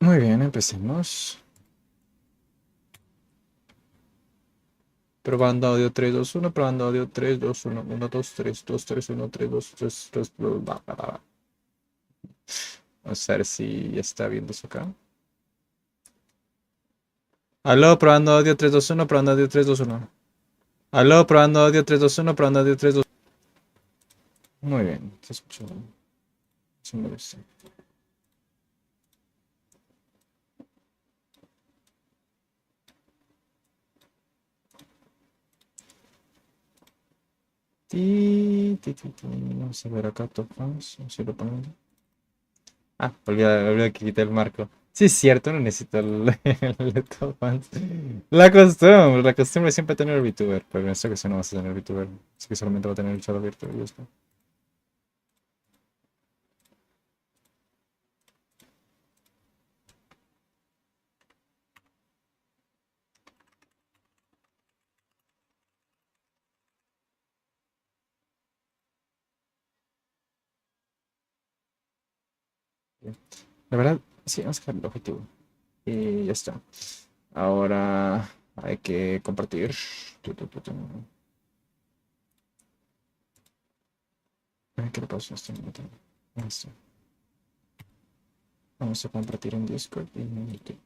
Muy bien, empecemos. Probando audio 3 2 1, probando audio 3 2 1 1 2 3 2 3 1 3 2 3 3 bla, bla, bla. Vamos a ver si ya está viendo eso acá. Aló, probando audio 3 2 1, probando audio 3 2 1. Aló, probando audio 3 2 1, probando audio 3 2. Muy bien, se escuchó. Eso me gusta. Vamos a ver acá, top fans. Vamos a irlo poniendo. Ah, olvidé que quité el marco. Sí, es cierto, no necesito el top fans. La costumbre es siempre tener el VTuber, pero en esta ocasión no vas a tener el VTuber. Así que solamente va a tener el chat abierto y ya está. La verdad, sí, vamos a dejar el objetivo. Y ya está. Ahora hay que compartir. ¿Qué le pasó a este minuto? Listo. Vamos a compartir en Discord y en YouTube.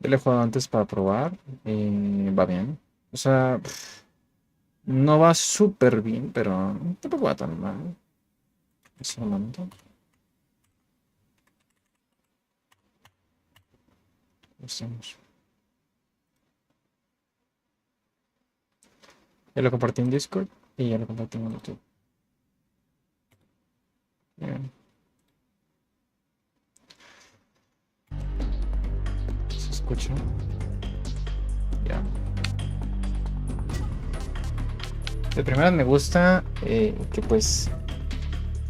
Yo le he jugado antes para probar y va bien. O sea, no va súper bien, pero tampoco va tan mal. Ese momento. Estamos. Ya lo compartí en Discord y ya lo compartí en YouTube. Bien. ¿Se escucha? Ya. De primera me gusta que pues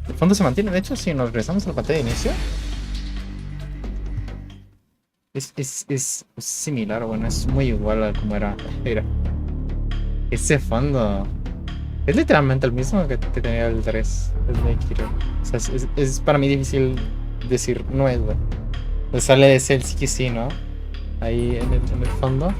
el fondo se mantiene. De hecho, si nos regresamos a la pantalla de inicio, es similar, o bueno, es muy igual a como era. Mira, ese fondo es literalmente el mismo que tenía el 3. O sea, es para mí difícil decir no es, güey. Pues sale de ese el sí que sí, ¿no? Ahí en el fondo.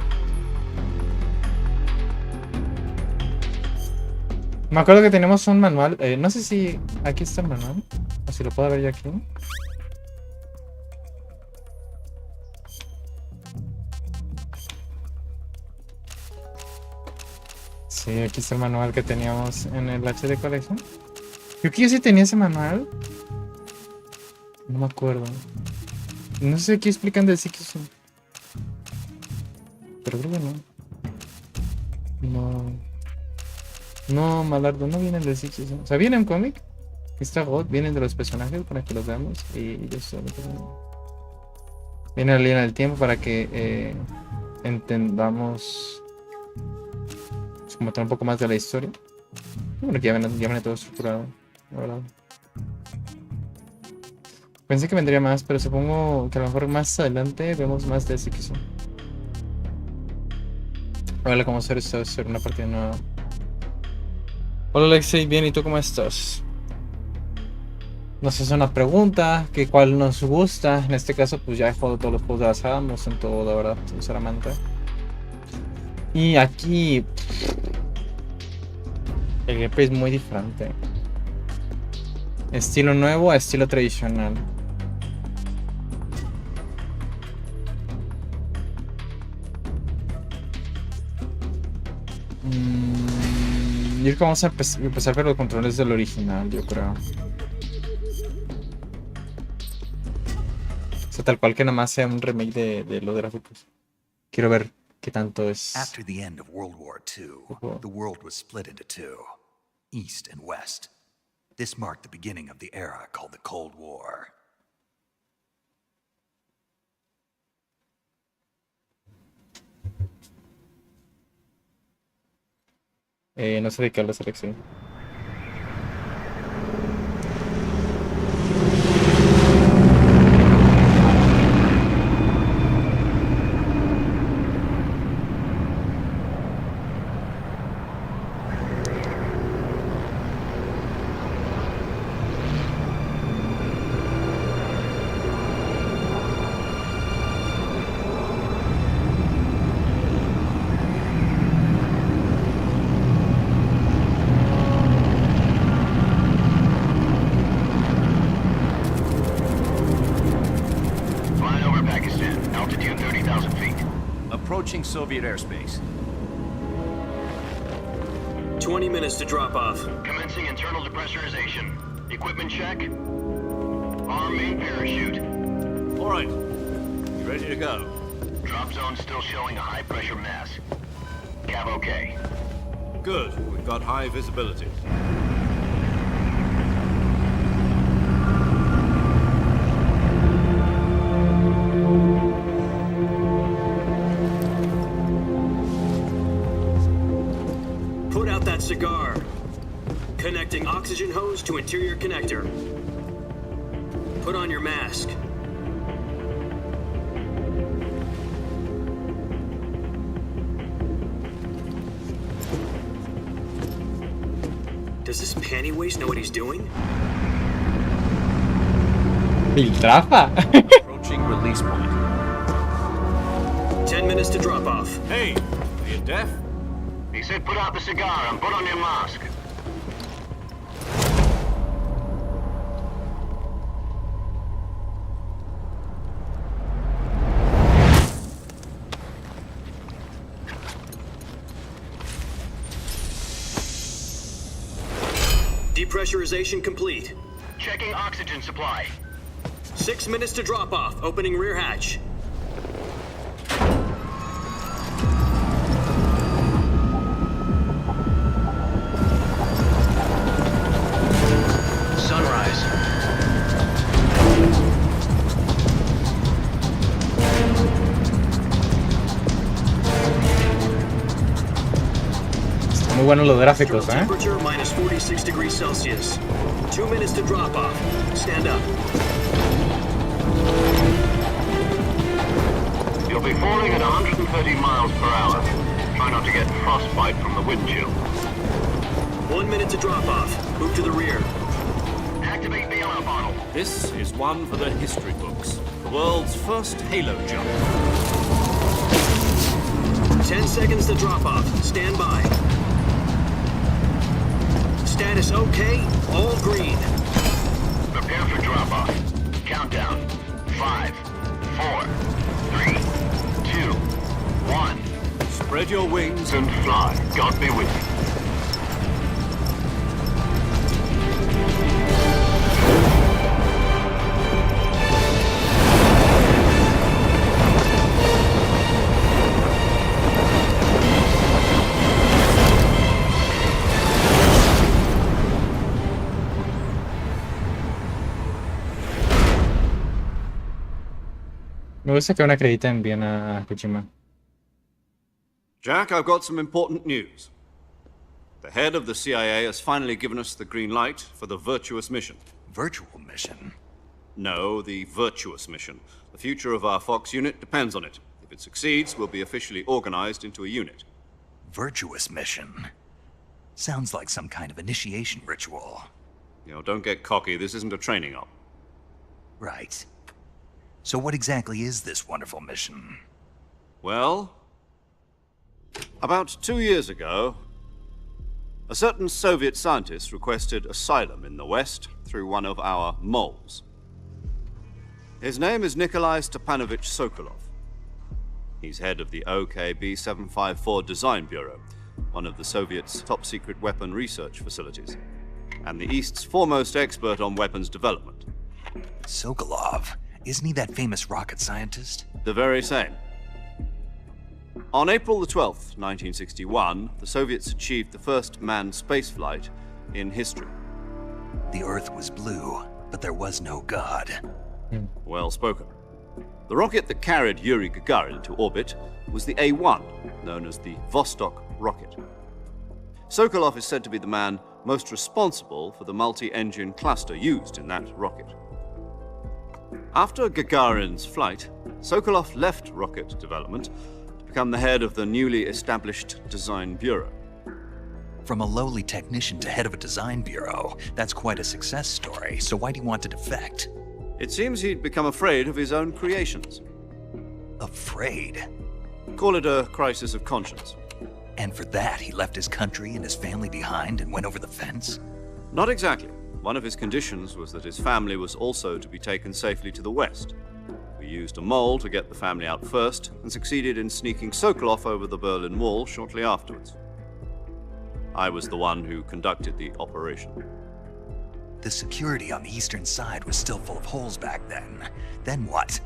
Me acuerdo que tenemos un manual. No sé si aquí está el manual. O si lo puedo ver yo aquí. Sí, aquí está el manual que teníamos en el HD Collection. Creo que yo sí tenía ese manual. No me acuerdo. No sé si aquí explican del Sikism. Pero creo que no. No. No, Malardo, no vienen del Sikism. O sea, viene un cómic. Está God, vienen de los personajes para que los veamos. Y yo solo. Viene la línea del tiempo para que entendamos. Pues, como tener un poco más de la historia. Bueno, que ya viene todo estructurado, la verdad. Pensé que vendría más, pero supongo que a lo mejor más adelante vemos más de Sikism. Hola, ¿cómo hacer una partida nueva? Hola Alexei, bien, ¿y tú cómo estás? Nos hace una pregunta, que cuál nos gusta. En este caso, pues ya he jugado todos los juegos de la saga, me gustan todos, la verdad, sinceramente. Y aquí el gameplay es muy diferente. Estilo nuevo a estilo tradicional. Yo creo que vamos a empezar con los controles del original, yo creo. O sea, tal cual que nada más sea un remake de los gráficos. Quiero ver qué tanto es. After the end of World War II, the world was split into two, East and West. This marked the beginning of the era called the Cold War. No sé de qué habla selección. approaching Soviet airspace. 20 minutes to drop off. Commencing internal depressurization. Equipment check. Arm main parachute. All right. You ready to go? Drop zone still showing a high pressure mass. Cav okay. Good. We've got high visibility. Put out that cigar. Connecting oxygen hose to interior connector. Put on your mask. Does this panty waste know what he's doing? Filtrafa. Approaching release point. 10 minutes to drop off. Hey, are you deaf? He said put out the cigar and put on your mask. Depressurization complete. Checking oxygen supply. 6 minutes to drop off. Opening rear hatch. Sunrise. Muy buenos los gráficos, Internal temperature minus 46 degrees Celsius. 2 minutes to drop off. Stand up. You'll be falling at 130 miles per hour. Try not to get frostbite from the wind chill. 1 minute to drop off. Move to the rear. Activate the yellow bottle. This is one for the history books. The world's first halo jump. 10 seconds to drop off. Stand by. Status okay. All green. Prepare for drop off. Countdown. 5, 4, 3, 2, 1. Spread your wings And fly. God be with you. Me gusta que aún acrediten bien a Kojima. Jack, I've got some important news. The head of the CIA has finally given us the green light for the virtuous mission. Virtual mission? No, the virtuous mission. The future of our Fox unit depends on it. If it succeeds, we'll be officially organized into a unit. Virtuous mission? Sounds like some kind of initiation ritual. You know, don't get cocky. This isn't a training op. Right. So what exactly is this wonderful mission? Well, about 2 years ago, a certain Soviet scientist requested asylum in the West through one of our moles. His name is Nikolai Stepanovich Sokolov. He's head of the OKB 754 Design Bureau, one of the Soviets' top-secret weapon research facilities, and the East's foremost expert on weapons development. Sokolov? Isn't he that famous rocket scientist? The very same. On April the 12th, 1961, the Soviets achieved the first manned spaceflight in history. The Earth was blue, but there was no God. Well spoken. The rocket that carried Yuri Gagarin to orbit was the A-1, known as the Vostok rocket. Sokolov is said to be the man most responsible for the multi-engine cluster used in that rocket. After Gagarin's flight, Sokolov left rocket development to become the head of the newly established Design Bureau. From a lowly technician to head of a design bureau, that's quite a success story, so why do you want to defect? It seems he'd become afraid of his own creations. Afraid? Call it a crisis of conscience. And for that, he left his country and his family behind and went over the fence? Not exactly. One of his conditions was that his family was also to be taken safely to the West. For used a mole to get the family out first and succeeded in sneaking Sokolov over the Berlin Wall shortly afterwards. I was the one who conducted the operation. The security on the eastern side was still full of holes back then. Then what?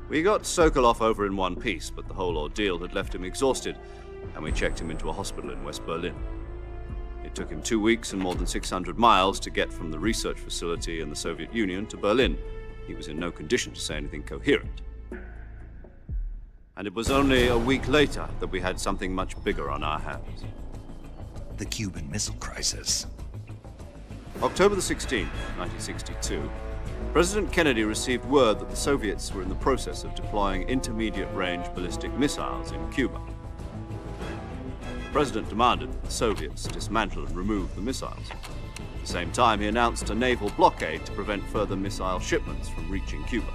We got Sokolov over in one piece, but the whole ordeal had left him exhausted, and we checked him into a hospital in West Berlin. It took him 2 weeks and more than 600 miles to get from the research facility in the Soviet Union to Berlin. He was in no condition to say anything coherent. And it was only a week later that we had something much bigger on our hands. The Cuban Missile Crisis. October the 16th, 1962, President Kennedy received word that the Soviets were in the process of deploying intermediate-range ballistic missiles in Cuba. The President demanded that the Soviets dismantle and remove the missiles. At the same time, he announced a naval blockade to prevent further missile shipments from reaching Cuba.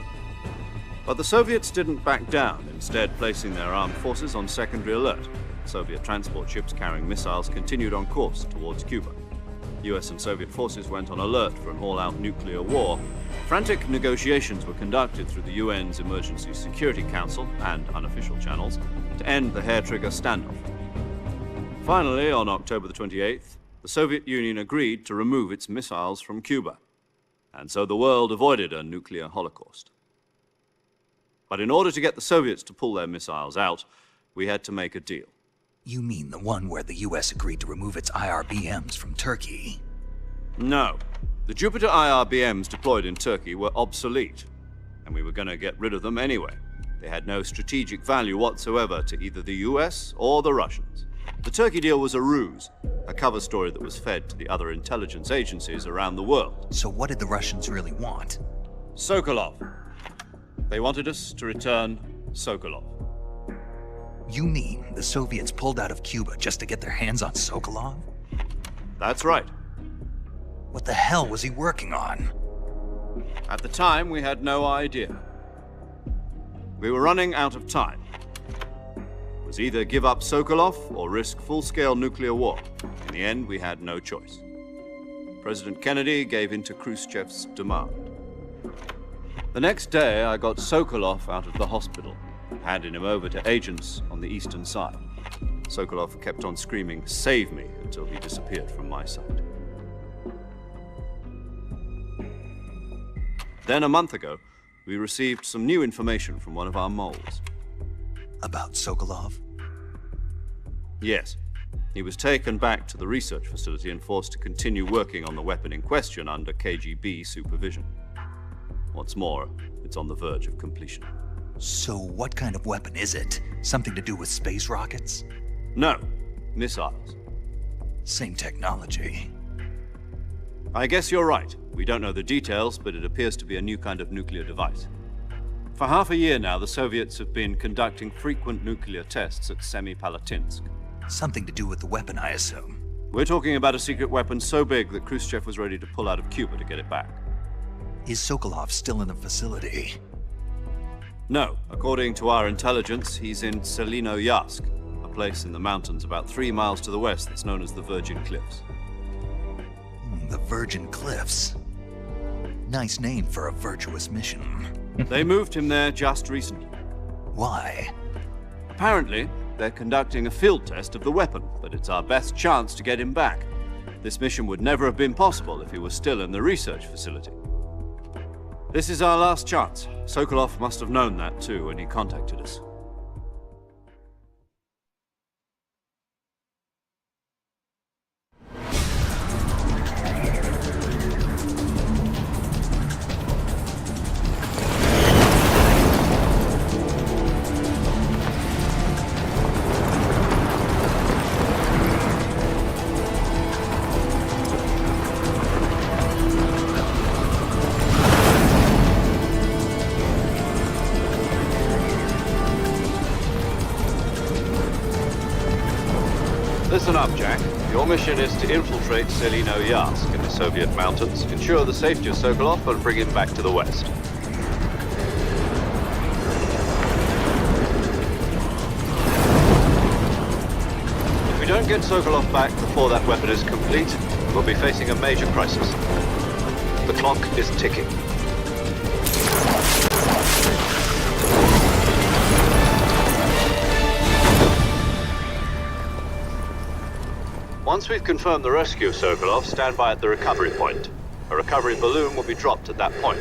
But the Soviets didn't back down, instead placing their armed forces on secondary alert. Soviet transport ships carrying missiles continued on course towards Cuba. US and Soviet forces went on alert for an all-out nuclear war. Frantic negotiations were conducted through the UN's Emergency Security Council and unofficial channels to end the hair-trigger standoff. Finally, on October the 28th, the Soviet Union agreed to remove its missiles from Cuba, and so the world avoided a nuclear holocaust. But in order to get the Soviets to pull their missiles out, we had to make a deal. You mean the one where the US agreed to remove its IRBMs from Turkey? No. The Jupiter IRBMs deployed in Turkey were obsolete, and we were going to get rid of them anyway. They had no strategic value whatsoever to either the US or the Russians. The Turkey deal was a ruse, a cover story that was fed to the other intelligence agencies around the world. So what did the Russians really want? Sokolov. They wanted us to return Sokolov. You mean the Soviets pulled out of Cuba just to get their hands on Sokolov? That's right. What the hell was he working on? At the time, we had no idea. We were running out of time. It was either give up Sokolov or risk full-scale nuclear war. In the end, we had no choice. President Kennedy gave in to Khrushchev's demand. The next day, I got Sokolov out of the hospital, handing him over to agents on the eastern side. Sokolov kept on screaming, "Save me," until he disappeared from my sight. Then a month ago, we received some new information from one of our moles. About Sokolov? Yes. He was taken back to the research facility and forced to continue working on the weapon in question under KGB supervision. What's more, it's on the verge of completion. So what kind of weapon is it? Something to do with space rockets? No, missiles. Same technology. I guess you're right. We don't know the details, but it appears to be a new kind of nuclear device. For half a year now, the Soviets have been conducting frequent nuclear tests at Semipalatinsk. Something to do with the weapon, I assume. We're talking about a secret weapon so big that Khrushchev was ready to pull out of Cuba to get it back. Is Sokolov still in the facility? No. According to our intelligence, he's in Selinoyarsk, a place in the mountains about 3 miles to the west that's known as the Virgin Cliffs. The Virgin Cliffs. Nice name for a virtuous mission. They moved him there just recently. Why? Apparently, they're conducting a field test of the weapon, but it's our best chance to get him back. This mission would never have been possible if he was still in the research facility. This is our last chance. Sokolov must have known that too when he contacted us. Listen up, Jack. Your mission is to infiltrate Selinoyarsk in the Soviet mountains, ensure the safety of Sokolov, and bring him back to the west. If we don't get Sokolov back before that weapon is complete, we'll be facing a major crisis. The clock is ticking. Once we've confirmed the rescue Sokolov, stand by at the recovery point. A recovery balloon will be dropped at that point.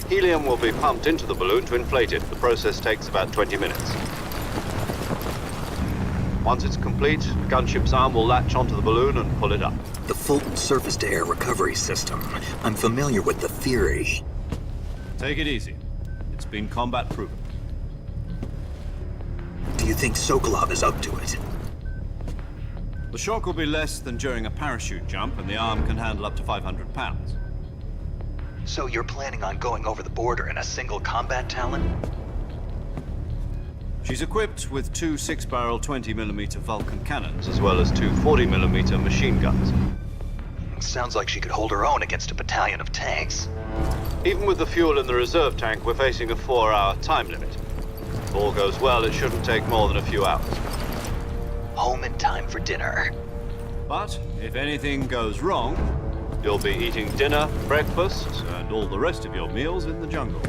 Helium will be pumped into the balloon to inflate it. The process takes about 20 minutes. Once it's complete, the gunship's arm will latch onto the balloon and pull it up. The Fulton surface-to-air recovery system. I'm familiar with the theory. Take it easy. It's been combat proven. Do you think Sokolov is up to it? The shock will be less than during a parachute jump, and the arm can handle up to 500 pounds. So you're planning on going over the border in a single combat Talon? She's equipped with two 6-barrel 20mm Vulcan cannons, as well as two 40mm machine guns. Sounds like she could hold her own against a battalion of tanks. Even with the fuel in the reserve tank, we're facing a 4-hour time limit. If all goes well, it shouldn't take more than a few hours. Home in time for dinner. But if anything goes wrong, you'll be eating dinner, breakfast, and all the rest of your meals in the jungle.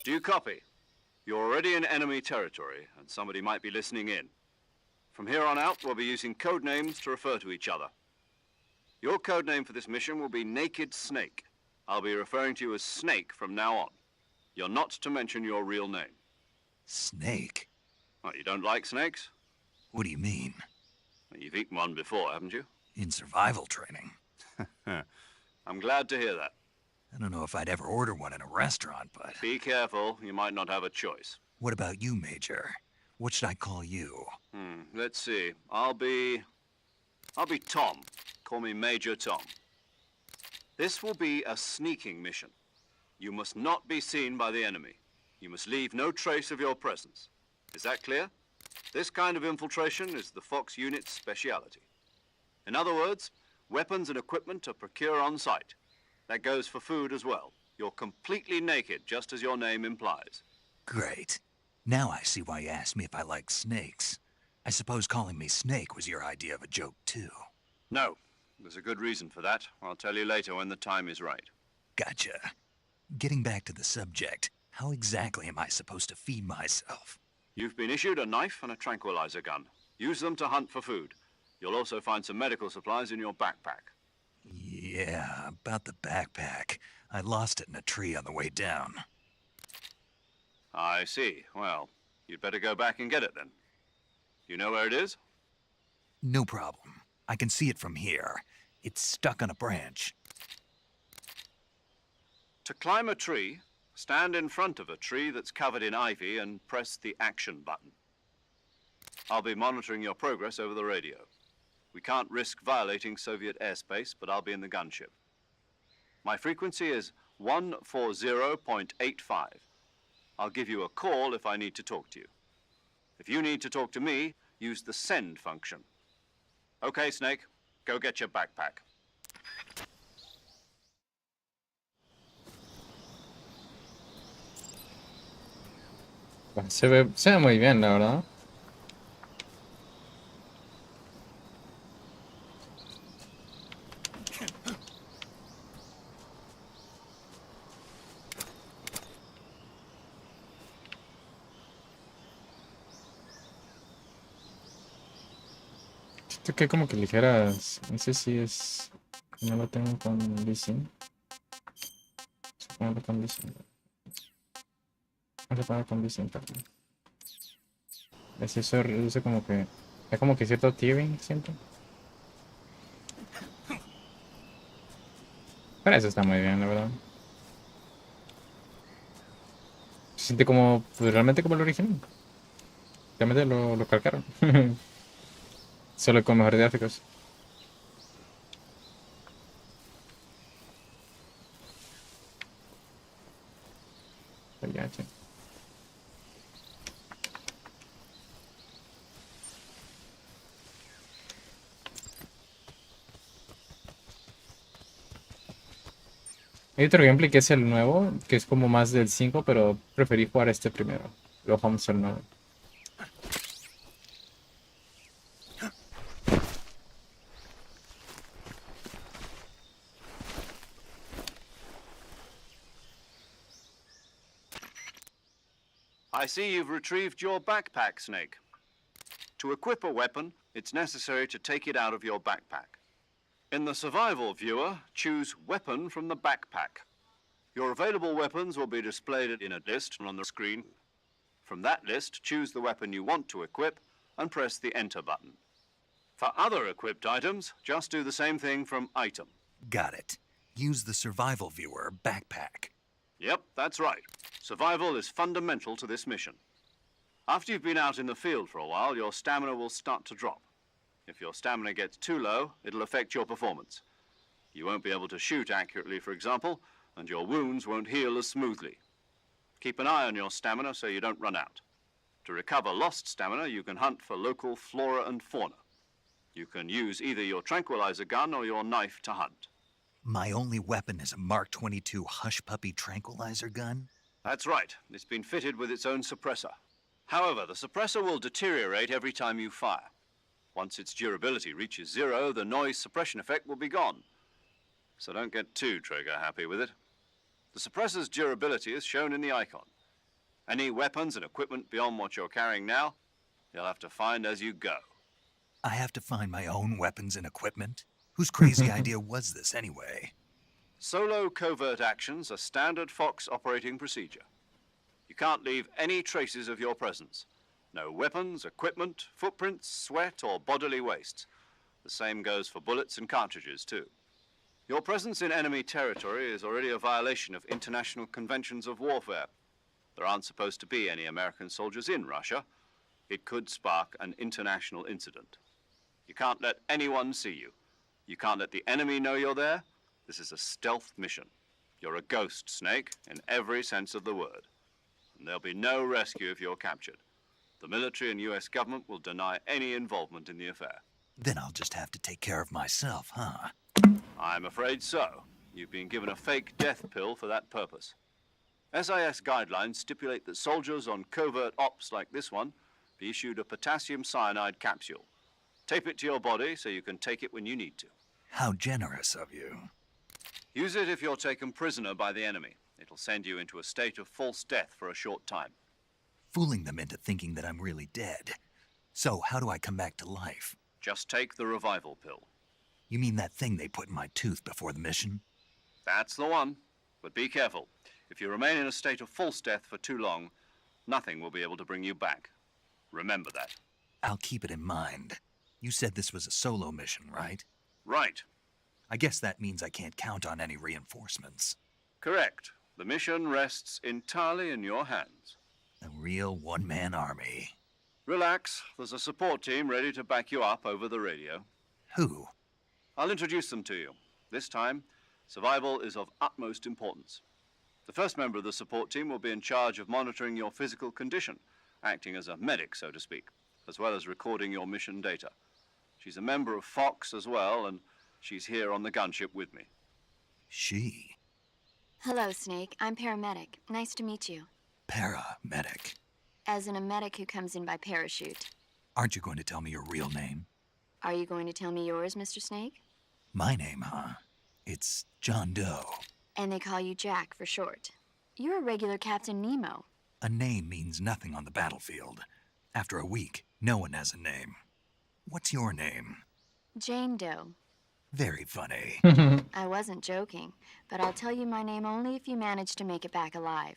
Do you copy? You're already in enemy territory, and somebody might be listening in. From here on out, we'll be using code names to refer to each other. Your code name for this mission will be Naked Snake. I'll be referring to you as Snake from now on. You're not to mention your real name. Snake? What, you don't like snakes? What do you mean? Well, you've eaten one before, haven't you? In survival training. I'm glad to hear that. I don't know if I'd ever order one in a restaurant, but... Be careful, you might not have a choice. What about you, Major? What should I call you? Let's see. I'll be Tom. Call me Major Tom. This will be a sneaking mission. You must not be seen by the enemy. You must leave no trace of your presence. Is that clear? This kind of infiltration is the Fox unit's speciality. In other words, weapons and equipment are procured on site. That goes for food as well. You're completely naked, just as your name implies. Great. Now I see why you asked me if I like snakes. I suppose calling me Snake was your idea of a joke, too. No. There's a good reason for that. I'll tell you later when the time is right. Gotcha. Getting back to the subject, how exactly am I supposed to feed myself? You've been issued a knife and a tranquilizer gun. Use them to hunt for food. You'll also find some medical supplies in your backpack. Yeah, about the backpack. I lost it in a tree on the way down. I see. Well, you'd better go back and get it then. You know where it is? No problem. I can see it from here. It's stuck on a branch. To climb a tree, stand in front of a tree that's covered in ivy and press the action button. I'll be monitoring your progress over the radio. We can't risk violating Soviet airspace, but I'll be in the gunship. My frequency is 140.85. I'll give you a call if I need to talk to you. If you need to talk to me, use the send function. Okay, Snake, go get your backpack. Se ve muy bien, la verdad. Siento que hay como que ligeras. No sé si es. No lo tengo con Lee. Supongo con Lee. Vamos a poner con Lee también. Es eso reduce como que. Es como que cierto tearing, siento. Pero eso está muy bien, la verdad. Se siente como. Pues realmente como el original. Realmente lo calcaron. Solo con mejores gráficos. Pero ya, che. Hay otro gameplay que es el nuevo, que es como más del 5, pero preferí jugar este primero. Luego vamos al nuevo. I see you've retrieved your backpack, Snake. To equip a weapon, it's necessary to take it out of your backpack. In the survival viewer, choose Weapon from the backpack. Your available weapons will be displayed in a list on the screen. From that list, choose the weapon you want to equip and press the Enter button. For other equipped items, just do the same thing from Item. Got it. Use the survival viewer backpack. Yep, that's right. Survival is fundamental to this mission. After you've been out in the field for a while, your stamina will start to drop. If your stamina gets too low, it'll affect your performance. You won't be able to shoot accurately, for example, and your wounds won't heal as smoothly. Keep an eye on your stamina so you don't run out. To recover lost stamina, you can hunt for local flora and fauna. You can use either your tranquilizer gun or your knife to hunt. My only weapon is a Mark 22 Hush Puppy tranquilizer gun? That's right. It's been fitted with its own suppressor. However, the suppressor will deteriorate every time you fire. Once its durability reaches 0, the noise suppression effect will be gone. So don't get too trigger-happy with it. The suppressor's durability is shown in the icon. Any weapons and equipment beyond what you're carrying now, you'll have to find as you go. I have to find my own weapons and equipment? Whose crazy idea was this anyway? Solo covert actions are standard Fox operating procedure. You can't leave any traces of your presence. No weapons, equipment, footprints, sweat, or bodily wastes. The same goes for bullets and cartridges, too. Your presence in enemy territory is already a violation of international conventions of warfare. There aren't supposed to be any American soldiers in Russia. It could spark an international incident. You can't let anyone see you. You can't let the enemy know you're there. This is a stealth mission. You're a ghost, Snake, in every sense of the word. And there'll be no rescue if you're captured. The military and US government will deny any involvement in the affair. Then I'll just have to take care of myself, huh? I'm afraid so. You've been given a fake death pill for that purpose. SIS guidelines stipulate that soldiers on covert ops like this one be issued a potassium cyanide capsule. Tape it to your body so you can take it when you need to. How generous of you. Use it if you're taken prisoner by the enemy. It'll send you into a state of false death for a short time. Fooling them into thinking that I'm really dead. So how do I come back to life? Just take the revival pill. You mean that thing they put in my tooth before the mission? That's the one. But be careful. If you remain in a state of false death for too long, nothing will be able to bring you back. Remember that. I'll keep it in mind. You said this was a solo mission, right? Right. I guess that means I can't count on any reinforcements. Correct. The mission rests entirely in your hands. A real one-man army. Relax. There's a support team ready to back you up over the radio. Who? I'll introduce them to you. This time, survival is of utmost importance. The first member of the support team will be in charge of monitoring your physical condition, acting as a medic, so to speak, as well as recording your mission data. She's a member of Fox as well, and she's here on the gunship with me. She? Hello, Snake. I'm paramedic. Nice to meet you. Paramedic. As in a medic who comes in by parachute. Aren't you going to tell me your real name? Are you going to tell me yours, Mr. Snake? My name, huh? It's John Doe. And they call you Jack for short. You're a regular Captain Nemo. A name means nothing on the battlefield. After a week, no one has a name. What's your name? Jane Doe. Very funny. I wasn't joking, but I'll tell you my name only if you manage to make it back alive.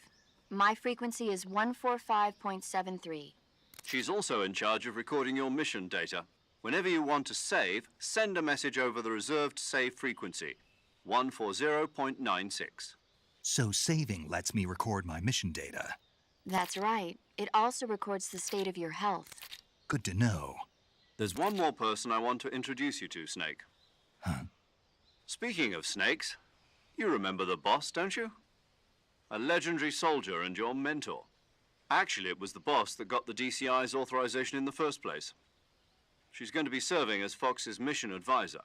My frequency is 145.73. She's also in charge of recording your mission data. Whenever you want to save, send a message over the reserved save frequency, 140.96. So saving lets me record my mission data. That's right. It also records the state of your health. Good to know. There's one more person I want to introduce you to, Snake. Huh? Speaking of snakes, you remember the boss, don't you? A legendary soldier and your mentor. Actually, it was the boss that got the DCI's authorization in the first place. She's going to be serving as Fox's mission advisor.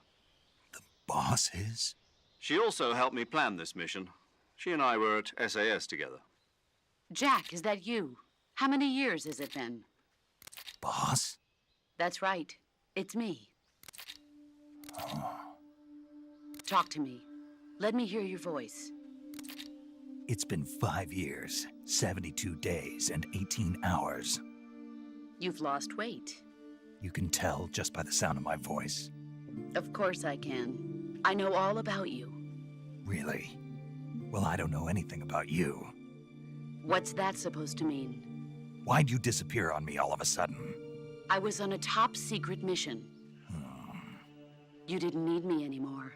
The boss is? She also helped me plan this mission. She and I were at SAS together. Jack, is that you? How many years has it been? Boss? That's right. It's me. Talk to me. Let me hear your voice. It's been 5 years, 72 days, and 18 hours. You've lost weight. You can tell just by the sound of my voice. Of course I can. I know all about you. Really? Well, I don't know anything about you. What's that supposed to mean? Why'd you disappear on me all of a sudden? I was on a top secret mission. You didn't need me anymore.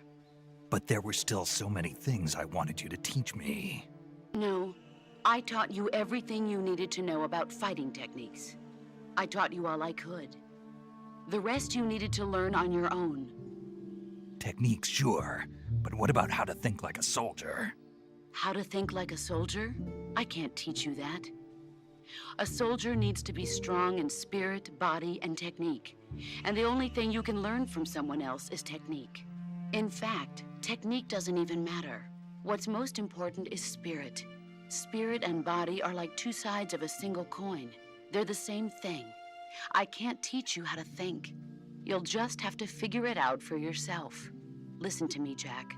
But there were still so many things I wanted you to teach me. No, I taught you everything you needed to know about fighting techniques. I taught you all I could. The rest you needed to learn on your own. Techniques, sure. But what about how to think like a soldier? How to think like a soldier? I can't teach you that. A soldier needs to be strong in spirit, body, and technique. And the only thing you can learn from someone else is technique. In fact, technique doesn't even matter. What's most important is spirit. Spirit and body are like two sides of a single coin. They're the same thing. I can't teach you how to think. You'll just have to figure it out for yourself. Listen to me, Jack.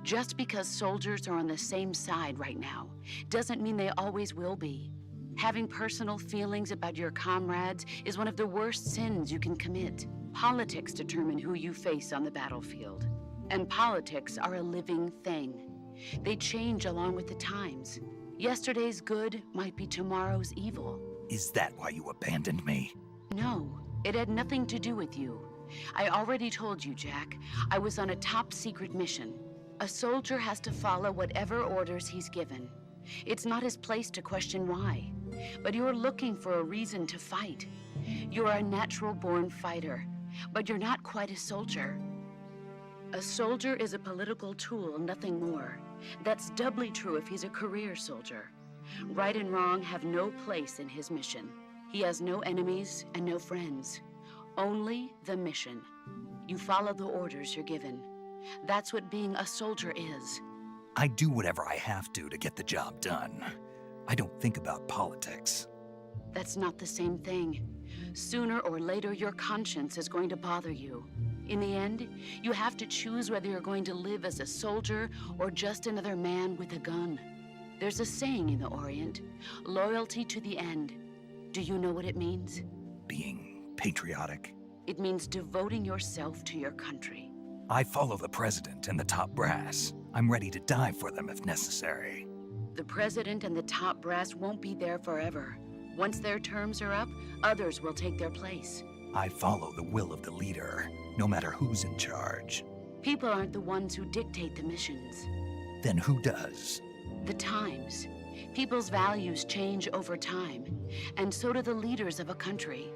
Just because soldiers are on the same side right now doesn't mean they always will be. Having personal feelings about your comrades is one of the worst sins you can commit. Politics determine who you face on the battlefield. And politics are a living thing. They change along with the times. Yesterday's good might be tomorrow's evil. Is that why you abandoned me? No, it had nothing to do with you. I already told you, Jack. I was on a top secret mission. A soldier has to follow whatever orders he's given. It's not his place to question why. But you're looking for a reason to fight. You're a natural-born fighter, but you're not quite a soldier. A soldier is a political tool, nothing more. That's doubly true if he's a career soldier. Right and wrong have no place in his mission. He has no enemies and no friends. Only the mission. You follow the orders you're given. That's what being a soldier is. I do whatever I have to get the job done. I don't think about politics. That's not the same thing. Sooner or later, your conscience is going to bother you. In the end, you have to choose whether you're going to live as a soldier or just another man with a gun. There's a saying in the Orient, loyalty to the end. Do you know what it means? Being patriotic. It means devoting yourself to your country. I follow the president and the top brass. I'm ready to die for them if necessary. The president and the top brass won't be there forever. Once their terms are up, others will take their place. I follow the will of the leader, no matter who's in charge. People aren't the ones who dictate the missions. Then who does? The times. People's values change over time, and so do the leaders of a country.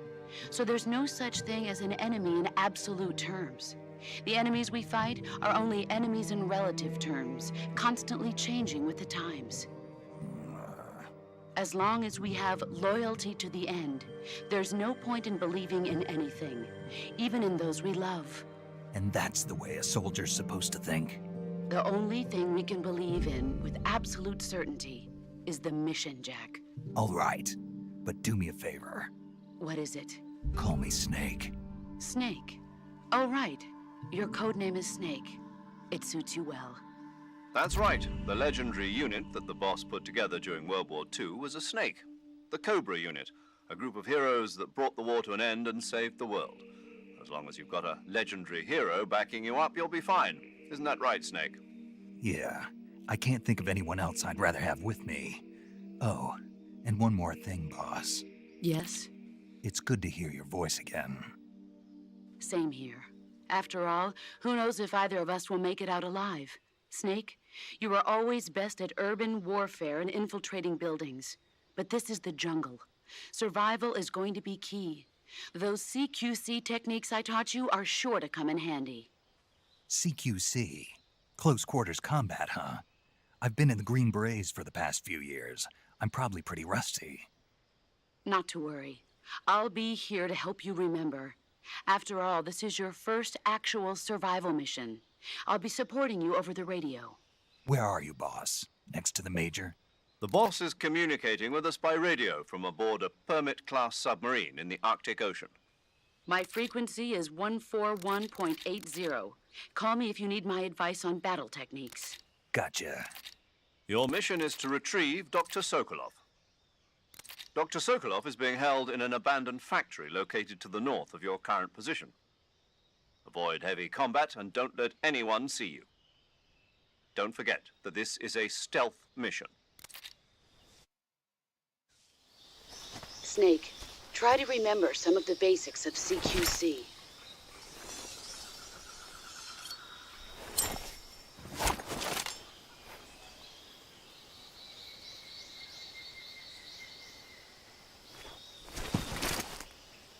So there's no such thing as an enemy in absolute terms. The enemies we fight are only enemies in relative terms, constantly changing with the times. As long as we have loyalty to the end, there's no point in believing in anything, even in those we love. And that's the way a soldier's supposed to think? The only thing we can believe in with absolute certainty is the mission, Jack. All right. But do me a favor. What is it? Call me Snake. Snake. Oh, right. Your code name is Snake. It suits you well. That's right. The legendary unit that the boss put together during World War II was a snake. The Cobra unit, a group of heroes that brought the war to an end and saved the world. As long as you've got a legendary hero backing you up, you'll be fine. Isn't that right, Snake? Yeah, I can't think of anyone else I'd rather have with me. Oh, and one more thing, boss. Yes? It's good to hear your voice again. Same here. After all, who knows if either of us will make it out alive? Snake, you are always best at urban warfare and infiltrating buildings. But this is the jungle. Survival is going to be key. Those CQC techniques I taught you are sure to come in handy. CQC? Close quarters combat, huh? I've been in the Green Berets for the past few years. I'm probably pretty rusty. Not to worry. I'll be here to help you remember. After all, this is your first actual survival mission. I'll be supporting you over the radio. Where are you, boss? Next to the Major? The boss is communicating with us by radio from aboard a Permit-class submarine in the Arctic Ocean. My frequency is 141.80. Call me if you need my advice on battle techniques. Gotcha. Your mission is to retrieve Dr. Sokolov. Dr. Sokolov is being held in an abandoned factory located to the north of your current position. Avoid heavy combat and don't let anyone see you. Don't forget that this is a stealth mission. Snake, try to remember some of the basics of CQC.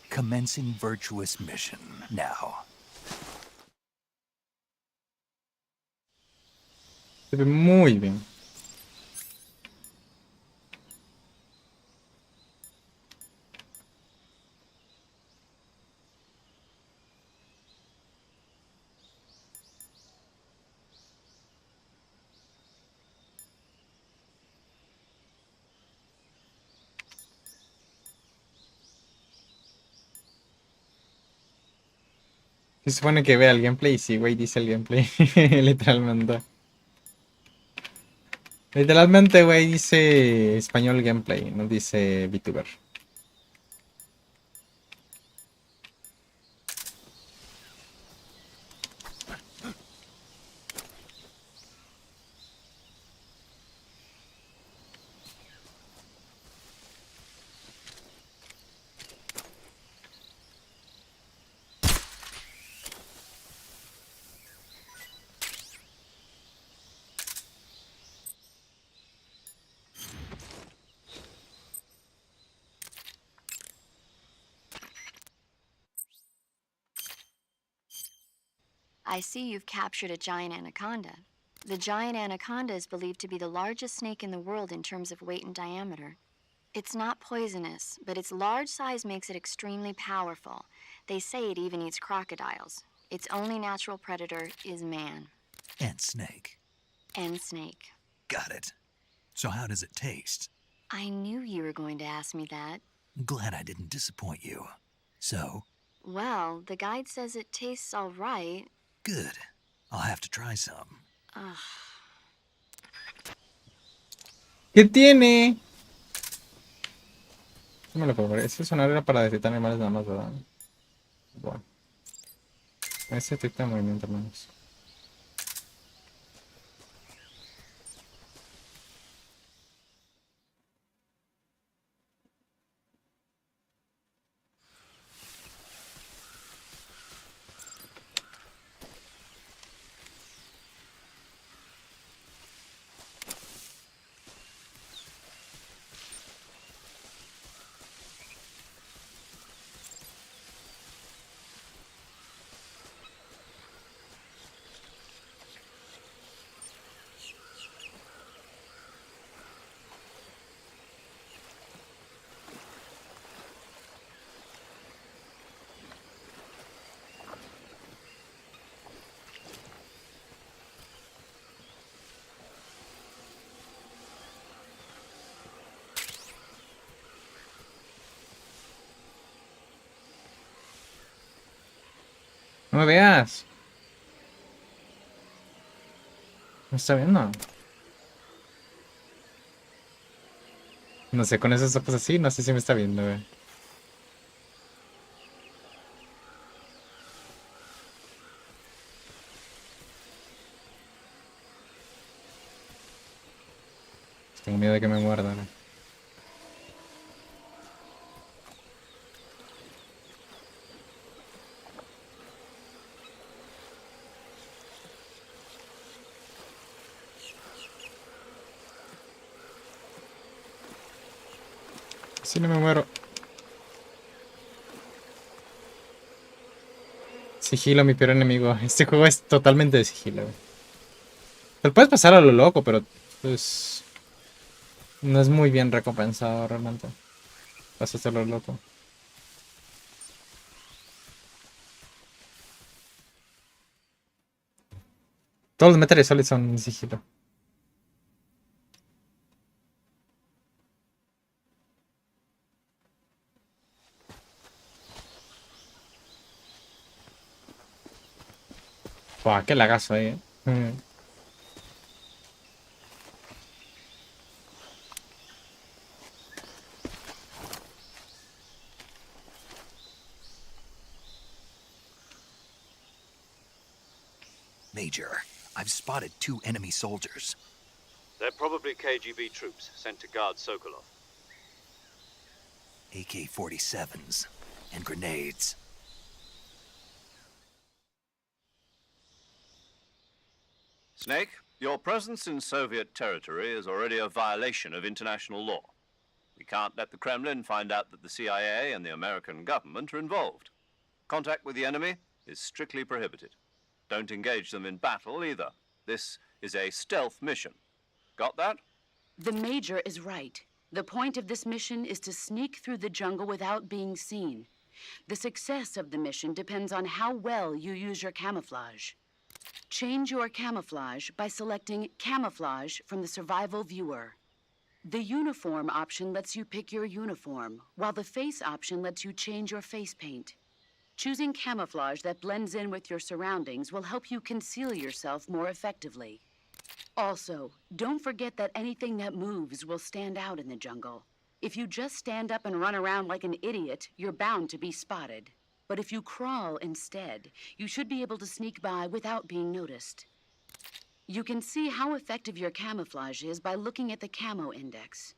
Commencing virtuous mission now. Se ve muy bien. Se supone que vea el gameplay y sí, güey, dice el gameplay. Literalmente. Literalmente, güey, dice español gameplay, no dice VTuber. I see you've captured a giant anaconda. The giant anaconda is believed to be the largest snake in the world in terms of weight and diameter. It's not poisonous, but its large size makes it extremely powerful. They say it even eats crocodiles. Its only natural predator is man. And Snake. And snake. Got it. So how does it taste? I knew you were going to ask me that. Glad I didn't disappoint you. So? Well, the guide says it tastes all right. Good. I'll have to try some. ¿Qué tiene? No me lo puedo ver. Ese sonar era para detectar animales nada más, ¿verdad? Bueno. Ese detecta movimiento menos. No me veas. ¿Me está viendo? No sé, con esos ojos así, no sé si me está viendo, güey. Tengo miedo de que me muerda, ¿no? Si no me muero. Sigilo, mi peor enemigo. Este juego es totalmente de sigilo, güey. Te lo puedes pasar a lo loco, pero pues no es muy bien recompensado realmente. Vas a hacerlo loco. Todos los Metal Gear Solid son de sigilo. Buah, qué lagazo ahí, Major, I've spotted 2 enemy soldiers. They're probably KGB troops sent to guard Sokolov. AK-47s and grenades. Snake, your presence in Soviet territory is already a violation of international law. We can't let the Kremlin find out that the CIA and the American government are involved. Contact with the enemy is strictly prohibited. Don't engage them in battle either. This is a stealth mission. Got that? The Major is right. The point of this mission is to sneak through the jungle without being seen. The success of the mission depends on how well you use your camouflage. Change your camouflage by selecting Camouflage from the Survival Viewer. The Uniform option lets you pick your uniform, while the Face option lets you change your face paint. Choosing camouflage that blends in with your surroundings will help you conceal yourself more effectively. Also, don't forget that anything that moves will stand out in the jungle. If you just stand up and run around like an idiot, you're bound to be spotted. But if you crawl instead, you should be able to sneak by without being noticed. You can see how effective your camouflage is by looking at the camo index.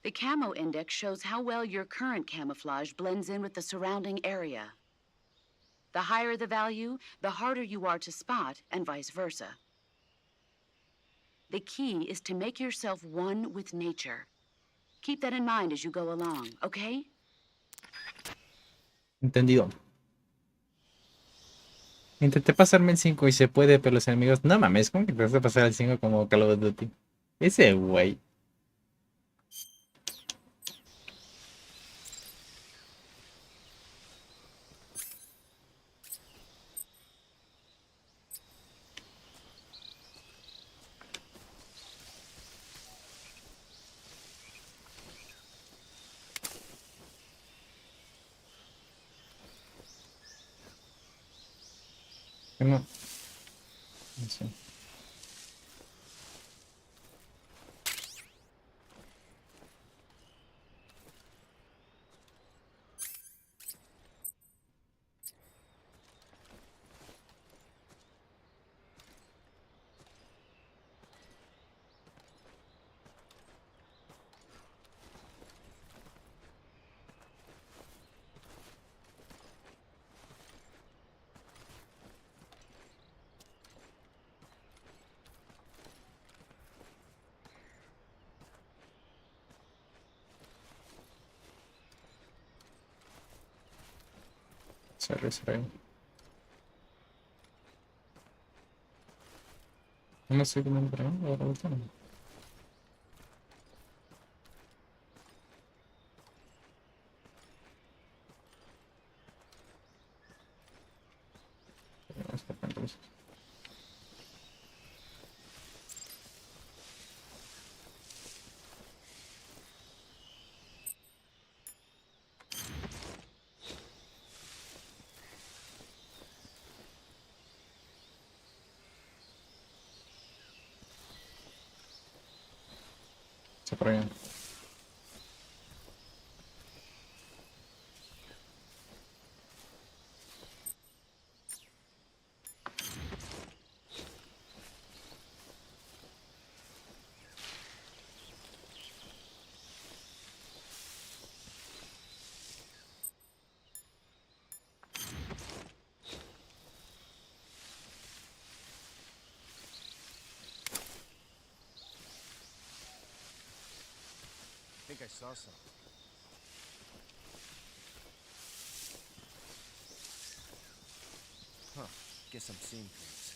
The camo index shows how well your current camouflage blends in with the surrounding area. The higher the value, the harder you are to spot, and vice versa. The key is to make yourself one with nature. Keep that in mind as you go along, okay? Entendido. Intenté pasarme el 5 y se puede, pero los enemigos... No mames, ¿cómo que te vas a pasar el 5 como Call of Duty? Ese güey. No. No sé. Sorry. No sé cómo entrar, ahora último. Se por ahí. I think I saw something. Huh. Guess I'm seeing things.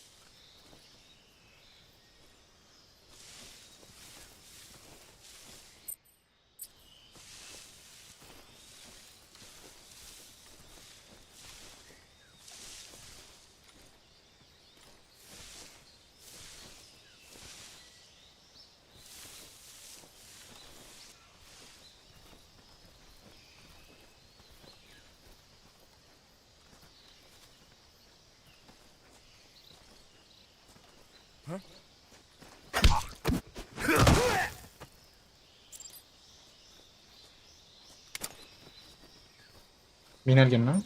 Viene alguien, ¿no?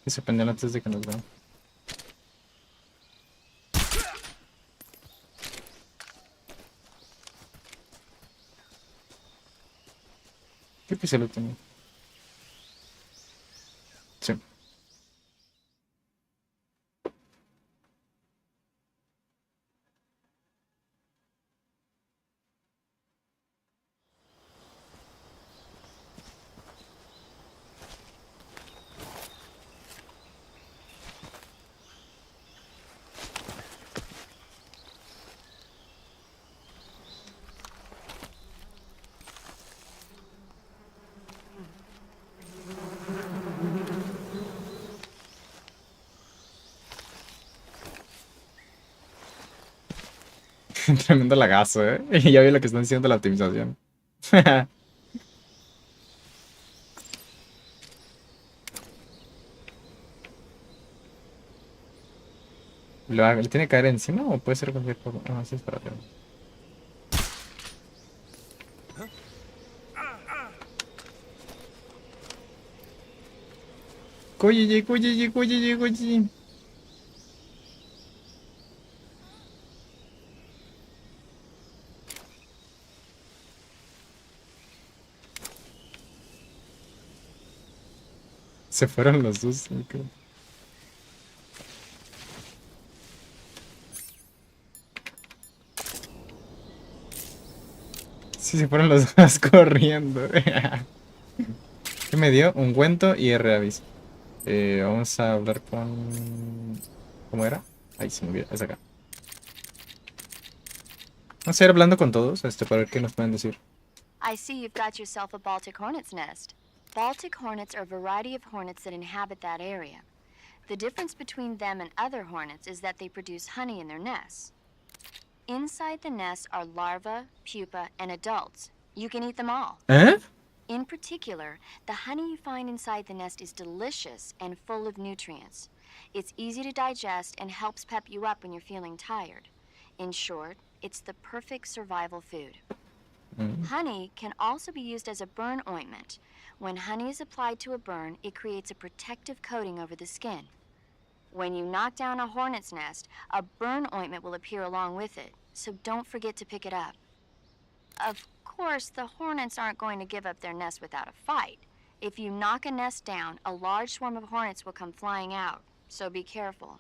Que se pendean antes de que nos vean. Creo que se lo tenía. Sí. Tremendo lagazo, ¿eh? Y ya vi lo que están diciendo de la optimización. ¿Le tiene que caer encima o puede ser cualquier cosa? Ah, sí, es para arriba. Kujiji, kujiji, kujiji, kujiji. Se fueron los dos. Okay. Sí, se fueron los dos corriendo. ¿Qué me dio? Ungüento y R-aviso. Vamos a hablar con... ¿Cómo era? Ahí se me olvidó. Es acá. Vamos a ir hablando con todos para ver qué nos pueden decir. I see you've got yourself a Baltic hornet's nest. Baltic hornets are a variety of hornets that inhabit that area. The difference between them and other hornets is that they produce honey in their nests. Inside the nest are larvae, pupa, and adults. You can eat them all. ¿Eh? In particular, the honey you find inside the nest is delicious and full of nutrients. It's easy to digest and helps pep you up when you're feeling tired. In short, it's the perfect survival food. Honey can also be used as a burn ointment. When honey is applied to a burn, it creates a protective coating over the skin. When you knock down a hornet's nest, a burn ointment will appear along with it, so don't forget to pick it up. Of course, the hornets aren't going to give up their nest without a fight. If you knock a nest down, a large swarm of hornets will come flying out, so be careful.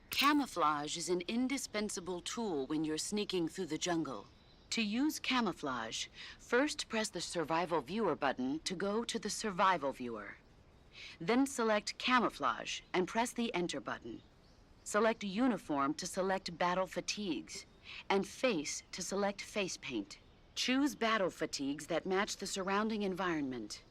Camouflage is an indispensable tool when you're sneaking through the jungle. To use camouflage, first press the Survival Viewer button to go to the Survival Viewer. Then select Camouflage and press the Enter button. Select Uniform to select Battle Fatigues, and Face to select Face Paint. Choose battle fatigues that match the surrounding environment.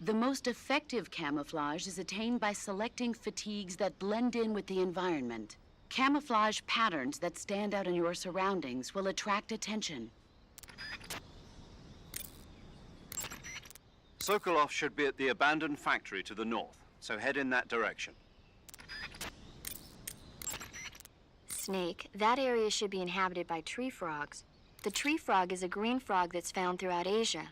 The most effective camouflage is attained by selecting fatigues that blend in with the environment. Camouflage patterns that stand out in your surroundings will attract attention. Sokolov should be at the abandoned factory to the north, so head in that direction. snake, that area should be inhabited by tree frogs. The tree frog is a green frog that's found throughout Asia.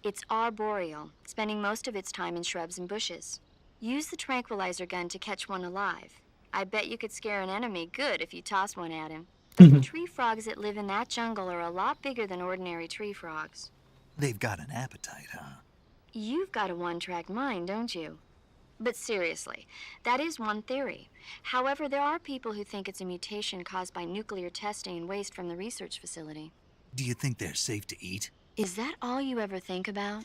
It's arboreal, spending most of its time in shrubs and bushes. Use the tranquilizer gun to catch one alive. I bet you could scare an enemy good if you toss one at him. But the tree frogs that live in that jungle are a lot bigger than ordinary tree frogs. They've got an appetite, huh? You've got a one-track mind, don't you? But seriously, that is one theory. However, there are people who think it's a mutation caused by nuclear testing and waste from the research facility. Do you think they're safe to eat? Is that all you ever think about?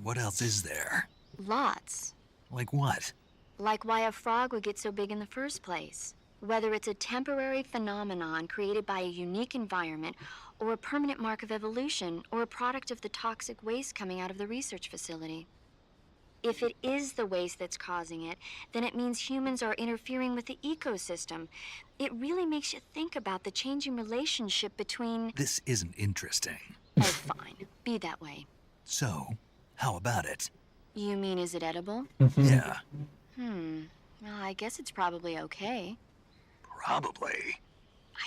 What else is there? Lots. Like what? Like why a frog would get so big in the first place. Whether it's a temporary phenomenon created by a unique environment, or a permanent mark of evolution, or a product of the toxic waste coming out of the research facility. If it is the waste that's causing it, then it means humans are interfering with the ecosystem. It really makes you think about the changing relationship between... This isn't interesting. Oh, fine. Be that way. So, how about it? You mean, is it edible? Yeah. Well, I guess it's probably okay. Probably.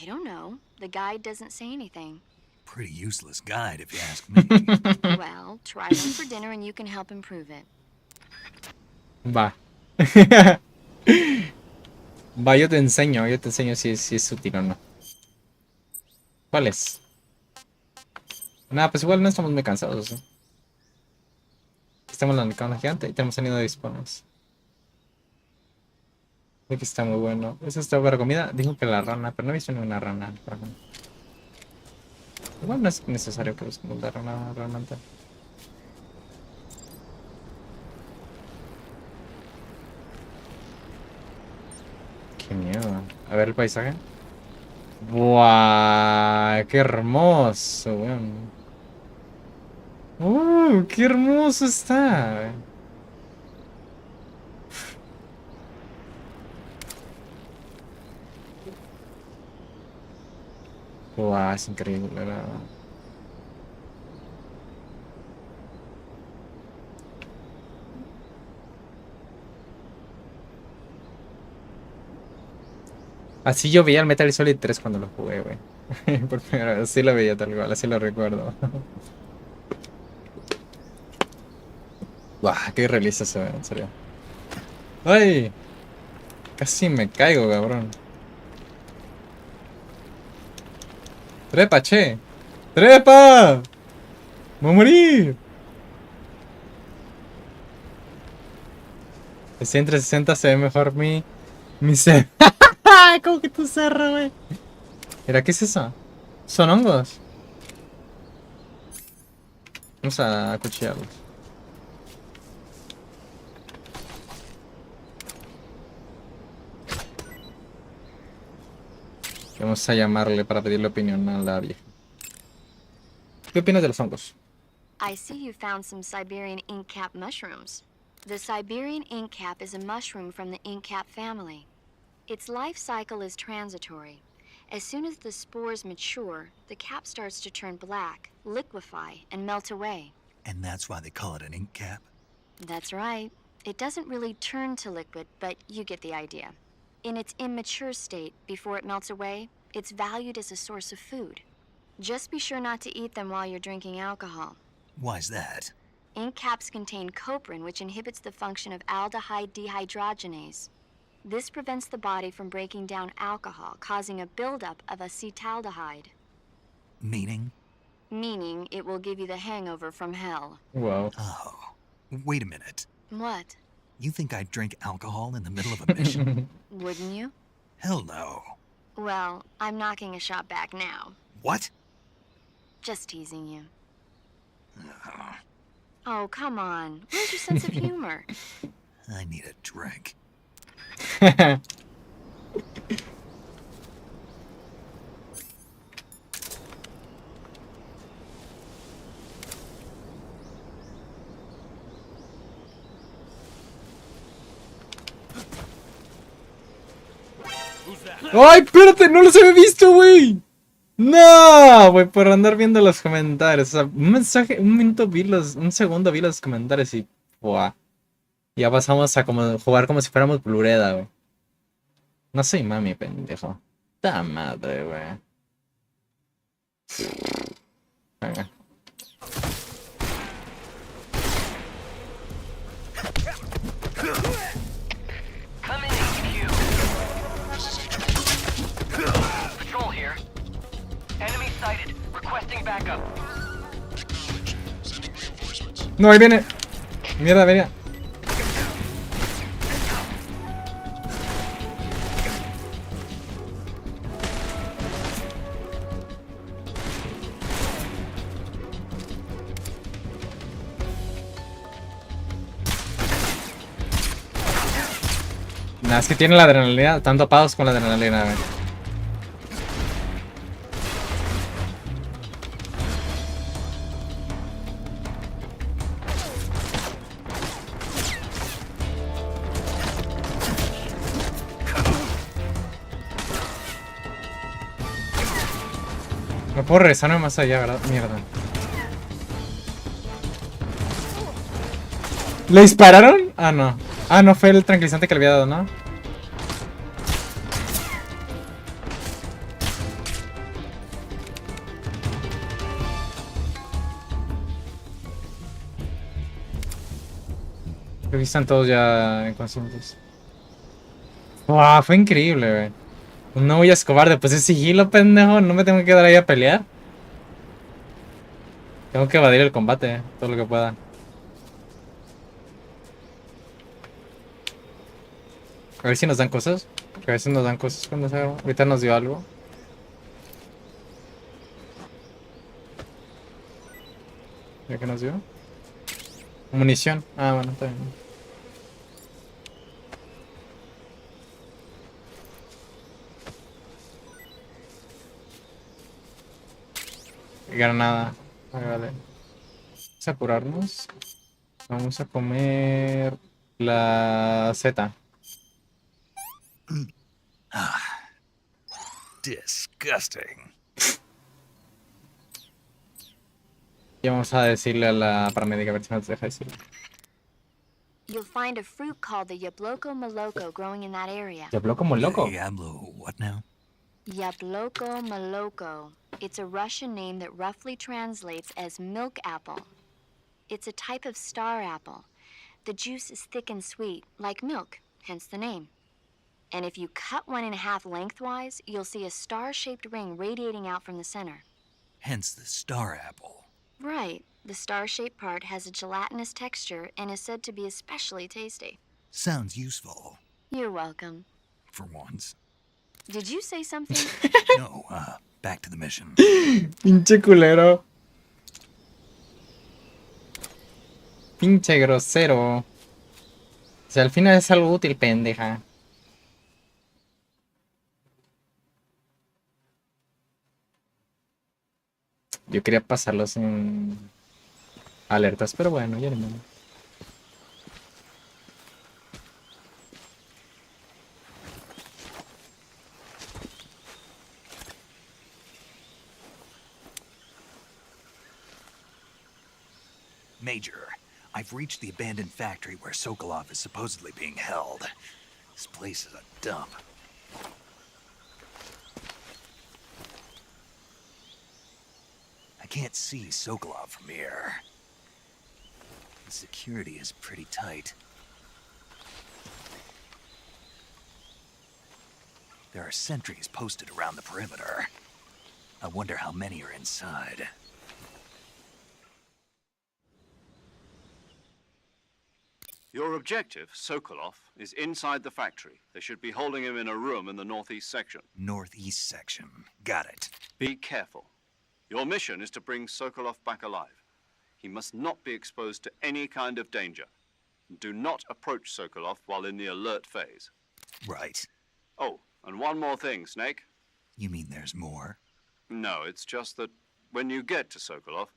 I don't know. The guide doesn't say anything. Pretty useless guide, if you ask me. Well, try one for dinner and you can help improve it. Va. Va, yo te enseño si es útil o no. ¿Cuál es? Nada, pues igual no estamos muy cansados, ¿eh? Estamos en la cama gigante y tenemos sonido de dispones. Aquí está muy bueno. Eso está para comida. Dijo que la rana, pero no he visto ninguna rana. Igual no es necesario que busquemos la rana realmente. Qué miedo. A ver el paisaje. ¡Buah! ¡Qué hermoso, weón! ¡Qué hermoso está! ¡Buah! Es increíble, la verdad. Así yo veía el Metal Gear Solid 3 cuando lo jugué, güey. Por primera vez, así lo veía tal cual, así lo recuerdo. Buah, qué realista se ve, en serio. ¡Ay! Casi me caigo, cabrón. ¡Trepa, che! ¡Trepa! ¡Me voy a morir! De 160 se ve mejor mi cerro. ¿Cómo que tu cerro, güey? Mira, ¿qué es eso? ¿Son hongos? Vamos a acuchillarlos. Vamos a llamarle para pedirle opinión a la vieja. ¿Qué opinas de los hongos? I see you found some Siberian ink cap mushrooms. The Siberian ink cap is a mushroom from the ink cap family. Its life cycle is transitory. As soon as the spores mature, the cap starts to turn black, liquefy, and melt away. And that's why they call it an ink cap? That's right. It doesn't really turn to liquid, but you get the idea. In its immature state, before it melts away, it's valued as a source of food. Just be sure not to eat them while you're drinking alcohol. Why's that? Ink caps contain coprin, which inhibits the function of aldehyde dehydrogenase. This prevents the body from breaking down alcohol, causing a buildup of acetaldehyde. Meaning? Meaning it will give you the hangover from hell. Wow. Oh, wait a minute. What? You think I'd drink alcohol in the middle of a mission? Wouldn't you? Hell no. Well, I'm knocking a shot back now. What? Just teasing you. Oh, come on. Where's your sense of humor? I need a drink. ¡Ay, espérate! ¡No los había visto, güey! ¡No! Güey, por andar viendo los comentarios. O sea, un segundo vi los comentarios y... ¡buah! Ya pasamos a como jugar como si fuéramos Blureda, güey. No soy mami, pendejo. Ta madre, güey. Venga. Come in, HQ. Patrol here. Enemy sighted. Requesting backup. No, ahí viene. Mierda, venía. Nah, es que tienen la adrenalina, están dopados con la adrenalina, güey. No puedo regresarme más allá, ¿verdad? Mierda. ¿Le dispararon? Ah, no. Ah, no, fue el tranquilizante que le había dado, ¿no? Creo que están todos ya inconscientes. ¡Wow! Fue increíble, güey. No voy a escobar, pues es sigilo, pendejo. No me tengo que quedar ahí a pelear. Tengo que evadir el combate, todo lo que pueda. A ver si nos dan cosas. Que a veces nos dan cosas cuando se haga. Ahorita nos dio algo. ¿Ya que nos dio? Munición. Ah, bueno, está bien. Granada. Vale. Vamos a curarnos. Vamos a comer la Z. Disgusting. Y vamos a decirle a la paramédica a ver si nos deja decirlo. You'll find a fruit called the Yabloko Moloko growing in that area. ¿Te habló como loco? Diablo, what now? Yabloko Moloko. It's a Russian name that roughly translates as milk apple. It's a type of star apple. The juice is thick and sweet, like milk, hence the name. And if you cut one in half lengthwise, you'll see a star-shaped ring radiating out from the center. Hence the star apple. Right. The star-shaped part has a gelatinous texture and is said to be especially tasty. Sounds useful. You're welcome. For once. Did you say something? No, back to the mission. Pinche culero. Pinche grosero. O sea, al final es algo útil, pendeja. Yo quería pasarlo sin alertas, pero bueno, ya no. Major, I've reached the abandoned factory where Sokolov is supposedly being held. This place is a dump. I can't see Sokolov from here. The security is pretty tight. There are sentries posted around the perimeter. I wonder how many are inside. Your objective, Sokolov, is inside the factory. They should be holding him in a room in the northeast section. Northeast section. Got it. Be careful. Your mission is to bring Sokolov back alive. He must not be exposed to any kind of danger. Do not approach Sokolov while in the alert phase. Right. Oh, and one more thing, Snake. You mean there's more? No, it's just that when you get to Sokolov,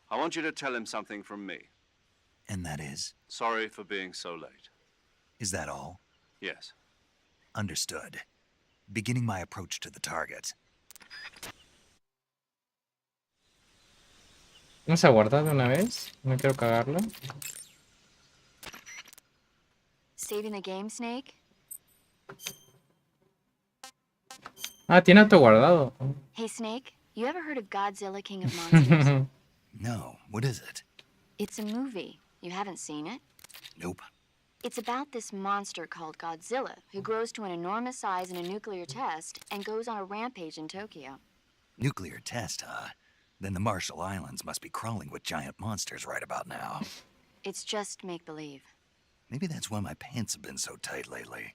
I want you to tell him something from me. And that is? Sorry for being so late. Is that all? Yes. Understood. Beginning my approach to the target. Vamos a guardar de una vez. No quiero cagarlo. Saving the game, Snake? Ah, tiene auto guardado. Hey, Snake, you ever heard of Godzilla, King of Monsters? No, what is it? It's a movie. You haven't seen it? Nope. It's about this monster called Godzilla, who grows to an enormous size in a nuclear test and goes on a rampage in Tokyo. Nuclear test, huh? Then the Marshall Islands must be crawling with giant monsters right about now. It's just make-believe. Maybe that's why my pants have been so tight lately.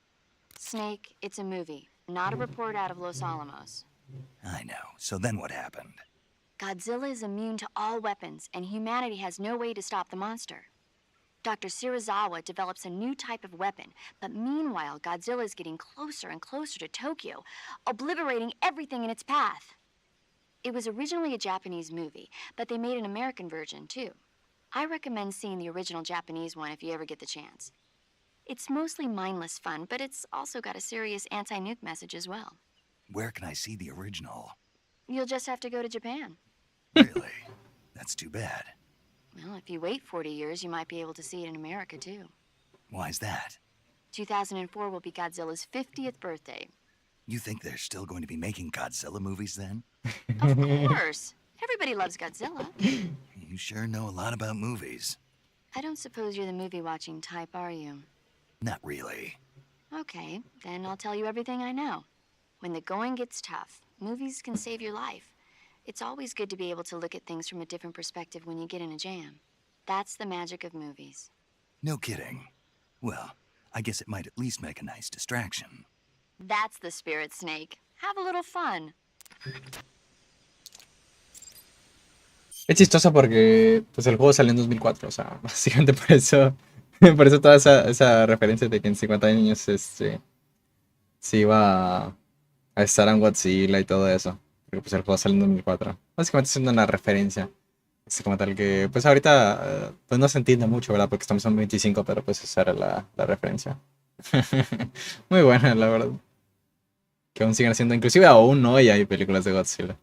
Snake, it's a movie, not a report out of Los Alamos. I know. So then what happened? Godzilla is immune to all weapons, and humanity has no way to stop the monster. Dr. Shirazawa develops a new type of weapon, but meanwhile, Godzilla is getting closer and closer to Tokyo, obliterating everything in its path. It was originally a Japanese movie, but they made an American version, too. I recommend seeing the original Japanese one if you ever get the chance. It's mostly mindless fun, but it's also got a serious anti-nuke message as well. Where can I see the original? You'll just have to go to Japan. Really? That's too bad. Well, if you wait 40 years, you might be able to see it in America, too. Why's that? 2004 will be Godzilla's 50th birthday. You think they're still going to be making Godzilla movies then? Of course. Everybody loves Godzilla. You sure know a lot about movies. I don't suppose you're the movie-watching type, are you? Not really. Okay, then I'll tell you everything I know. When the going gets tough, movies can save your life. It's always good to be able to look at things from a different perspective when you get in a jam. That's the magic of movies. No kidding. Well, I guess it might at least make a nice distraction. That's the spirit, Snake. Have a little fun. Es chistoso porque pues el juego salió en 2004, o sea, básicamente por eso toda esa referencia de que en 50 años se iba a estar en Godzilla y todo eso. Porque pues el juego salió en 2004. Básicamente es una referencia. Es como tal que, pues ahorita pues no se entiende mucho, ¿verdad? Porque estamos en 25, pero pues esa era la referencia. Muy buena, la verdad. Que aún siguen haciendo, inclusive aún hoy hay películas de Godzilla.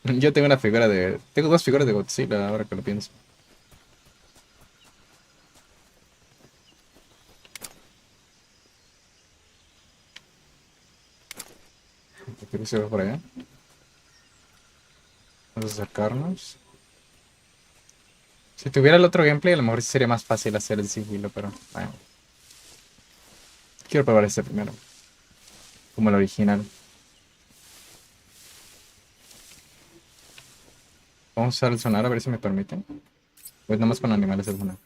Yo tengo tengo dos figuras de Godzilla ahora que lo pienso. Creo que se va por allá. Vamos a acercarnos. Si tuviera el otro gameplay, a lo mejor sí sería más fácil hacer el sigilo, pero bueno. Quiero probar este primero. Como el original. Vamos a usar el sonar a ver si me permiten. Pues nomás con animales el sonar.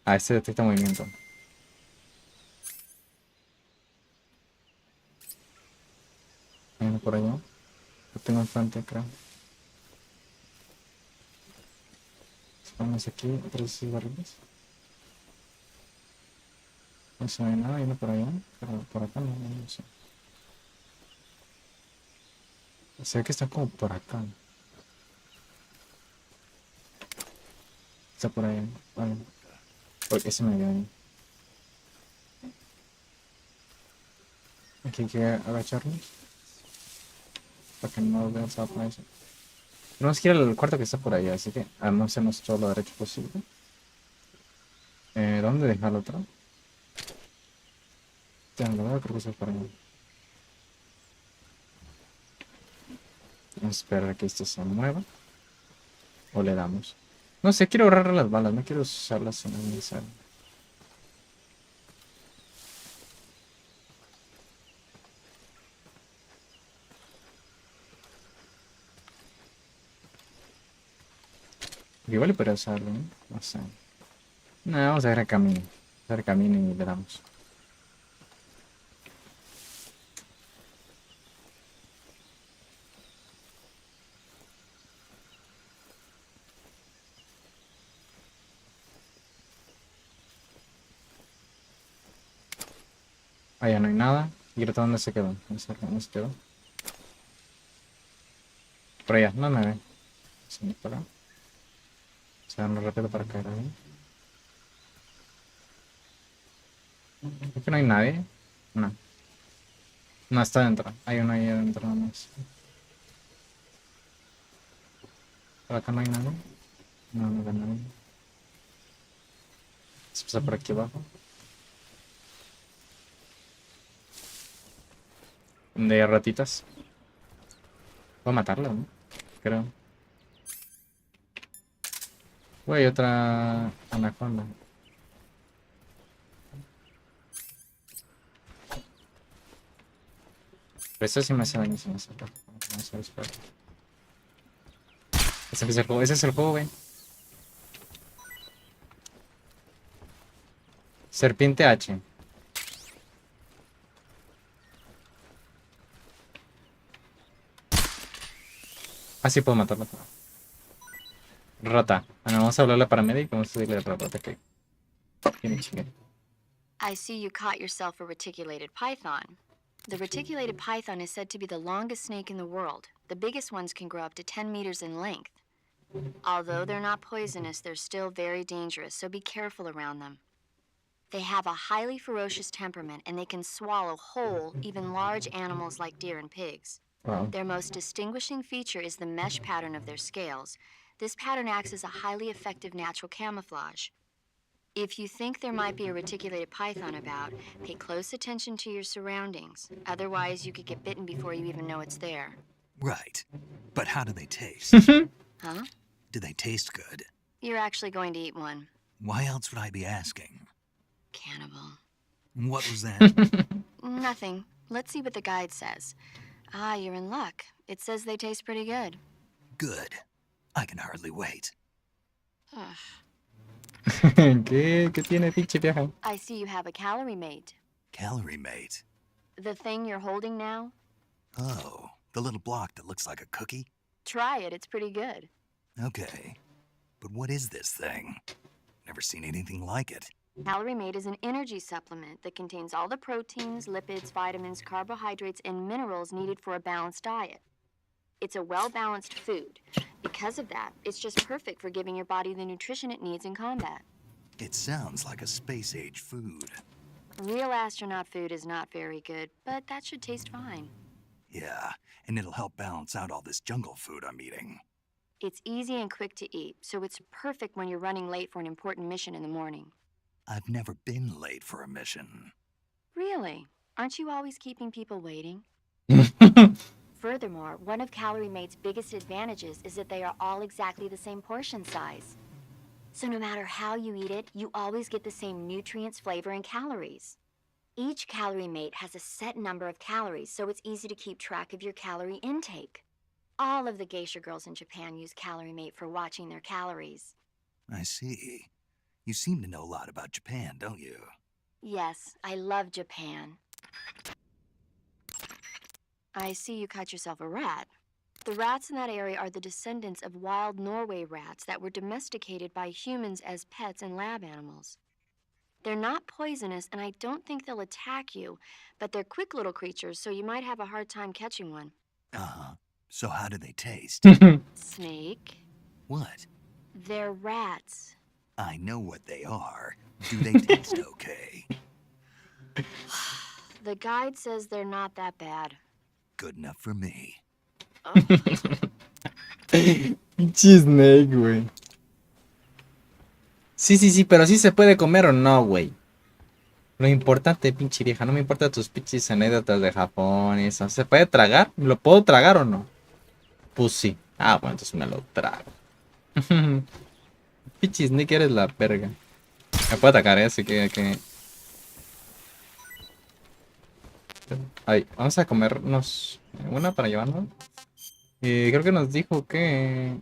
Ah, este detecta movimiento. Hay uno por allá. Lo tengo enfrente, creo. Vamos aquí, otros barriles. No se ve nada, hay uno por allá. Pero por acá no sé. Se ve que está como por acá. Está por ahí. Vale. Porque se me vio ahí. Aquí hay que agacharnos. Para que no vean esa apariencia. Tenemos que ir al cuarto que está por ahí, así que avancemos todo lo derecho posible. ¿Dónde dejar el otro? Creo que está por ahí. Vamos a esperar a que esto se mueva. O le damos. No sé, quiero ahorrar las balas. No quiero usarlas si no es necesario. Igual le podría usarlo, ¿no? No sé. No, vamos a ver el camino. Hacer camino y le damos. Ah, ya no hay nada. ¿Y ahorita dónde se quedó? ¿Dónde se quedó? Por allá, no me ve. Sí, por acá. O sea, no rápido para caer ahí. Creo que no hay nadie. No. No, está adentro. Hay uno ahí adentro nada más. Por acá no hay nadie. No, no hay nadie. Se pasa por aquí abajo. De ratitas. Puedo matarla, ¿no? Creo. Hay otra anaconda. Pero eso sí me hace daño, si me hace daño. Vamos a ver, espera. Ese es el juego, güey. Serpiente H. Así puedo matarlo. Rata. Bueno, vamos a hablarle a paramédico. Vamos a decirle a rata que tiene chicken. I see you caught yourself a reticulated python. The reticulated python is said to be the longest snake in the world. The biggest ones can grow up to 10 meters in length. Although they're not poisonous, they're still very dangerous, so be careful around them. They have a highly ferocious temperament, and they can swallow whole, even large animals like deer and pigs. Wow. Their most distinguishing feature is the mesh pattern of their scales. This pattern acts as a highly effective natural camouflage. If you think there might be a reticulated python about, pay close attention to your surroundings. Otherwise, you could get bitten before you even know it's there. Right. But how do they taste? Huh? Do they taste good? You're actually going to eat one. Why else would I be asking? Cannibal. What was that? Nothing. Let's see what the guide says. Ah, you're in luck. It says they taste pretty good. Good. I can hardly wait. Ugh. ¿Qué tiene pinche vieja? I see you have a calorie mate. Calorie mate? The thing you're holding now? Oh, the little block that looks like a cookie? Try it, it's pretty good. Okay. But what is this thing? Never seen anything like it. Calorie Mate is an energy supplement that contains all the proteins, lipids, vitamins, carbohydrates, and minerals needed for a balanced diet. It's a well-balanced food. Because of that, it's just perfect for giving your body the nutrition it needs in combat. It sounds like a space-age food. Real astronaut food is not very good, but that should taste fine. Yeah, and it'll help balance out all this jungle food I'm eating. It's easy and quick to eat, so it's perfect when you're running late for an important mission in the morning. I've never been late for a mission. Really? Aren't you always keeping people waiting? Furthermore, one of Calorie Mate's biggest advantages is that they are all exactly the same portion size. So no matter how you eat it, you always get the same nutrients, flavor, and calories. Each Calorie Mate has a set number of calories, so it's easy to keep track of your calorie intake. All of the geisha girls in Japan use Calorie Mate for watching their calories. I see. You seem to know a lot about Japan, don't you? Yes, I love Japan. I see you caught yourself a rat. The rats in that area are the descendants of wild Norway rats that were domesticated by humans as pets and lab animals. They're not poisonous, and I don't think they'll attack you, but they're quick little creatures, so you might have a hard time catching one. Uh-huh. So how do they taste? Snake? What? They're rats. I know what they are. Do they taste okay? The guide says they're not that bad. Good enough for me. Pinche Snake, güey. Sí, pero sí se puede comer o no, güey. Lo importante, pinche vieja, no me importa tus pinches anécdotas de Japón y eso. ¿Se puede tragar? ¿Lo puedo tragar o no? Pues sí. Ah, bueno, entonces me lo trago. Pinche Snake, eres la verga. Me puede atacar, así que... Ay, vamos a comernos una para llevarnos. Y creo que nos dijo que...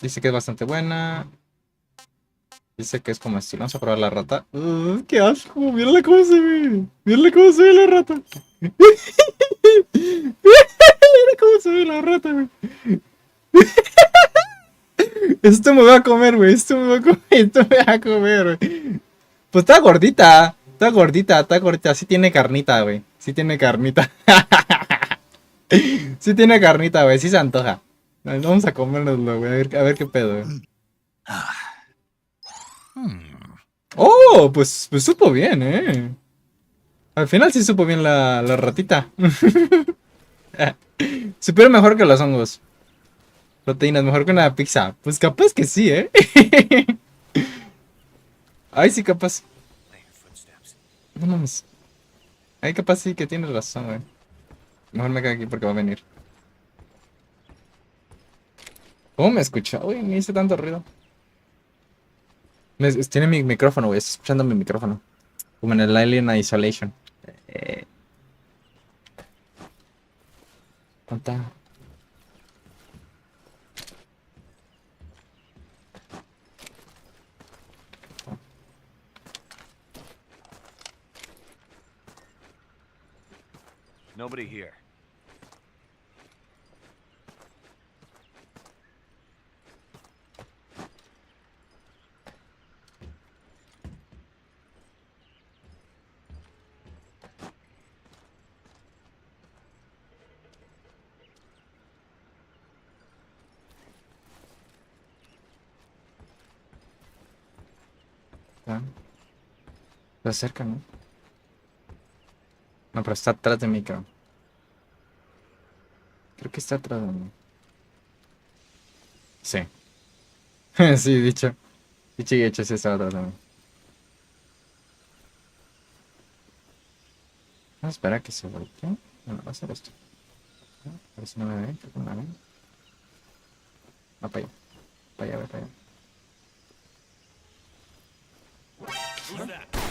Dice que es bastante buena. Dice que es como estilo. Vamos a probar la rata. ¡Qué asco! Mírala cómo se ve. Mírala cómo se ve la rata. Mira cómo se ve la rata, güey. Esto me va a comer, güey. Esto me va a comer, güey. Pues está gordita. Está gordita. Sí tiene carnita, güey. Sí tiene carnita. Sí tiene carnita, güey. Sí se antoja. Vamos a comérnoslo, güey. A ver qué pedo, güey. Oh, pues supo bien, Al final sí supo bien la ratita. Supieron mejor que los hongos. Proteínas, mejor que una pizza. Pues capaz que sí, Ay, sí, capaz. No mames. Ay, capaz sí que tienes razón, güey. Mejor me quedo aquí porque va a venir. ¿Cómo me escucha? Uy, me hice tanto ruido. Tiene mi micrófono, güey. Está escuchando mi micrófono. Como en el Alien Isolation. ¿Dónde está? Nobody here. Ah. Se acerca, ¿no? No, pero está atrás de mí, creo. Creo que está atrás de mí. Sí. Sí, dicho. Dicho y hecho, sí está atrás de mí. Vamos a esperar a que se voltee. Bueno, va a hacer esto. A ver si no me ve. Creo que no me ve. Va para allá. Para allá, para allá.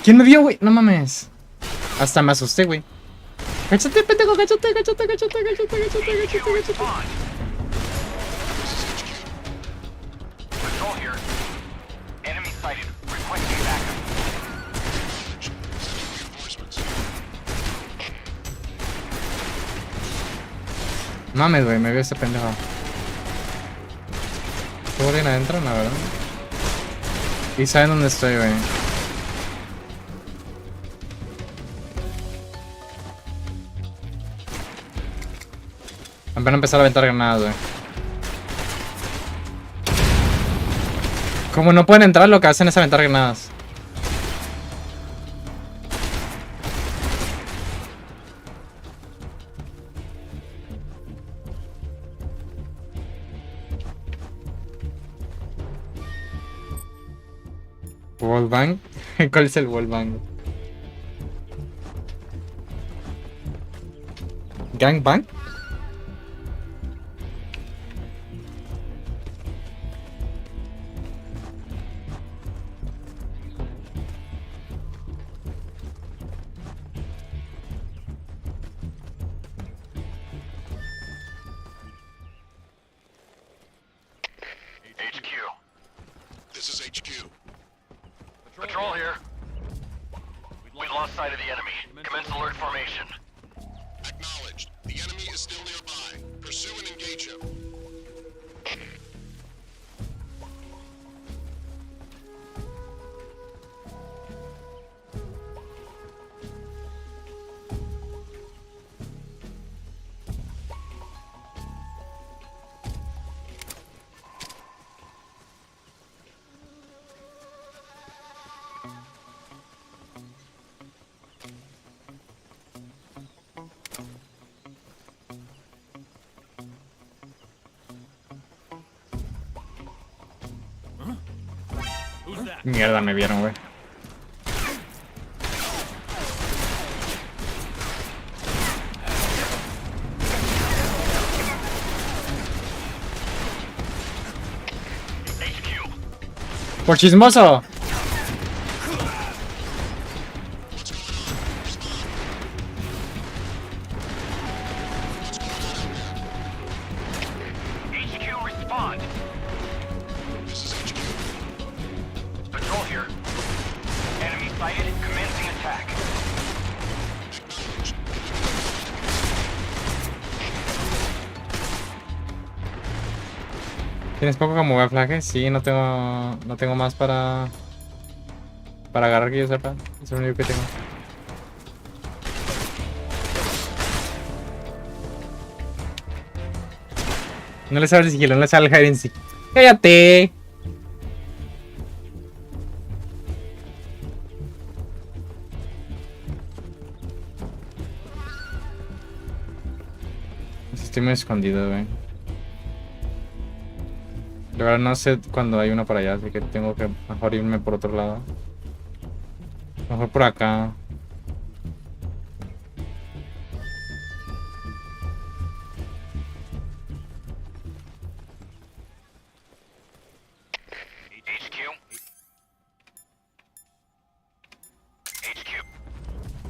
¿Quién me vio, güey? No mames. Hasta me asusté, güey. Cáchate, pendejo, cáchate, cáchate, cáchate, cáchate, cáchate, cáchate, cáchate. Patrol here. Enemy sighted. Requesting backup. Mames, güey, me vio ese pendejo. ¿Estuvo bien adentro? La verdad. Y saben dónde estoy, güey. Van a empezar a aventar granadas, güey. Como no pueden entrar, lo que hacen es aventar granadas. ¿Wallbang? ¿Cuál es el wallbang? ¿Gangbang? HQ. This is HQ. Patrol here. We lost sight of the enemy. Commence alert formation. Acknowledged. The enemy is still nearby. Pursue and engage him. Mierda, me vieron, güey. ¡Por chismoso! HQ respond. Patrol here. Enemy sighted. Commencing attack. ¿Tienes poco como camuflaje? Sí, no tengo más para agarrar que yo sepa. Es lo único que tengo. No le sabe el sigilo, no le sabe el hide and seek. ¡Cállate! Estoy muy escondido, güey. La verdad no sé cuando hay uno por allá, así que tengo que mejor irme por otro lado. mejor por acá.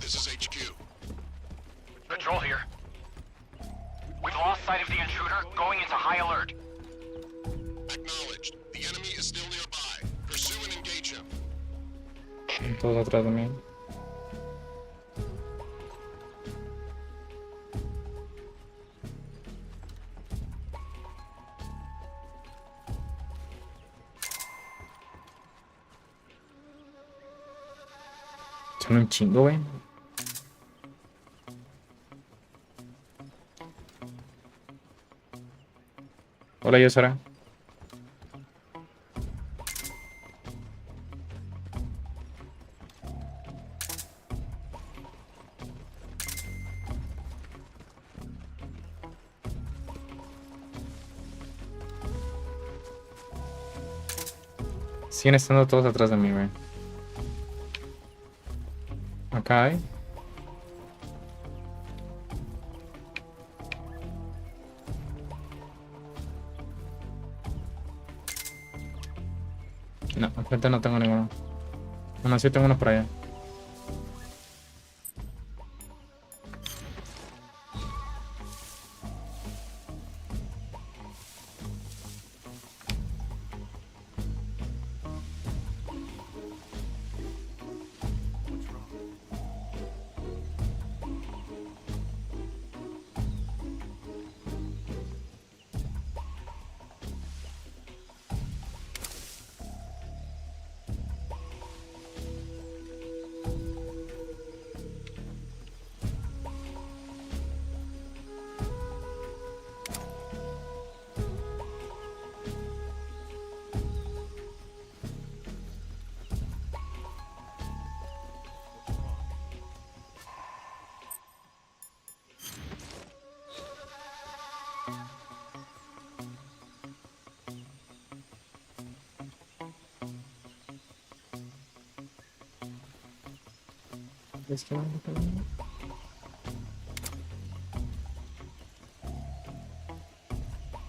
This is HQ. Patrol here. We've lost sight of the intruder, going into high alert. Acknowledged. The enemy is still nearby. Pursue and engage him. Todos atrás de mí. Son un chingo, güey. Hola, Yosara. Siguen estando todos atrás de mí, güey. Acá hay. No, enfrente no tengo ninguno. Bueno, sí tengo uno por allá.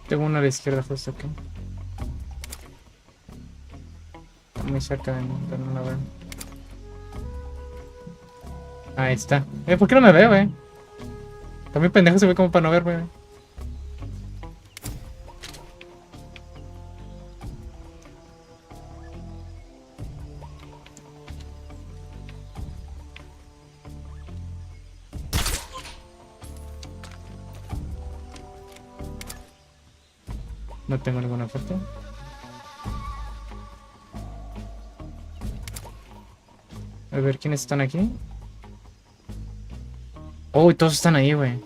Tengo uno a la izquierda justo aquí. Está muy cerca de mí, pero no la veo. Ahí está. ¿Por qué no me veo, También pendejo se ve como para no verme, No tengo ninguna oferta. A ver, ¿quiénes están aquí? Oh, y todos están ahí, güey.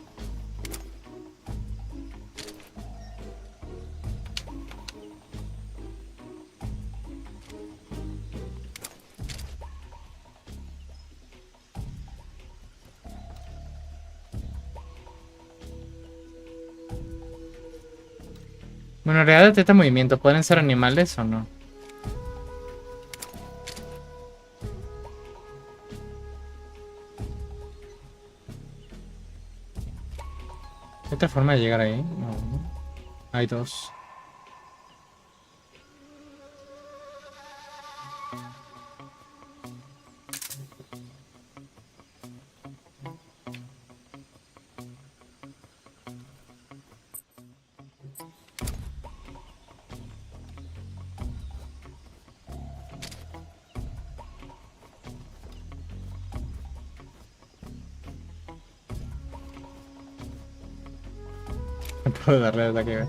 Bueno, en realidad detecta movimiento. ¿Pueden ser animales o no? ¿Hay otra forma de llegar ahí? No. Hay dos. No puedo darle desde aquí, güey.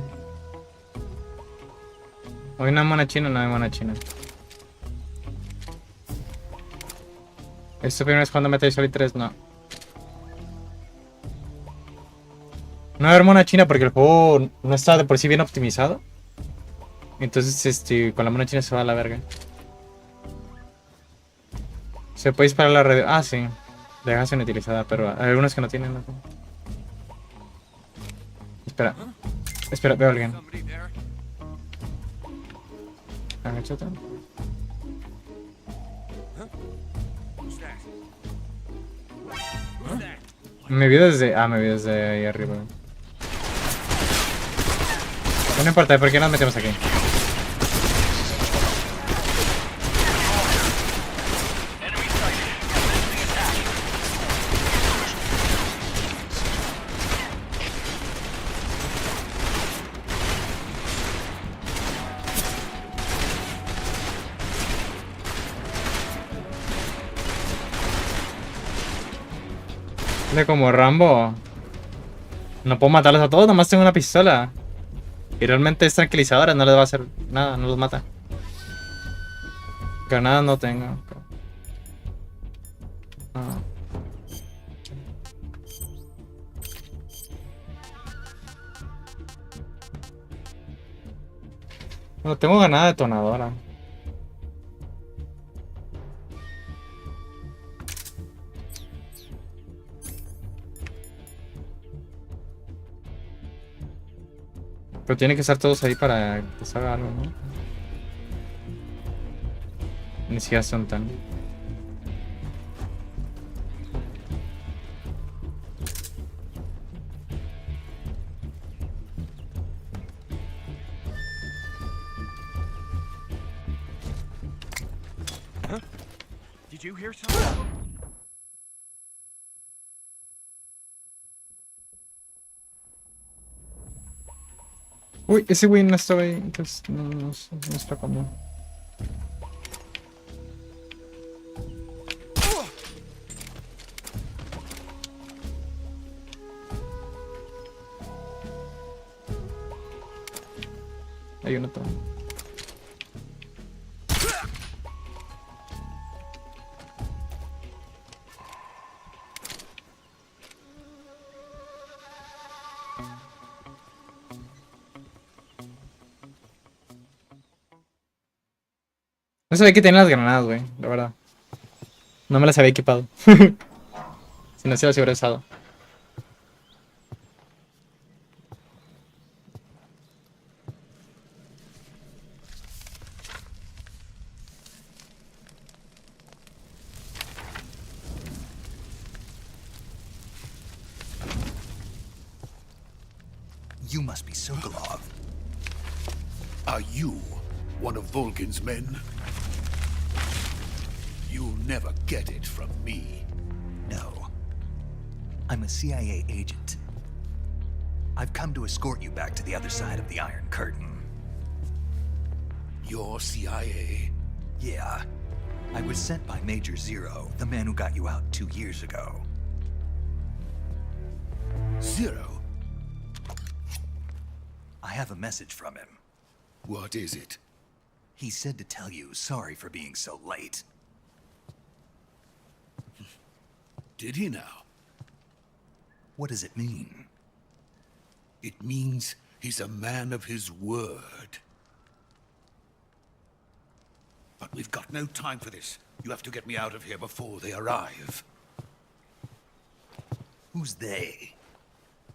¿Hay una mona china o no hay mona china? ¿Esto primero es cuando metéis Solid 3? No. No va a haber mona china porque el juego no está de por sí bien optimizado. Entonces, con la mona china se va a la verga. Se puede disparar la red. Ah, sí. Dejas inutilizada, pero hay algunos que no tienen. ¿No? Espera. Espera, veo a alguien. Agáchate. Me vi desde... Ah, me vi desde ahí arriba. No importa, ¿por qué nos metemos aquí? De como Rambo. No puedo matarlos a todos, nomás tengo una pistola. Y realmente es tranquilizadora, no les va a hacer nada, no los mata. Granadas no tengo. Ah. No tengo granada detonadora. Pero tienen que estar todos ahí para que salga algo, ¿no? Ni siquiera son tan... Huh? Did you hear something? Uy, ese güey no estaba ahí, entonces no está como... Hay uno todo. No sabía que tenía las granadas, güey, la verdad. No me las había equipado. Si no, se las hubiera usado. You must be Sokolov. Are you one of Volgin's men? You'll never get it from me. No. I'm a CIA agent. I've come to escort you back to the other side of the Iron Curtain. You're CIA? Yeah. I was sent by Major Zero, the man who got you out 2 years ago. Zero? I have a message from him. What is it? He said to tell you sorry for being so late. Did he now? What does it mean? It means he's a man of his word. But we've got no time for this. You have to get me out of here before they arrive. Who's they?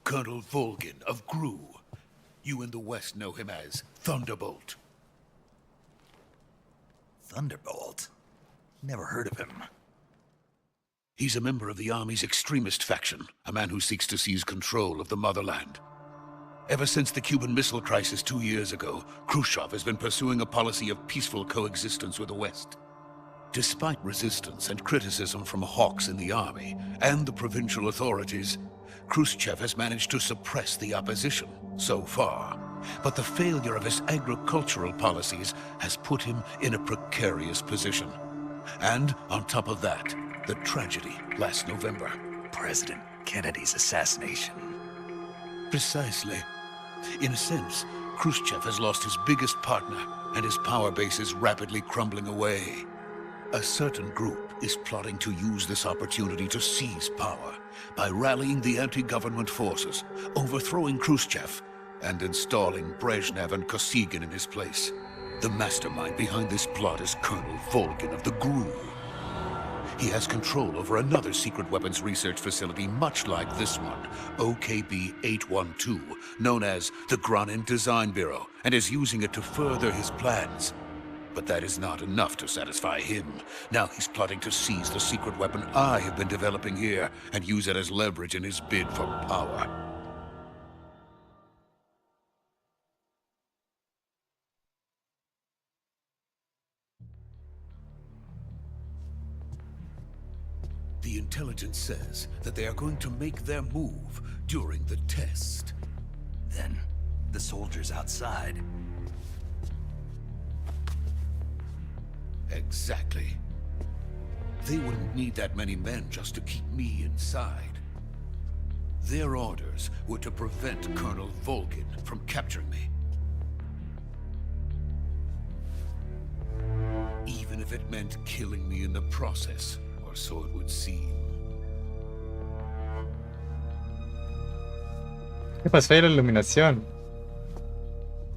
Colonel Volgin of GRU. You in the West know him as Thunderbolt. Thunderbolt? Never heard of him. He's a member of the Army's extremist faction, a man who seeks to seize control of the motherland. Ever since the Cuban Missile Crisis 2 years ago, Khrushchev has been pursuing a policy of peaceful coexistence with the West. Despite resistance and criticism from hawks in the Army and the provincial authorities, Khrushchev has managed to suppress the opposition so far. But the failure of his agricultural policies has put him in a precarious position. And on top of that, the tragedy last November. President Kennedy's assassination. Precisely. In a sense, Khrushchev has lost his biggest partner, and his power base is rapidly crumbling away. A certain group is plotting to use this opportunity to seize power by rallying the anti-government forces, overthrowing Khrushchev, and installing Brezhnev and Kosygin in his place. The mastermind behind this plot is Colonel Volgin of the GRU. He has control over another secret weapons research facility much like this one, OKB-812, known as the Granin Design Bureau, and is using it to further his plans. But that is not enough to satisfy him. Now he's plotting to seize the secret weapon I have been developing here and use it as leverage in his bid for power. The intelligence says that they are going to make their move during the test. Then, the soldiers outside. Exactly. They wouldn't need that many men just to keep me inside. Their orders were to prevent Colonel Volgin from capturing me. Even if it meant killing me in the process, or so it would seem. ¿Qué pasó ahí la iluminación?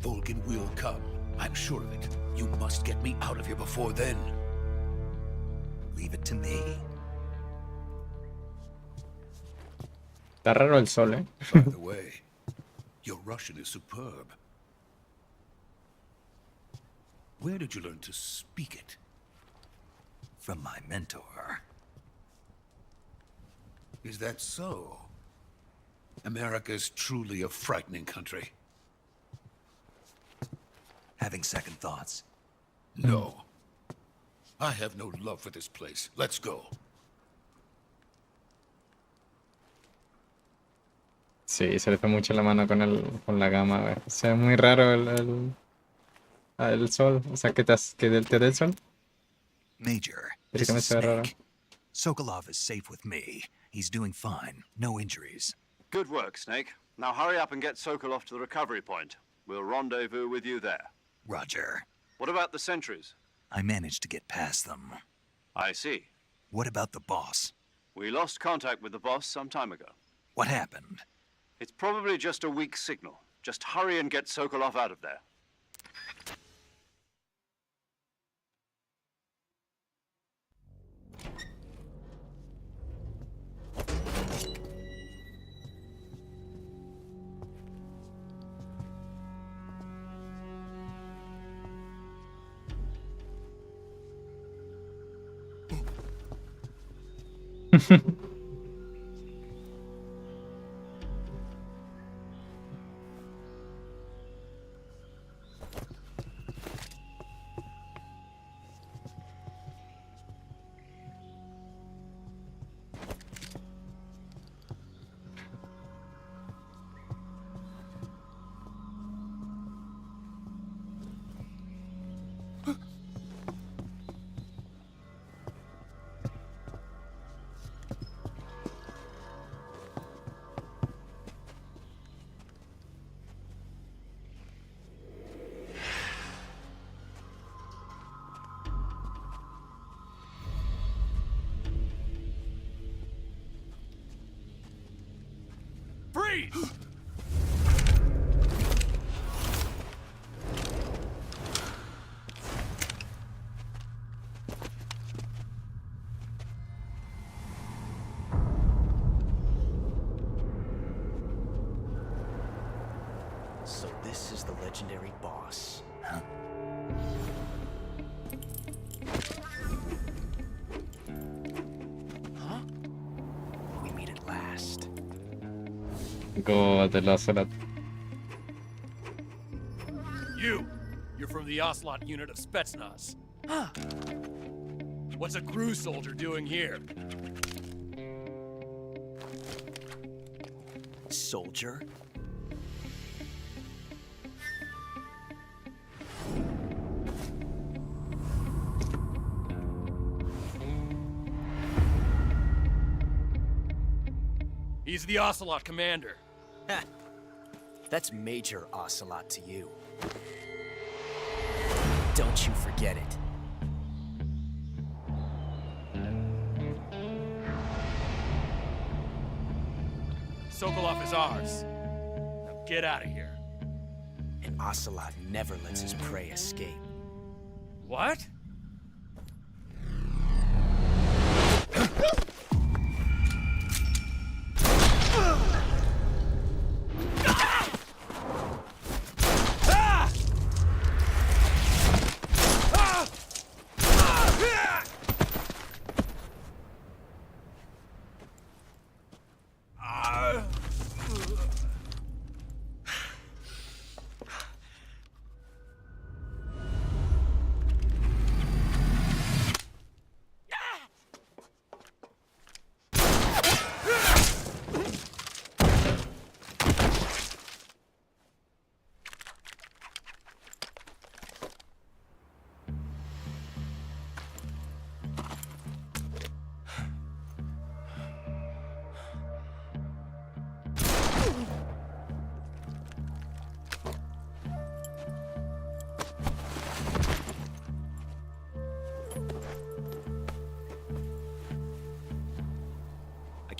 Volgin will come. I'm sure of it. You must get me out of here before then. Leave it to me. Está raro el sol, ¿eh? By the way, your Russian is superb. Where did you learn to speak it? From my mentor. Is that so? America is truly a frightening country. Having second thoughts? No. I have no love for this place. Let's go. Sí, se le fue mucho la mano con la gama, güey. Se ve muy raro el sol. O sea, que te dé el sol. Major, Sí, this que me is se ve raro. Snake. Sokolov is safe with me. He's doing fine. No injuries. Good work, Snake. Now hurry up and get Sokolov to the recovery point. We'll rendezvous with you there. Roger. What about the sentries? I managed to get past them. I see. What about the boss? We lost contact with the boss some time ago. What happened? It's probably just a weak signal. Just hurry and get Sokolov out of there. Freeze! So this is the legendary boss. Huh? Huh? We meet at last. God, el ocelot. You're from the Ocelot unit of Spetsnaz. Huh. What's a crew soldier doing here? Soldier? He's the Ocelot commander. Ha! That's Major Ocelot to you. Don't you forget it. Sokolov is ours. Now get out of here. And Ocelot never lets his prey escape. What?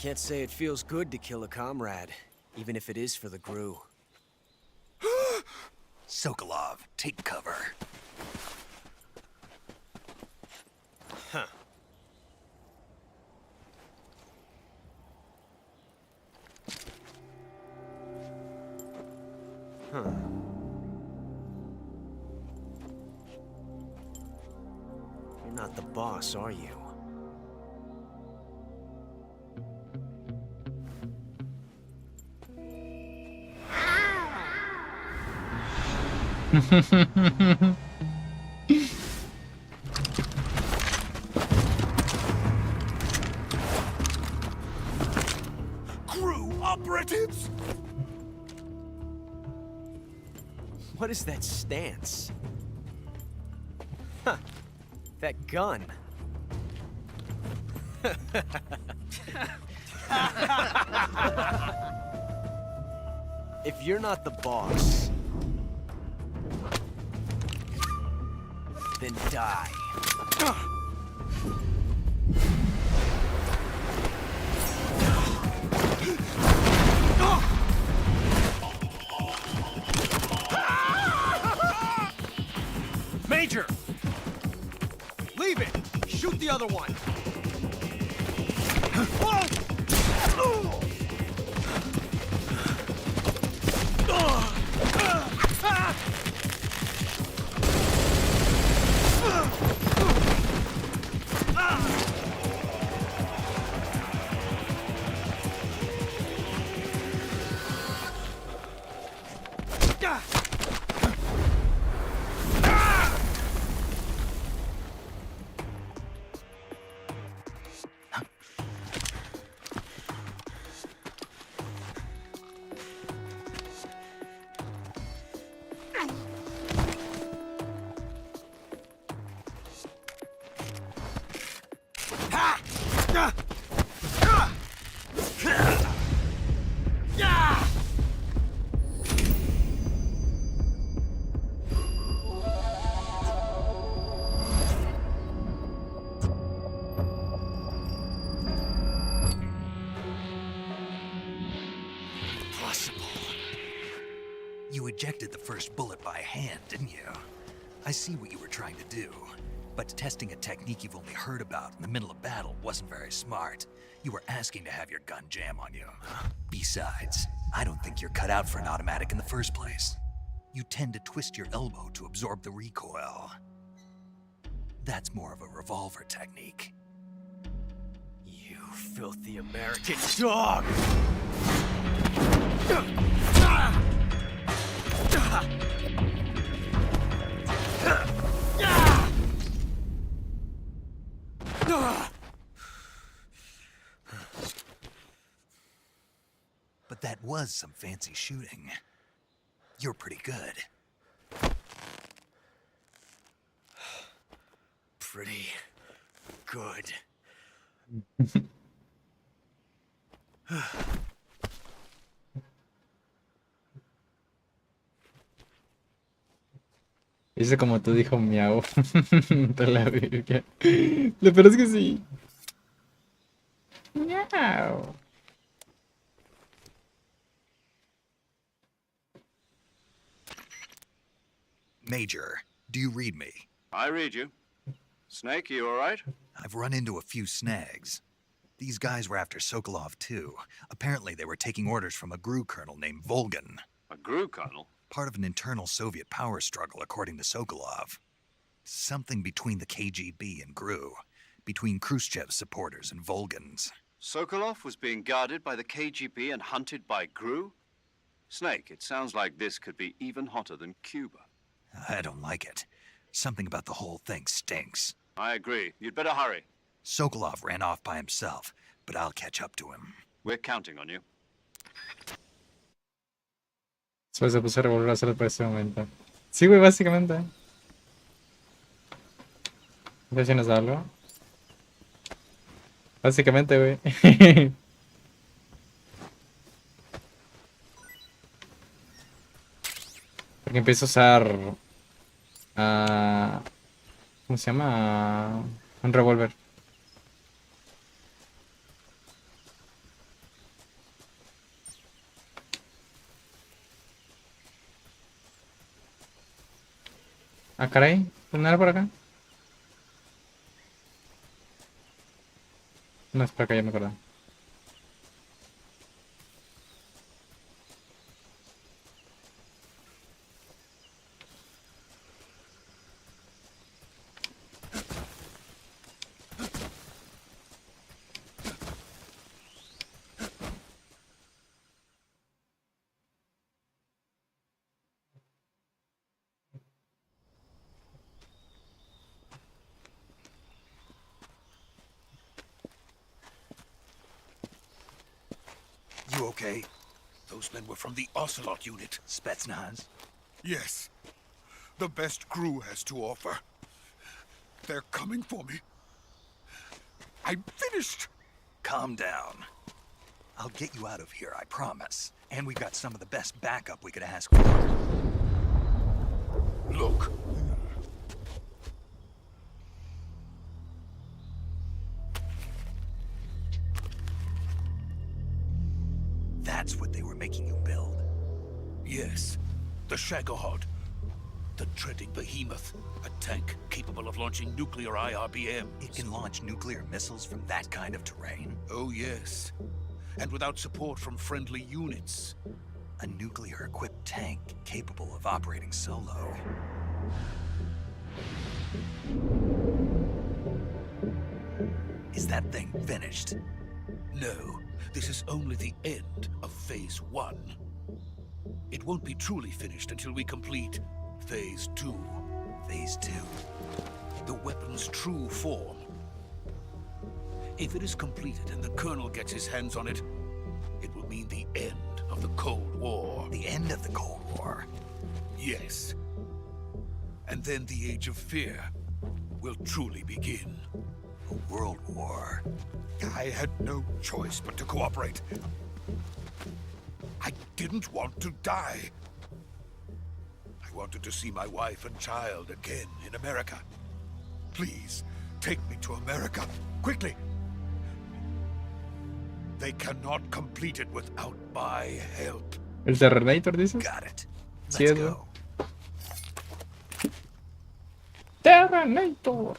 Can't say it feels good to kill a comrade, even if it is for the GRU. Sokolov, take cover. Huh. Huh. You're not the boss, are you? GRU operatives! What is that stance? Huh. That gun. If you're not the boss, then die. Major! Leave it! Shoot the other one! You ejected the first bullet by hand, didn't you? I see what you were trying to do. But testing a technique you've only heard about in the middle of battle wasn't very smart. You were asking to have your gun jam on you. Besides, I don't think you're cut out for an automatic in the first place. You tend to twist your elbow to absorb the recoil. That's more of a revolver technique. You filthy American dog! But that was some fancy shooting. You're pretty good. Pretty good. Hice como tú dijo miau. Te la virgen. Lo peor es que sí. Miau. Major, do you read me? I read you. Snake, you all right? I've run into a few snags. These guys were after Sokolov too. Apparently they were taking orders from a GRU colonel named Volgan. A GRU colonel? Part of an internal Soviet power struggle, according to Sokolov. Something between the KGB and GRU. Between Khrushchev's supporters and Volgan's. Sokolov was being guarded by the KGB and hunted by GRU? Snake, it sounds like this could be even hotter than Cuba. I don't like it. Something about the whole thing stinks. I agree. You'd better hurry. Sokolov ran off by himself, but I'll catch up to him. We're counting on you. Después se puso a revolver a hacer por ese momento. Sí, güey, básicamente. ¿Ya si nos da algo? Básicamente, güey. Porque empiezo a usar... ¿cómo se llama? Un revólver. Ah, caray. ¿No era por acá? No, es por acá, ya me acordé. You okay? Those men were from the Ocelot unit. Spetsnaz? Yes. The best crew has to offer. They're coming for me. I'm finished. Calm down. I'll get you out of here, I promise. And we've got some of the best backup we could ask for. Look. That's what they were making you build. Yes. The Shagohod. The treading behemoth. A tank capable of launching nuclear IRBM. It can launch nuclear missiles from that kind of terrain? Oh, yes. And without support from friendly units. A nuclear-equipped tank capable of operating solo. Is that thing finished? No. This is only the end of Phase 1. It won't be truly finished until we complete Phase 2. Phase 2? The weapon's true form. If it is completed and the Colonel gets his hands on it, it will mean the end of the Cold War. The end of the Cold War? Yes. And then the Age of Fear will truly begin. A world war? I had no choice but to cooperate. I didn't want to die. I wanted to see my wife and child again in America. Please, take me to America, quickly. They cannot complete it without my help. ¿El Terrenator dices? Got it. Sí, Let's es, ¿no? go. Terrenator.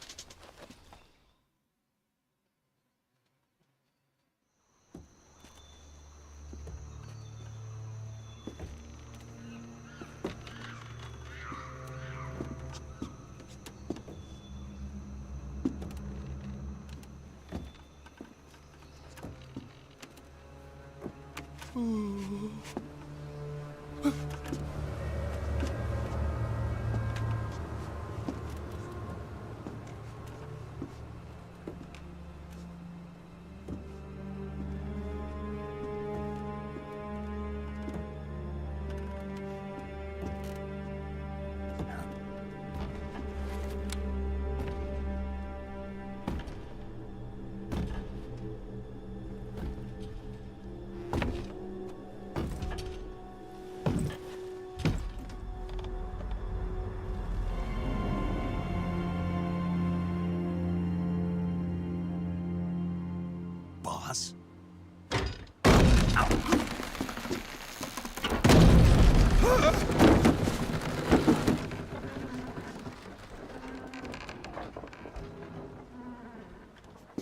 Boss?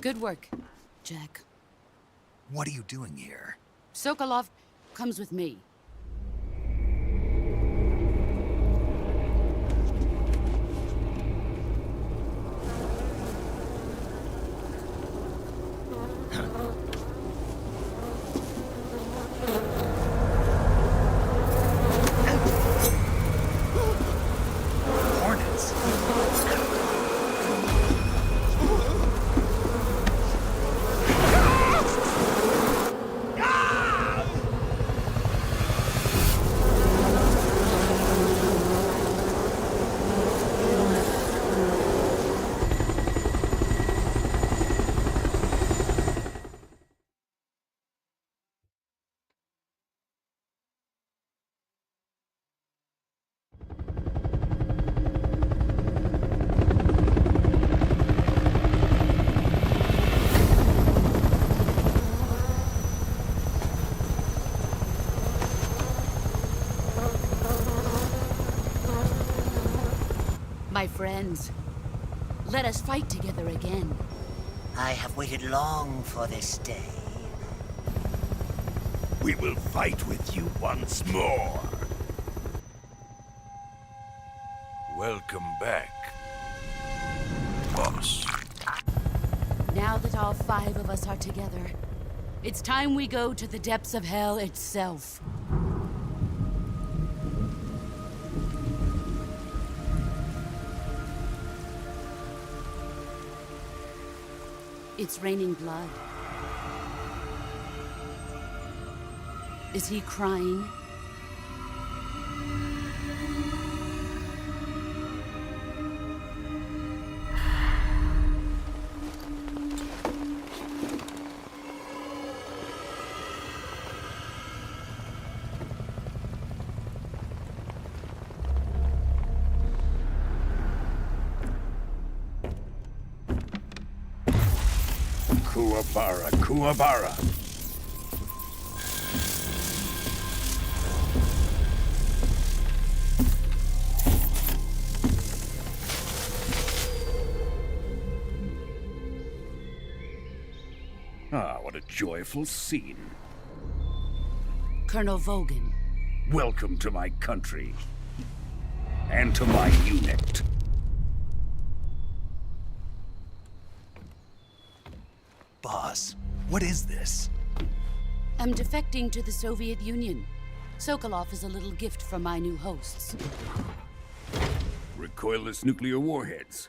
Good work, Jack. What are you doing here? Sokolov comes with me. Hornets? My friends, let us fight together again. I have waited long for this day. We will fight with you once more. Welcome back, boss. Now that all 5 of us are together, it's time we go to the depths of hell itself. It's raining blood. Is he crying? Kuwabara, Kuwabara. Ah, what a joyful scene. Colonel Vogan. Welcome to my country. And to my unit. Boss, what is this? I'm defecting to the Soviet Union. Sokolov is a little gift from my new hosts. Recoilless nuclear warheads.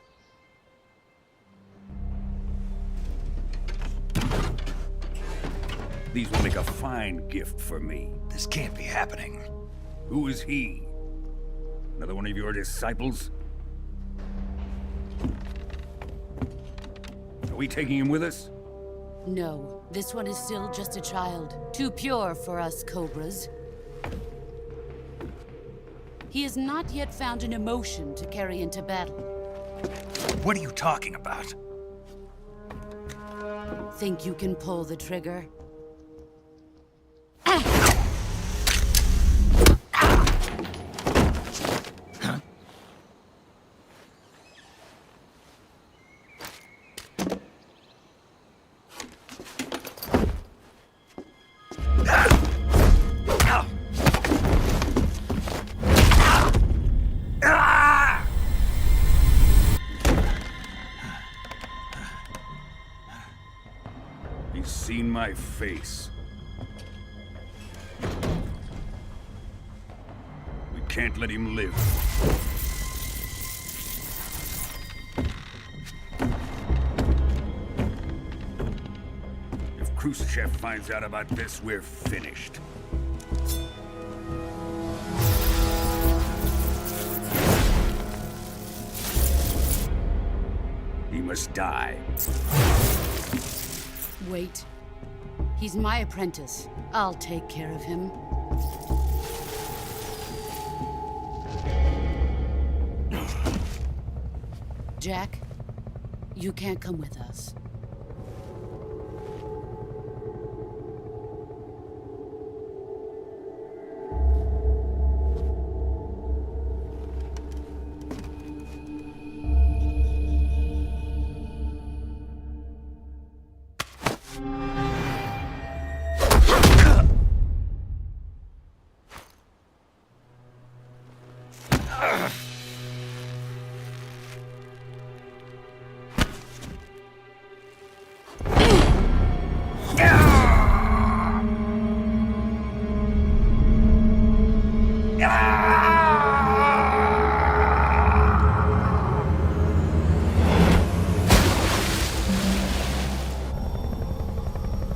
These will make a fine gift for me. This can't be happening. Who is he? Another one of your disciples? Are we taking him with us? No, this one is still just a child. Too pure for us Cobras. He has not yet found an emotion to carry into battle. What are you talking about? Think you can pull the trigger? He's seen my face. We can't let him live. If Khrushchev finds out about this, we're finished. He must die. Wait. He's my apprentice. I'll take care of him. Jack, you can't come with us.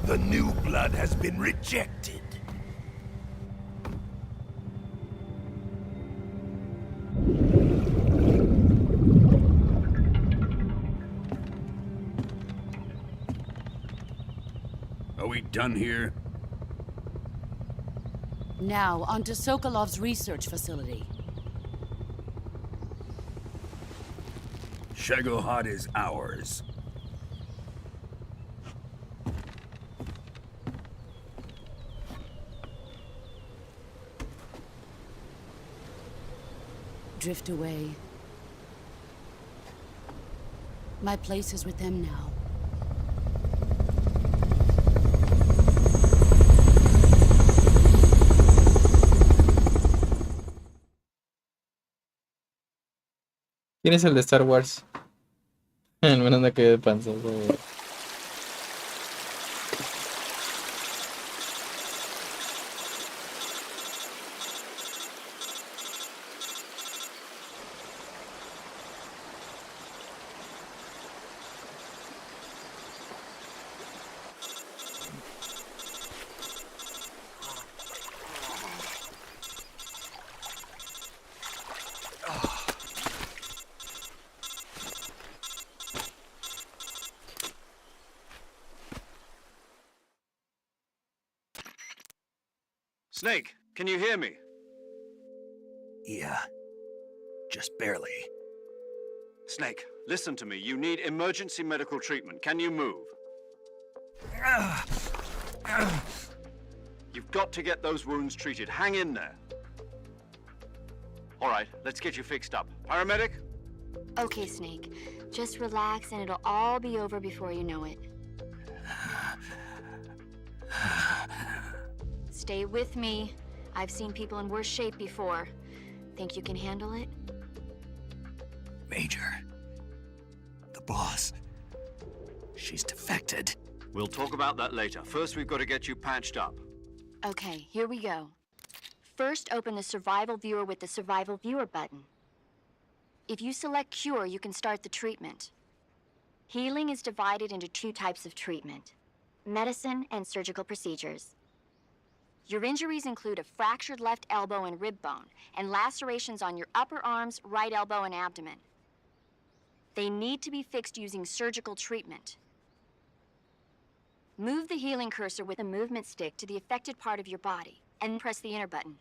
The new blood has been rejected. Are we done here? Now, onto Sokolov's research facility. Shagohod is ours. Drift away. My place is with them now. ¿Quién es el de Star Wars? Al menos no quedé de panza. Snake, can you hear me? Yeah. Just barely. Snake, listen to me. You need emergency medical treatment. Can you move? You've got to get those wounds treated. Hang in there. All right, let's get you fixed up. Paramedic? Okay, Snake. Just relax and it'll all be over before you know it. Stay with me. I've seen people in worse shape before. Think you can handle it? Major. The boss. She's defected. We'll talk about that later. First, we've got to get you patched up. Okay, here we go. First, open the Survival Viewer with the Survival Viewer button. If you select Cure, you can start the treatment. Healing is divided into two types of treatment: medicine and surgical procedures. Your injuries include a fractured left elbow and rib bone, and lacerations on your upper arms, right elbow, and abdomen. They need to be fixed using surgical treatment. Move the healing cursor with a movement stick to the affected part of your body, and press the enter button.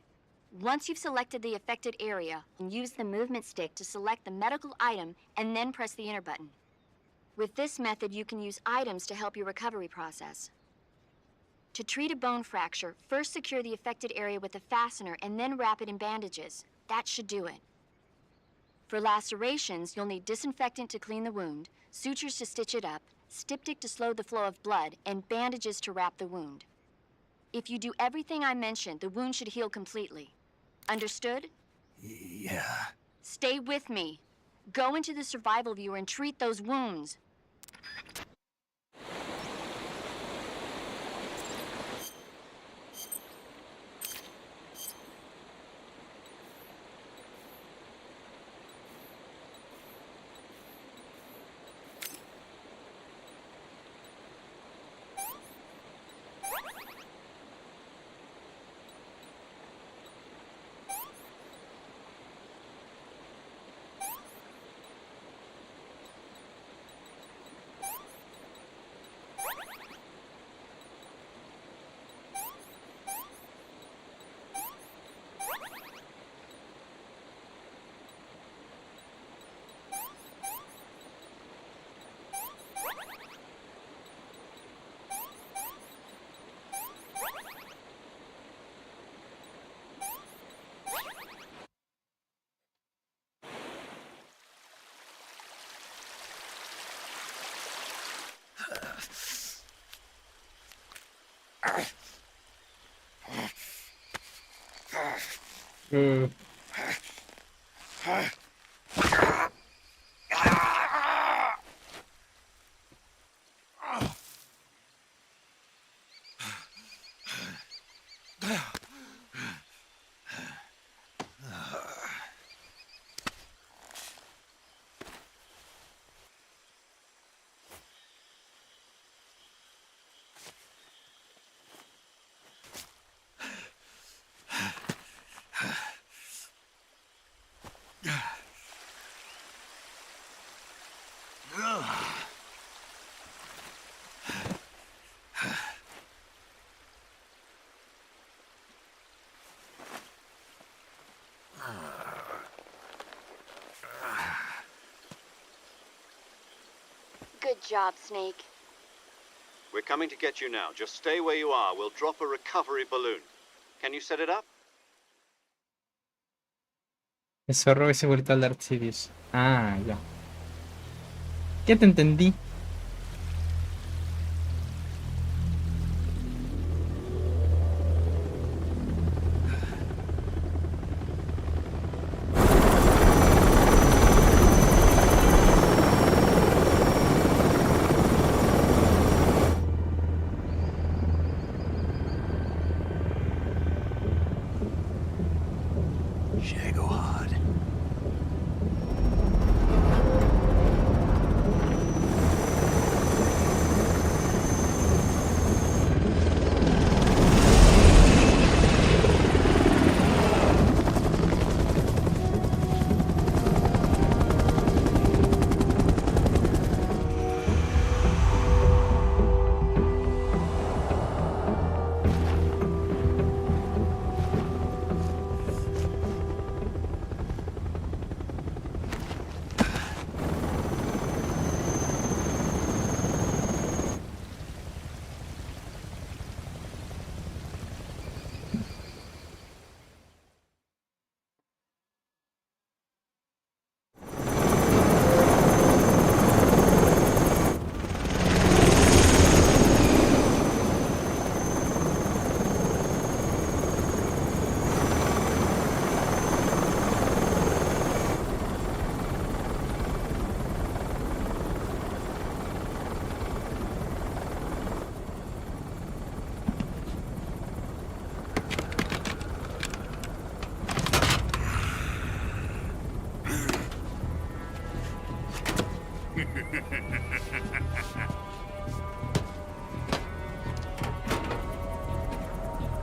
Once you've selected the affected area, use the movement stick to select the medical item, and then press the enter button. With this method, you can use items to help your recovery process. To treat a bone fracture, first secure the affected area with a fastener and then wrap it in bandages. That should do it. For lacerations, you'll need disinfectant to clean the wound, sutures to stitch it up, styptic to slow the flow of blood, and bandages to wrap the wound. If you do everything I mentioned, the wound should heal completely. Understood? Yeah. Stay with me. Go into the Survival Viewer and treat those wounds. Good job, Snake. We're coming to get you now. Just stay where you are. We'll drop a recovery balloon. Can you set it up? El zorro es igualito al Darth Sidious. Ah, ya. Ya te entendí.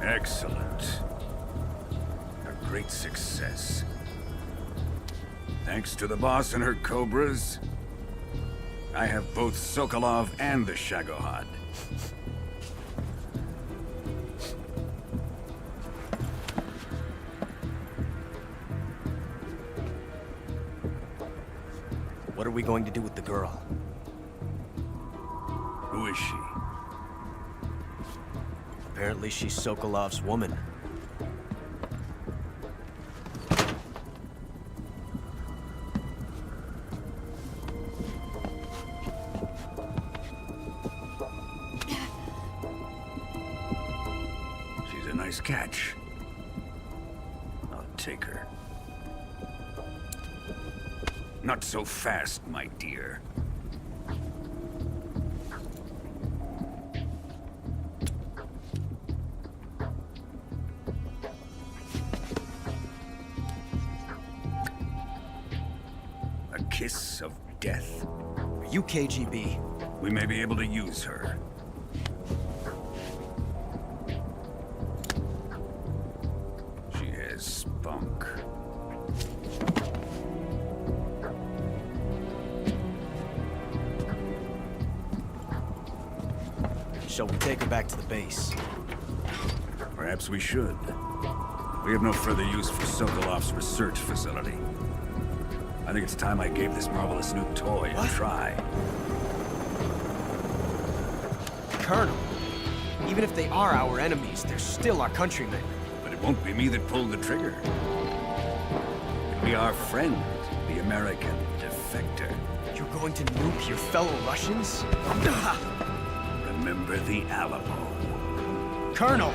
Excellent. A great success. Thanks to the boss and her cobras, I have both Sokolov and the Shagohod. What are we going to do with the girl? Who is she? Apparently she's Sokolov's woman. She's a nice catch. I'll take her. Not so fast, my dear. A kiss of death? Are you KGB? We may be able to use her. She has spunk. Shall we take her back to the base? Perhaps we should. We have no further use for Sokolov's research facility. I think it's time I gave this marvelous new toy a try. Colonel, even if they are our enemies, they're still our countrymen. But it won't be me that pulled the trigger. It'll be our friend, the American defector. You're going to nuke your fellow Russians? Remember the Alamo. Colonel!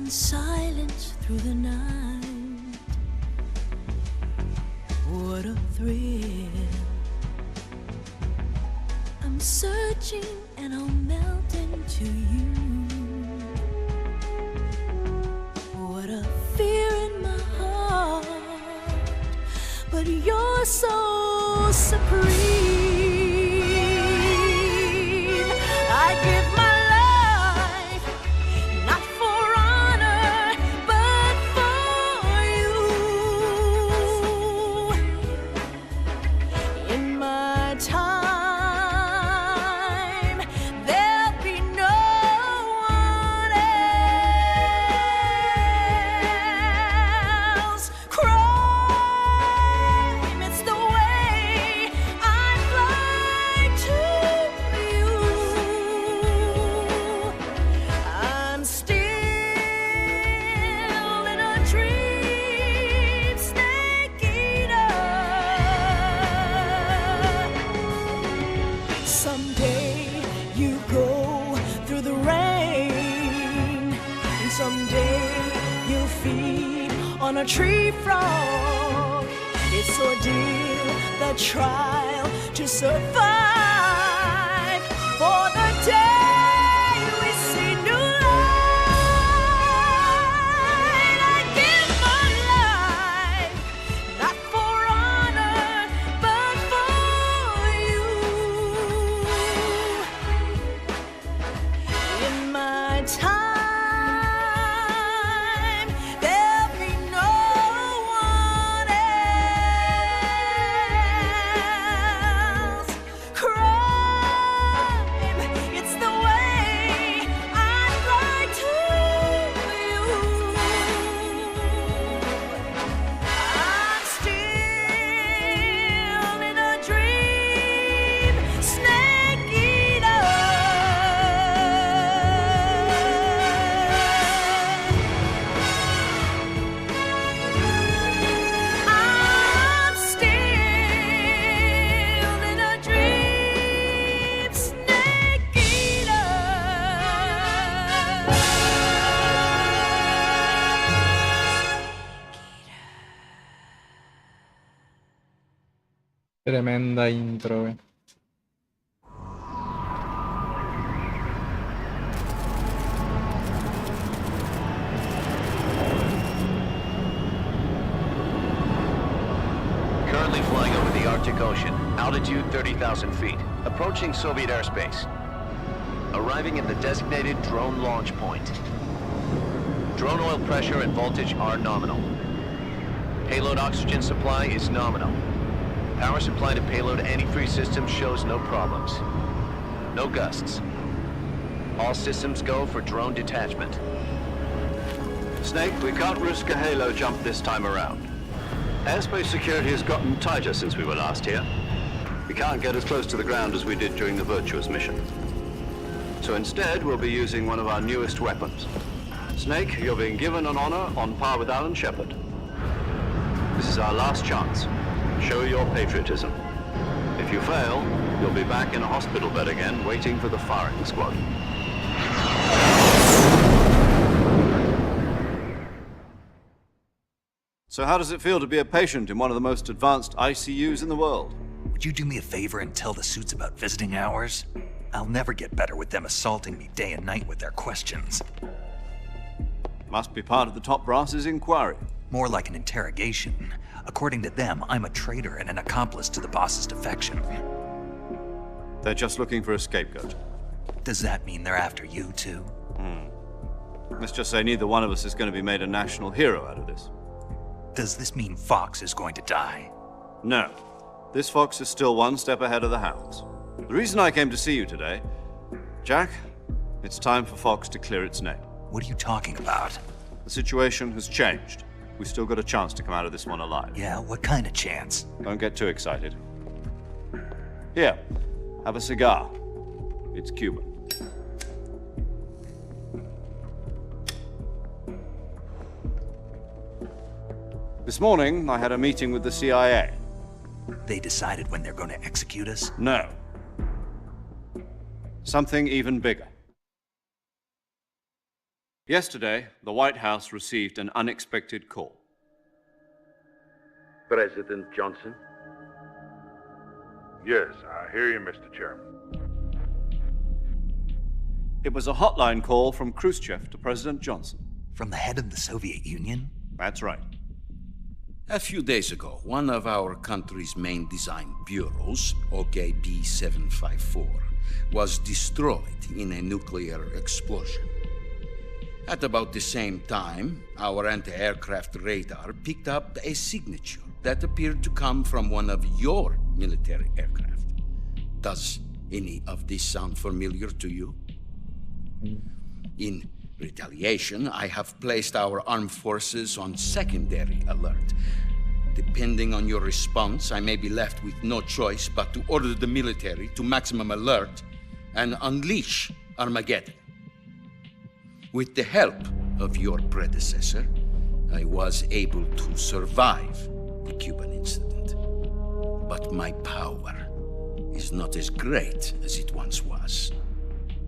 and silence through the night. What a thrill. I'm searching and I'll melt into you. What a fear in my heart, but you're so supreme. I give my life, not for honor, but for you. In my time, there'll be no one else. Crime, it's the way I fly to you. I'm still in a dream, snake eater. Someday you go through the rain, and someday you'll feed on a tree frog. It's ordeal, the trial to survive for the day we see new light. I give my life, not for honor, but for you. In my time, there'll be no one else. Crime, it's the way I fly to you. I'm still in a dream, snake eater. I'm still in a dream, snake eater. Tremenda intro, güey. Currently flying over the Arctic Ocean, altitude 30,000 feet, approaching Soviet airspace. Arriving at the designated drone launch point. Drone oil pressure and voltage are nominal. Payload oxygen supply is nominal. Power supply to payload antifreeze system shows no problems. No gusts. All systems go for drone detachment. Snake, we can't risk a halo jump this time around. Airspace security has gotten tighter since we were last here. We can't get as close to the ground as we did during the Virtuous mission. So instead, we'll be using one of our newest weapons. Snake, you're being given an honor on par with Alan Shepard. This is our last chance. Show your patriotism. If you fail, you'll be back in a hospital bed again, waiting for the firing squad. So how does it feel to be a patient in one of the most advanced ICUs in the world? Would you do me a favor and tell the suits about visiting hours? I'll never get better with them assaulting me day and night with their questions. Must be part of the top brass's inquiry. More like an interrogation. According to them, I'm a traitor and an accomplice to the boss's defection. They're just looking for a scapegoat. Does that mean they're after you too? Let's just say neither one of us is going to be made a national hero out of this. Does this mean Fox is going to die? No. This fox is still one step ahead of the hounds. The reason I came to see you today, Jack, it's time for Fox to clear its name. What are you talking about? The situation has changed. We've still got a chance to come out of this one alive. Yeah, what kind of chance? Don't get too excited. Here, have a cigar. It's Cuban. This morning, I had a meeting with the CIA. They decided when they're going to execute us? No. Something even bigger. Yesterday, the White House received an unexpected call. President Johnson? Yes, I hear you, Mr. Chairman. It was a hotline call from Khrushchev to President Johnson. From the head of the Soviet Union? That's right. A few days ago, one of our country's main design bureaus, OKB 754, was destroyed in a nuclear explosion. At about the same time, our anti-aircraft radar picked up a signature that appeared to come from one of your military aircraft. Does any of this sound familiar to you? In retaliation, I have placed our armed forces on secondary alert. Depending on your response, I may be left with no choice but to order the military to maximum alert and unleash Armageddon. With the help of your predecessor, I was able to survive the Cuban incident. But my power is not as great as it once was.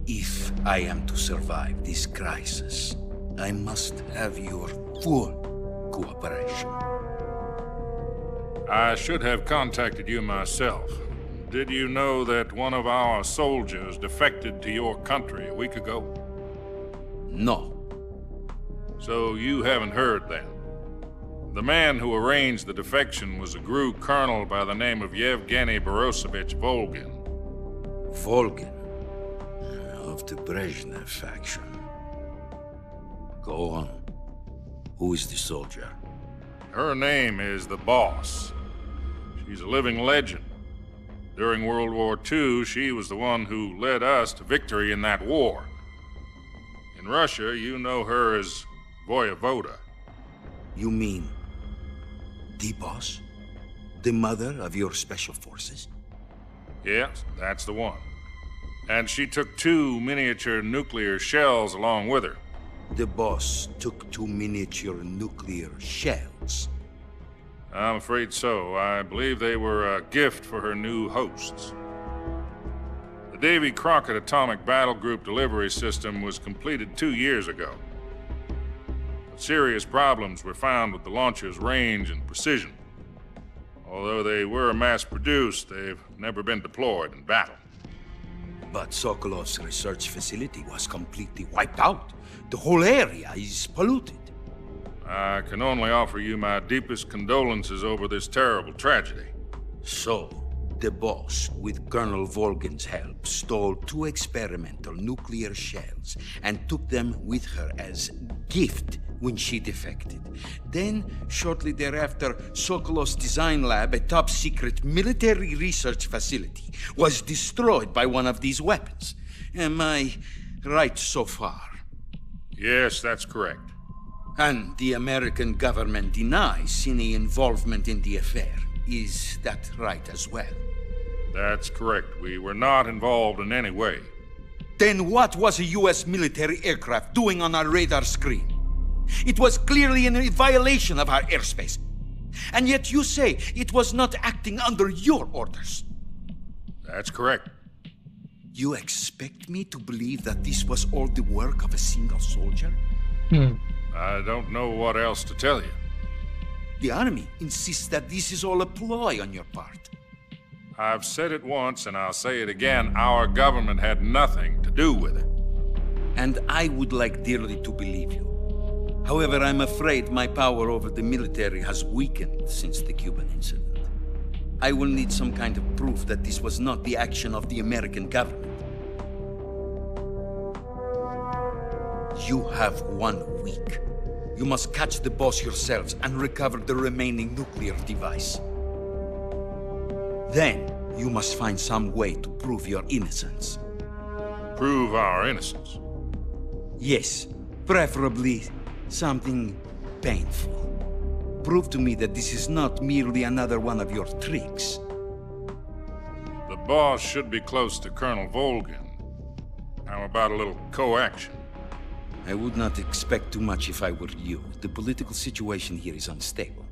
If I am to survive this crisis, I must have your full cooperation. I should have contacted you myself. Did you know that one of our soldiers defected to your country a week ago? No. So you haven't heard then. The man who arranged the defection was a GRU colonel by the name of Yevgeny Borisovich Volgin. Volgin? Of the Brezhnev faction. Go on. Who is the soldier? Her name is the Boss. She's a living legend. During World War II, she was the one who led us to victory in that war. In Russia, you know her as Voyevoda. You mean the Boss? The mother of your special forces? Yes, that's the one. And she took 2 miniature nuclear shells along with her. The Boss took 2 miniature nuclear shells? I'm afraid so. I believe they were a gift for her new hosts. The Davy Crockett Atomic Battle Group delivery system was completed 2 years ago. But serious problems were found with the launcher's range and precision. Although they were mass-produced, they've never been deployed in battle. But Sokolov's research facility was completely wiped out. The whole area is polluted. I can only offer you my deepest condolences over this terrible tragedy. So, the Boss, with Colonel Volgin's help, stole 2 experimental nuclear shells and took them with her as gift when she defected. Then, shortly thereafter, Sokolov's design lab, a top-secret military research facility, was destroyed by one of these weapons. Am I right so far? Yes, that's correct. And the American government denies any involvement in the affair. Is that right as well? That's correct. We were not involved in any way. Then what was a U.S. military aircraft doing on our radar screen? It was clearly in violation of our airspace. And yet you say it was not acting under your orders. That's correct. You expect me to believe that this was all the work of a single soldier? I don't know what else to tell you. The Army insists that this is all a ploy on your part. I've said it once and I'll say it again. Our government had nothing to do with it. And I would like dearly to believe you. However, I'm afraid my power over the military has weakened since the Cuban incident. I will need some kind of proof that this was not the action of the American government. You have 1 week. You must catch the Boss yourselves and recover the remaining nuclear device. Then, you must find some way to prove your innocence. Prove our innocence? Yes, preferably something painful. Prove to me that this is not merely another one of your tricks. The Boss should be close to Colonel Volgin. How about a little co-action? I would not expect too much if I were you. The political situation here is unstable.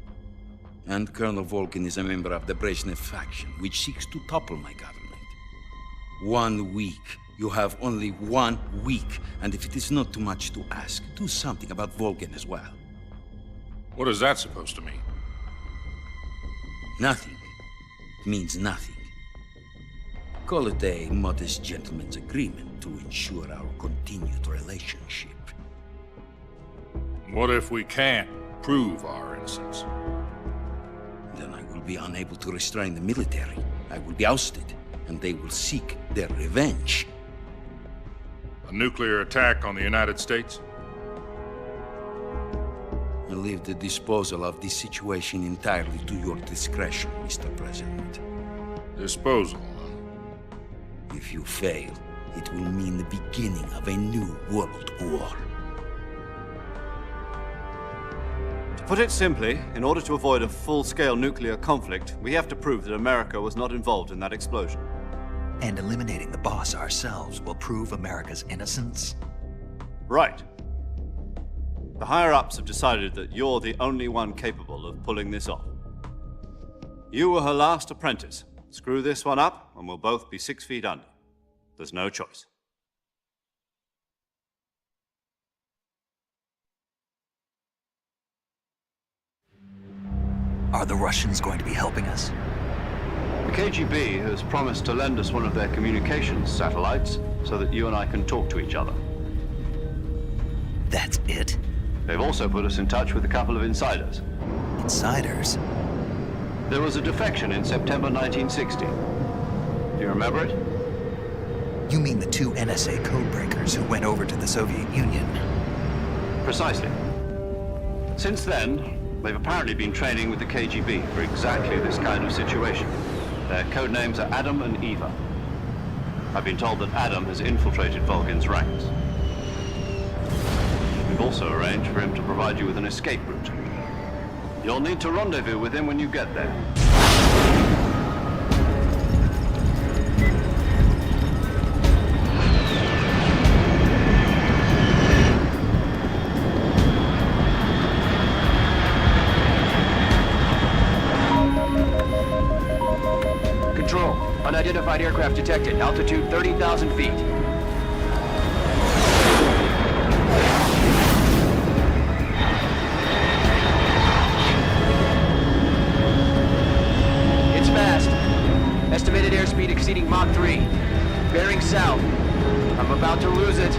And Colonel Volgin is a member of the Brezhnev faction, which seeks to topple my government. 1 week, You have only 1 week, and if it is not too much to ask, do something about Volgin as well. What is that supposed to mean? Nothing. It means nothing. Call it a modest gentleman's agreement to ensure our continued relationship. What if we can't prove our innocence? Then I will be unable to restrain the military. I will be ousted, and they will seek their revenge. A nuclear attack on the United States? I leave the disposal of this situation entirely to your discretion, Mr. President. Disposal, huh? If you fail, it will mean the beginning of a new world war. To put it simply, in order to avoid a full-scale nuclear conflict, we have to prove that America was not involved in that explosion. And eliminating the boss ourselves will prove America's innocence? Right. The higher-ups have decided that you're the only one capable of pulling this off. You were her last apprentice. Screw this one up, and we'll both be 6 feet under. There's no choice. Are the Russians going to be helping us? The KGB has promised to lend us one of their communications satellites so that you and I can talk to each other. That's it? They've also put us in touch with a couple of insiders. Insiders? There was a defection in September 1960. Do you remember it? You mean the 2 NSA codebreakers who went over to the Soviet Union? Precisely. Since then, they've apparently been training with the KGB for exactly this kind of situation. Their code names are Adam and Eva. I've been told that Adam has infiltrated Volgin's ranks. We've also arranged for him to provide you with an escape route. You'll need to rendezvous with him when you get there. Control. Unidentified aircraft detected. Altitude 30,000 feet. It's fast. Estimated airspeed exceeding Mach 3. Bearing south. I'm about to lose it.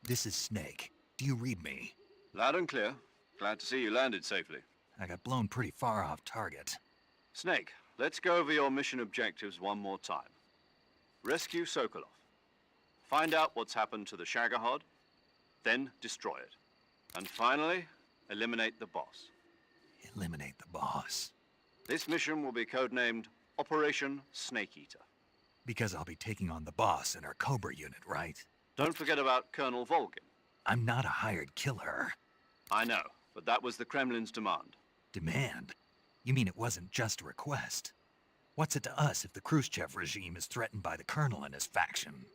This is Snake. Do you read me? Loud and clear. Glad to see you landed safely. I got blown pretty far off target. Snake, let's go over your mission objectives one more time. Rescue Sokolov. Find out what's happened to the Shagohod, then destroy it. And finally, eliminate the boss. Eliminate the boss. This mission will be codenamed Operation Snake Eater. Because I'll be taking on the boss in our Cobra unit, right? Don't forget about Colonel Volgin. I'm not a hired killer. I know, but that was the Kremlin's demand. Demand? You mean it wasn't just a request? What's it to us if the Khrushchev regime is threatened by the Colonel and his faction?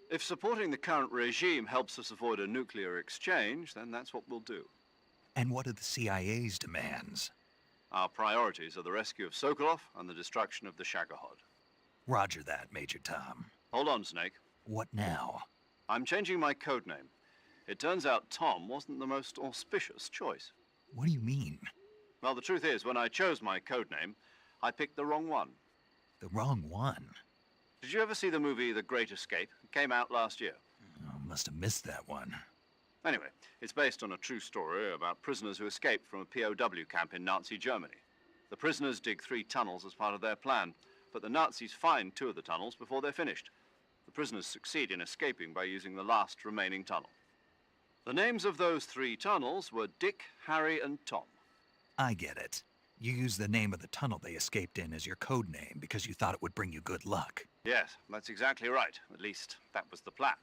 If supporting the current regime helps us avoid a nuclear exchange, then that's what we'll do. And what are the CIA's demands? Our priorities are the rescue of Sokolov and the destruction of the Shagohod. Roger that, Major Tom. Hold on, Snake. What now? I'm changing my code name. It turns out Tom wasn't the most auspicious choice. What do you mean? Well, the truth is, when I chose my code name, I picked the wrong one. The wrong one? Did you ever see the movie The Great Escape? It came out last year. Oh, must have missed that one. Anyway, it's based on a true story about prisoners who escaped from a POW camp in Nazi Germany. The prisoners dig 3 tunnels as part of their plan, but the Nazis find 2 of the tunnels before they're finished. The prisoners succeed in escaping by using the last remaining tunnel. The names of those 3 tunnels were Dick, Harry, and Tom. I get it. You used the name of the tunnel they escaped in as your code name because you thought it would bring you good luck. Yes, that's exactly right. At least, that was the plan.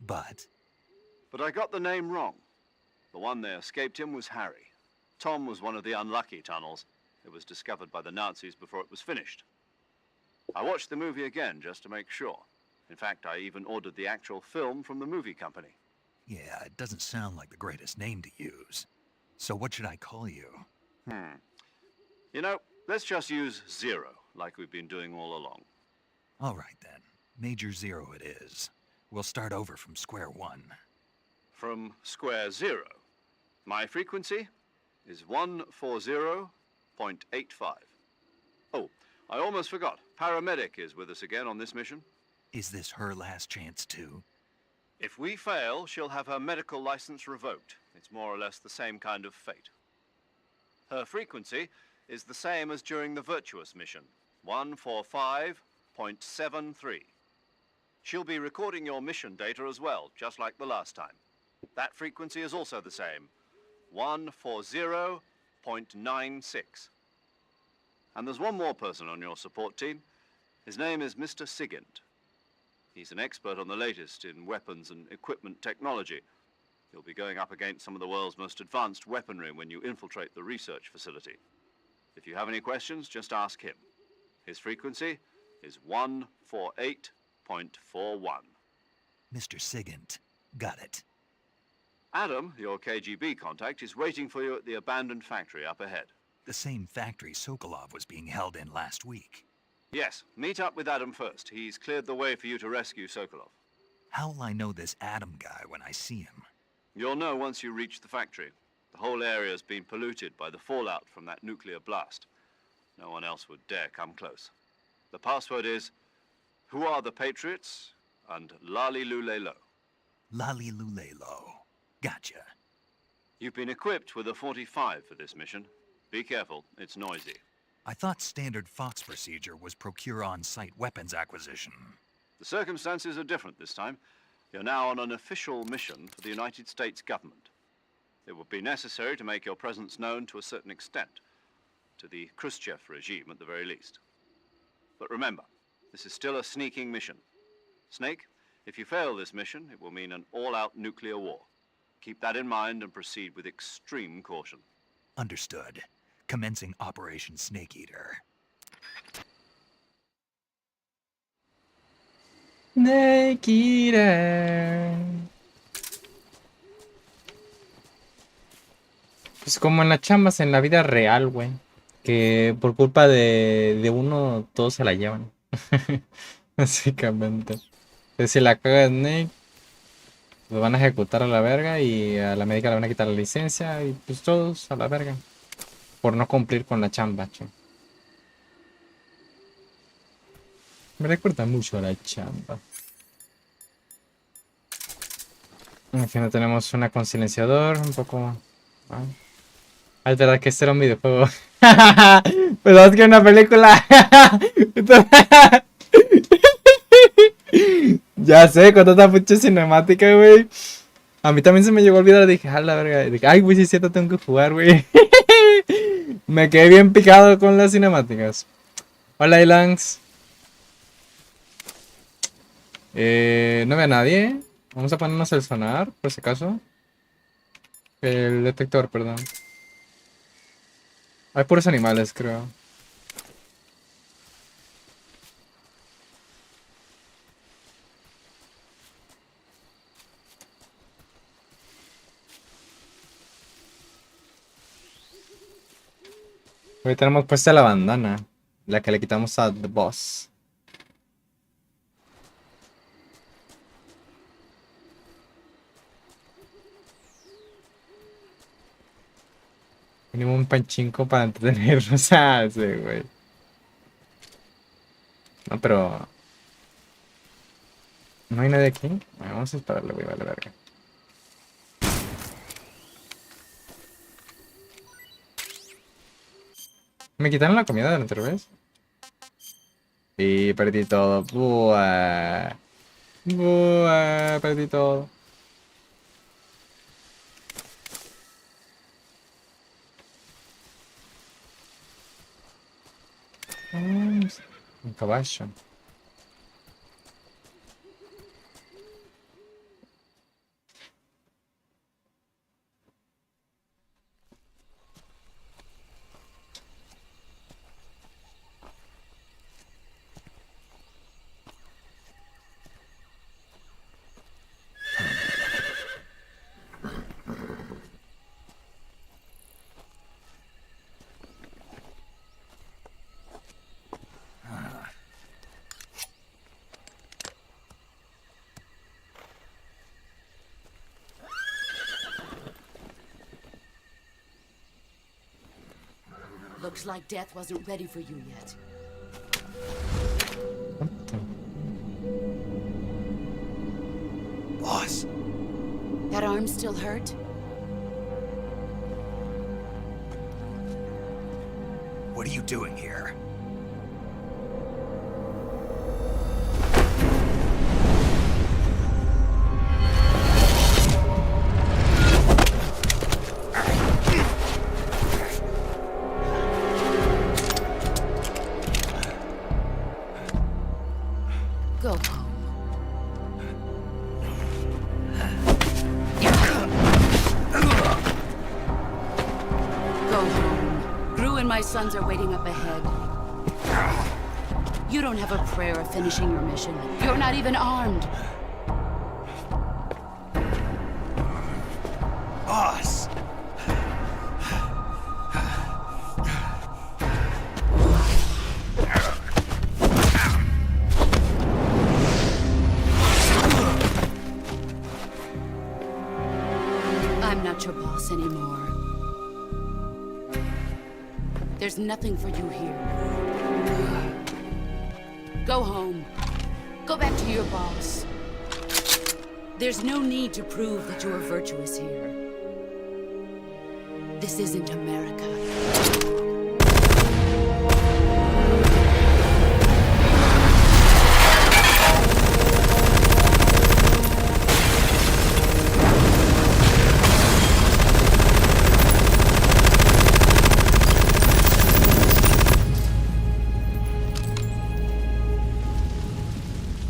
But I got the name wrong. The one they escaped in was Harry. Tom was one of the unlucky tunnels. It was discovered by the Nazis before it was finished. I watched the movie again just to make sure. In fact, I even ordered the actual film from the movie company. yeah, it doesn't sound like the greatest name to use. So what should I call you? You know, let's just use Zero, like we've been doing all along. All right then. Major Zero it is. We'll start over from square one. From square 0. My frequency is 140.85. Oh, I almost forgot. Paramedic is with us again on this mission. Is this her last chance too? If we fail, she'll have her medical license revoked. It's more or less the same kind of fate. Her frequency is the same as during the Virtuous mission, 145.73. She'll be recording your mission data as well, just like the last time. That frequency is also the same, 140.96. And there's one more person on your support team. His name is Mr. Sigint. He's an expert on the latest in weapons and equipment technology. You'll be going up against some of the world's most advanced weaponry when you infiltrate the research facility. If you have any questions, just ask him. His frequency is 148.41. Mr. Sigint. Got it. Adam, your KGB contact, is waiting for you at the abandoned factory up ahead. The same factory Sokolov was being held in last week. Yes, meet up with Adam first. He's cleared the way for you to rescue Sokolov. How'll I know this Adam guy when I see him? You'll know once you reach the factory. The whole area's been polluted by the fallout from that nuclear blast. No one else would dare come close. The password is, "Who are the Patriots?" and Lali Lulelo. Lali Lulelo. Gotcha. You've been equipped with a 45 for this mission. Be careful, it's noisy. I thought standard Fox procedure was procure on-site weapons acquisition. The circumstances are different this time. You're now on an official mission for the United States government. It would be necessary to make your presence known to a certain extent, to the Khrushchev regime at the very least. But remember, this is still a sneaking mission. Snake, if you fail this mission, it will mean an all-out nuclear war. Keep that in mind and proceed with extreme caution. Understood. Commencing Operation Snake Eater. Snake Eater. Pues como en las chambas en la vida real, güey. Que por culpa de uno, todos se la llevan. Básicamente. Entonces, si la caga Snake, lo van a ejecutar a la verga y a la médica le van a quitar la licencia y pues todos a la verga. Por no cumplir con la chamba, che. Me recuerda mucho a la chamba. Al final tenemos una con silenciador, un poco... Ah, es verdad que este era un videojuego. Pues es que una película. Ya sé, con tanta mucha cinemática, güey. A mí también se me llegó a olvidar. Dije, a la verga. Dije, ay, güey, si es cierto, tengo que jugar, güey. Me quedé bien picado con las cinemáticas. Hola, Ilangs. No ve a nadie. Vamos a ponernos el sonar, por si acaso. El detector, perdón. Hay puros animales, creo. Hoy tenemos puesta la bandana, la que le quitamos a The Boss. Tenemos un panchinko para entretenernos a ese, güey. No, pero... ¿No hay nadie aquí? Bueno, vamos a esperarle, güey, vale, verga. ¿Me quitaron la comida de la anterior vez? Sí, perdí todo. Buah. Buah, perdí todo. Un caballo. Looks like death wasn't ready for you yet. Boss. That arm still hurt? What are you doing here? Go home. Go home. Gru and my sons are waiting up ahead. You don't have a prayer of finishing your mission. You're not even armed. Boss. I'm not your boss anymore. There's nothing for you here. Go home. Go back to your boss. There's no need to prove that you are virtuous here. This isn't America.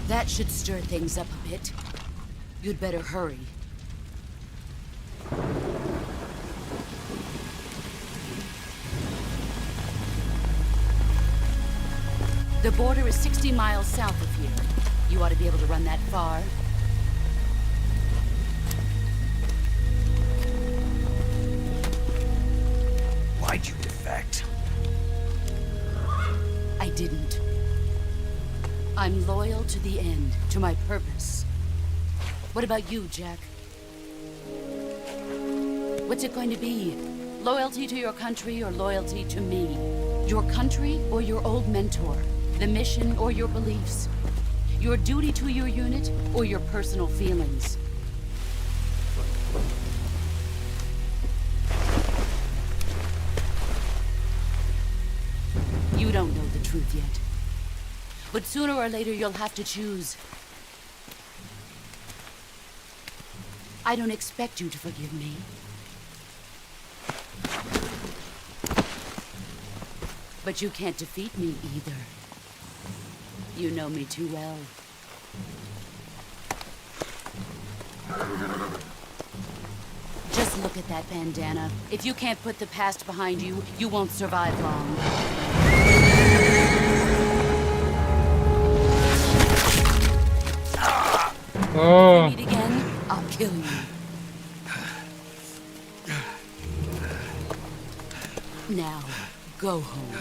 That should stir things up a bit. You'd better hurry. The border is 60 miles south of here. You ought to be able to run that far. Why'd you defect? I didn't. I'm loyal to the end, to my purpose. What about you, Jack? What's it going to be? Loyalty to your country or loyalty to me? Your country or your old mentor? The mission or your beliefs? Your duty to your unit or your personal feelings? You don't know the truth yet. But sooner or later, you'll have to choose. I don't expect you to forgive me. But you can't defeat me either. You know me too well. Just look at that bandana. If you can't put the past behind you, you won't survive long. Oh. If you meet again, I'll kill you. Now, Go home.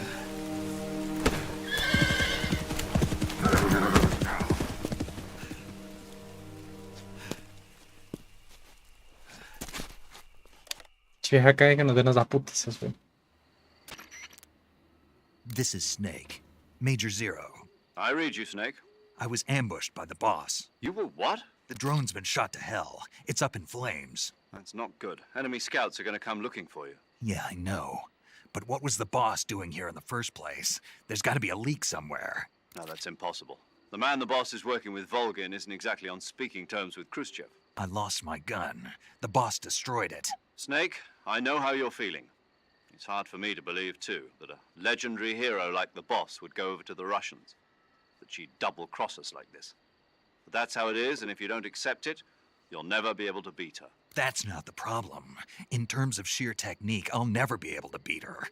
Che, acá que nos den las putas, güey. This is Snake. Major Zero. I read you, Snake. I was ambushed by the boss. You were what? The drone's been shot to hell. It's up in flames. That's not good. Enemy scouts are going to come looking for you. Yeah, I know. But what was the boss doing here in the first place? There's got to be a leak somewhere. No, that's impossible. The man the boss is working with, Volgin, isn't exactly on speaking terms with Khrushchev. I lost my gun. The boss destroyed it. Snake, I know how you're feeling. It's hard for me to believe, too, that a legendary hero like the boss would go over to the Russians. That she'd double-cross us like this. But that's how it is, and if you don't accept it, you'll never be able to beat her. That's not the problem. In terms of sheer technique, I'll never be able to beat her.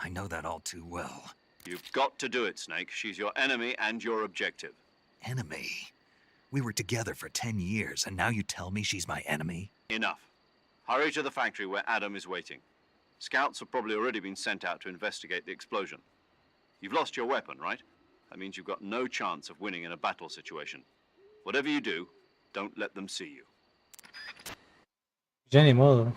I know that all too well. You've got to do it, Snake. She's your enemy and your objective. Enemy? We were together for 10 years, and now you tell me she's my enemy? Enough. Hurry to the factory where Adam is waiting. Scouts have probably already been sent out to investigate the explosion. You've lost your weapon, right? That means you've got no chance of winning in a battle situation. Whatever you do, don't let them see you. Ya ni modo.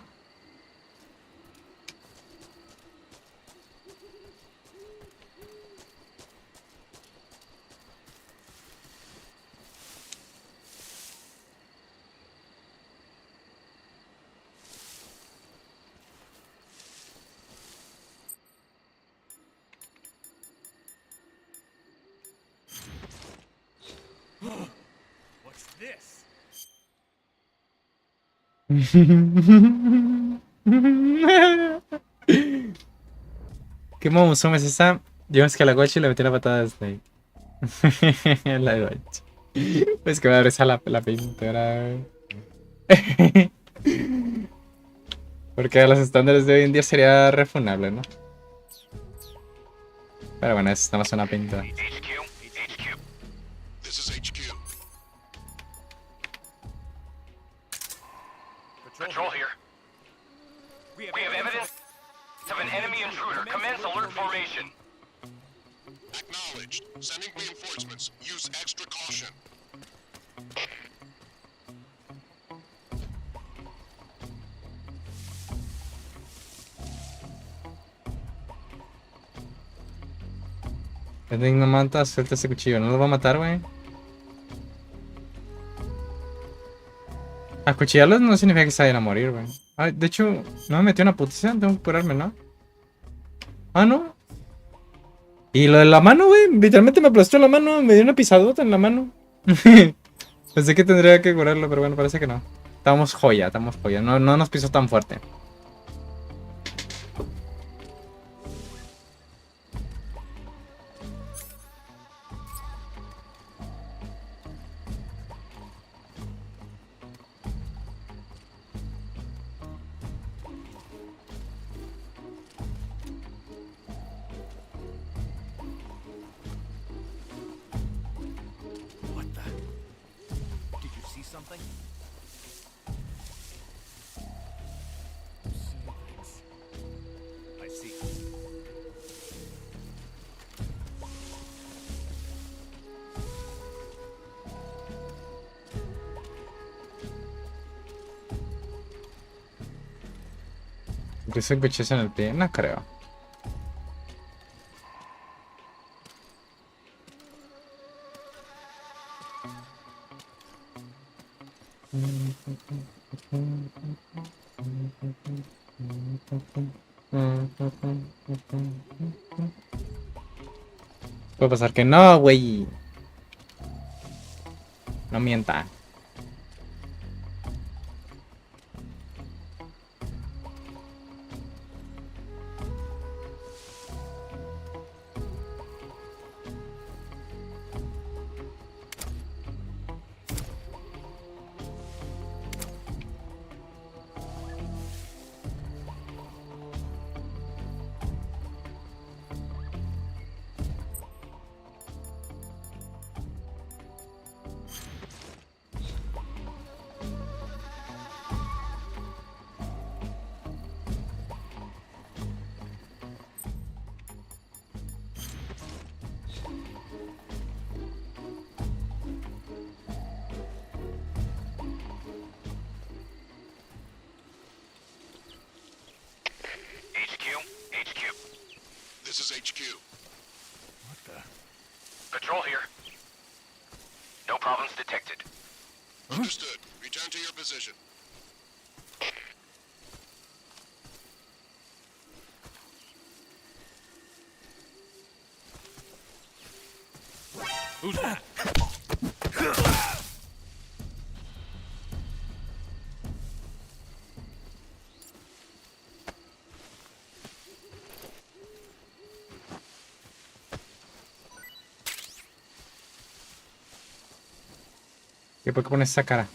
What's this? ¿Qué mamuzón es esa? Digamos que a la Gochi le metí la patada de Snake. La Gochi. Pues que va a abrir la pintura. Porque a los estándares de hoy en día sería refunable, ¿no? Pero bueno, es nada más una pintura. This is HQ. Patrol here. We have evidence of an enemy intruder. Commence alert formation. Acknowledged. Sending reinforcements. Use extra caution. El no mata, suelta ese cuchillo. No lo va a matar, güey. Acuchillarlos no significa que se vayan a morir, güey. Ah, de hecho, no me metió una putiza. Tengo que curarme, ¿no? Ah, no. Y lo de la mano, güey. Literalmente me aplastó la mano. Me dio una pisadota en la mano. Pensé que tendría que curarlo, pero bueno, parece que no. Estamos joya, estamos joya. No nos pisó tan fuerte. Something? I see. Incluso el cuchillo en el pie, no creo. Puede pasar que no, güey. No mienta. Understood. Return to your position. Who's that? ¿Y por qué pones esa cara?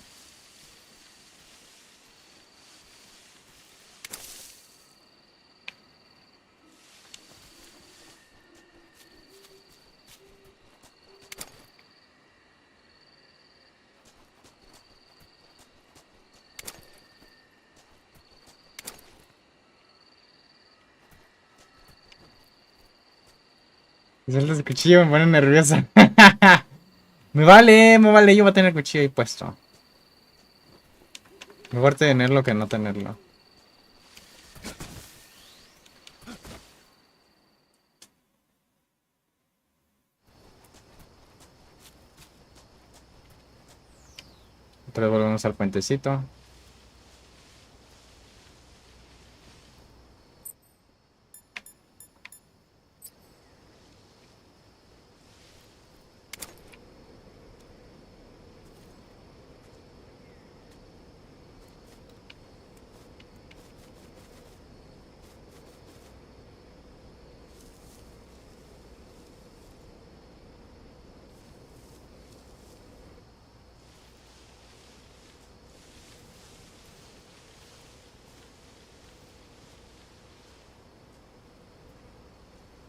Sueltas el cuchillo, me pone nerviosa. Me vale, yo voy a tener el cuchillo ahí puesto. Mejor tenerlo que no tenerlo. Otra vez volvemos al puentecito.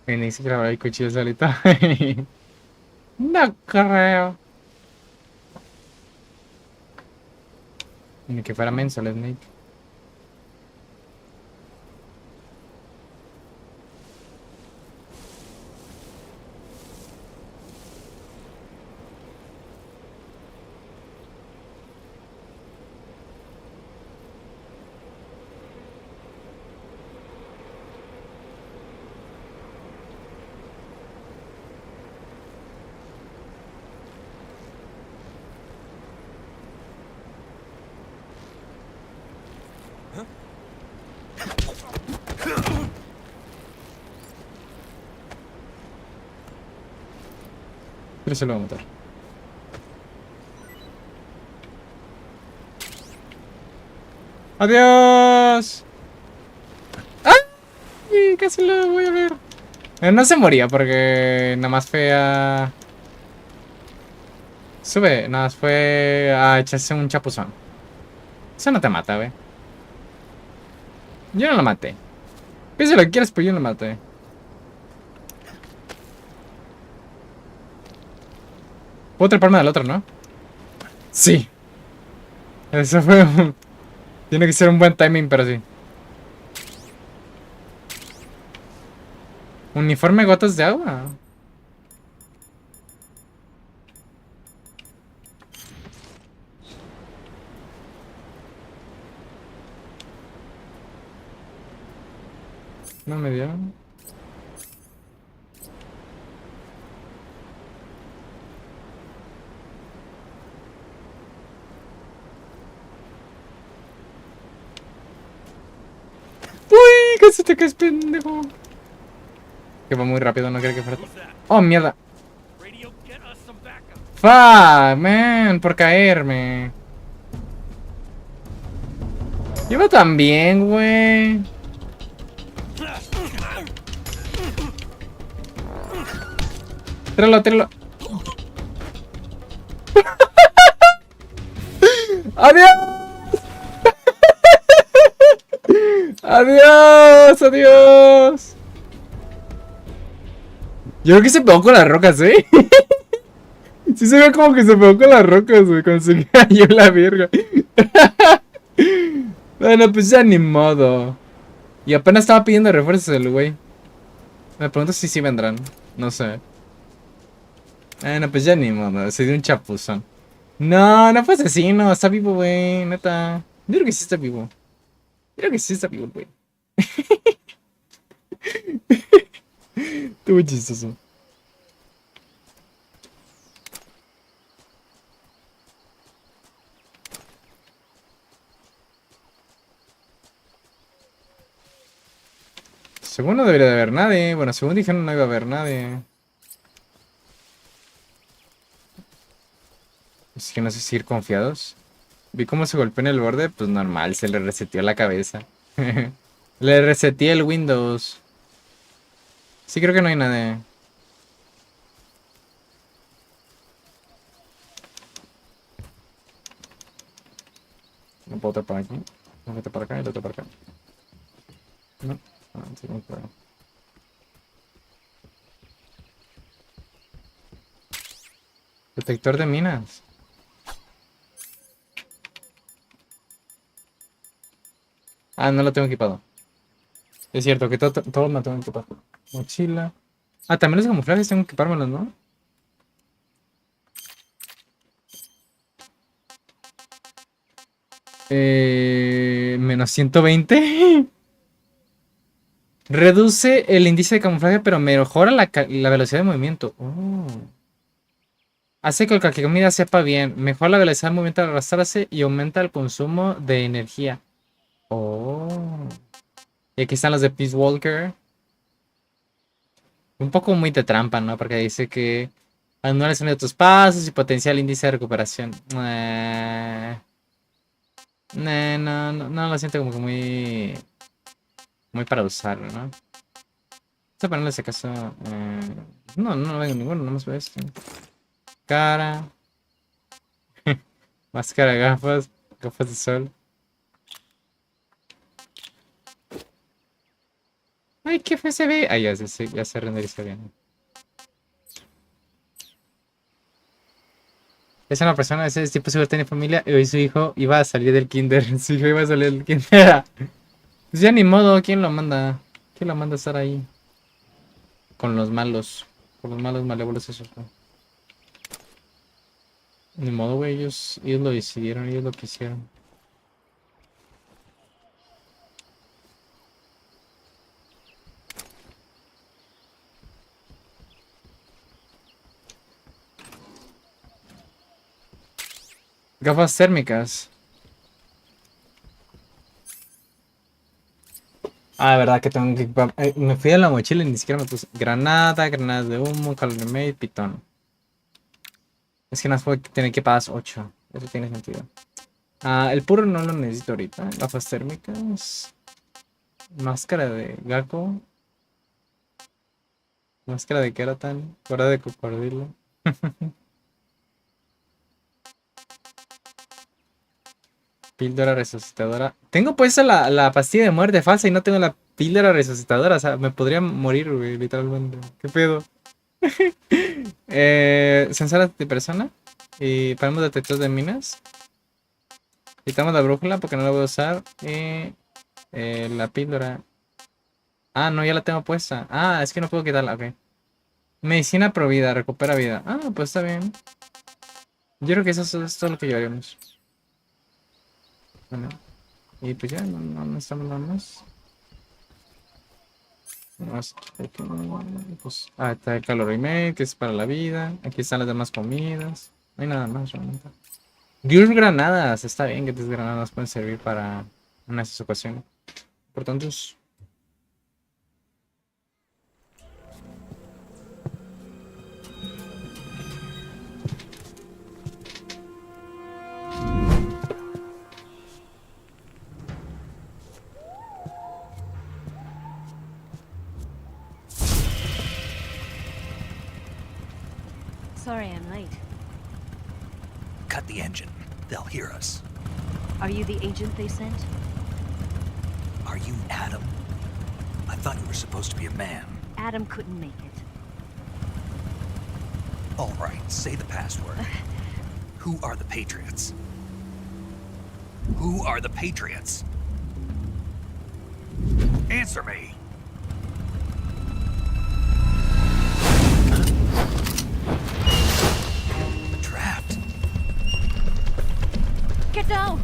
Y ni siquiera hay cuchillos ahorita. No creo. Ni que fuera menso el Snake. Pero se lo voy a matar. ¡Adiós! ¡Ay! Casi lo voy a ver. No se moría porque nada más fue a... Sube, nada más fue a echarse un chapuzón. Eso no te mata, güey. Yo no lo maté. Piensa lo que quieras, pero yo no lo maté. Puedo treparme del otro, ¿no? Sí. Eso fue un... Tiene que ser un buen timing, pero sí. Uniforme gotas de agua. No me dio. Uy, casi te caes, pendejo. Que va muy rápido, no creo que fuera. Oh, mierda. Fuck, man, por caerme. Iba tan bien, güey. Tíralo, tíralo. ¡Adiós! ¡Adiós! ¡Adiós! Yo creo que se pegó con las rocas, ¿eh? Sí se ve como que se pegó con las rocas, güey, cuando se cayó la verga. Bueno, pues ya ni modo. Y apenas estaba pidiendo refuerzos el güey. Me pregunto si sí vendrán. No sé. Bueno, pues ya ni modo. Se dio un chapuzón. No, no fue asesino. Está vivo, güey. Neta. Yo creo que sí está vivo. Yo creo que sí está vivo el güey. Estuvo chistoso. Según no debería de haber nadie. Bueno, según dijeron no iba a haber nadie. Es que no sé si ir confiados. Vi cómo se golpeó en el borde. Pues normal, se le reseteó la cabeza. Le reseteé el Windows. Sí, creo que no hay nadie. No puedo estar por aquí. No meto para acá y lo otro para acá. No. Ah, sí, no puedo. Detector de minas. Ah, no lo tengo equipado. Es cierto que todo me tengo equipado. Mochila. Ah, también los camuflajes tengo que equipármelos, ¿no? Menos 120. Reduce el índice de camuflaje, pero mejora la velocidad de movimiento. Oh. Hace que cualquier comida sepa bien. Mejora la velocidad de movimiento al arrastrarse y aumenta el consumo de energía. Oh. Y aquí están los de Peace Walker. Un poco muy de trampa, ¿no? Porque dice que anula el sonido de tus pasos y potencia el índice de recuperación. No lo siento como que muy para usarlo, ¿no? Vamos a ponerle ese caso. No vengo ninguno, nomás veo esto. Cara. Máscara, gafas de sol. Ay, qué fue se ve. Ay, ya se renderiza bien. Es una persona de ese tipo seguro tiene familia y hoy su hijo iba a salir del kinder. Su hijo iba a salir del kinder. Pues ya ni modo, ¿quién lo manda? ¿Quién lo manda a estar ahí? Con los malos. Con los malos malévolos esos, ¿no? Ni modo, güey, ellos lo decidieron, ellos lo quisieron. Gafas térmicas. Ah, verdad que tengo que equipar. Me fui a la mochila y ni siquiera me puse. Granadas de humo, Remake, pitón. Es que no puedo tener equipadas 8. Eso tiene sentido. El puro no lo necesito ahorita. Gafas térmicas. Máscara de Gakko. Máscara de Keratan. Cuerda de cocodrilo. Píldora resucitadora. Tengo puesta la pastilla de muerte falsa y no tengo la píldora resucitadora. O sea, me podría morir, güey, literalmente. ¿Qué pedo? Sensor de persona. Y ponemos detectores de minas. Quitamos la brújula porque no la voy a usar. Y la píldora. Ah, no, ya la tengo puesta. Ah, es que no puedo quitarla, ok. Medicina pro vida, recupera vida. Ah, pues está bien. Yo creo que eso es todo lo que llevaríamos. Bueno, y pues ya, no necesitamos nada más. Pues, está el calor remake, que es para la vida. Aquí están las demás comidas. No hay nada más realmente. 10 granadas, está bien que 10 granadas pueden servir para una de esas ocasiones. Por tanto, Sorry I'm late. Cut the engine. They'll hear us. Are you the agent they sent? Are you Adam? I thought you were supposed to be a man. Adam couldn't make it. All right, say the password. Who are the Patriots? Who are the Patriots? Answer me. Trapped. Get down!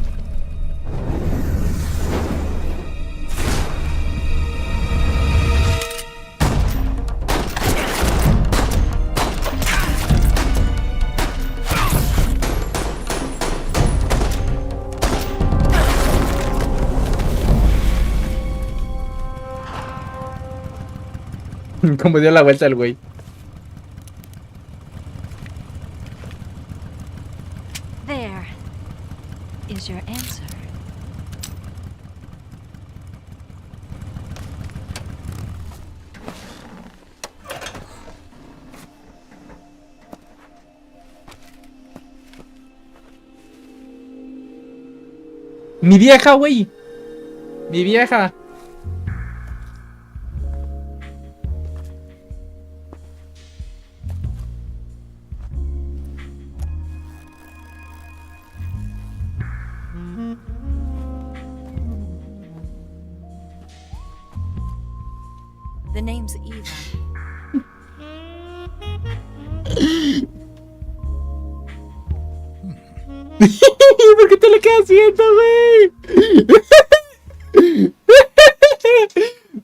Como dio la vuelta el güey. There is your answer. Mi vieja, güey. Mi vieja. The name's Eva. ¿Por qué te lo quedas haciendo, güey?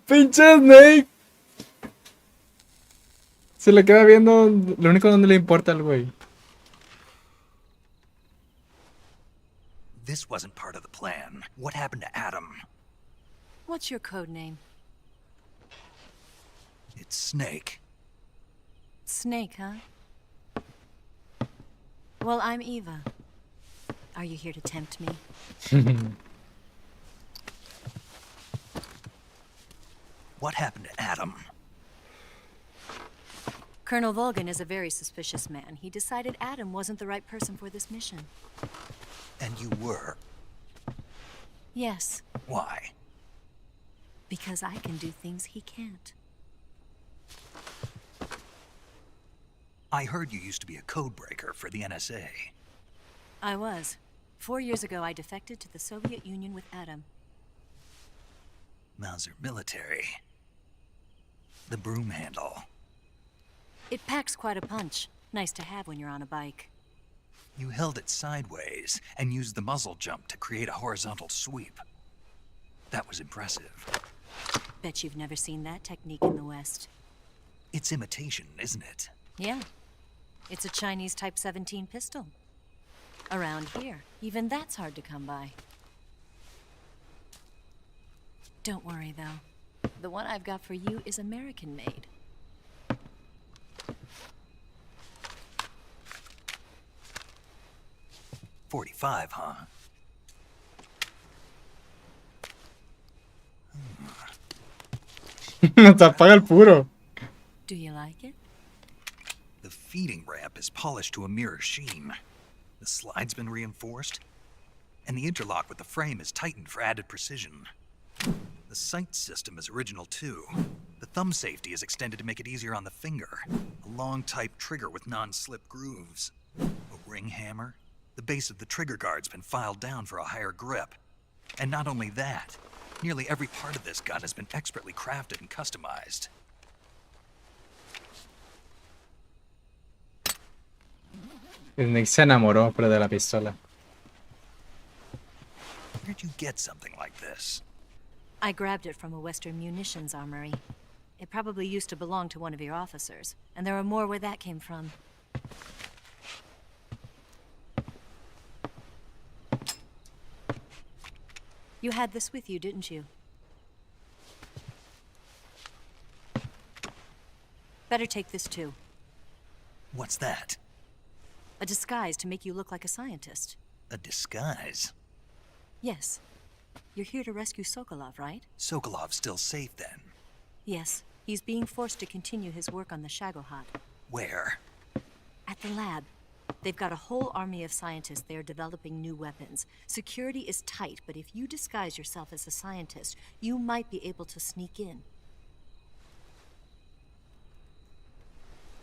Pinche Snake. Se le queda viendo lo único donde le importa al güey. This wasn't part of the plan. What happened to Adam? What's your code name? It's Snake. Snake, huh? Well, I'm Eva. Are you here to tempt me? What happened to Adam? Colonel Volgan is a very suspicious man. He decided Adam wasn't the right person for this mission. And you were? Yes, Why? because I can do things he can't. I heard you used to be a codebreaker for the NSA. I was. 4 years ago, I defected to the Soviet Union with Adam. Mauser military. The broom handle. It packs quite a punch. Nice to have when you're on a bike. You held it sideways and used the muzzle jump to create a horizontal sweep. That was impressive. Bet you've never seen that technique in the West. It's imitation, isn't it? Yeah. It's a Chinese Type 17 pistol. Around here, even that's hard to come by. Don't worry, though. The one I've got for you is American-made. .45, huh? Nos apaga el puro. Do you like it? The feeding ramp is polished to a mirror sheen. The slide's been reinforced, and the interlock with the frame is tightened for added precision. The sight system is original too. The thumb safety is extended to make it easier on the finger. A long type trigger with non-slip grooves. A ring hammer. The base of the trigger guard's been filed down for a higher grip. And not only that, nearly every part of this gun has been expertly crafted and customized. Nick se enamoró, pero de la pistola. Where'd you get something like this? I grabbed it from a Western munitions armory. It probably used to belong to one of your officers, and there are more where that came from. You had this with you, didn't you? Better take this too. What's that? A disguise to make you look like a scientist. A disguise? Yes. You're here to rescue Sokolov, right? Sokolov's still safe then. Yes. He's being forced to continue his work on the Shagohod. Where? At the lab. They've got a whole army of scientists there developing new weapons. Security is tight, but if you disguise yourself as a scientist, you might be able to sneak in.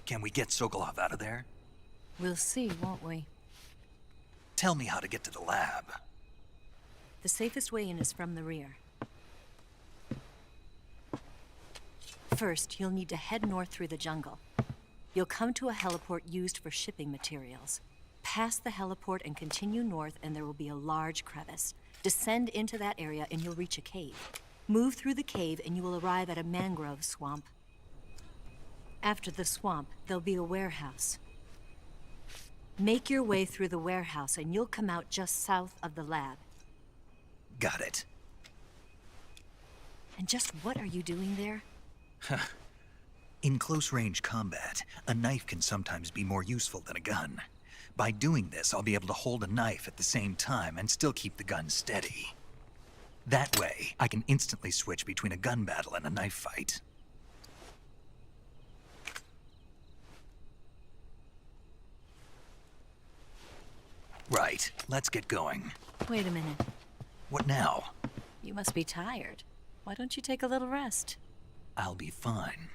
Can we get Sokolov out of there? We'll see, won't we? Tell me how to get to the lab. The safest way in is from the rear. First, you'll need to head north through the jungle. You'll come to a heliport used for shipping materials. Pass the heliport and continue north, and there will be a large crevice. Descend into that area and you'll reach a cave. Move through the cave and you will arrive at a mangrove swamp. After the swamp, there'll be a warehouse. Make your way through the warehouse and you'll come out just south of the lab. Got it. And just what are you doing there? In close-range combat, a knife can sometimes be more useful than a gun. By doing this, I'll be able to hold a knife at the same time and still keep the gun steady. That way, I can instantly switch between a gun battle and a knife fight. Right, let's get going. Wait a minute. What now? You must be tired. Why don't you take a little rest? I'll be fine.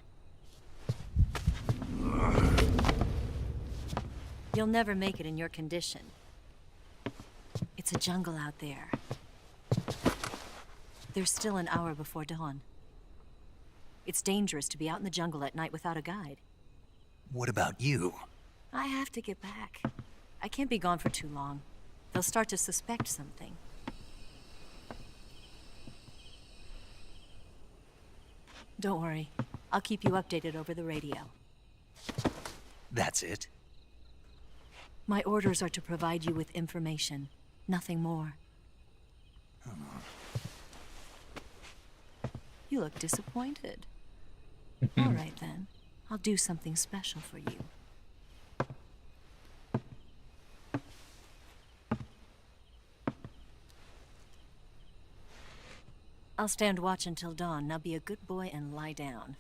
You'll never make it in your condition. It's a jungle out there. There's still an hour before dawn. It's dangerous to be out in the jungle at night without a guide. What about you? I have to get back. I can't be gone for too long. They'll start to suspect something. Don't worry. I'll keep you updated over the radio. That's it? My orders are to provide you with information, nothing more. You look disappointed. All right then. I'll do something special for you. I'll stand watch until dawn. Now be a good boy and lie down.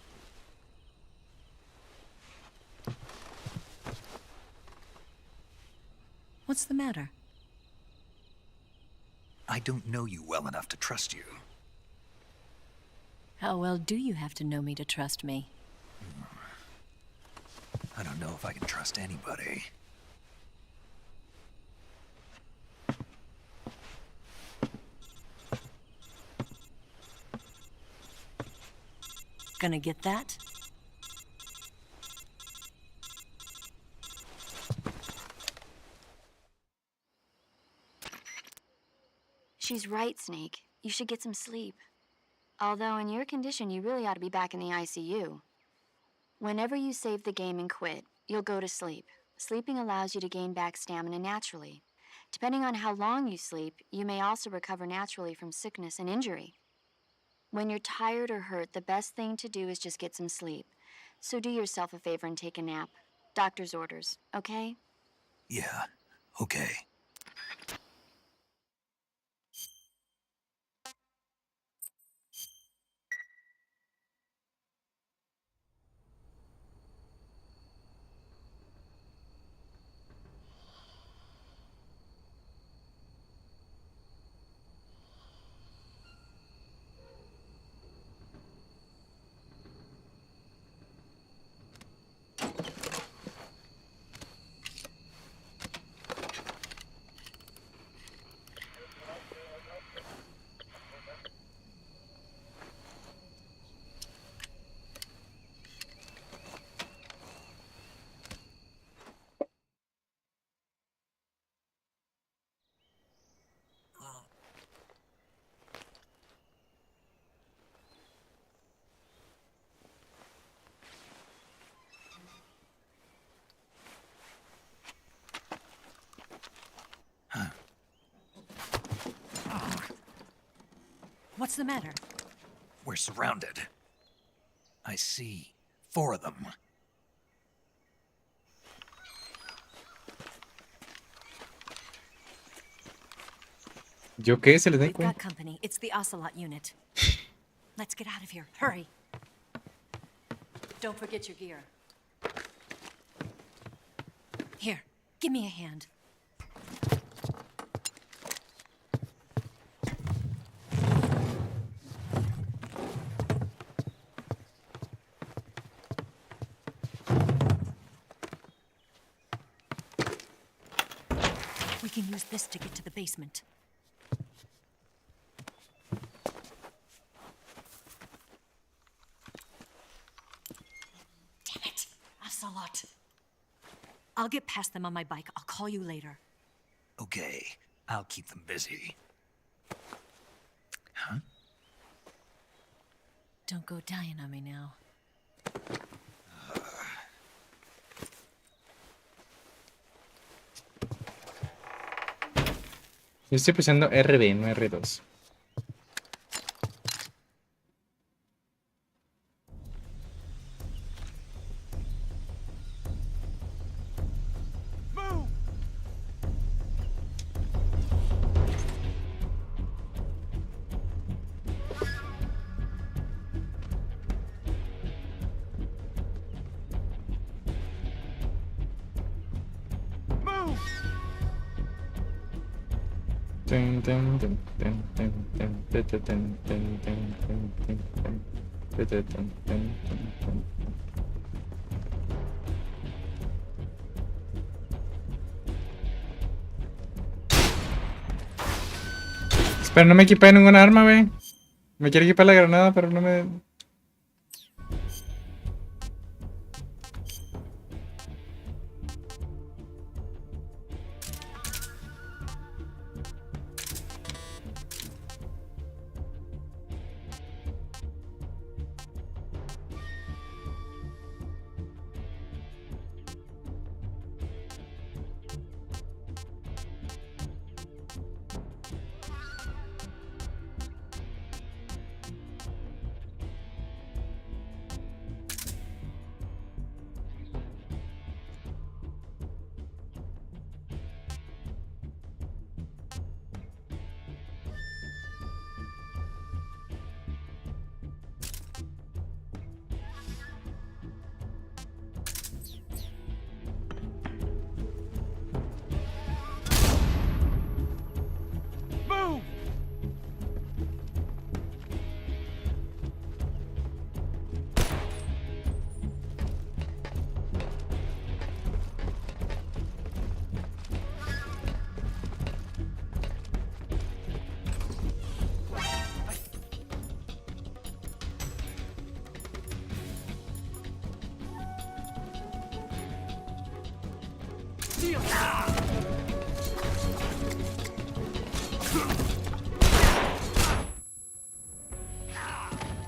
What's the matter? I don't know you well enough to trust you. How well do you have to know me to trust me? I don't know if I can trust anybody. Gonna get that? She's right, Snake. You should get some sleep. Although in your condition, you really ought to be back in the ICU. Whenever you save the game and quit, you'll go to sleep. Sleeping allows you to gain back stamina naturally. Depending on how long you sleep, you may also recover naturally from sickness and injury. When you're tired or hurt, the best thing to do is just get some sleep. So do yourself a favor and take a nap. Doctor's orders, okay? Yeah, okay. What's the matter? We're surrounded. I see 4 of them. ¿Yo qué? ¿Se le den We've cuenta? got company. It's the Ocelot unit. Let's get out of here. Hurry. Don't forget your gear. Here, give me a hand. We can use this to get to the basement. Damn it! Ocelot. I'll get past them on my bike. I'll call you later. Okay, I'll keep them busy. Huh? Don't go dying on me now. Yo estoy presionando RB, no R2. Espera, no me equipé ninguna arma, wey. Me quiero equipar la granada, pero no me...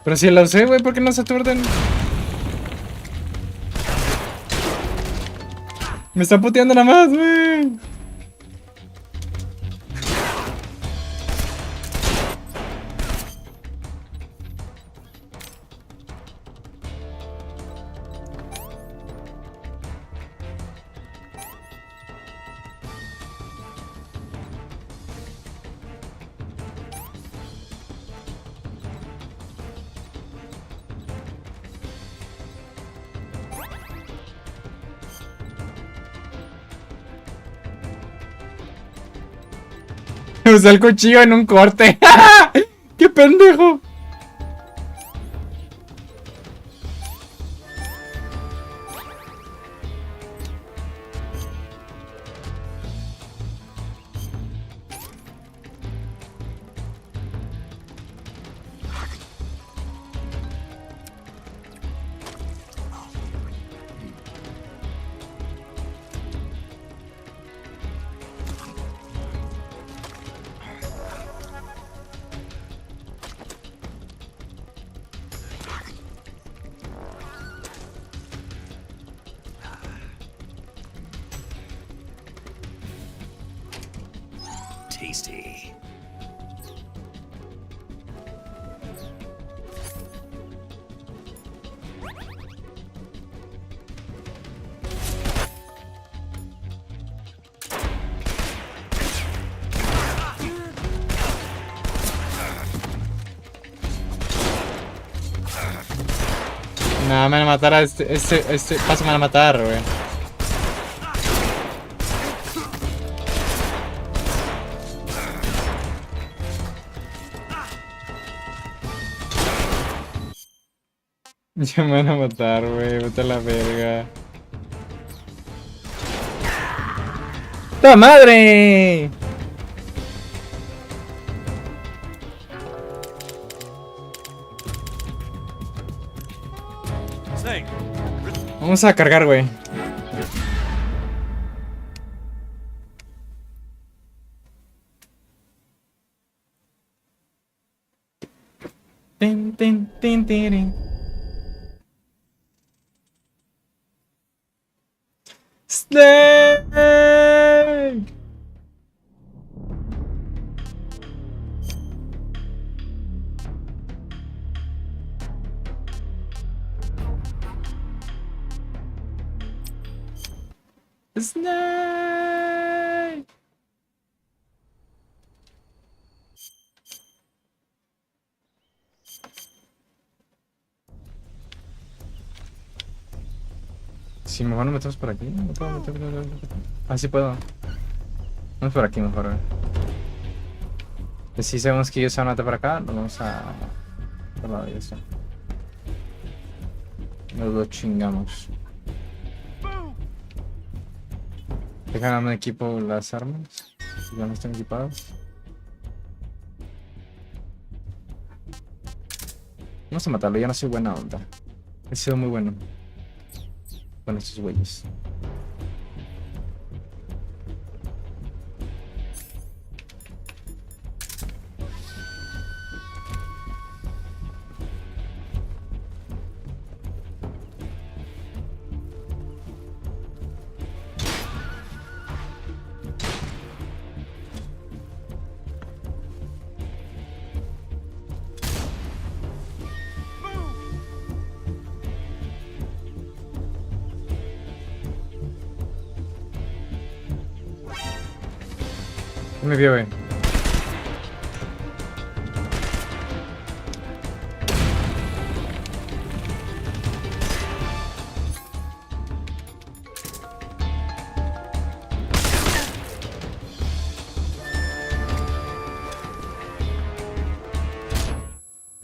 Pero si la usé, güey, ¿por qué no se aturden? Me está puteando nada más, güey. Usé el cuchillo en un corte. ¡Qué pendejo! Tasty. No, me van a matar a este paso, me van a matar, güey. Ya me van a matar, güey. Vete a la verga. ¡Ta madre! Vamos a cargar, güey. Tin, tin, tin, tin. Snake. Snake. Si mejor nos metemos por aquí. No puedo meter. Ah, sí puedo. Vamos por aquí mejor, güey. Pues si sabemos que ellos se van a matar para acá, nos vamos a... por lado de eso. Nos lo chingamos. Dejan un equipo las armas. Ya no están equipados. Vamos a matarlo, ya no soy buena onda. He sido muy bueno con estos güeyes. Me vio, güey.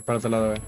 Para otro lado, güey.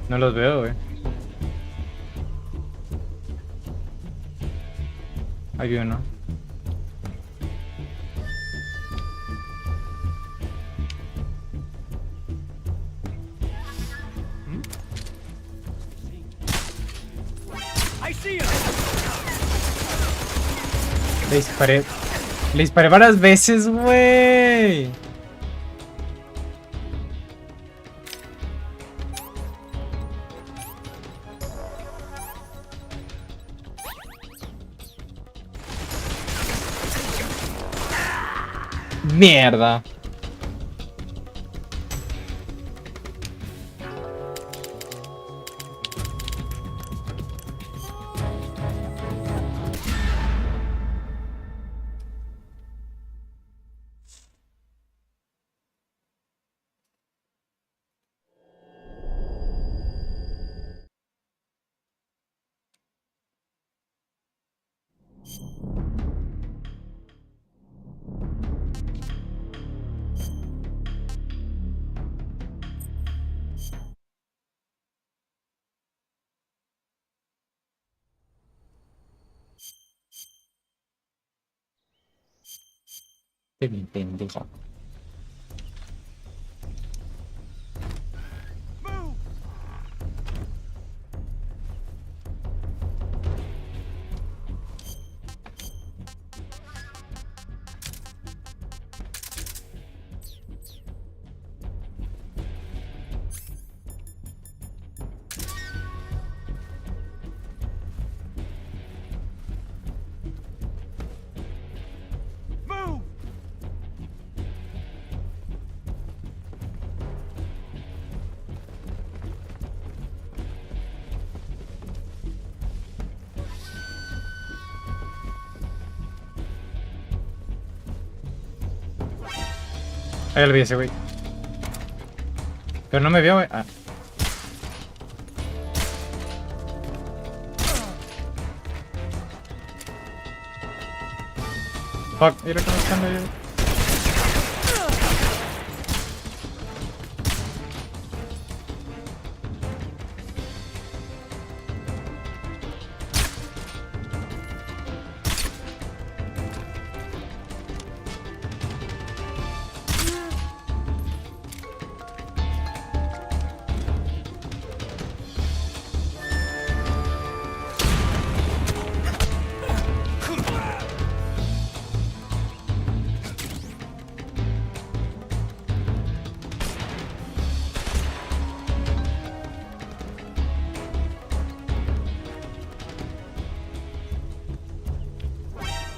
No los veo, güey. Ahí vi uno. Le disparé. Le disparé varias veces, güey. Mierda. Qué bien pendejo. Ahí lo vi ese güey. Pero no me vio, güey. Ah. Fuck, mira cómo están ahí.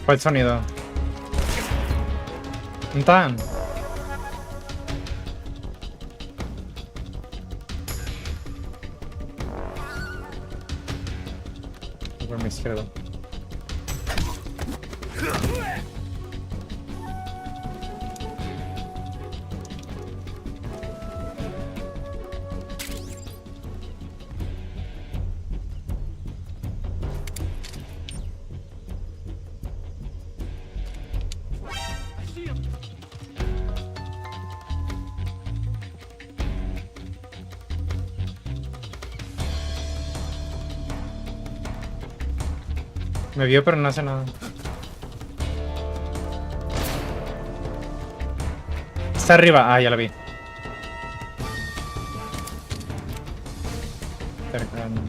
¿Cuál sonido? ¿Dónde están? Por mi izquierda. Me vio pero no hace nada. Está arriba. Ah, ya la vi. Cercano.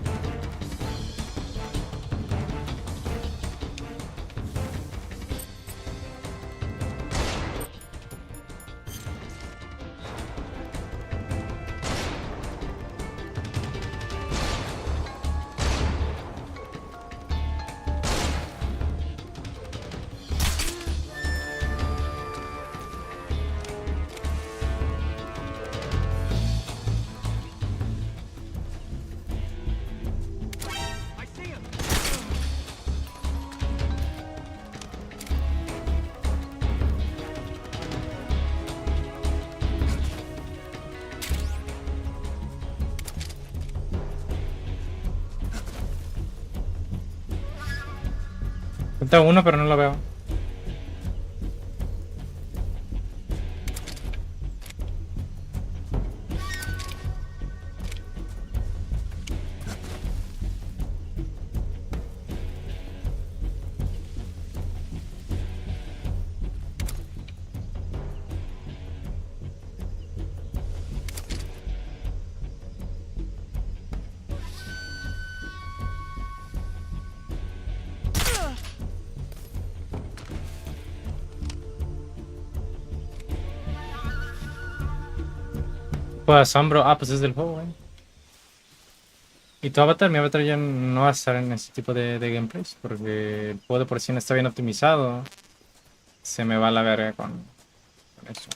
Falta uno, pero no lo veo. Pues asombro. Ah, pues es del juego, güey. ¿Y tu avatar? Mi avatar ya no va a estar en ese tipo de gameplays. Porque el juego de por sí no está bien optimizado. Se me va a la verga con eso.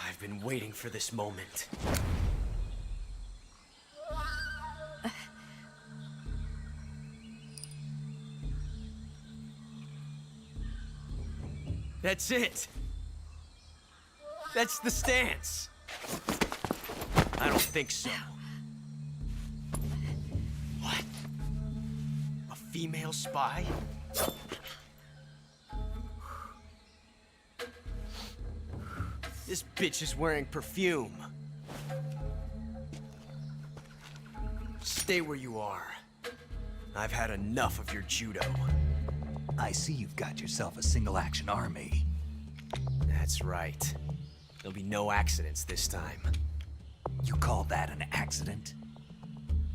I've been waiting for this moment. That's it. That's the stance. I don't think so. What? female spy? This bitch is wearing perfume. Stay where you are. I've had enough of your judo. I see you've got yourself a single-action army. That's right. There'll be no accidents this time. You call that an accident?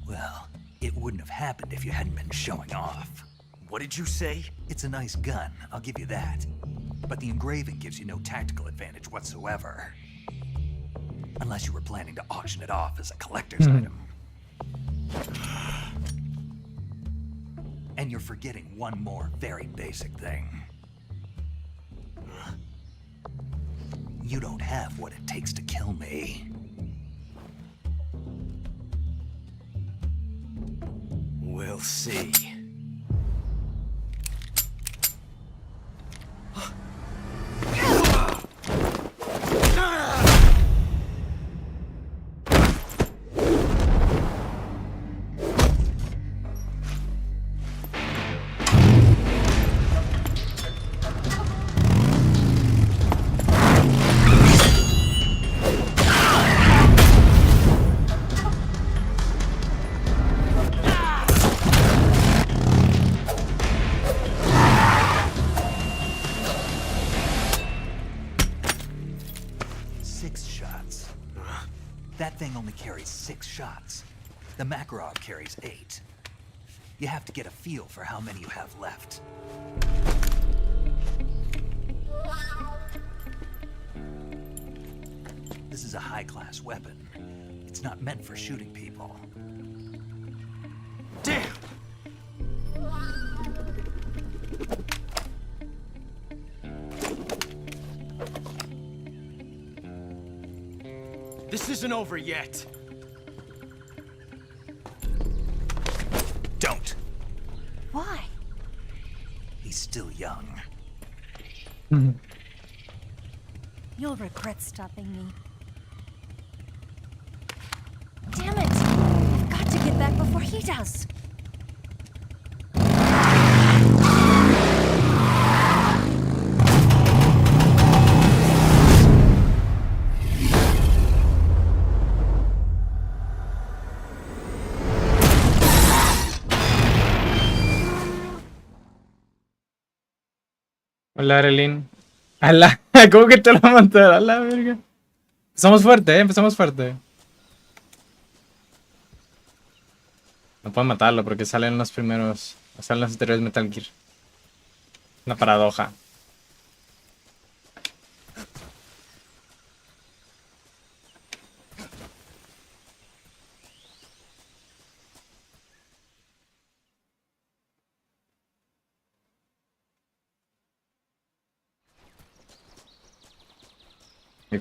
Well, it wouldn't have happened if you hadn't been showing off. What did you say? It's a nice gun, I'll give you that. But the engraving gives you no tactical advantage whatsoever. Unless you were planning to auction it off as a collector's item. And you're forgetting one more very basic thing. You don't have what it takes to kill me. We'll see. That thing only carries 6 shots. The Makarov carries 8. You have to get a feel for how many you have left. This is a high-class weapon. It's not meant for shooting people. Damn! This isn't over yet. Don't. Why? He's still young. You'll regret stopping me. Damn it! I've got to get back before he does. Hola, Arelín. Ala, ¿cómo que te lo va a matar? A la verga. Empezamos fuerte, empezamos fuerte. No puedo matarlo porque salen los primeros. Salen los anteriores Metal Gear. Una paradoja.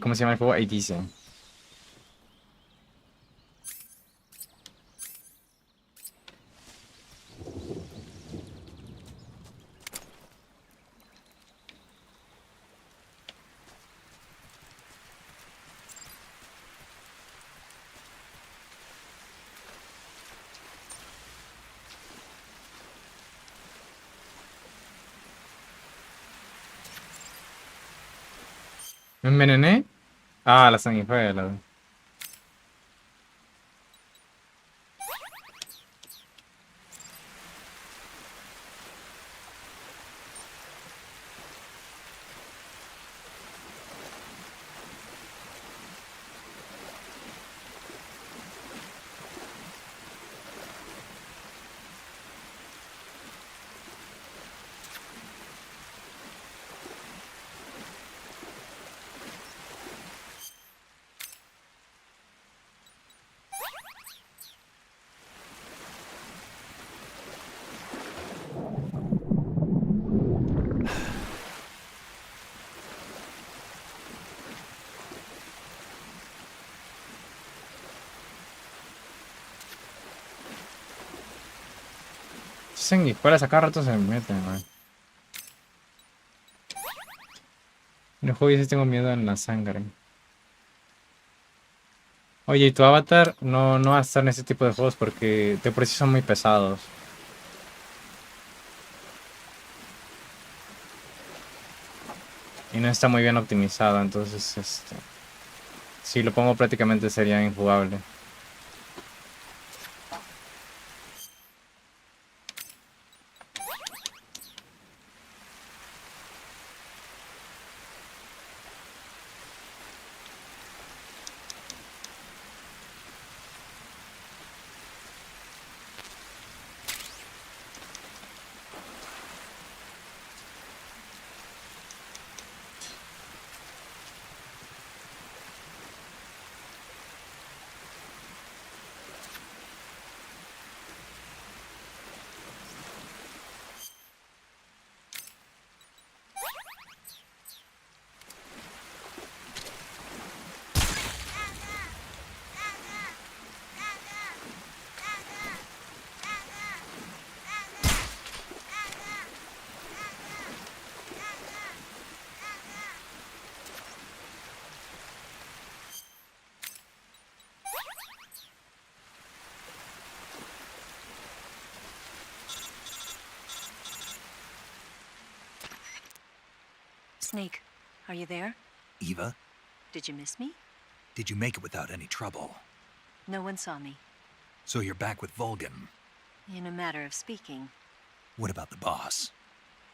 ¿Cómo se llama el juego? Ahí dice. ¿Me envenené? Ah, la sanguijuela. Sanguijuelas a cada rato se me meten, man. En el juego yo sí tengo miedo en la sangre. Oye, y tu avatar no va a estar en ese tipo de juegos porque de por sí son muy pesados. y no está muy bien optimizado, entonces si lo pongo prácticamente sería injugable. Snake, are you there? Eva, Did you miss me? did you make it without any trouble? No one saw me. So you're back with Vulcan. In a matter of speaking. What about the boss?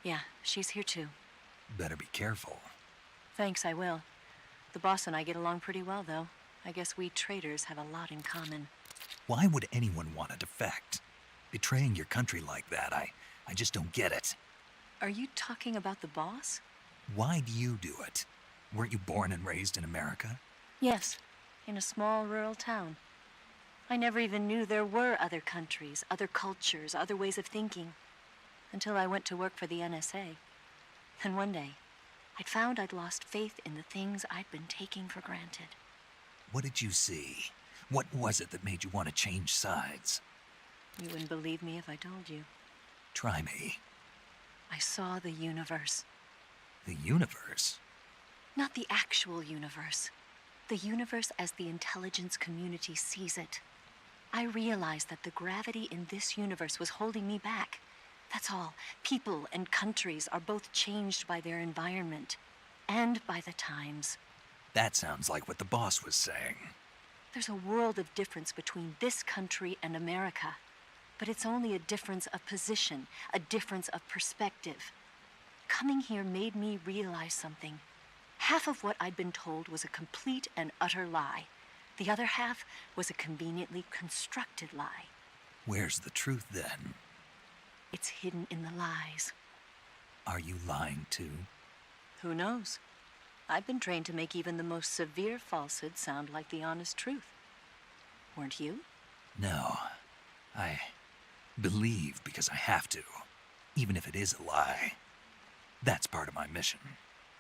Yeah, she's here too. Better be careful. Thanks, I will. The boss and I get along pretty well, though. I guess we traders have a lot in common. Why would anyone want to defect? Betraying your country like that, I just don't get it. Are you talking about the boss? Why do you do it? Weren't you born and raised in America? Yes, in a small rural town. I never even knew there were other countries, other cultures, other ways of thinking. Until I went to work for the NSA. Then one day, I'd found I'd lost faith in the things I'd been taking for granted. What did you see? What was it that made you want to change sides? You wouldn't believe me if I told you. Try me. I saw the universe. The universe? Not the actual universe. The universe as the intelligence community sees it. I realized that the gravity in this universe was holding me back. That's all. People and countries are both changed by their environment and by the times. That sounds like what the boss was saying. There's a world of difference between this country and America. But it's only a difference of position, a difference of perspective. Coming here made me realize something. Half of what I'd been told was a complete and utter lie. The other half was a conveniently constructed lie. Where's the truth then? It's hidden in the lies. Are you lying too? Who knows? I've been trained to make even the most severe falsehood sound like the honest truth. Weren't you? No. I believe because I have to, even if it is a lie. That's part of my mission.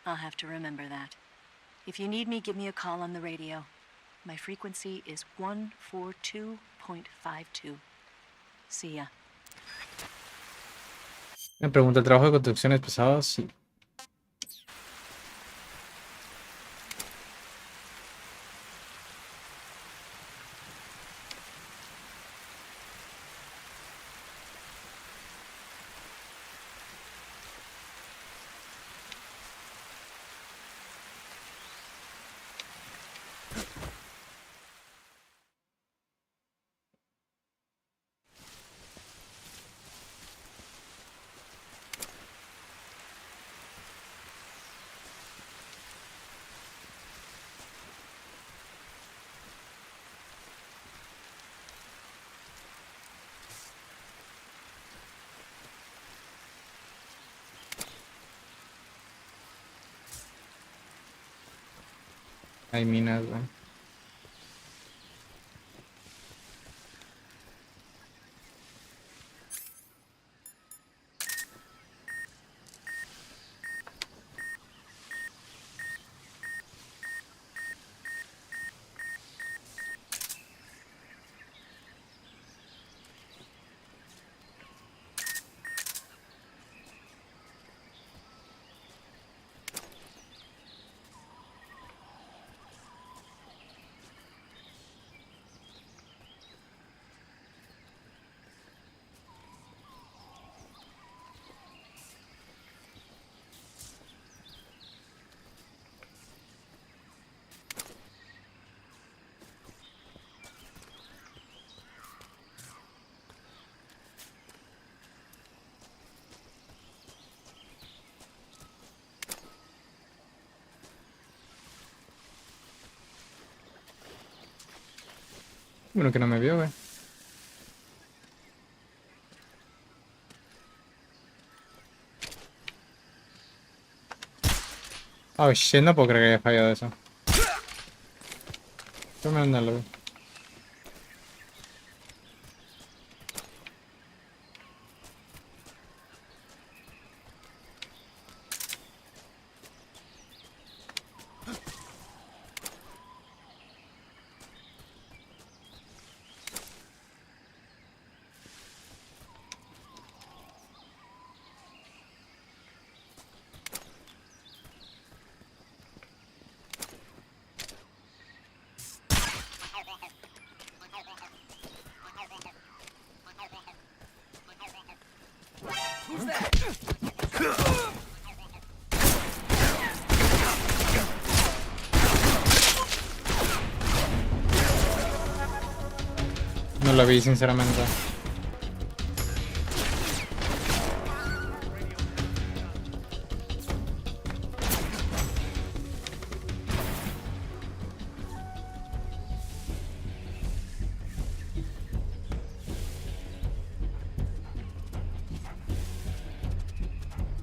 I'll have to remember that. If you need me, give me a call on the radio. My frequency is 142.52. See ya. Me pregunta, ¿el trabajo de construcción es pesado? Sí. Hay minas, güey. Bueno, que no me vio, güey. Oh shit, no puedo creer que haya fallado eso. Toma andalo, güey. No lo vi, sinceramente.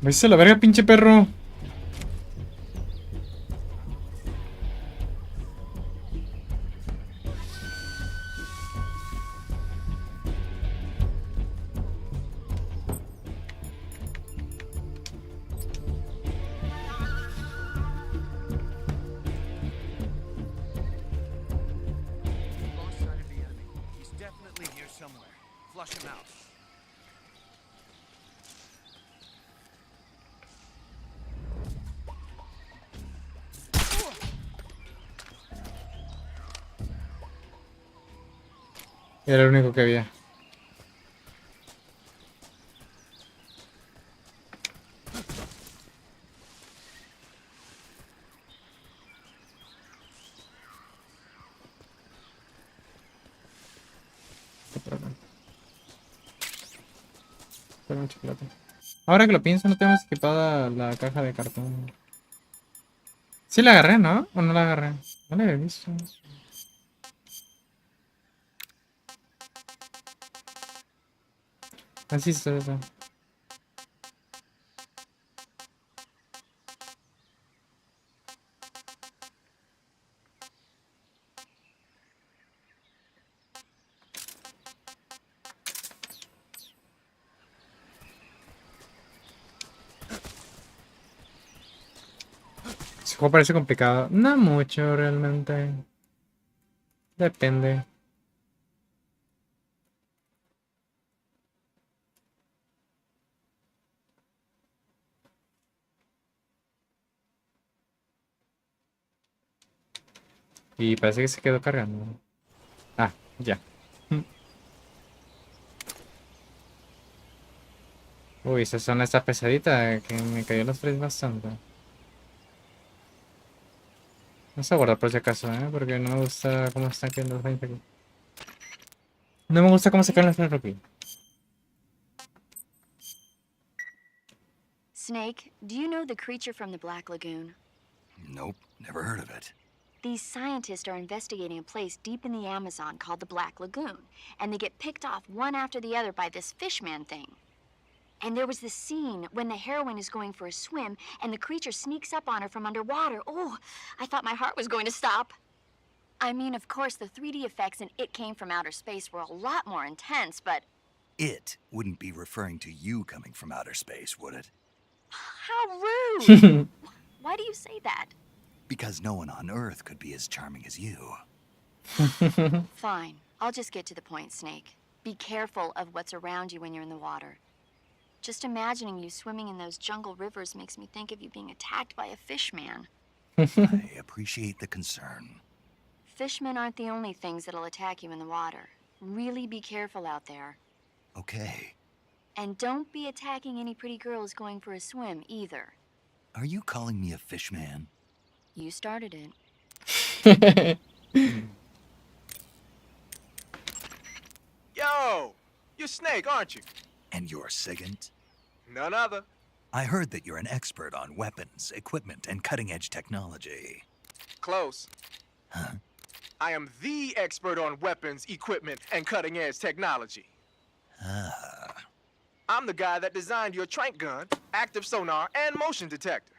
Váyase a la verga, pinche perro. Era lo único que había. Ahora que lo pienso, no tenemos equipada la caja de cartón. Sí la agarré, ¿no? ¿O no la agarré? No la había visto. Así está eso. Este juego parece complicado. No mucho, realmente. Depende. Y parece que se quedó cargando. Ah, ya. Uy, esa zona está pesadita, que me cayó los frames bastante. Vamos a guardar por si acaso, porque no me gusta cómo están quedando los frames aquí. No me gusta cómo se caen los frames aquí. Snake, do you know the creature from the Black Lagoon? Nope, never heard of it. These scientists are investigating a place deep in the Amazon called the Black Lagoon, and they get picked off one after the other by this fishman thing. And there was this scene when the heroine is going for a swim, and the creature sneaks up on her from underwater. Oh, I thought my heart was going to stop. I mean, of course, the 3D effects in It Came from Outer Space were a lot more intense, but... It wouldn't be referring to you coming from outer space, would it? How rude! Why do you say that? Because no one on Earth could be as charming as you. Fine. I'll just get to the point, Snake. Be careful of what's around you when you're in the water. Just imagining you swimming in those jungle rivers makes me think of you being attacked by a fishman. I appreciate the concern. Fishmen aren't the only things that'll attack you in the water. Really be careful out there. Okay. And don't be attacking any pretty girls going for a swim, either. Are you calling me a fishman? You started it. Yo! You're Snake, aren't you? And you're Sigint? None other. I heard that you're an expert on weapons, equipment, and cutting-edge technology. Close. Huh? I am the expert on weapons, equipment, and cutting-edge technology. I'm the guy that designed your trank gun, active sonar, and motion detector.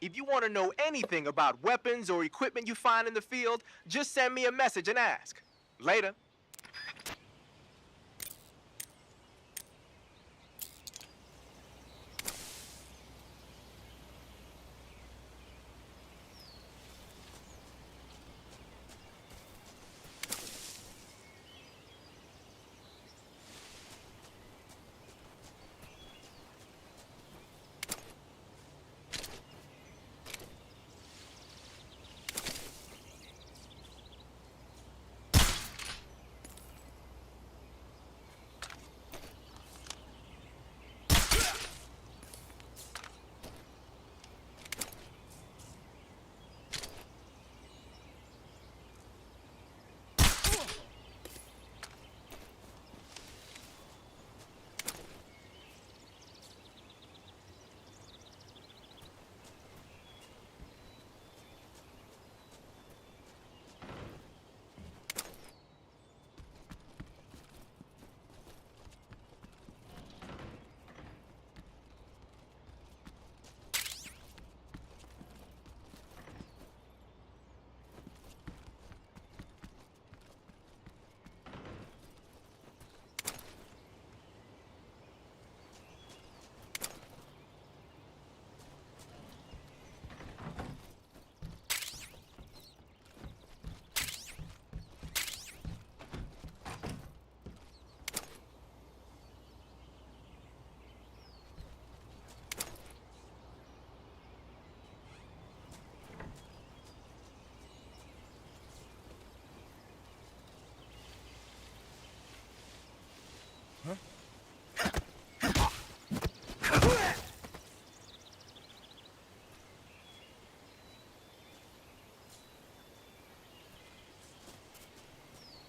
If you want to know anything about weapons or equipment you find in the field, just send me a message and ask. Later.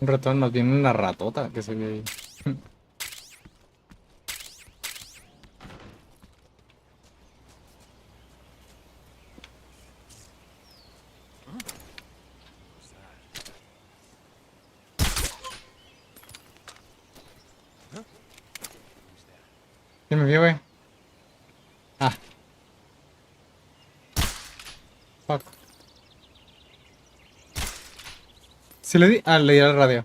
Un ratón, más bien una ratota que se ve ahí. ¿Quién me vio, güey? Ah. Fuck. ¿Sí le di? Ah, le di al radio.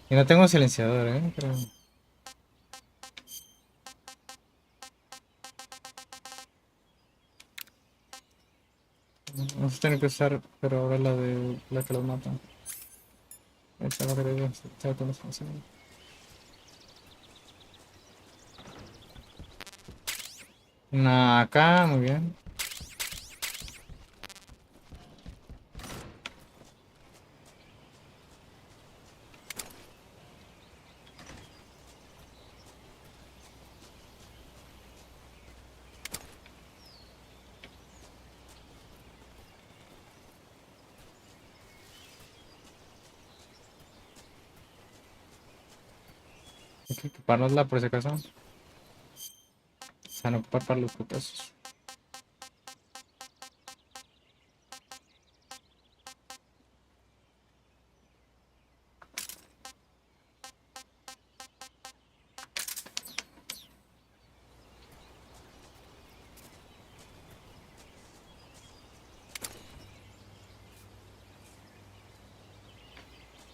Y no tengo silenciador, pero... Vamos a tener que usar, pero ahora la de la que los mata. Esa es la que debe estar con los funciones. Una acá, muy bien. Hay que equipárnosla por si acaso. O sea, no ocupar para los putazos.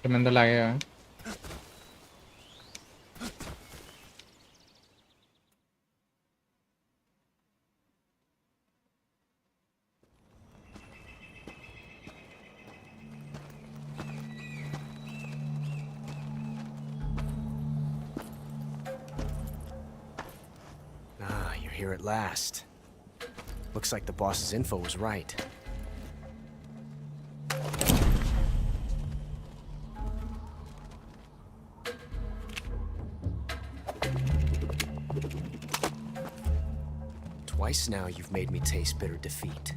Tremendo lagueo, Ah, you're here at last. Looks like the boss's info was right. Twice now you've made me taste bitter defeat.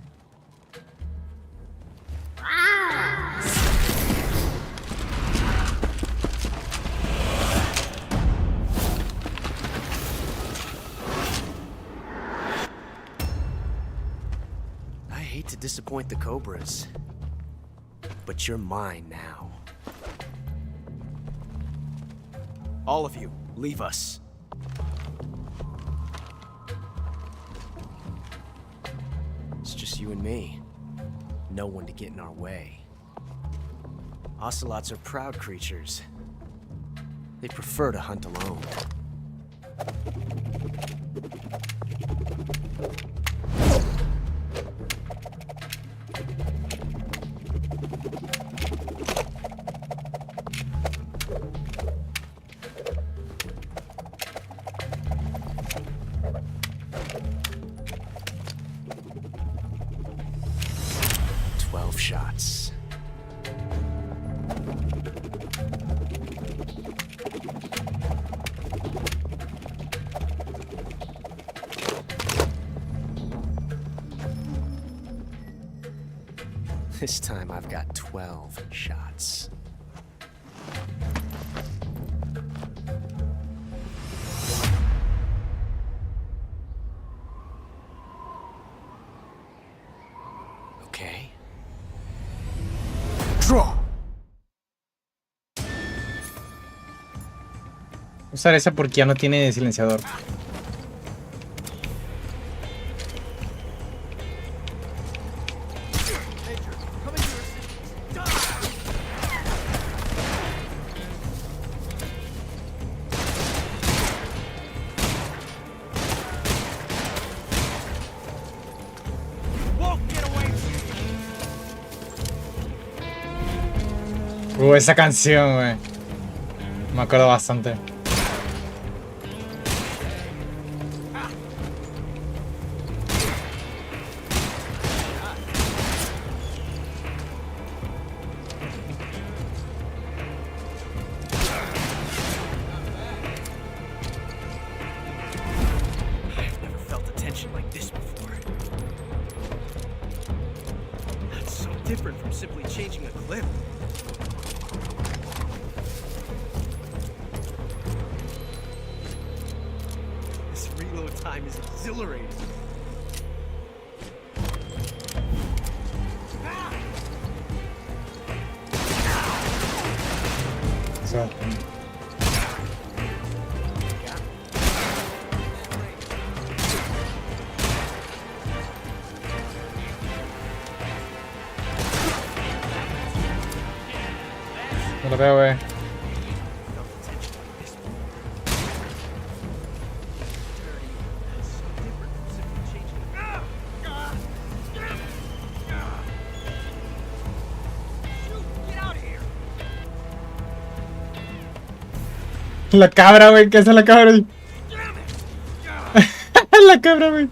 hate to disappoint the Cobras, but you're mine now. All of you, leave us. It's just you and me. No one to get in our way. Ocelots are proud creatures. They prefer to hunt alone. Shots. This time I've got 12 shots. Okay. Draw. Usar esa porque ya no tiene silenciador. Esa canción, güey. Me acuerdo bastante. I've never felt a tension like this before. That's so different from simply changing a clip. Time is exhilarating. Exacto. No lo veo, güey. La cabra, güey, ¿qué hace la cabra? La cabra, güey.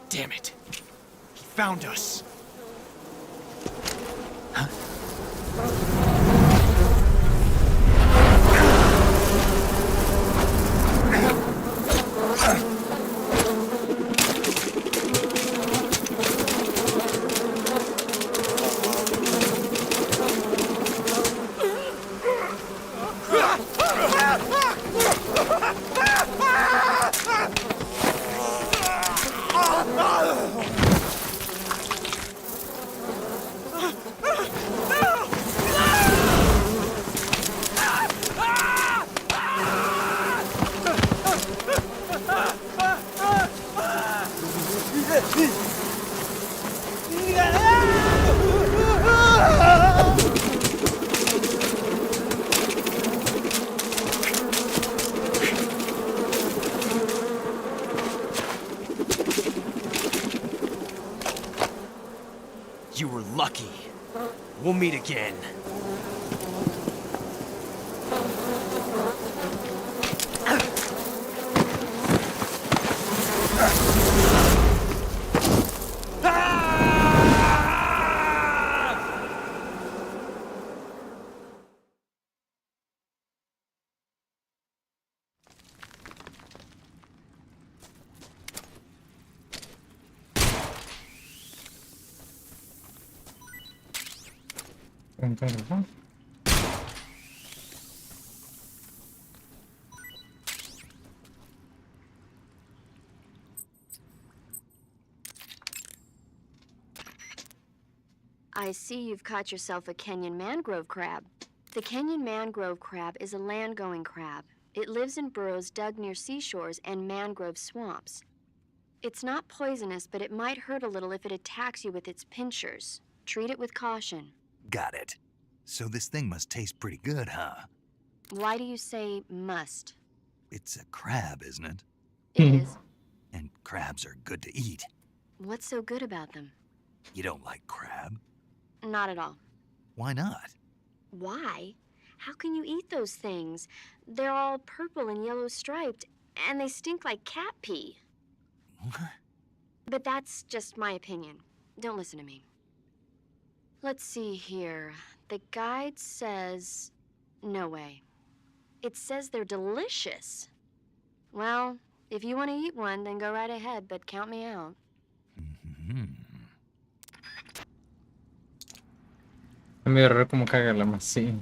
Damn it. He found us. You were lucky. We'll meet again. I see you've caught yourself a Kenyan mangrove crab. The Kenyan mangrove crab is a land-going crab. It lives in burrows dug near seashores and mangrove swamps. It's not poisonous, but it might hurt a little if it attacks you with its pincers. Treat it with caution. Got it. So this thing must taste pretty good, huh? Why do you say must? It's a crab, isn't it? It is. And crabs are good to eat. What's so good about them? You don't like crab? Not at all. Why not? Why? How can you eat those things? They're all purple and yellow striped, and they stink like cat pee. But that's just my opinion. Don't listen to me. Let's see here. The guide says... no way. It says they're delicious. Well, if you want to eat one, then go right ahead, but count me out. A mi error como cagarla más, sí.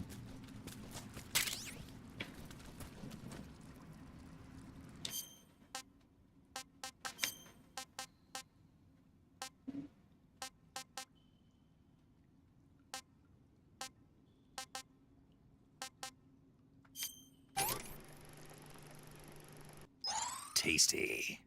Tasty.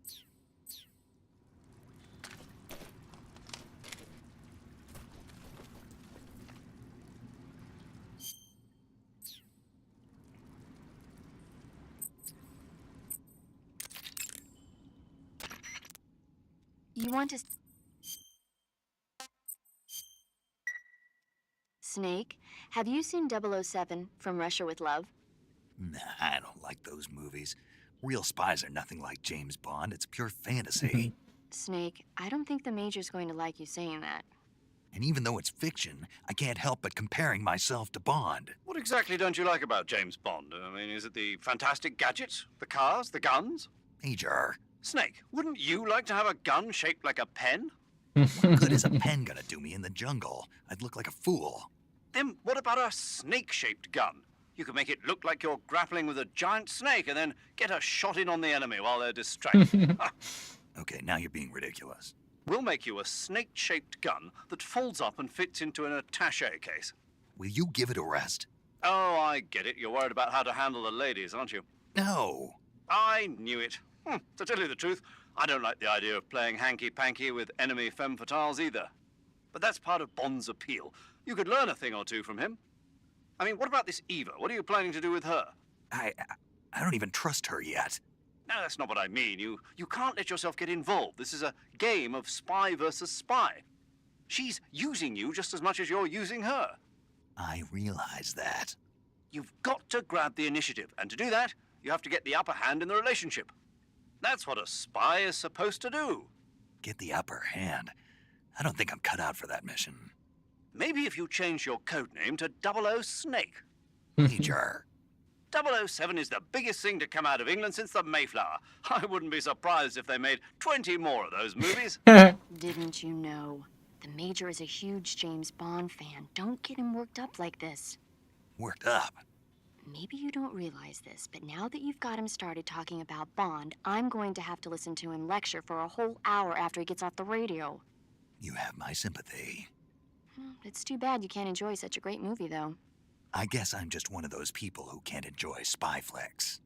You want to... Snake, have you seen 007 from Russia with Love? Nah, I don't like those movies. Real spies are nothing like James Bond. It's pure fantasy. Snake, I don't think the Major's going to like you saying that. And even though it's fiction, I can't help but comparing myself to Bond. What exactly don't you like about James Bond? I mean, is it the fantastic gadgets, the cars, the guns? Major. Snake, wouldn't you like to have a gun shaped like a pen? What good is a pen gonna do me in the jungle? I'd look like a fool. Then what about a snake-shaped gun? You could make it look like you're grappling with a giant snake and then get a shot in on the enemy while they're distracted. Okay, now you're being ridiculous. We'll make you a snake-shaped gun that folds up and fits into an attaché case. Will you give it a rest? Oh, I get it. You're worried about how to handle the ladies, aren't you? No. I knew it. To tell you the truth, I don't like the idea of playing hanky-panky with enemy femme fatales either. But that's part of Bond's appeal. You could learn a thing or two from him. I mean, what about this Eva? What are you planning to do with her? I don't even trust her yet. No, that's not what I mean. You can't let yourself get involved. This is a game of spy versus spy. She's using you just as much as you're using her. I realize that. You've got to grab the initiative, and to do that, you have to get the upper hand in the relationship. That's what a spy is supposed to do. Get the upper hand? I don't think I'm cut out for that mission. Maybe if you change your codename to 00 Snake. Major. 007 is the biggest thing to come out of England since the Mayflower. I wouldn't be surprised if they made 20 more of those movies. Didn't you know? The Major is a huge James Bond fan. Don't get him worked up like this. Worked up? Maybe you don't realize this, but now that you've got him started talking about Bond, I'm going to have to listen to him lecture for a whole hour after he gets off the radio. You have my sympathy. It's too bad you can't enjoy such a great movie, though. I guess I'm just one of those people who can't enjoy spy flicks.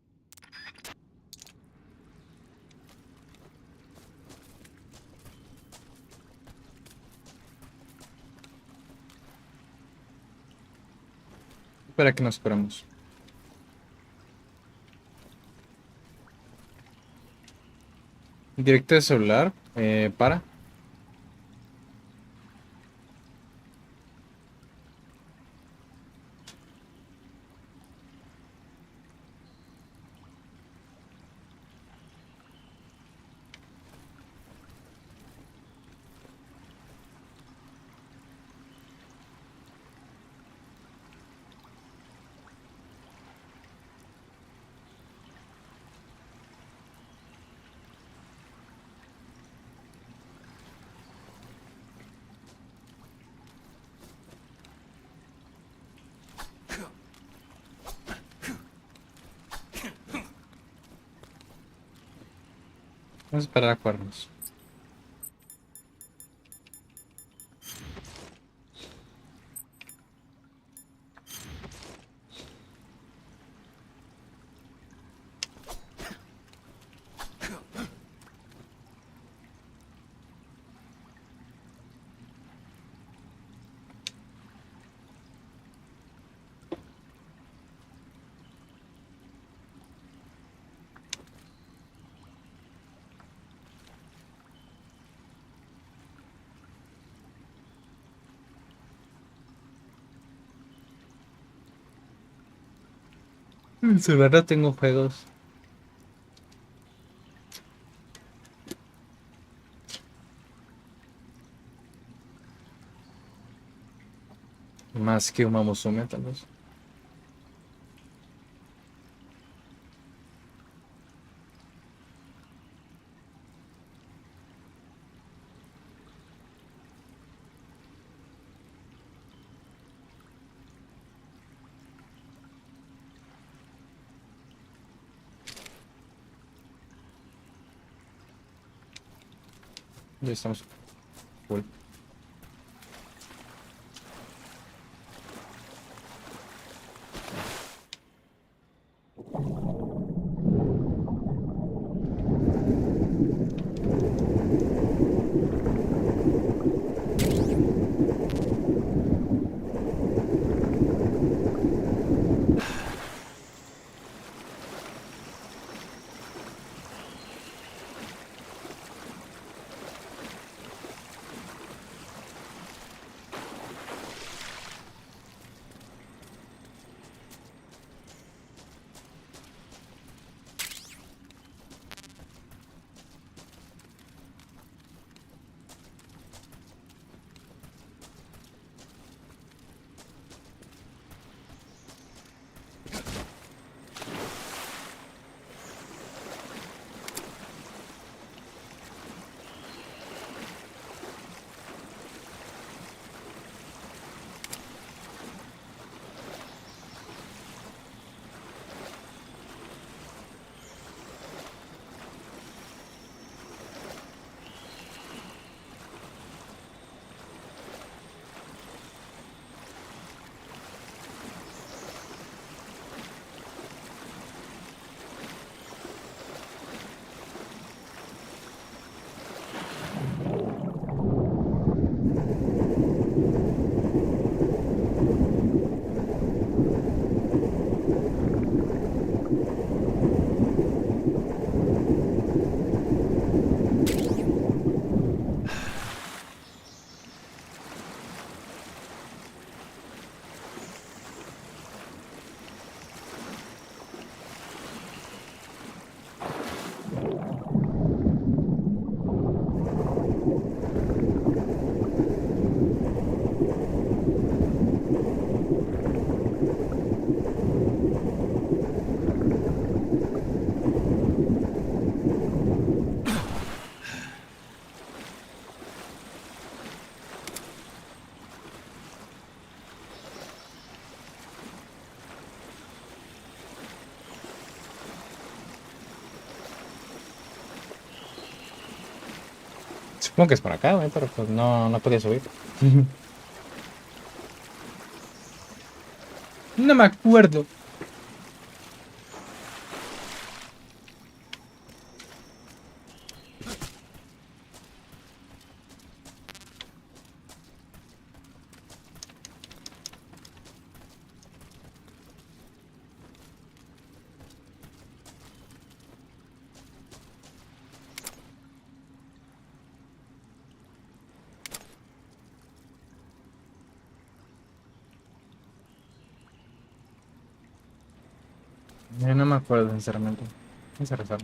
Espera que nos esperamos. Directo de celular. Para. Vamos a esperar a cuernos. En el celular no tengo juegos. Más que Uma Musume, tal vez. Ya estamos full. Supongo que es por acá, güey, pero pues no podía subir. No me acuerdo. Yo no me acuerdo, sinceramente. Vamos a rezar.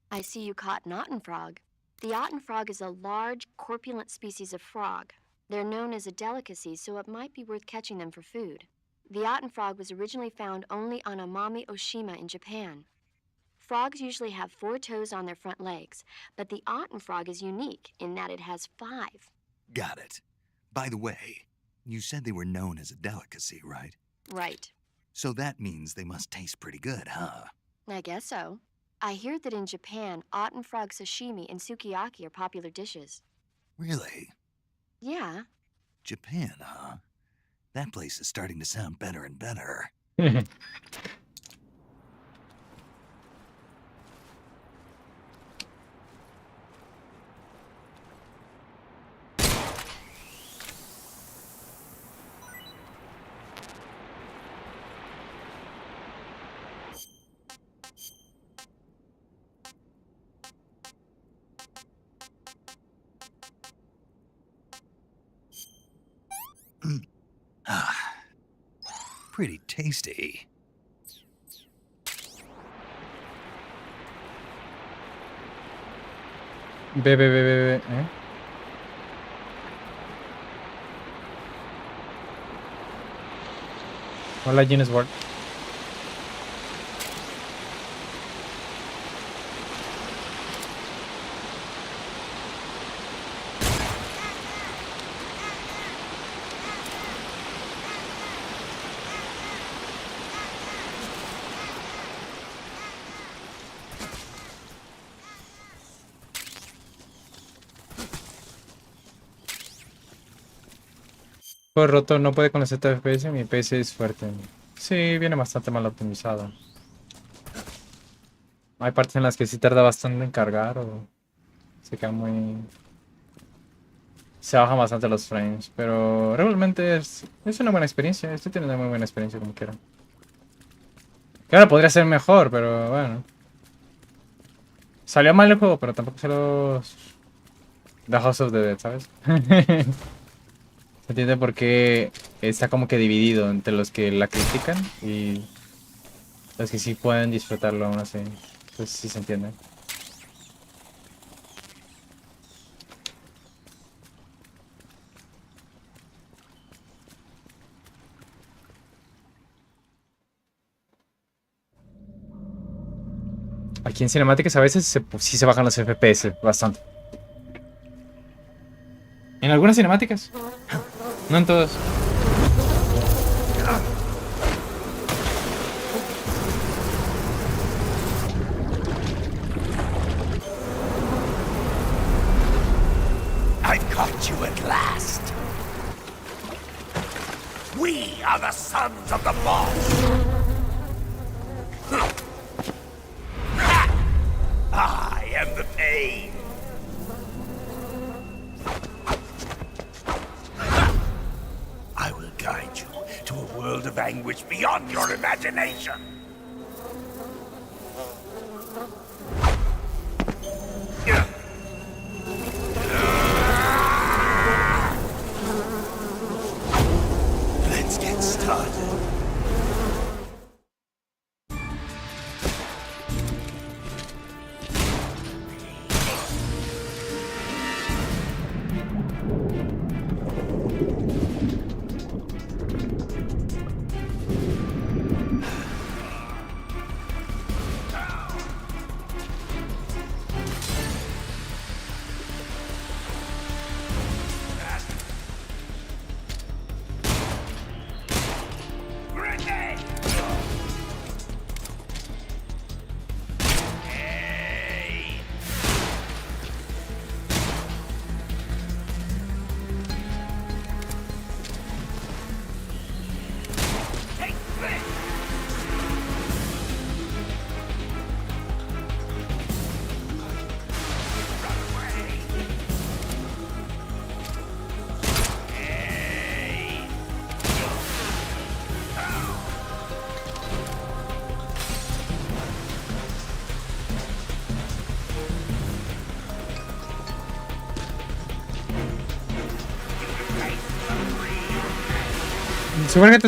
I see you caught an Otten frog. The Otten frog is a large, corpulent species of frog. They're known as a delicacy, so it might be worth catching them for food. The Otten frog was originally found only on Amami Oshima in Japan. Frogs usually have 4 toes on their front legs, but the Otten frog is unique in that it has 5. Got it. By the way, you said they were known as a delicacy, right? Right. So that means they must taste pretty good, huh? I guess so. I hear that in Japan, Otten frog sashimi and sukiyaki are popular dishes. Really? Yeah. Japan, huh? That place is starting to sound better and better. Pretty tasty. Ve. Hola, Guinness World. Fue roto, no puede con los 7 FPS, mi PC es fuerte. Sí, viene bastante mal optimizado. Hay partes en las que sí tarda bastante en cargar o se queda muy... Se bajan bastante los frames, pero realmente es una buena experiencia. Estoy teniendo una muy buena experiencia como quiera. Claro, podría ser mejor, pero bueno. Salió mal el juego, pero tampoco se los... The House of the Dead, ¿sabes? Se entiende por qué está como que dividido entre los que la critican y los que sí pueden disfrutarlo aún así. Pues sí se entiende. Aquí en cinemáticas a veces sí se bajan los FPS bastante. En algunas cinemáticas. No en todas. I've caught you at last. We are the sons of the boss. I am the pain. I will guide you to a world of anguish beyond your imagination. Let's get started.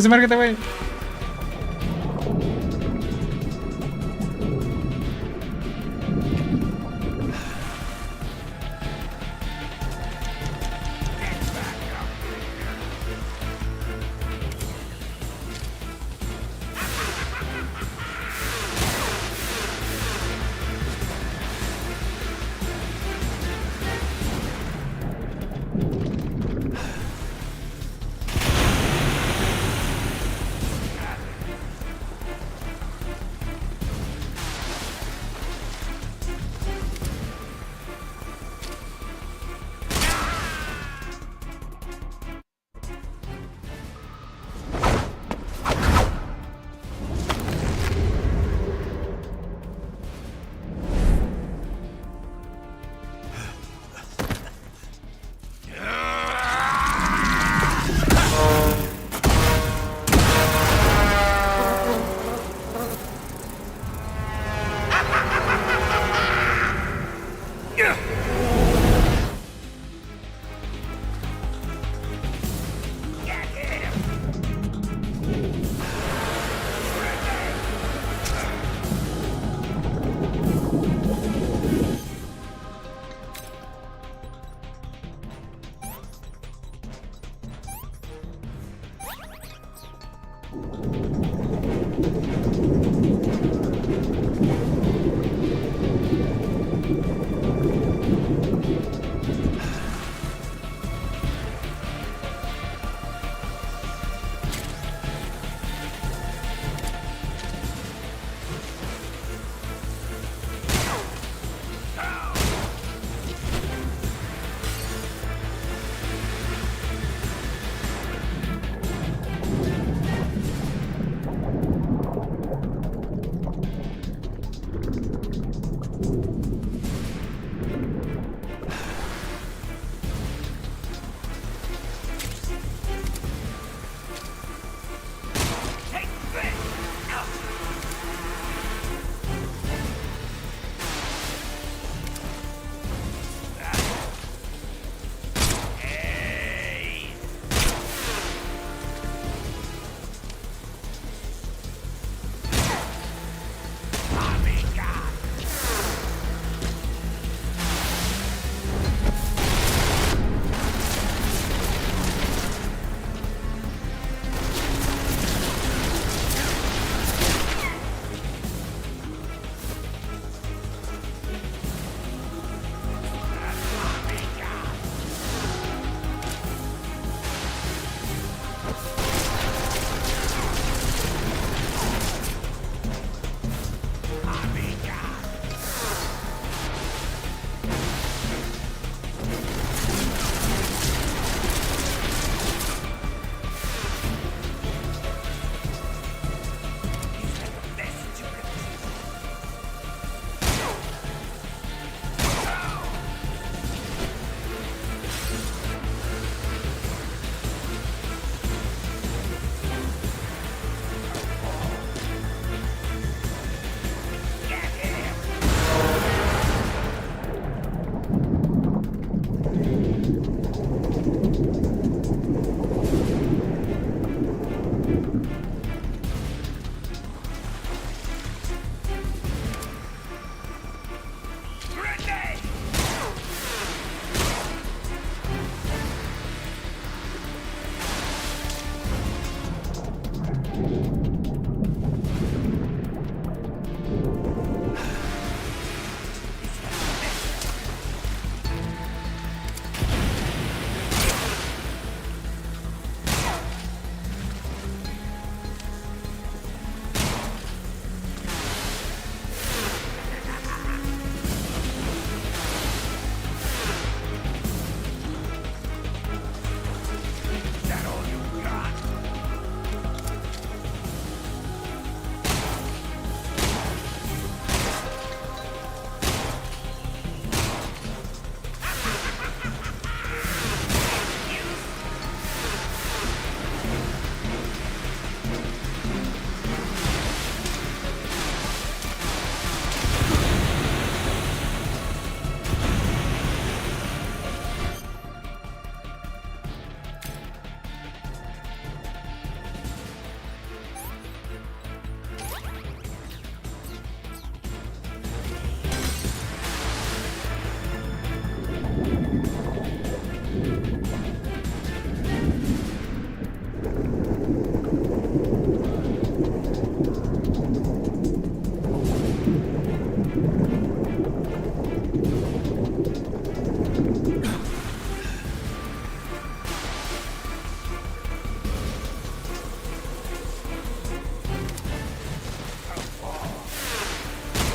Sumérgete, güey.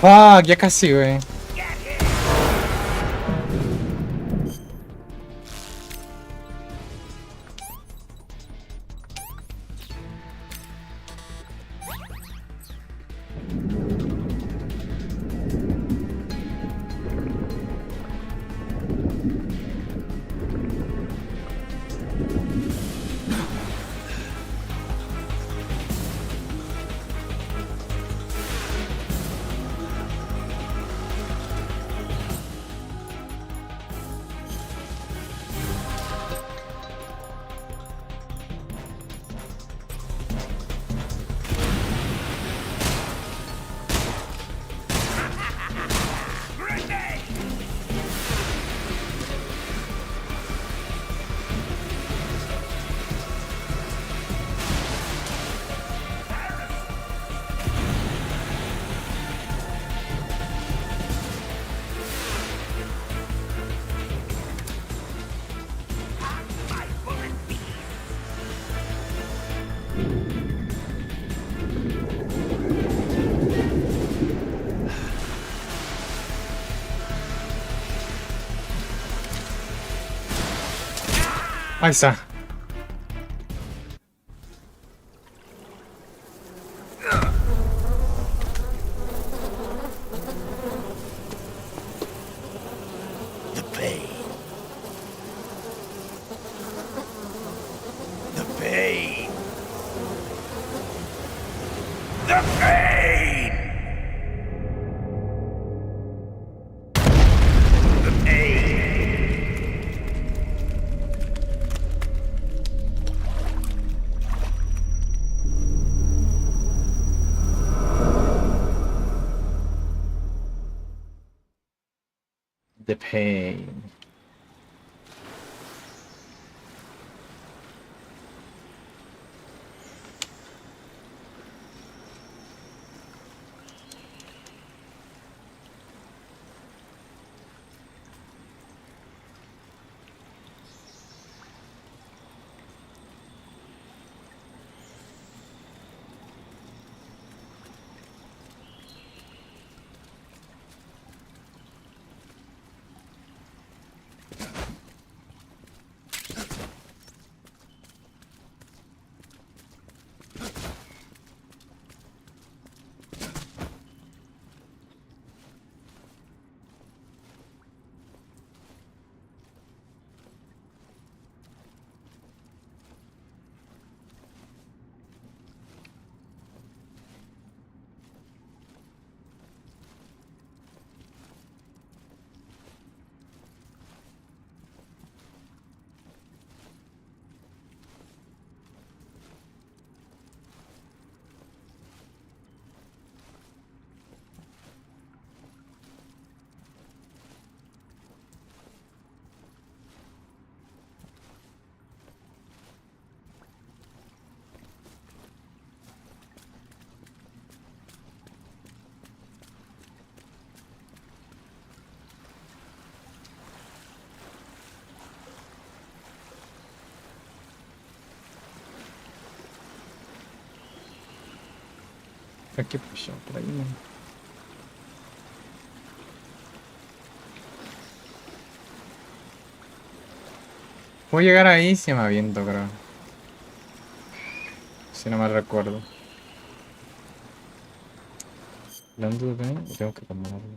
Fuck, ya casi, güey. Ahí está. The pain. The pain. The pain. The pain. The pain. Aquí pues por ahí, ¿no? Puedo llegar ahí si me aviento, creo. Si no me recuerdo. Hablando de tengo que cambiar algo.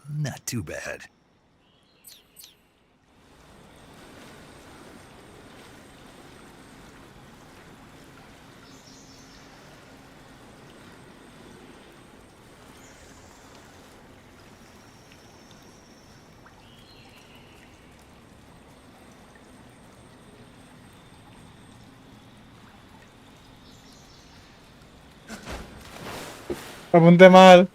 Not too bad. Apunté mal.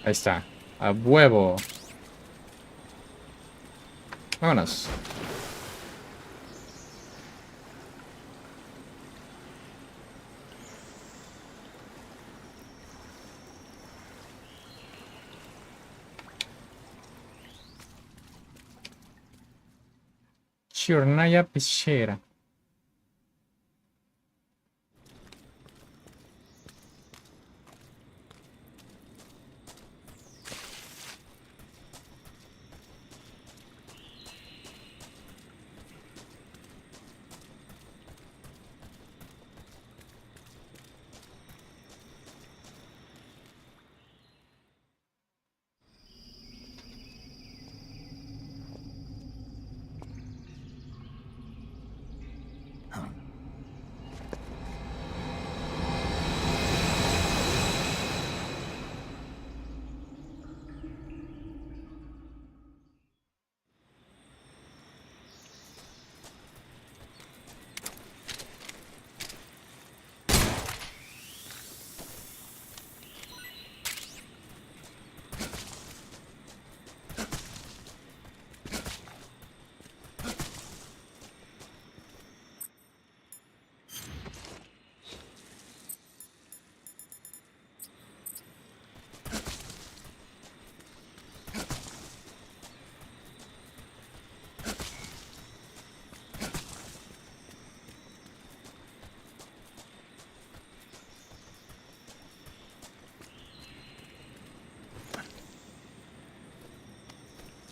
Ahí está. A huevo. Vámonos. Chornaya Pichera.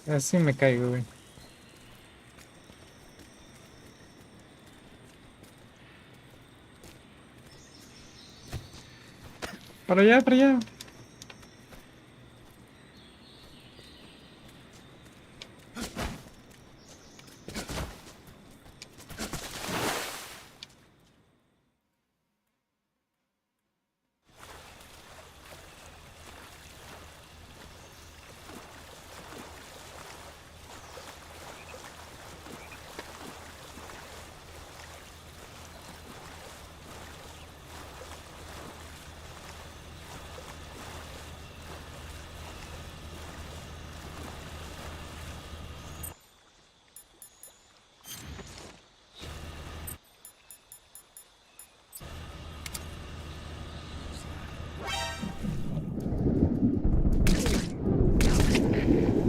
Así me caigo, güey. Para allá, para allá.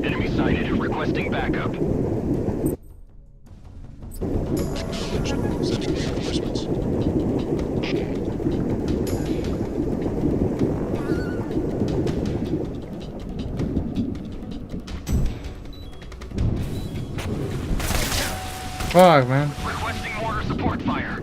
Enemy sighted. Requesting backup. Fuck, man. Requesting mortar support fire.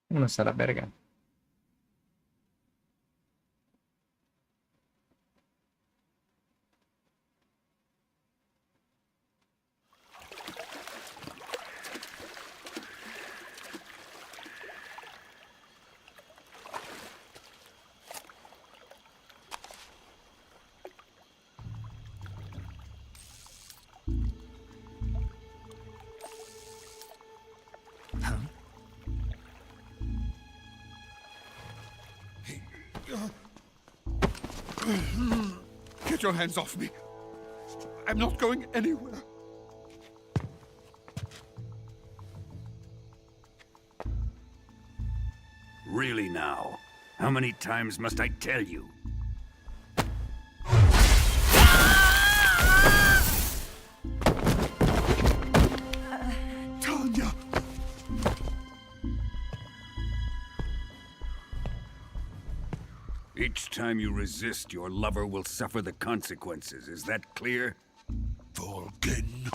Vámonos a la verga. Get your hands off me. I'm not going anywhere. Really now? How many times must I tell you? Tanya! Each time you resist, your lover will suffer the consequences. Is that clear? Volgin.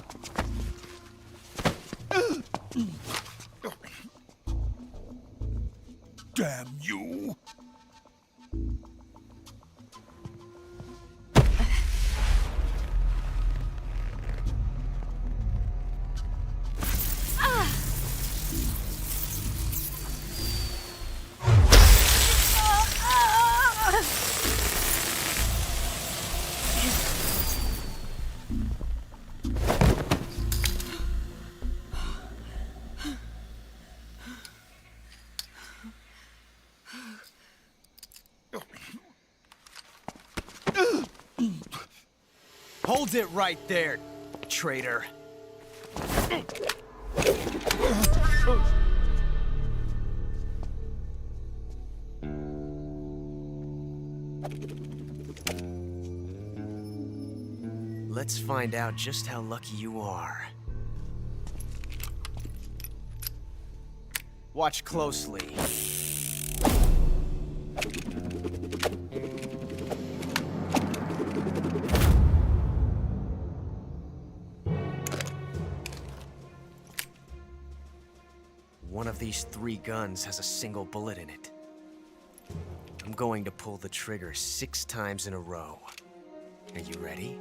Damn you! Hold it right there, traitor. Let's find out just how lucky you are. Watch closely. One of these 3 guns has a single bullet in it. I'm going to pull the trigger 6 times in a row. Are you ready?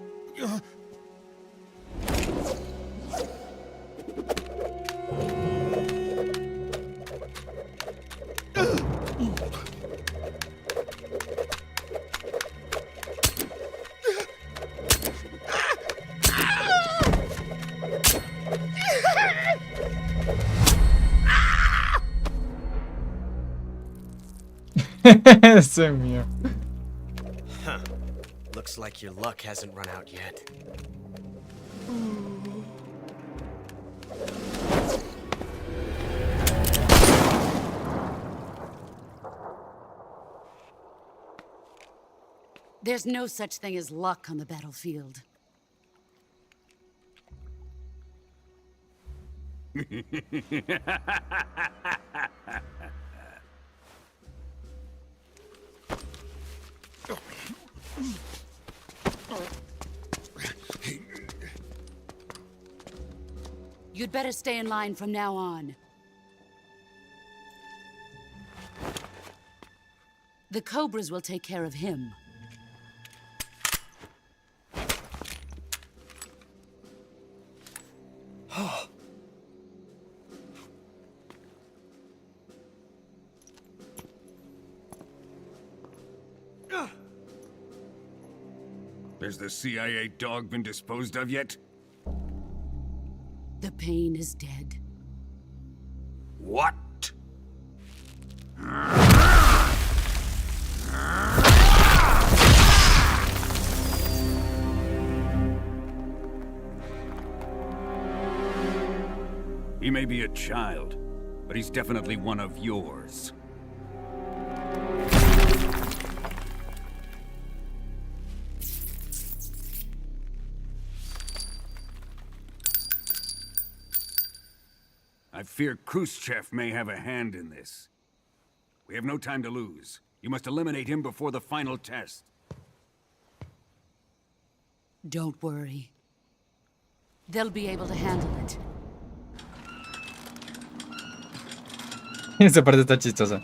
Ese mío. Huh. Looks like your luck hasn't run out yet. There's no such thing as luck on the battlefield. You'd better stay in line from now on. The Cobras will take care of him. Has the CIA dog been disposed of yet? The pain is dead. What? He may be a child, but he's definitely one of yours. I fear Khrushchev may have a hand in this. We have no time to lose. You must eliminate him before the final test. Don't worry. They'll be able to handle it. Esa parte está chistosa.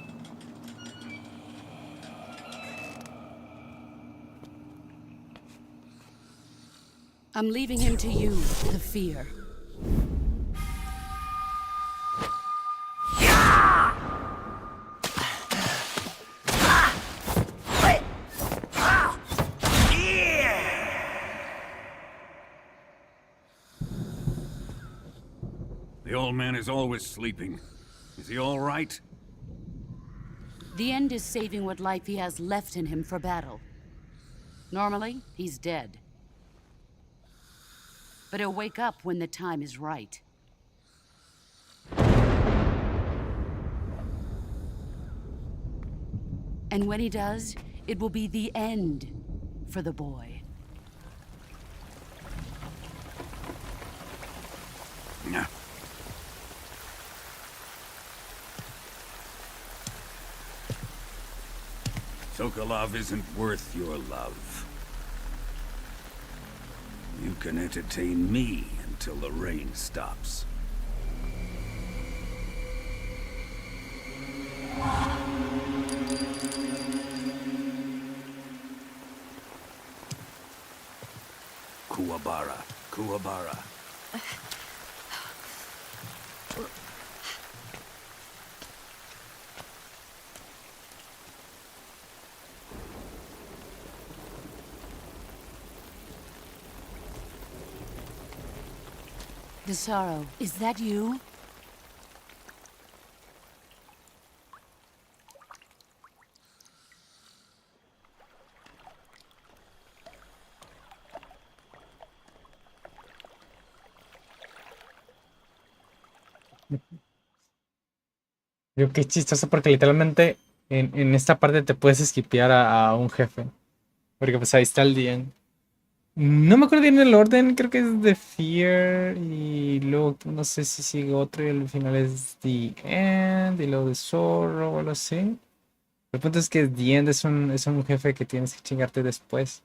I'm leaving him to you, the fear. The old man is always sleeping. Is he all right? The end is saving what life he has left in him for battle. Normally, he's dead. But he'll wake up when the time is right. And when he does, it will be the end for the boy. No. Sokolov isn't worth your love. You can entertain me until the rain stops. Kuwabara, Kuwabara. The sorrow, is that you? Digo, qué chistoso porque literalmente en esta parte te puedes esquipear a un jefe. Porque pues ahí está el DM. No me acuerdo bien el orden, creo que es The Fear y luego no sé si sigue otro y al final es The End y luego The Sorrow o algo así. El punto es que The End es un jefe que tienes que chingarte después.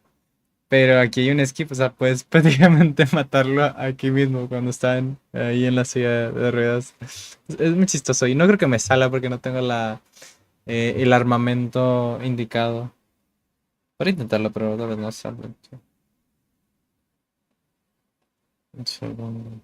Pero aquí hay un skip, o sea, puedes prácticamente matarlo aquí mismo cuando están ahí en la silla de ruedas. Es muy chistoso y no creo que me salga porque no tengo el armamento indicado. Para intentarlo, pero tal vez no sale. Un segundo.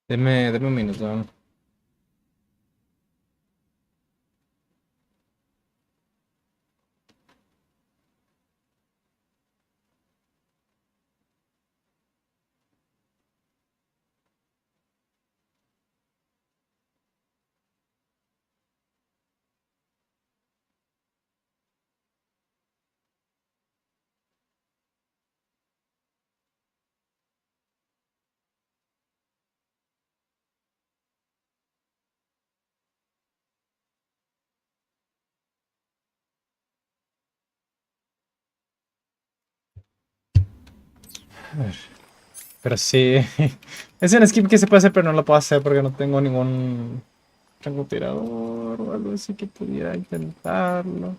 Deme un minuto. A ver. Pero sí, es un skip que se puede hacer, pero no lo puedo hacer porque no tengo ningún francotirador o algo así que pudiera intentarlo.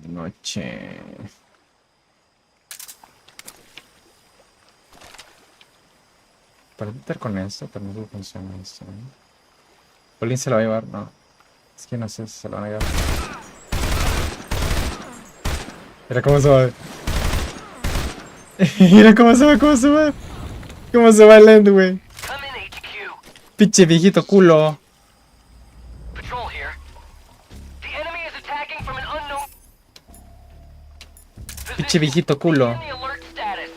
Noche. Para intentar con esto, pero no funciona esto. Colin se lo va a llevar, no. Es que no sé si se lo van a llevar. Mira cómo se va. Mira cómo se va, cómo se va. Cómo se va el end, güey. Pinche viejito culo. Patrol here. The enemy is attacking from an unknown. Pinche viejito culo. The alert status.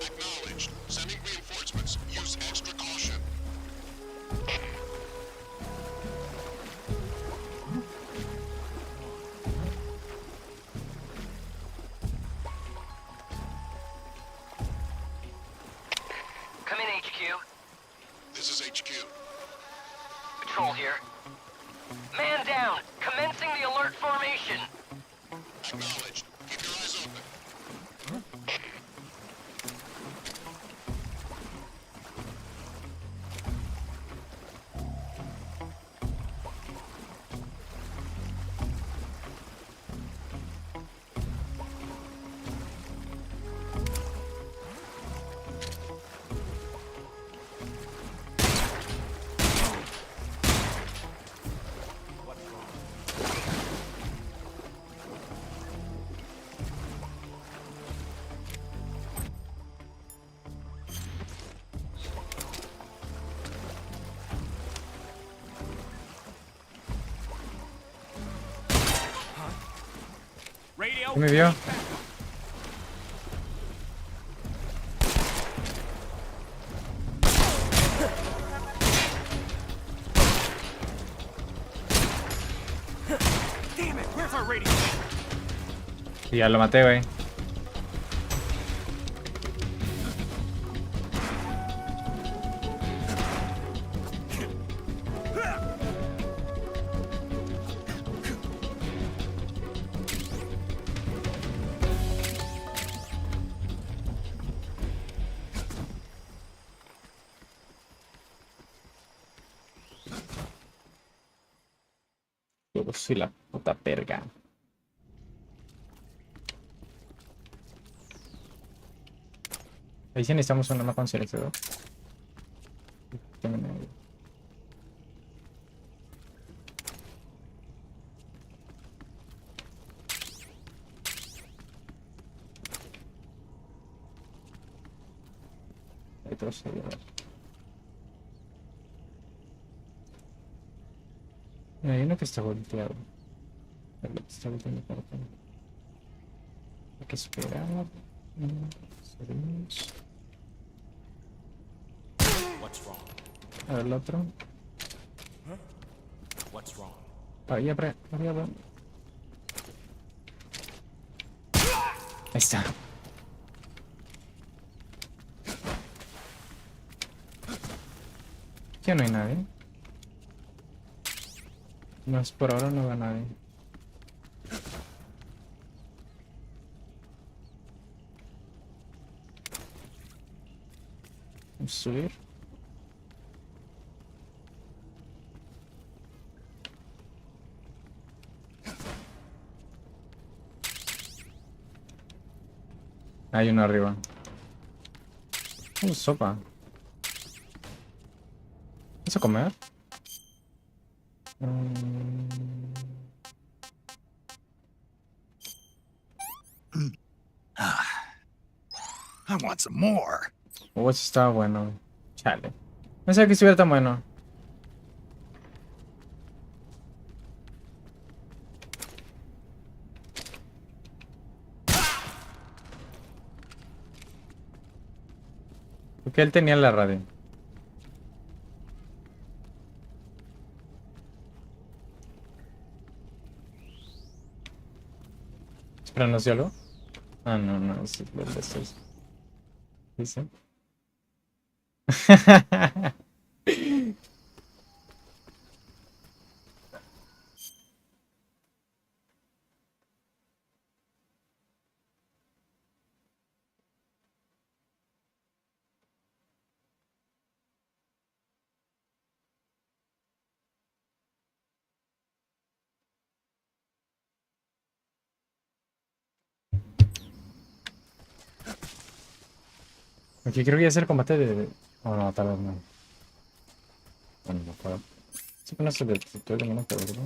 Acknowledged. Sending reinforcements. Use extra caution. Come in, HQ. This is HQ. Patrol here. Man down. Commencing the alert formation. Acknowledged. Keep your eyes open. ¿Qué me vio? Damn it, where's our radio? Y ya lo maté, güey. todos y la puta perga. Ahí sí necesitamos una con seleccionador. Hay todos ahí, a ver. Hay uno que está volteado. El otro está volteando para acá. Hay que esperar. Seguimos. A ver el otro. Ahí abre, ahí abre. Ahí está. Ya no hay nadie. No, es por ahora no va nadie. Vamos a subir. Hay uno arriba. Sopa. ¿Vas a comer? I want some more. Eso estaba bueno. Chale. No sé que estuviera tan bueno. Porque él tenía la radio. Espera, ¿no es algo? Ah, no, no, es el de estos. ¿Dice? Aquí creo que ya es el combate de... Oh, no, tal vez no. Bueno, no puedo. Sí, que no se le tutorial menos que verlo.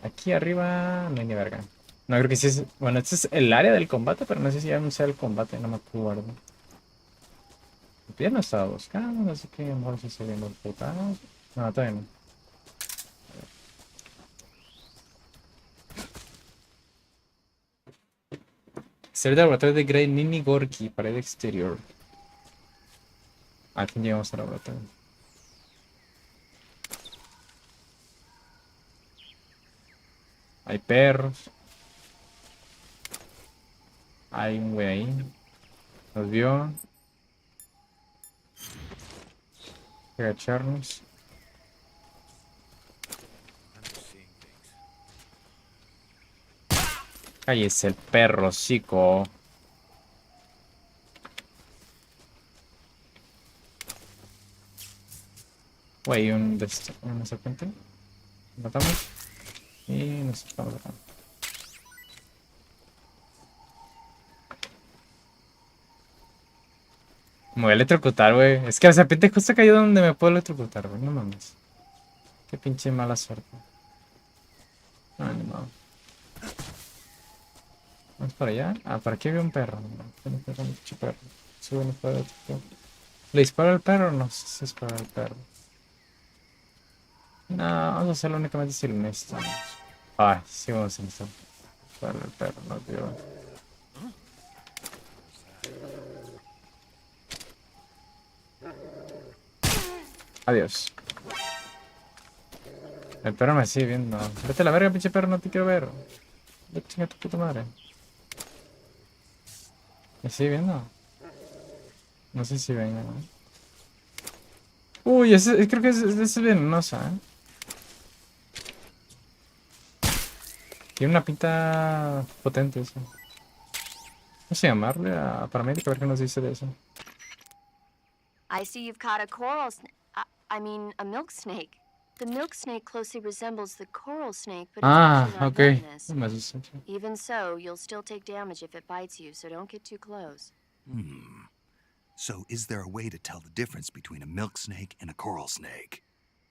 Aquí arriba no hay ni verga. No, creo que sí es... Bueno, este es el área del combate, pero no sé si aún sea el combate, no me acuerdo. Ya no estaba buscando, así que a lo mejor se está viendo el putazo. No, todavía no. Ser de laboratorio de Grey Nini Gorky, pared exterior. Al fin llegamos al laboratorio. Hay perros. Hay un güey ahí. Nos vio. Hay que agacharnos. Cállese el perro, chico. Güey, una serpiente. Matamos. Y nos estamos acá. Me voy a electrocutar, güey. Es que la serpiente justo cayó donde me puedo electrocutar, güey. No mames. Qué pinche mala suerte. Ah, ni modo. Vamos para allá. Ah, para aquí había un perro. No, pinche perro. Sube, no puede. ¿Le disparo al perro o no sé si dispara al perro? No, vamos a hacerlo únicamente si lo necesitamos. Ay, sí vamos a necesitar. Dispararle al perro, no, tío. Adiós. El perro me sigue viendo. Vete a la verga, pinche perro, no te quiero ver. Vete a chingar tu puta madre. ¿Me sigue viendo? No sé si venga, ¿no? Uy, creo que es venenosa, ¿eh? Tiene una pinta potente eso. No sé llamarle a paramédico a ver qué nos dice de eso. I see you've caught a coral I mean, a milk snake. The milk snake closely resembles the coral snake, but it's Ah, actually not ok. venomous. Me asusté. Even so, you'll still take damage if it bites you, so don't get too close. So is there a way to tell the difference between a milk snake and a coral snake?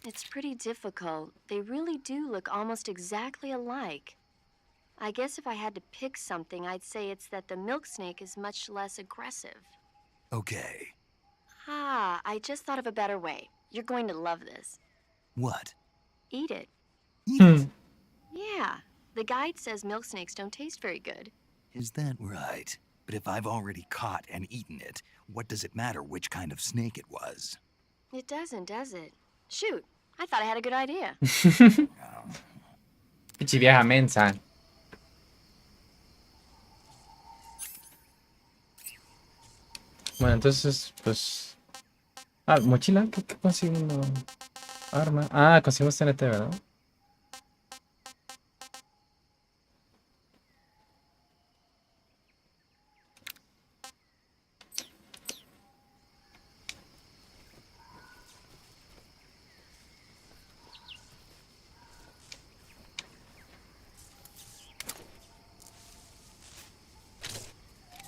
It's pretty difficult. They really do look almost exactly alike. I guess if I had to pick something, I'd say it's that the milk snake is much less aggressive. Okay. Ah, I just thought of a better way. You're going to love this. What? Eat it. Hmm. Yeah. The guide says milk snakes don't taste very good. Is that right? But if I've already caught and eaten it, what does it matter which kind of snake it was? It doesn't, does it? Shoot, I thought I had a good idea. Pinche vieja mensa. Bueno, entonces, pues... Ah, mochila, ¿qué conseguimos? Arma. Ah, conseguimos TNT, ¿verdad?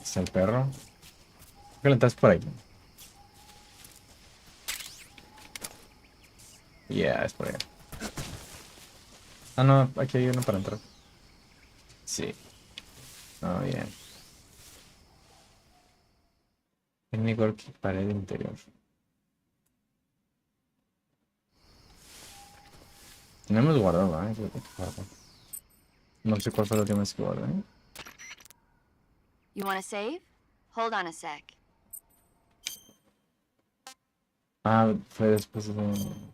Es el perro. ¿Por qué lo entras por ahí? Yeah, es por ahí. Ah, no, aquí hay uno para entrar. Sí. Oh, bien. Técnico que pared interior. Tenemos guardado, ¿eh? No sé cuál fue la última vez que guardé. You want to save? Hold on a sec. Ah, fue después de...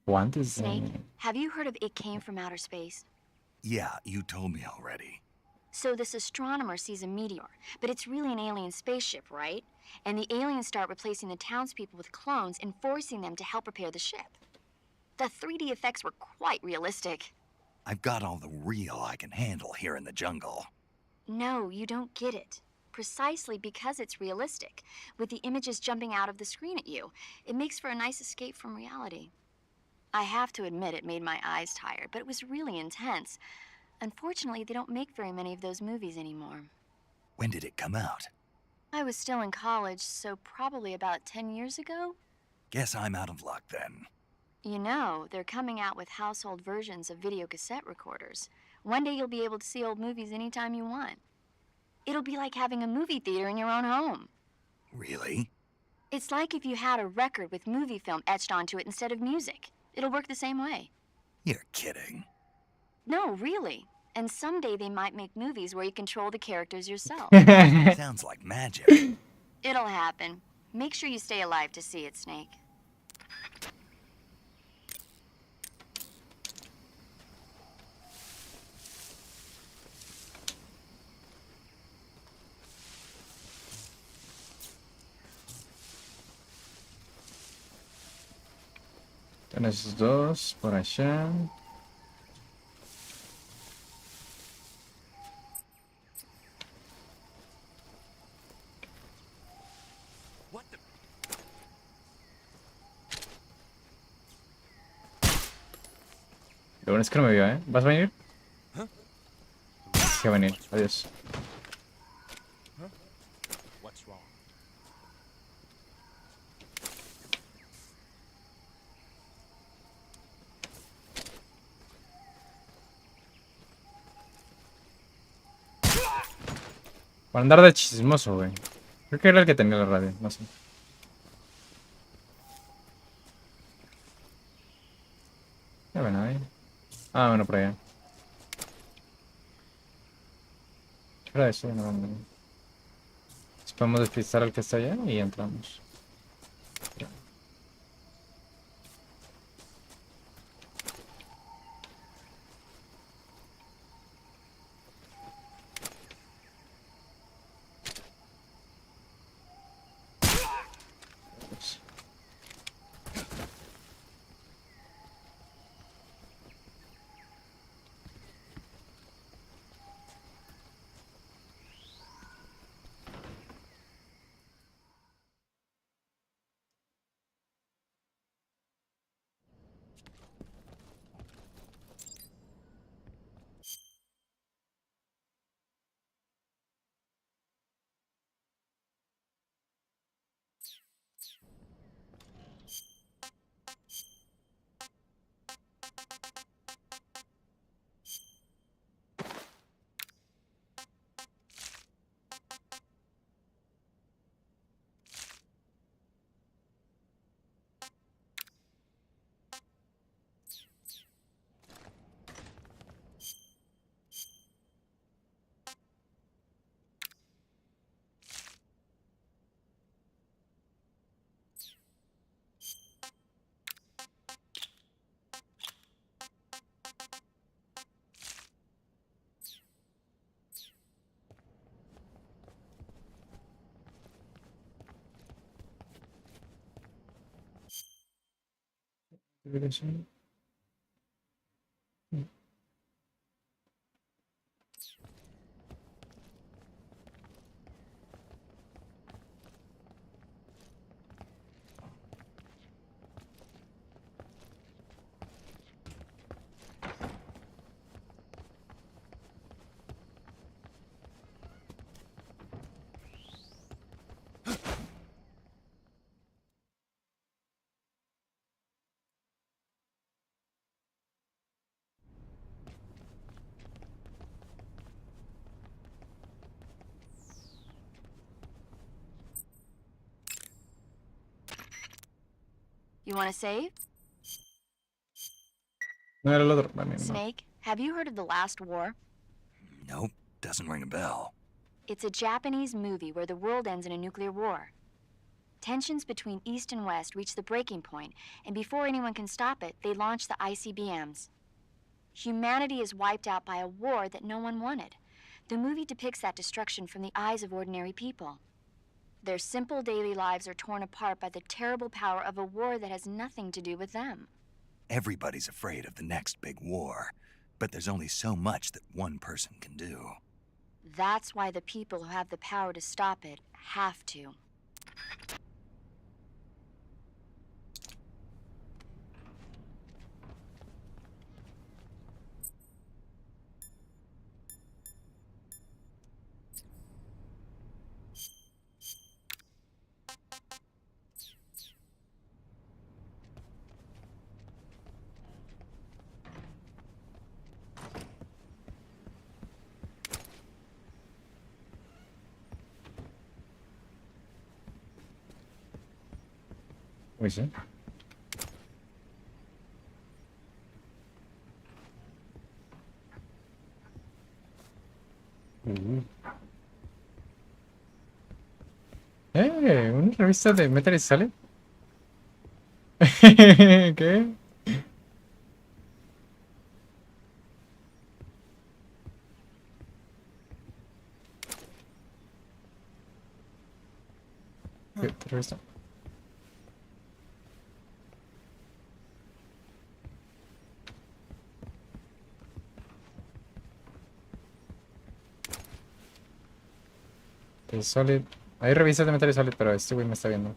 ¿O antes? Snake, have you heard of It Came from Outer Space? Yeah, you told me already. So this astronomer sees a meteor, but it's really an alien spaceship, right? And the aliens start replacing the townspeople with clones and forcing them to help repair the ship. The 3D effects were quite realistic. I've got all the real I can handle here in the jungle. No, you don't get it. Precisely because it's realistic, with the images jumping out of the screen at you, it makes for a nice escape from reality. I have to admit it made my eyes tired, but it was really intense. Unfortunately, they don't make very many of those movies anymore. When did it come out? I was still in college, so probably about 10 years ago. Guess I'm out of luck then. You know, they're coming out with household versions of video cassette recorders. One day you'll be able to see old movies anytime you want. It'll be like having a movie theater in your own home. Really? It's like if you had a record with movie film etched onto it instead of music. It'll work the same way. You're kidding. No, really. And someday they might make movies where you control the characters yourself. Sounds like magic. It'll happen. Make sure you stay alive to see it, Snake. Tienes dos por allá. Lo bueno es que no me vio, ¿eh? ¿Vas a venir? Sí, va a venir. Adiós. What's wrong? Para andar de chismoso, güey. Creo que era el que tenía la radio, no sé. Ya ven ahí. Ah, bueno, por allá. ¿Qué era eso? No, no. Podemos despistar al que está allá y entramos. You want to save? No era el otro. Vale, no. Snake, have you heard of The Last War? Nope, doesn't ring a bell. It's a Japanese movie where the world ends in a nuclear war. Tensions between East and West reach the breaking point, and before anyone can stop it, they launch the ICBMs. Humanity is wiped out by a war that no one wanted. The movie depicts that destruction from the eyes of ordinary people. Their simple daily lives are torn apart by the terrible power of a war that has nothing to do with them. Everybody's afraid of the next big war, but there's only so much that one person can do. That's why the people who have the power to stop it have to. Uy, sí. Una revista de Metal sale. ¿Qué? ¿Qué revista? Solid. Hay revistas de Metal Solid, pero este güey me está viendo.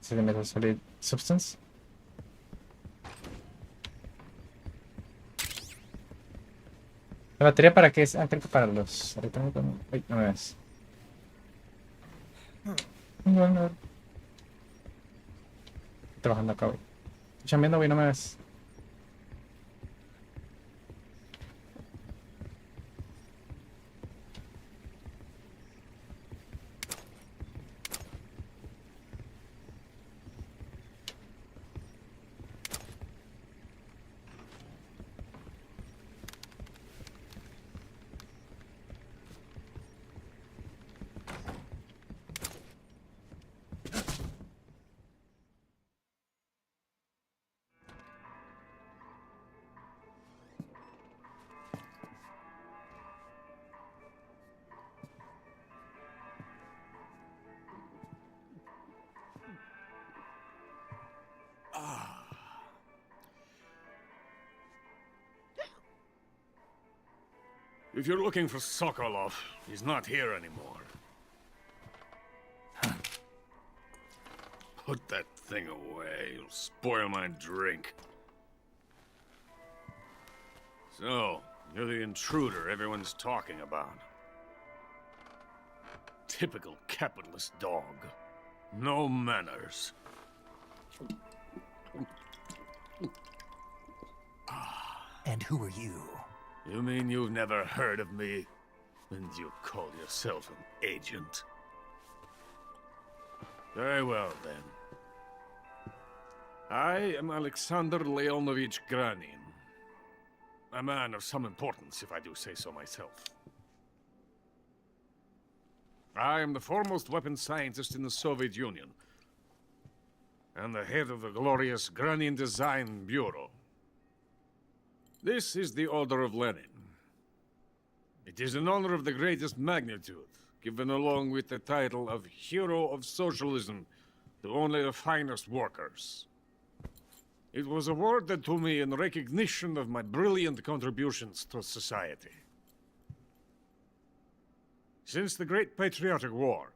¿Es de Metal Solid Substance? ¿La batería para qué es? Ah, creo que para los... Ahorita no, ay, no me ves. Bueno, estoy trabajando acá, güey. Estoy chambeando, güey, no me ves. If you're looking for Sokolov, he's not here anymore. Put that thing away. You'll spoil my drink. So, you're the intruder everyone's talking about. Typical capitalist dog. No manners. And who are you? You mean you've never heard of me? And you call yourself an agent? Very well, then. I am Alexander Leonovich Granin. A man of some importance, if I do say so myself. I am the foremost weapons scientist in the Soviet Union, and the head of the glorious Granin Design Bureau. This is the Order of Lenin. It is an honor of the greatest magnitude, given along with the title of Hero of Socialism to only the finest workers. It was awarded to me in recognition of my brilliant contributions to society. Since the Great Patriotic War,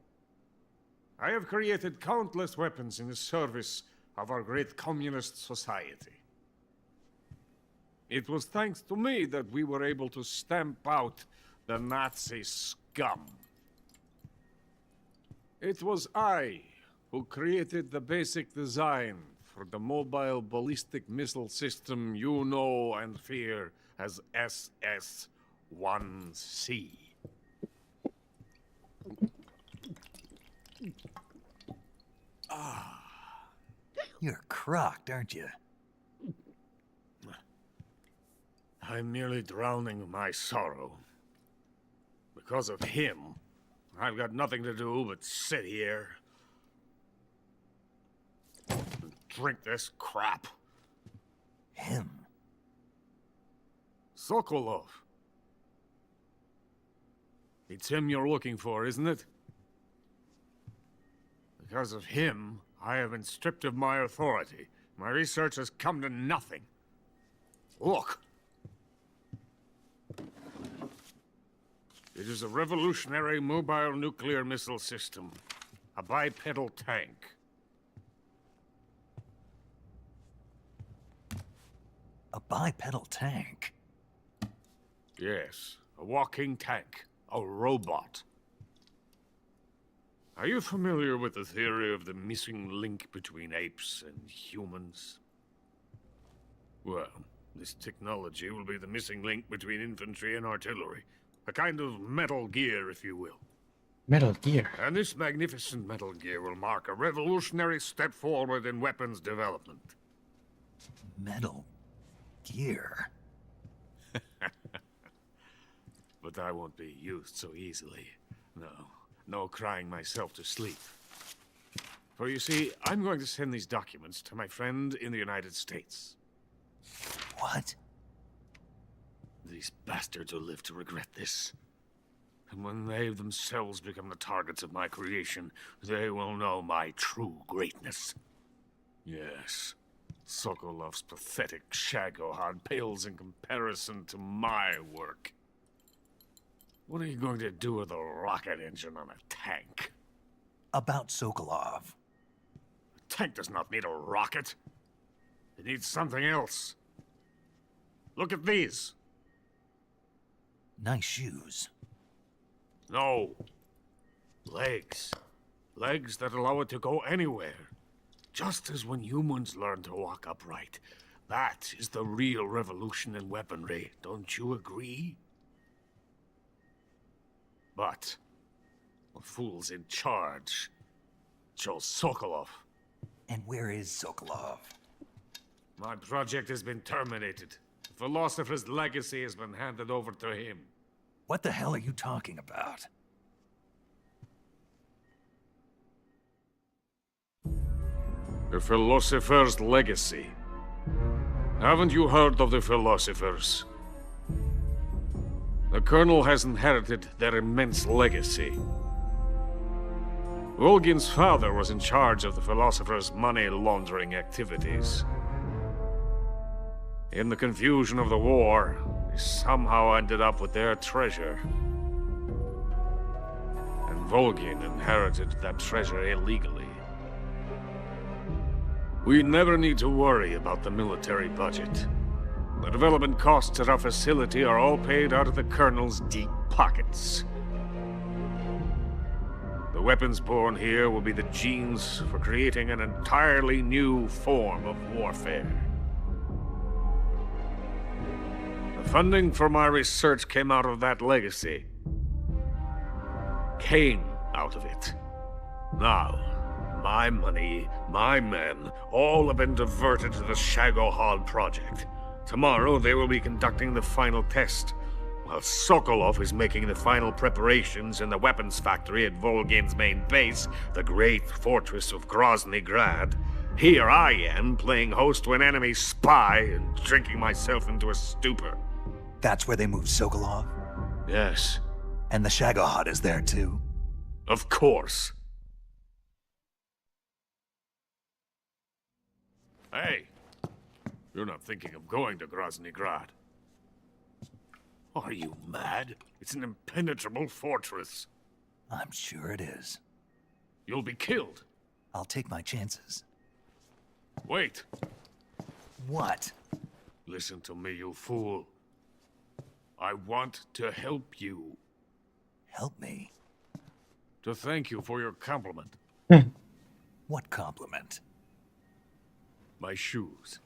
I have created countless weapons in the service of our great communist society. It was thanks to me that we were able to stamp out the Nazi scum. It was I who created the basic design for the mobile ballistic missile system you know and fear as SS-1C. You're crocked, aren't you? I'm merely drowning my sorrow. Because of him, I've got nothing to do but sit here and drink this crap. Him? Sokolov. It's him you're looking for, isn't it? Because of him, I have been stripped of my authority. My research has come to nothing. Look. It is a revolutionary mobile nuclear missile system. A bipedal tank. A bipedal tank? Yes, a walking tank. A robot. Are you familiar with the theory of the missing link between apes and humans? Well, this technology will be the missing link between infantry and artillery. A kind of Metal Gear, if you will. Metal Gear. And this magnificent Metal Gear will mark a revolutionary step forward in weapons development. Metal Gear? But I won't be used so easily. No crying myself to sleep. For you see, I'm going to send these documents to my friend in the United States. What? These bastards will live to regret this. And when they themselves become the targets of my creation, they will know my true greatness. Yes, Sokolov's pathetic Shagohod pales in comparison to my work. What are you going to do with a rocket engine on a tank? About Sokolov. A tank does not need a rocket. It needs something else. Look at these. Nice shoes. No. Legs. Legs that allow it to go anywhere. Just as when humans learn to walk upright. That is the real revolution in weaponry. Don't you agree? But the fool's in charge. Joe Sokolov. And where is Sokolov? My project has been terminated. The philosopher's legacy has been handed over to him. What the hell are you talking about? The philosopher's legacy. Haven't you heard of the philosophers? The Colonel has inherited their immense legacy. Volgin's father was in charge of the philosophers' money laundering activities. In the confusion of the war, they somehow ended up with their treasure. And Volgin inherited that treasure illegally. We never need to worry about the military budget. The development costs at our facility are all paid out of the Colonel's deep pockets. The weapons born here will be the genes for creating an entirely new form of warfare. The funding for my research came out of that legacy. Came out of it. Now, my money, my men, all have been diverted to the Shagohod project. Tomorrow, they will be conducting the final test, while Sokolov is making the final preparations in the weapons factory at Volgin's main base, the great fortress of Grozny Grad. Here I am, playing host to an enemy spy and drinking myself into a stupor. That's where they moved Sokolov? Yes. And the Shagohod is there too? Of course. Hey, you're not thinking of going to Grozny Grad. Are you mad? It's an impenetrable fortress. I'm sure it is. You'll be killed. I'll take my chances. Wait. What? Listen to me, you fool. I want to help you. Help me? To thank you for your compliment. What compliment? My shoes.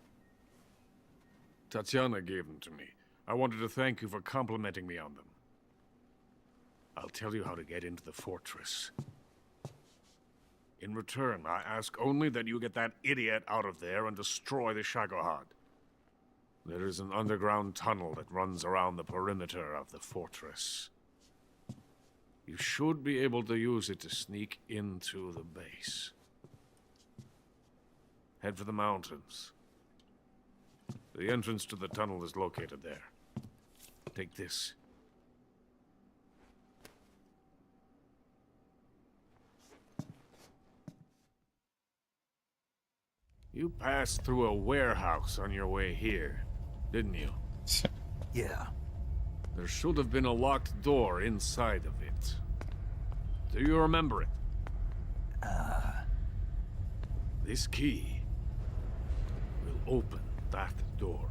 Tatiana gave them to me. I wanted to thank you for complimenting me on them. I'll tell you how to get into the fortress. In return, I ask only that you get that idiot out of there and destroy the Shagohod. There is an underground tunnel that runs around the perimeter of the fortress. You should be able to use it to sneak into the base. Head for the mountains. The entrance to the tunnel is located there. Take this. You passed through a warehouse on your way here, didn't you? Yeah. There should have been a locked door inside of it. Do you remember it? This key will open that door.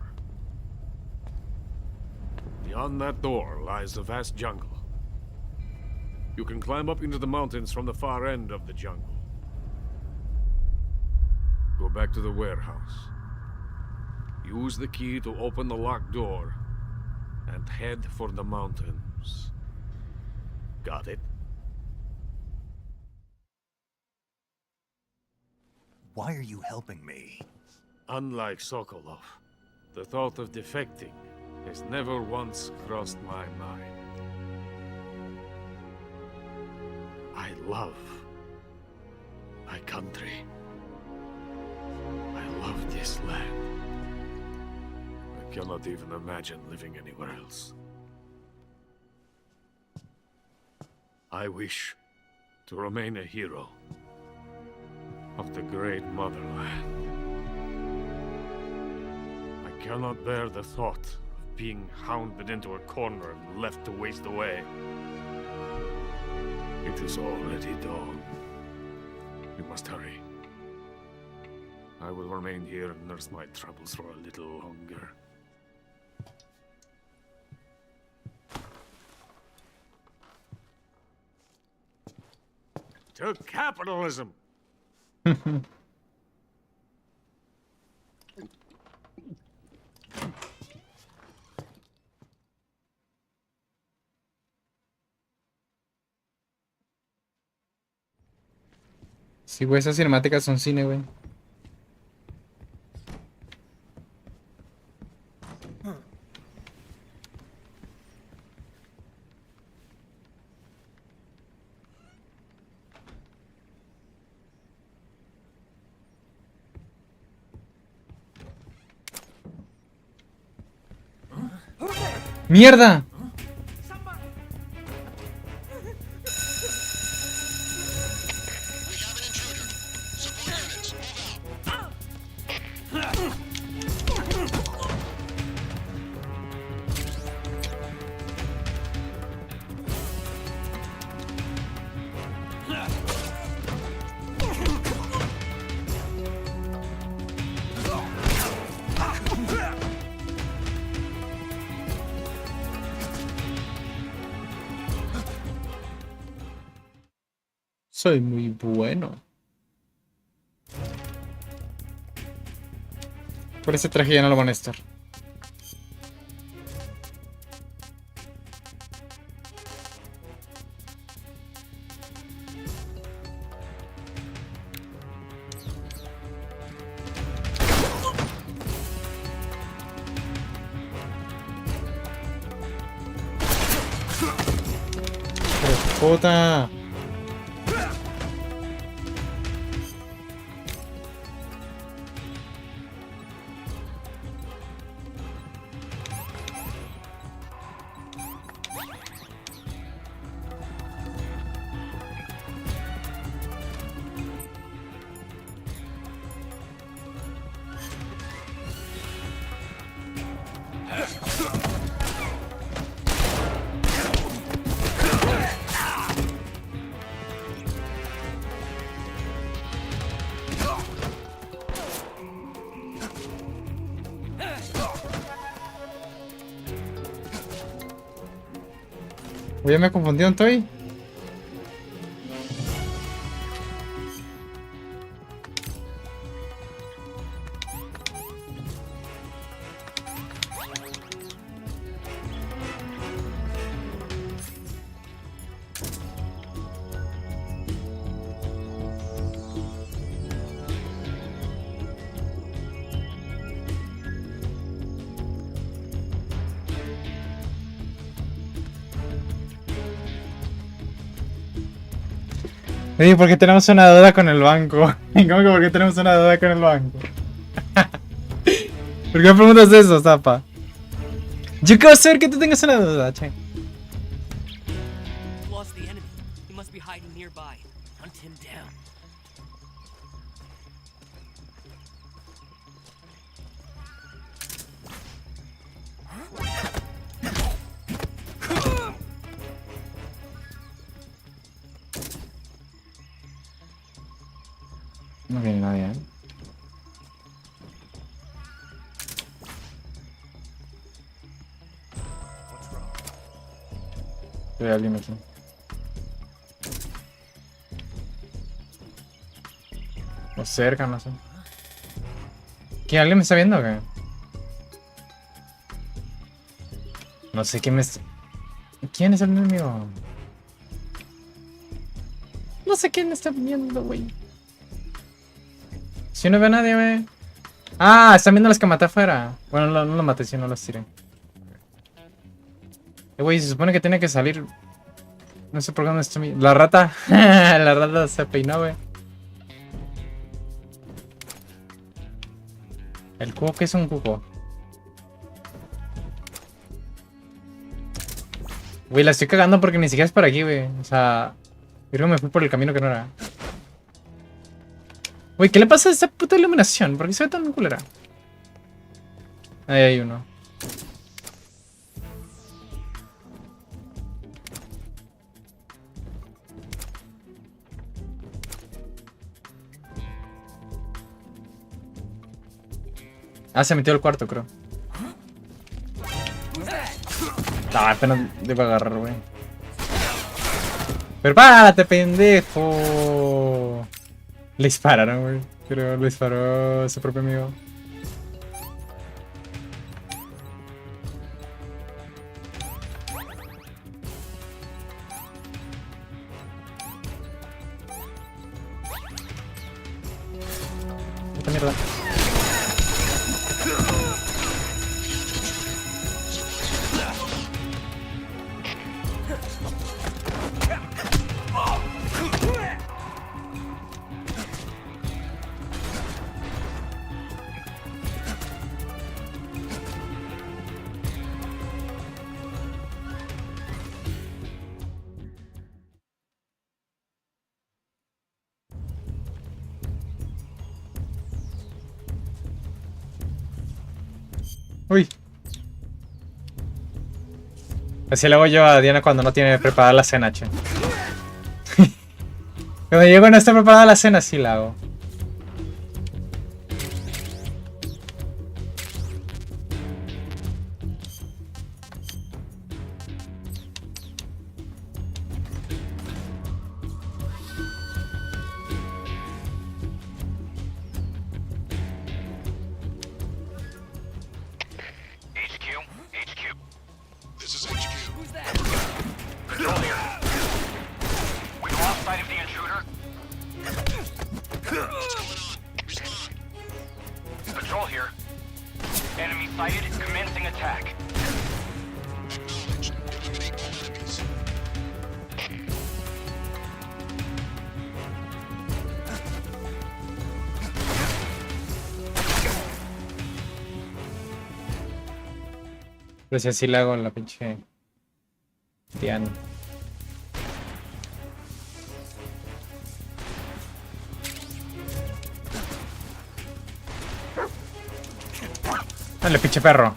Beyond that door lies a vast jungle. You can climb up into the mountains from the far end of the jungle. Go back to the warehouse. Use the key to open the locked door and head for the mountains. Got it? Why are you helping me? Unlike Sokolov, the thought of defecting has never once crossed my mind. I love my country. I love this land. I cannot even imagine living anywhere else. I wish to remain a hero of the great motherland. I cannot bear the thought of being hounded into a corner and left to waste away. It is already dawn. We must hurry. I will remain here and nurse my troubles for a little longer. To capitalism! Sí, güey, esas cinemáticas son cine, güey. ¡Mierda! Soy muy bueno. Por ese traje ya no lo van a estar. ¡Puta! Ya me confundí un toy. Oye, ¿por qué tenemos una deuda con el banco? ¿Cómo que por qué tenemos una deuda con el banco? ¿Por qué me preguntas eso, Zapa? Yo quiero saber que tú tengas una deuda, che. Lost the enemy. He must be hiding nearby. Hunt him down. No viene nadie, ¿eh? Veo a alguien aquí. O cerca, no sé. ¿Quién? ¿Alguien me está viendo o qué? No sé quién me está... ¿Quién es el enemigo? No sé quién me está viendo, güey. Si no veo a nadie, güey. Ah, están viendo las que maté afuera. Bueno, no los maté, si no los tiré. Güey, se supone que tiene que salir. No sé por qué no está mi... La rata. La rata se peinó, güey. ¿El cubo qué es un cubo? Güey, la estoy cagando porque ni siquiera es por aquí, güey. O sea, creo que me fui por el camino que no era. Güey, ¿qué le pasa a esta puta iluminación? ¿Por qué se ve tan culera? Ahí hay uno. Ah, se metió al cuarto, creo. Ah, apenas debo agarrar, güey. ¡Prepárate, pendejo! Le dispararon, güey. Creo le disparó a su propio amigo. Esta mierda. Uy. Así le hago yo a Diana cuando no tiene preparada la cena, che. Cuando llego y no está preparada la cena, sí la hago. Pero si así le hago en la pinche Diana. Dale, pinche perro.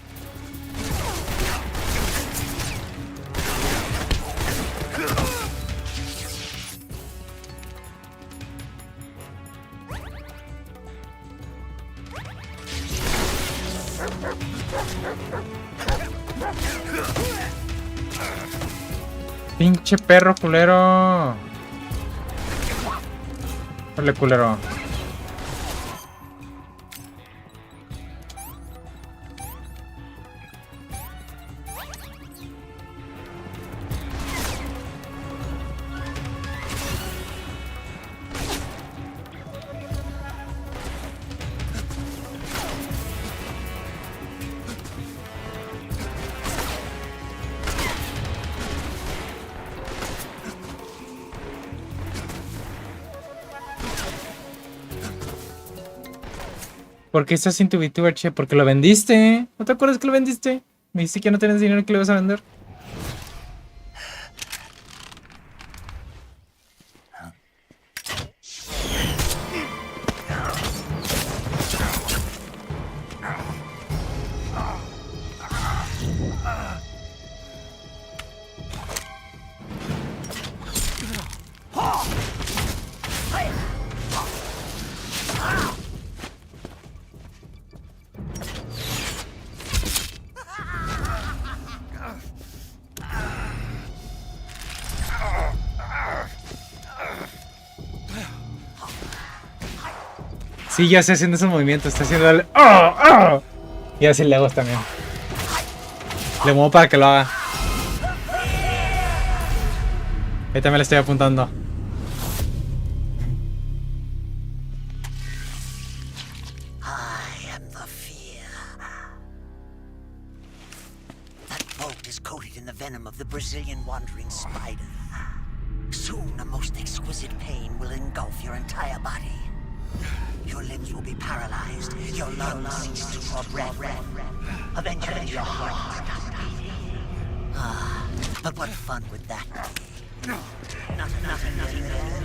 Pinche perro culero. Dale, culero. ¿Por qué estás sin tu VTuber, che? Porque lo vendiste. ¿No te acuerdas que lo vendiste? Me dijiste que no tienes dinero y que lo ibas a vender. Sí, ya sé haciendo esos movimientos. Está haciendo el... ¡Oh! ¡Oh! Y así le hago también. Le muevo para que lo haga. Ahí también le estoy apuntando. I am the fear. That boat is coated in the venom of the Brazilian wandering spider. Soon a most exquisite pain will engulf your entire body. Your limbs will be paralyzed, your lungs cease to draw breath. Eventually your heart will stop beating. Ah, but what fun would that be? Nothing at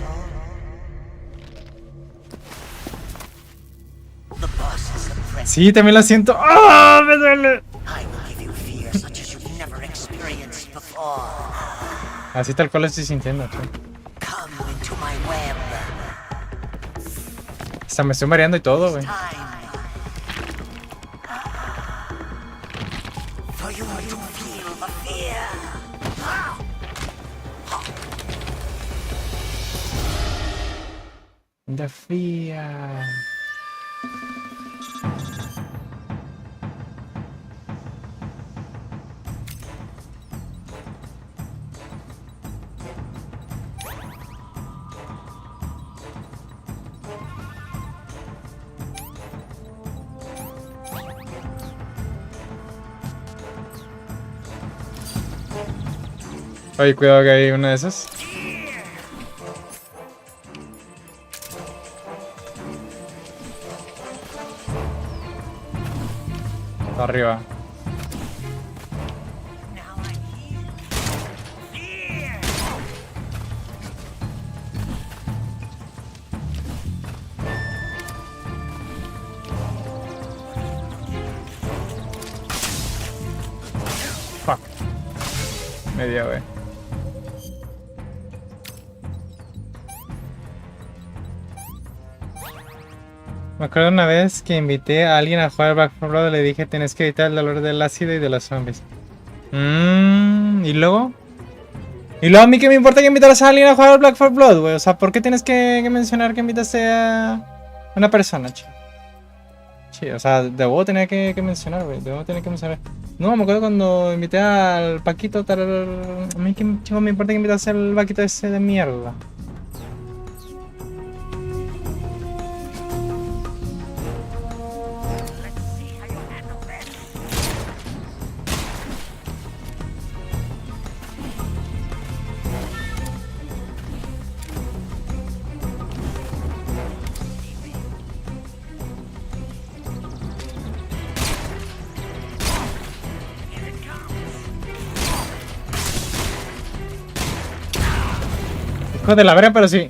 all. The boss is the president. Sí, también lo siento. ¡Ah! ¡Me duele! I will give you fear such as you've never experienced before. Así tal cual lo estoy sintiendo, che. Come into my web. Hasta me estoy mareando y todo, güey. For you to feel the fear. The fear. Oye, cuidado que hay una de esas. Está arriba. Fuck. Media, güey. Me acuerdo una vez que invité a alguien a jugar Back 4 Blood y le dije tienes que evitar el dolor del ácido y de los zombies. ¿Y luego? ¿Y luego a mí qué me importa que invitaras a alguien a jugar Black 4 Blood, güey? O sea, ¿por qué tienes que mencionar que invitaste a una persona, chico? Sí, o sea, debo tener que mencionar, güey. Debo tener que mencionar. No, me acuerdo cuando invité al Paquito, tal... A mí qué chico me importa que invitaste al Paquito ese de mierda. Hijo de la verga, pero sí.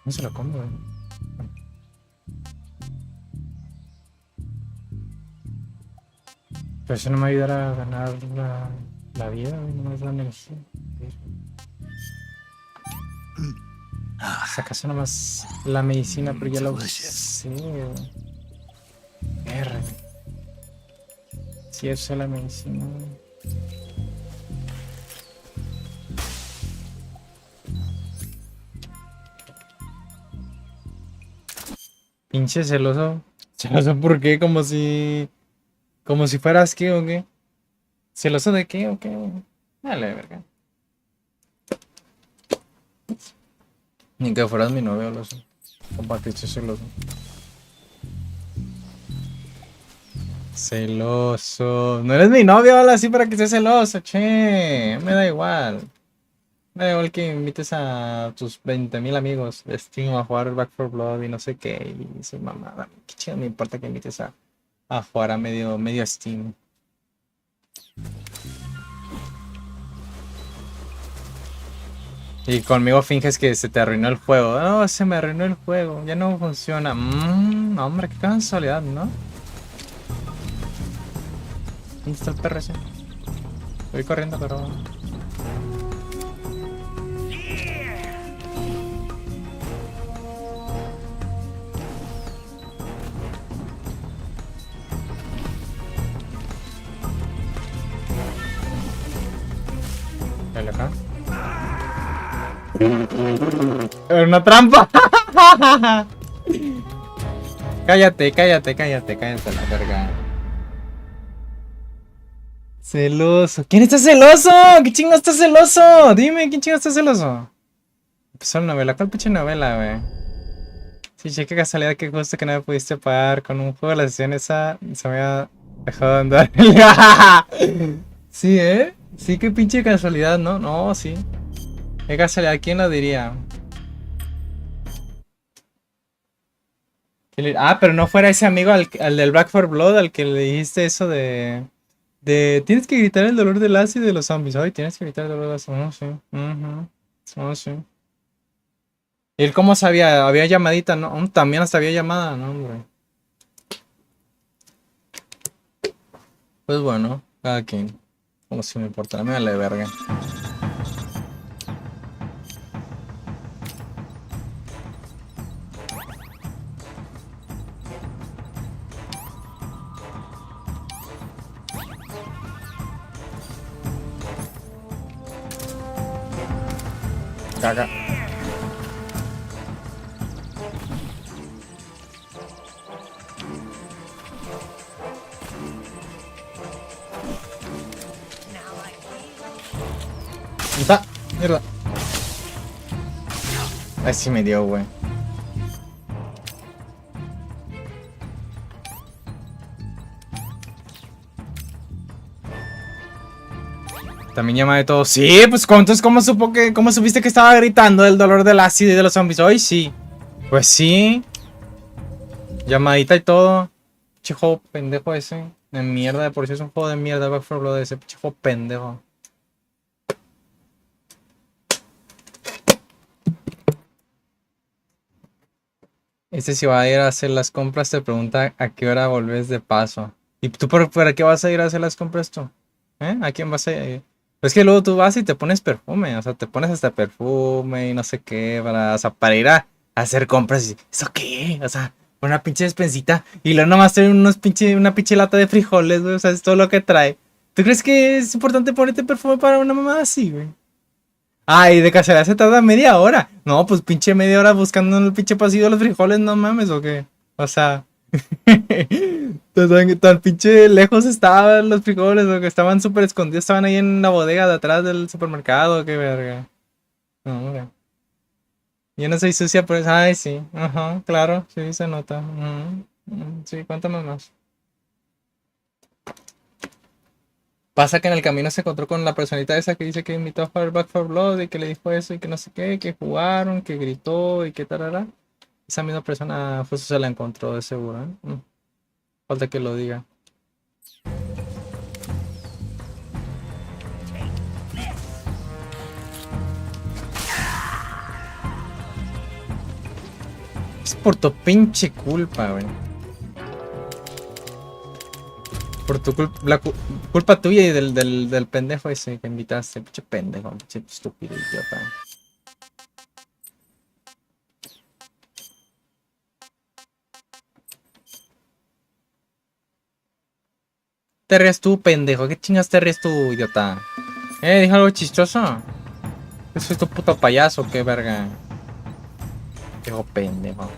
No se lo come, güey. Pero eso no me ayudará a ganar la vida, güey. No me da energía. Sacas nomás la medicina, pero ya la usé, güey. R. Si eso es la medicina, güey. Pinche celoso. ¿Celoso por qué? Como si fueras qué o qué. ¿Celoso de qué o qué? Dale, verga. Ni que fueras mi novio, lo sé. Compa, que estoy celoso. Celoso. No eres mi novio, habla así para que estés celoso, che. Me da igual. Me da igual que invites a tus 20,000 amigos de Steam a jugar Back 4 Blood y no sé qué. Y soy mamada. Qué chido me importa que invites a jugar a medio Steam. Y conmigo finges que se te arruinó el juego. No, se me arruinó el juego. Ya no funciona. Hombre, qué casualidad, ¿no? ¿Dónde está el perro ese? Voy corriendo, pero... Dale acá. ¡Era una trampa! Cállate la verga. Celoso. ¿Quién está celoso? ¿Qué chingo está celoso? Dime, ¿quién chingo está celoso? Empezó la novela. ¿Cuál pinche novela, güey? Sí, che, qué casualidad que justo que no me pudiste pagar con un juego de la sesión esa. Se me había dejado de andar. Sí, ¿eh? Sí, qué pinche casualidad, ¿no? No, sí. Qué casualidad, ¿quién lo diría? Pero no fuera ese amigo al del Back 4 Blood al que le dijiste eso de tienes que gritar el dolor del ácido de los zombies. Ay, tienes que gritar el dolor del ácido. No, sí. No, sí. ¿Y él cómo sabía? ¿Había llamadita? No, también hasta había llamada, no, hombre. Pues bueno, cada quien. Como si me importara, me vale verga. Caga. ¡Está! ¡Mierda! Ay, sí me dio, güey. También llama de todo. Sí, pues entonces ¿cómo supiste que estaba gritando del dolor del ácido y de los zombies? Hoy sí. Pues sí. Llamadita y todo. Pinche juego pendejo ese. De mierda, de por sí es un juego de mierda. Back 4 Blood ese pinche juego pendejo. Este si va a ir a hacer las compras te pregunta a qué hora volvés de paso. ¿Y tú para qué vas a ir a hacer las compras tú? ¿A quién vas a ir? Pues que luego tú vas y te pones perfume, o sea, te pones hasta perfume y no sé qué, para ir a hacer compras y ¿eso qué? O sea, una pinche despensita y luego nomás trae una pinche lata de frijoles, güey, o sea, es todo lo que trae. ¿Tú crees que es importante ponerte perfume para una mamada así, güey? Ay, de casualidad se tarda media hora. No, pues pinche media hora buscando en el pinche pasillo de los frijoles, no mames, ¿o qué? O sea... tan pinche lejos estaban los frijoles, o que estaban súper escondidos, estaban ahí en la bodega de atrás del supermercado, qué verga. No, hombre. Yo no soy sucia, pues, ay, sí, ajá, claro, sí, se nota. Sí, cuéntame más. Pasa que en el camino se encontró con la personita esa que dice que invitó a jugar Back 4 Blood y que le dijo eso y que no sé qué, que jugaron, que gritó y que tarara. Esa misma persona justo se la encontró de seguro, ¿eh? Falta que lo diga. Es por tu pinche culpa, güey. Por tu culpa tuya y del pendejo ese que invitaste. Pinche pendejo, pinche estúpido idiota. Te ríes tú, pendejo. ¿Qué chingas te ríes tú, idiota? ¿Dije algo chistoso? ¿Qué soy tu puto payaso? ¿Qué verga? Viejo pendejo.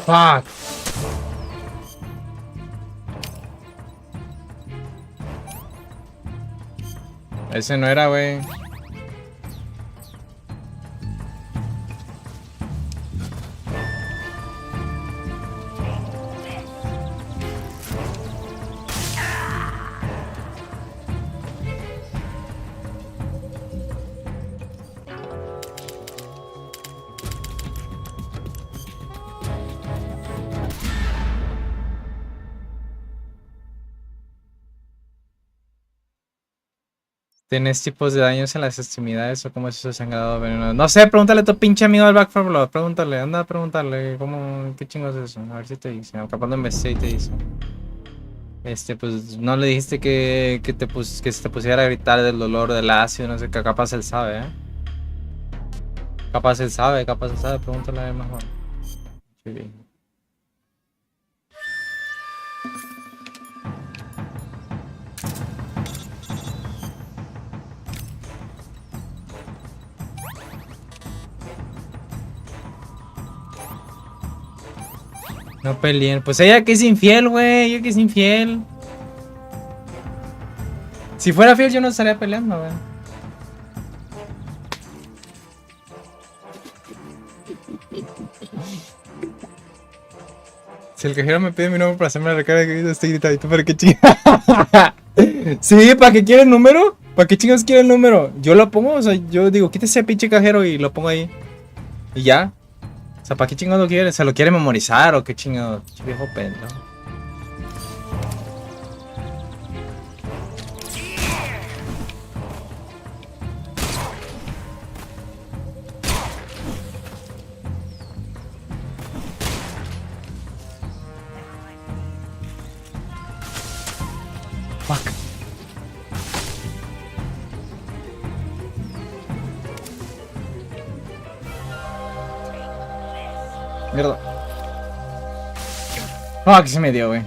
Fuck. Ese no era, güey. ¿Tienes tipos de daños en las extremidades o cómo es eso sangrado venenoso? No sé, pregúntale a tu pinche amigo del Back 4 Blood. Pregúntale, anda a preguntarle cómo, qué chingos es eso. A ver si te dice. Capaz no investigué y te dice. Pues no le dijiste que se te pusiera a gritar del dolor, del ácido, no sé, que capaz él sabe, Capaz él sabe, pregúntale a él mejor. Sí, bien. No peleen. Pues ella que es infiel, güey. Ella que es infiel. Si fuera fiel yo no estaría peleando, güey. Si el cajero me pide mi número para hacerme la recarga de estoy gritadito, ¿para qué chingas? Sí, ¿para qué quiere el número? ¿Para qué chingas quiere el número? Yo lo pongo, o sea, yo digo, quítese pinche cajero y lo pongo ahí. Y ya. O sea, ¿para qué chingados lo quiere? ¿Se lo quiere memorizar o qué chingados? Viejo pendejo. Fuck. Mierda. Ah, que se me dio, güey.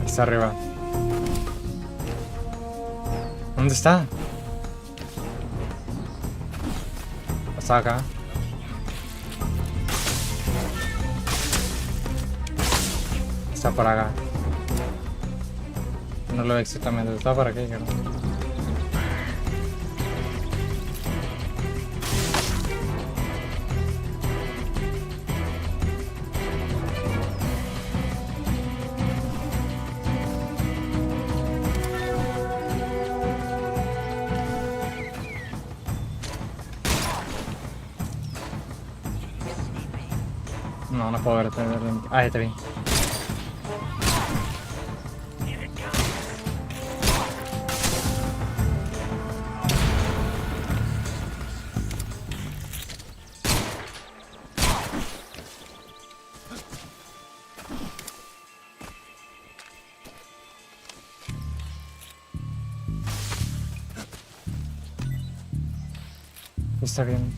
Está arriba. ¿Dónde está? Está acá. Está por acá. No lo veo exactamente. Está por aquí, creo. No, no puedo verte. Ah, ya te vi. Está bien.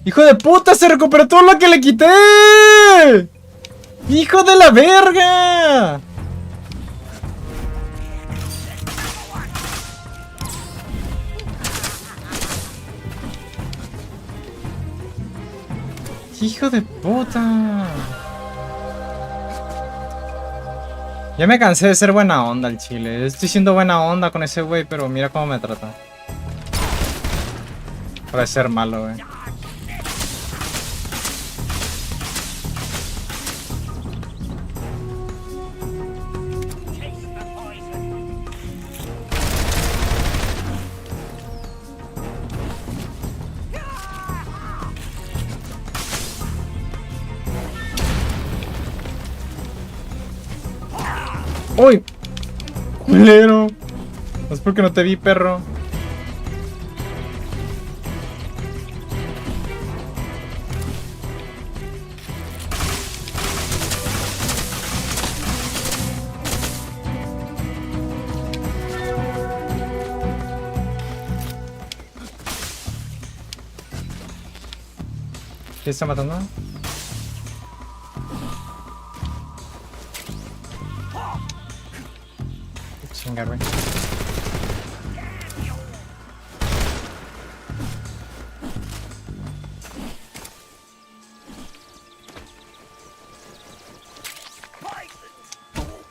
¡Hijo de puta! ¡Se recuperó todo lo que le quité! ¡Hijo de la verga! ¡Qué hijo de puta! Ya me cansé de ser buena onda al chile. Estoy siendo buena onda con ese güey, pero mira cómo me trata. Para ser malo, güey. ¡Uy! ¡Culero! No es porque no te vi, perro. ¿Quién está matando? Chingar, güey.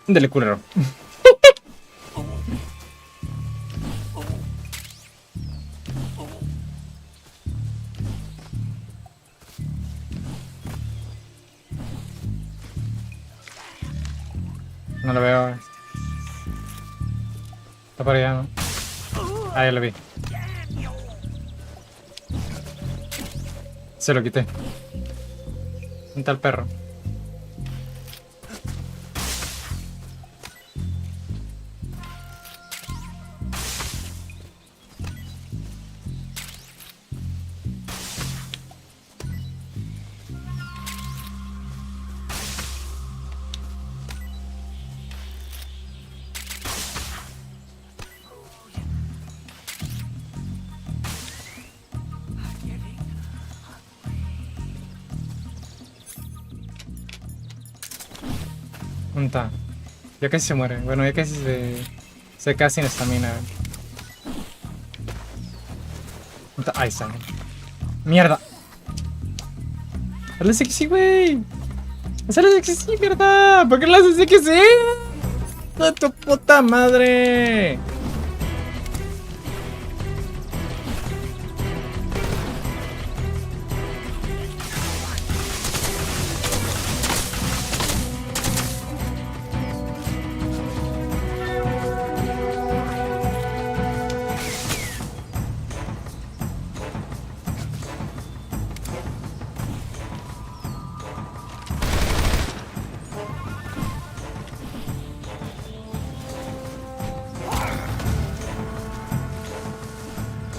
Dele, culero. No lo veo, güey. Está para allá, ¿no? Ah, ya lo vi. Se lo quité. ¿Dónde está el perro? ¿Dónde está? Ya casi se muere. Bueno, ya casi se queda sin estamina. ¿Dónde está? Ahí está. ¡Mierda! ¡Hazle que sí, güey! ¡Hazle que sí, mierda! ¿Por qué le haces que sí? ¡De tu puta madre!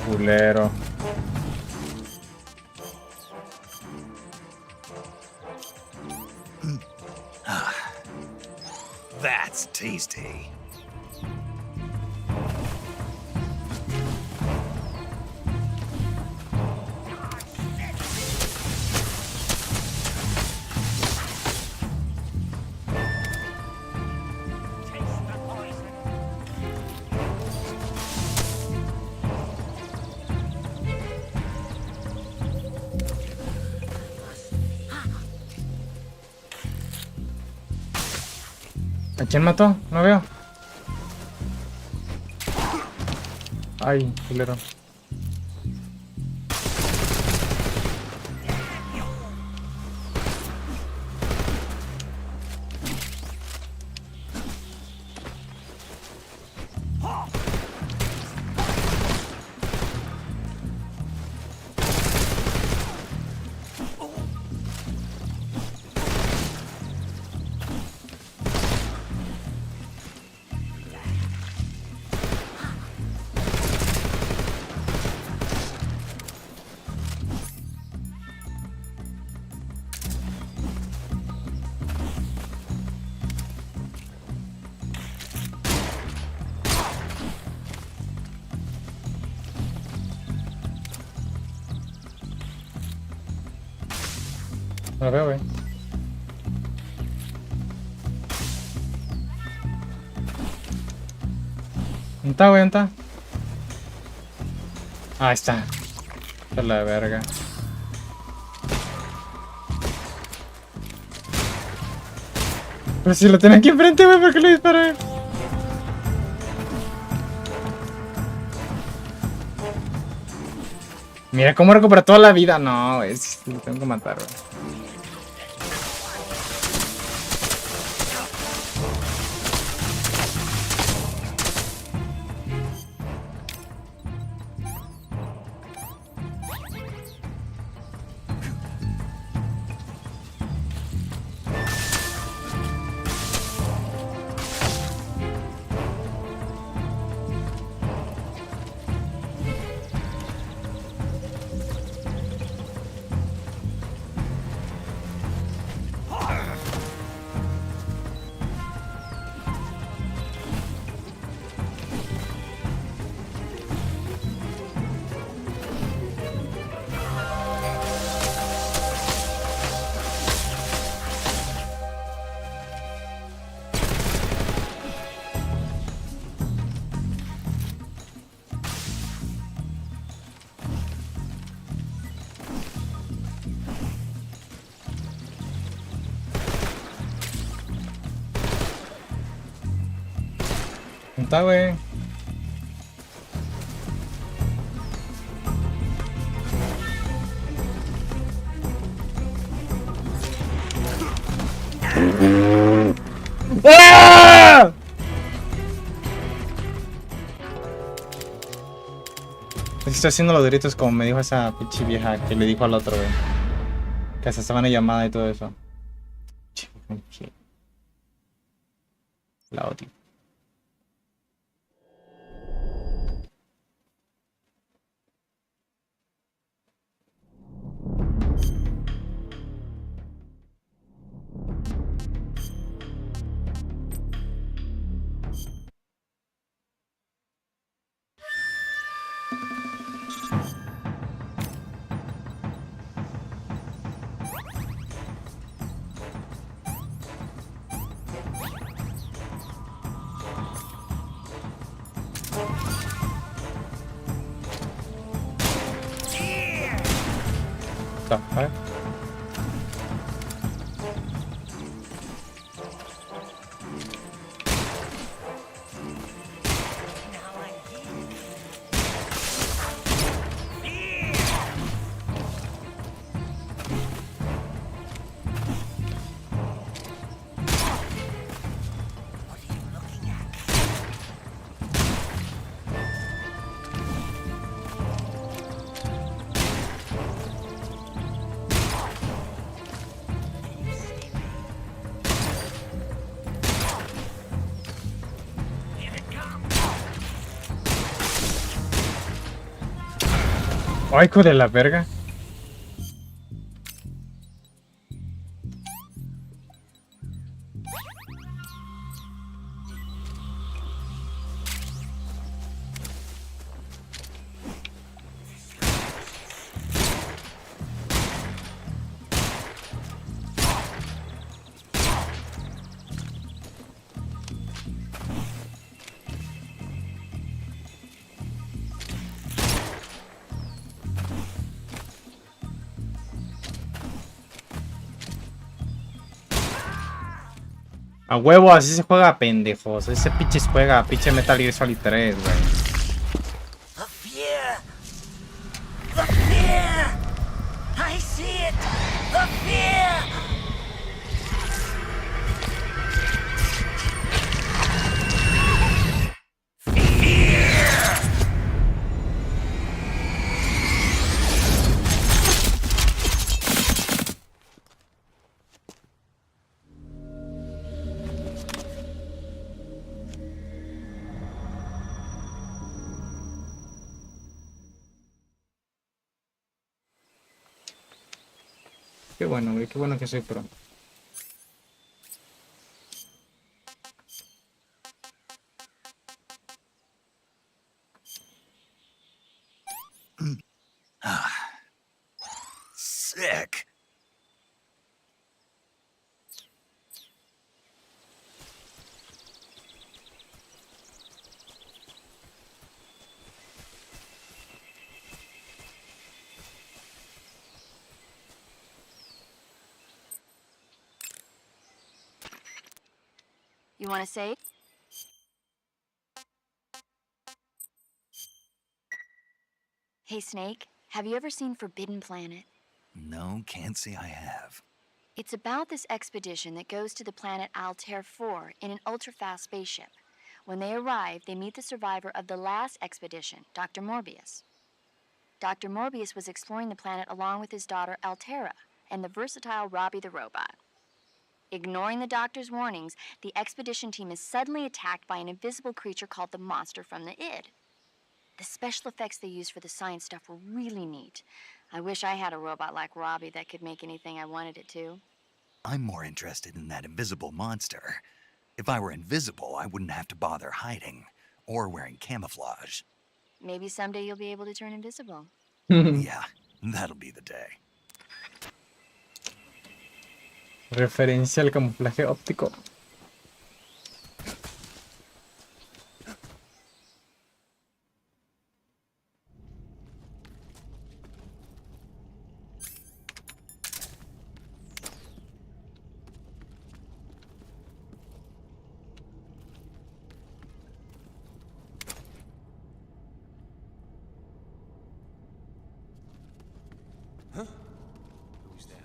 Culero. That's tasty. ¿A quién mató? No veo. Ay, culero. No lo veo, güey. ¿Dónde está, güey? ¿Dónde está? Ahí está. Está la verga. Pero si lo tenía aquí enfrente, güey, ¿por qué lo disparé? Mira cómo recupera toda la vida. No, güey, lo tengo que matar, güey. ¿Dónde está, güey? ¡Ah! Estoy haciendo los gritos como me dijo esa pinche vieja que le dijo al otro, güey. Que hasta estaban en llamada y todo eso. La odio. ¿Vale? Ay, hijo de la verga. A huevo, así se juega, pendejos. Ese pinche juega, pinche Metal Gear Solid 3, güey. The fear! The fear! I see it! The fear! Qué bueno, güey, qué bueno que soy pro. Sick. You want to say? Hey, Snake, have you ever seen Forbidden Planet? No, can't say I have. It's about this expedition that goes to the planet Altair 4 in an ultra-fast spaceship. When they arrive, they meet the survivor of the last expedition, Dr. Morbius. Dr. Morbius was exploring the planet along with his daughter Altera and the versatile Robbie the robot. Ignoring the doctor's warnings, the expedition team is suddenly attacked by an invisible creature called the Monster from the Id. The special effects they used for the science stuff were really neat. I wish I had a robot like Robbie that could make anything I wanted it to. I'm more interested in that invisible monster. If I were invisible, I wouldn't have to bother hiding or wearing camouflage. Maybe someday you'll be able to turn invisible. Yeah, that'll be the day. Referencia al camuflaje óptico. Huh? Who's that?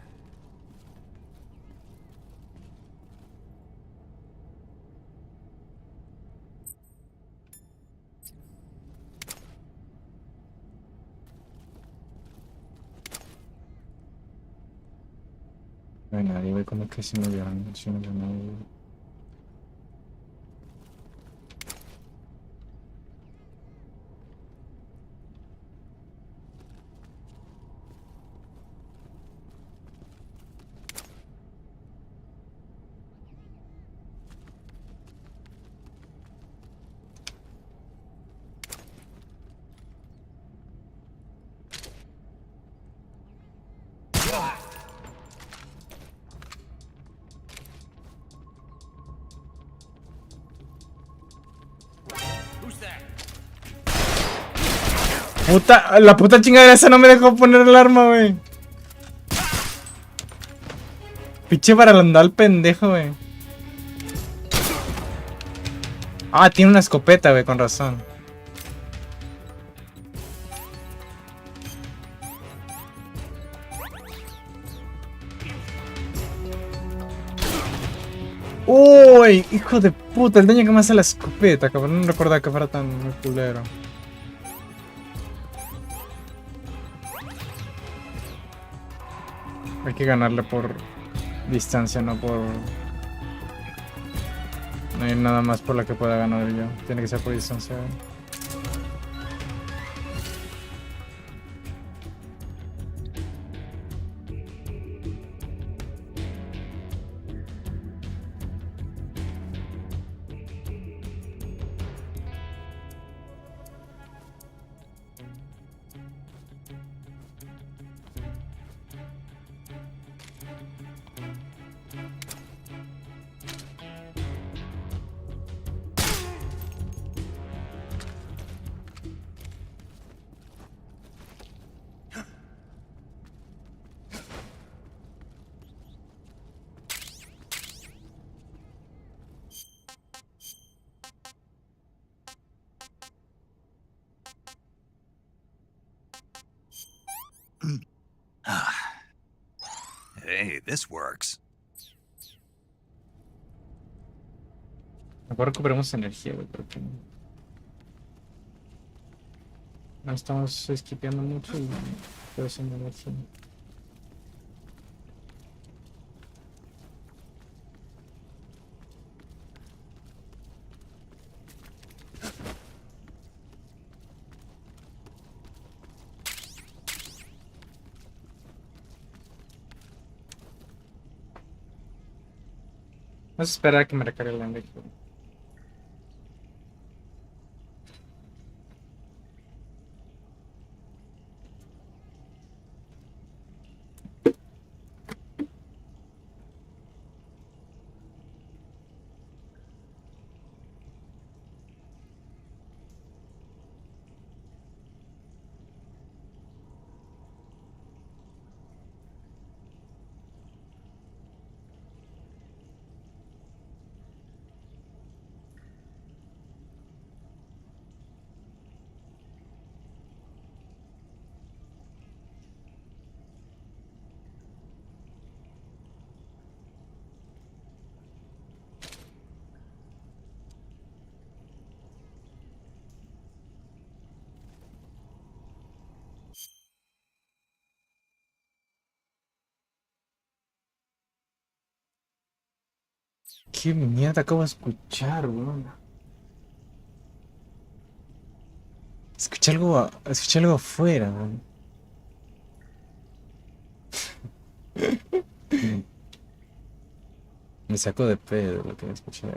No hay nadie, güey, como que si me vieron, si no veo nadie. Puta, la puta chingadera esa no me dejó poner el arma, güey. Pinche barandal pendejo, güey. Ah, tiene una escopeta, güey, con razón. Uy, hijo de puta, el daño que me hace la escopeta, cabrón. No recordaba que fuera tan culero. Hay que ganarle por distancia, no por... No hay nada más por la que pueda ganar yo. Tiene que ser por distancia. Hey, this works. Mejor recuperemos energía, güey, porque... No estamos esquipeando mucho y estoy haciendo energía. Vamos a esperar a que me recargue la energía. ¿Qué mierda acabo de escuchar, weón? Escuché algo afuera, weón. Me saco de pedo lo que escuché.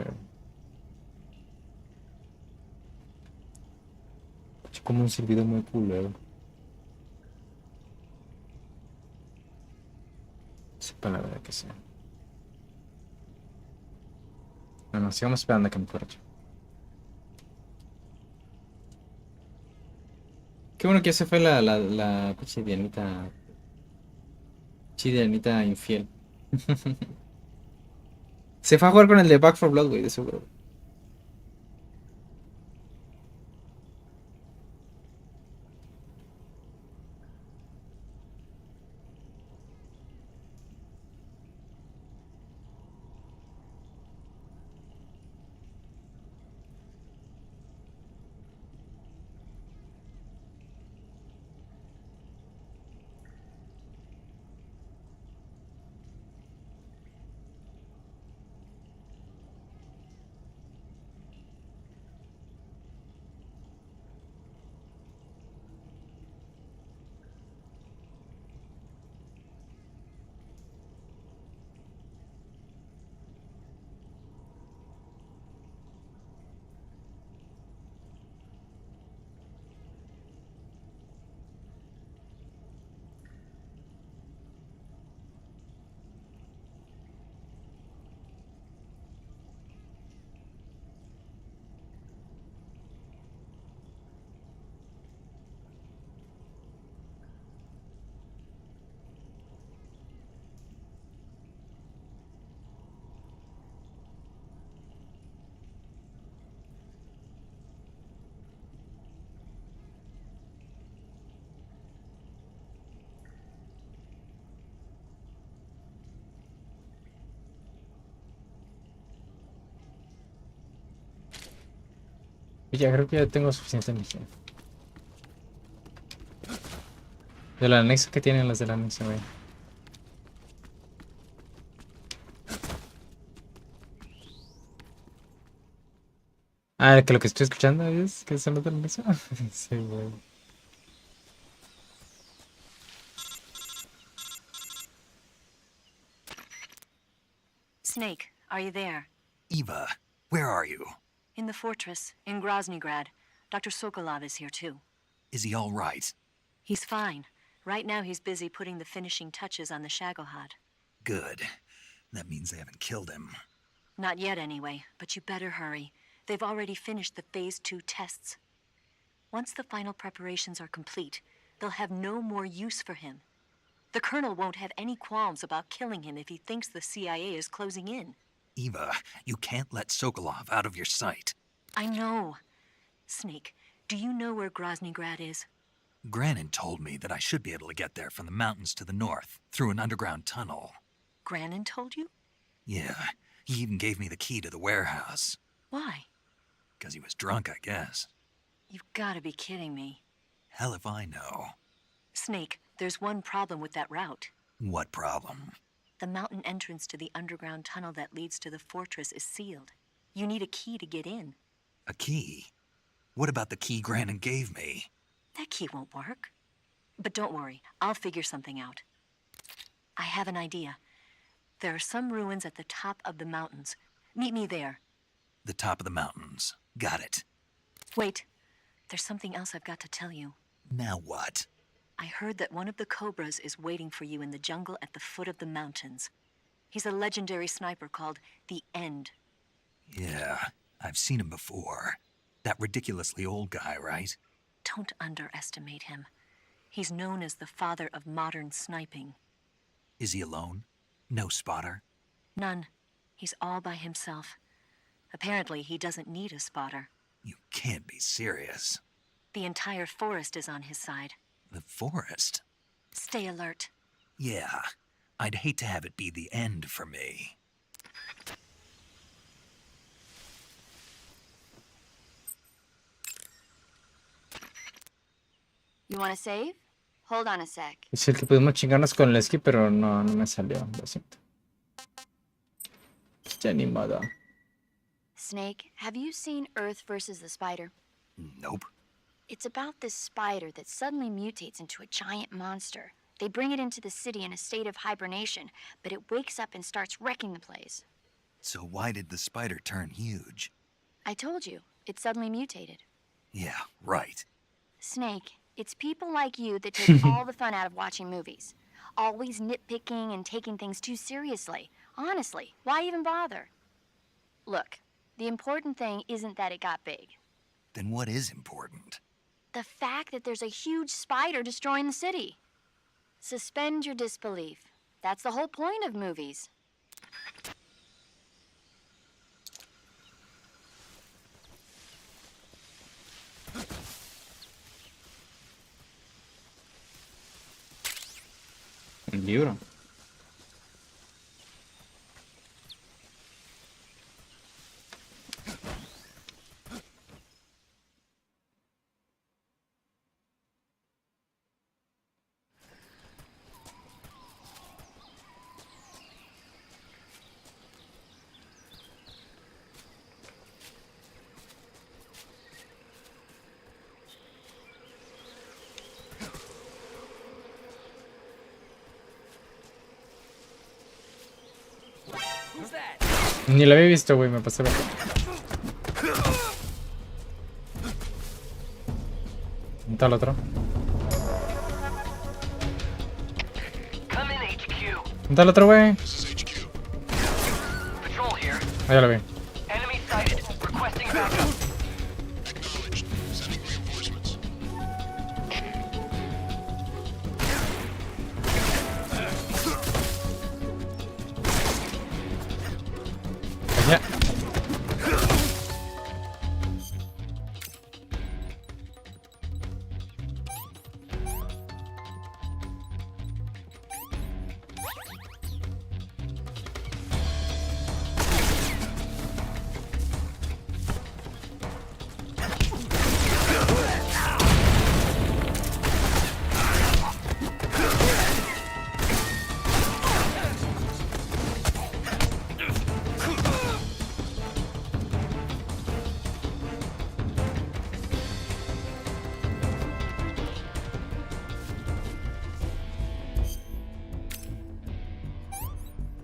Es como un silbido muy culero. Sepa la verdad que sea. Bueno, sigamos esperando a que me corche. Qué bueno que esa fue la pinche Dianita. Pinche Dianita infiel. Se fue a jugar con el de Back 4 Blood, güey, de seguro. Y ya creo que ya tengo suficiente energía. De la anexo que tienen las del anexo, güey. Ah, que lo que estoy escuchando es que son los del anexo. Sí, güey. Snake, are you there? Eva, where are you? In the fortress, in Groznygrad. Dr. Sokolov is here too. Is he all right? He's fine. Right now he's busy putting the finishing touches on the Shagohod. Good. That means they haven't killed him. Not yet anyway, but you better hurry. They've already finished the Phase 2 tests. Once the final preparations are complete, they'll have no more use for him. The Colonel won't have any qualms about killing him if he thinks the CIA is closing in. Eva, you can't let Sokolov out of your sight. I know. Snake, do you know where Groznygrad is? Granin told me that I should be able to get there from the mountains to the north, through an underground tunnel. Granin told you? Yeah, he even gave me the key to the warehouse. Why? Because he was drunk, I guess. You've got to be kidding me. Hell if I know. Snake, there's one problem with that route. What problem? The mountain entrance to the underground tunnel that leads to the fortress is sealed. You need a key to get in. A key? What about the key Granin gave me? That key won't work. But don't worry, I'll figure something out. I have an idea. There are some ruins at the top of the mountains. Meet me there. The top of the mountains. Got it. Wait, there's something else I've got to tell you. Now what? I heard that one of the Cobras is waiting for you in the jungle at the foot of the mountains. He's a legendary sniper called the End. Yeah, I've seen him before. That ridiculously old guy, right? Don't underestimate him. He's known as the father of modern sniping. Is he alone? No spotter? None. He's all by himself. Apparently, he doesn't need a spotter. You can't be serious. The entire forest is on his side. The forest? Stay alert. Yeah, I'd hate to have it be the end for me. You want to save? Hold on a sec. Es el que pudimos chingarnos con el esqui, pero no me salió, lo siento. Qué animada. Snake, have you seen Earth versus the Spider? Nope. It's about this spider that suddenly mutates into a giant monster. They bring it into the city in a state of hibernation, but it wakes up and starts wrecking the place. So why did the spider turn huge? I told you, it suddenly mutated. Yeah, right. Snake, it's people like you that take all the fun out of watching movies. Always nitpicking and taking things too seriously. Honestly, why even bother? Look, the important thing isn't that it got big. Then what is important? The fact that there's a huge spider destroying the city. Suspend your disbelief. That's the whole point of movies. Un libro. Ni lo había visto, güey, me pasé. ¿Dónde está el otro? ¿Dónde está el otro, güey? Ah, ya lo vi. Ya.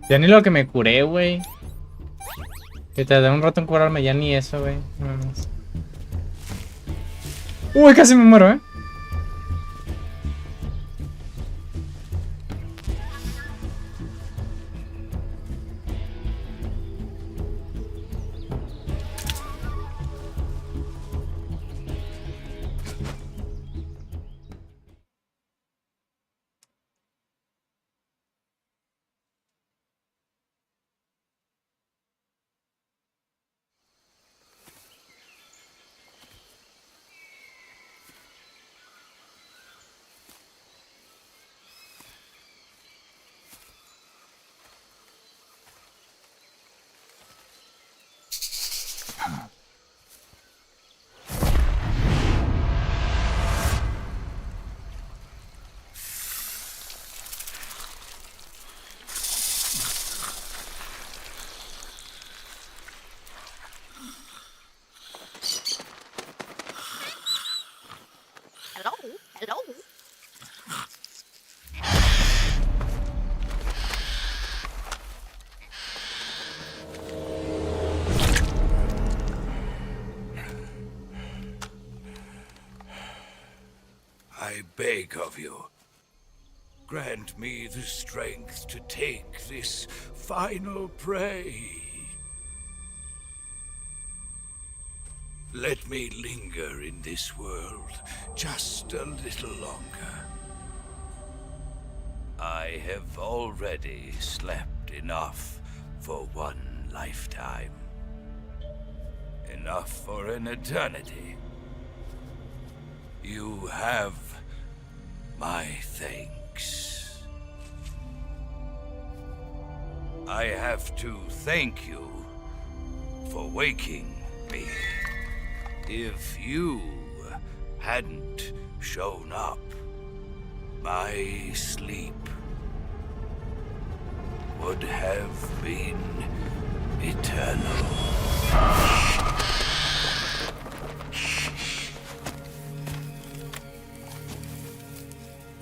Ya ni lo que me curé, güey. Que te da un rato en curarme, ya ni eso, güey. Uy, casi me muero, eh. I beg of you, grant me the strength to take this final prey. Let me linger in this world just a little longer. I have already slept enough for one lifetime. Enough for an eternity. You have my thanks. I have to thank you for waking me. If you hadn't shown up, my sleep would have been eternal.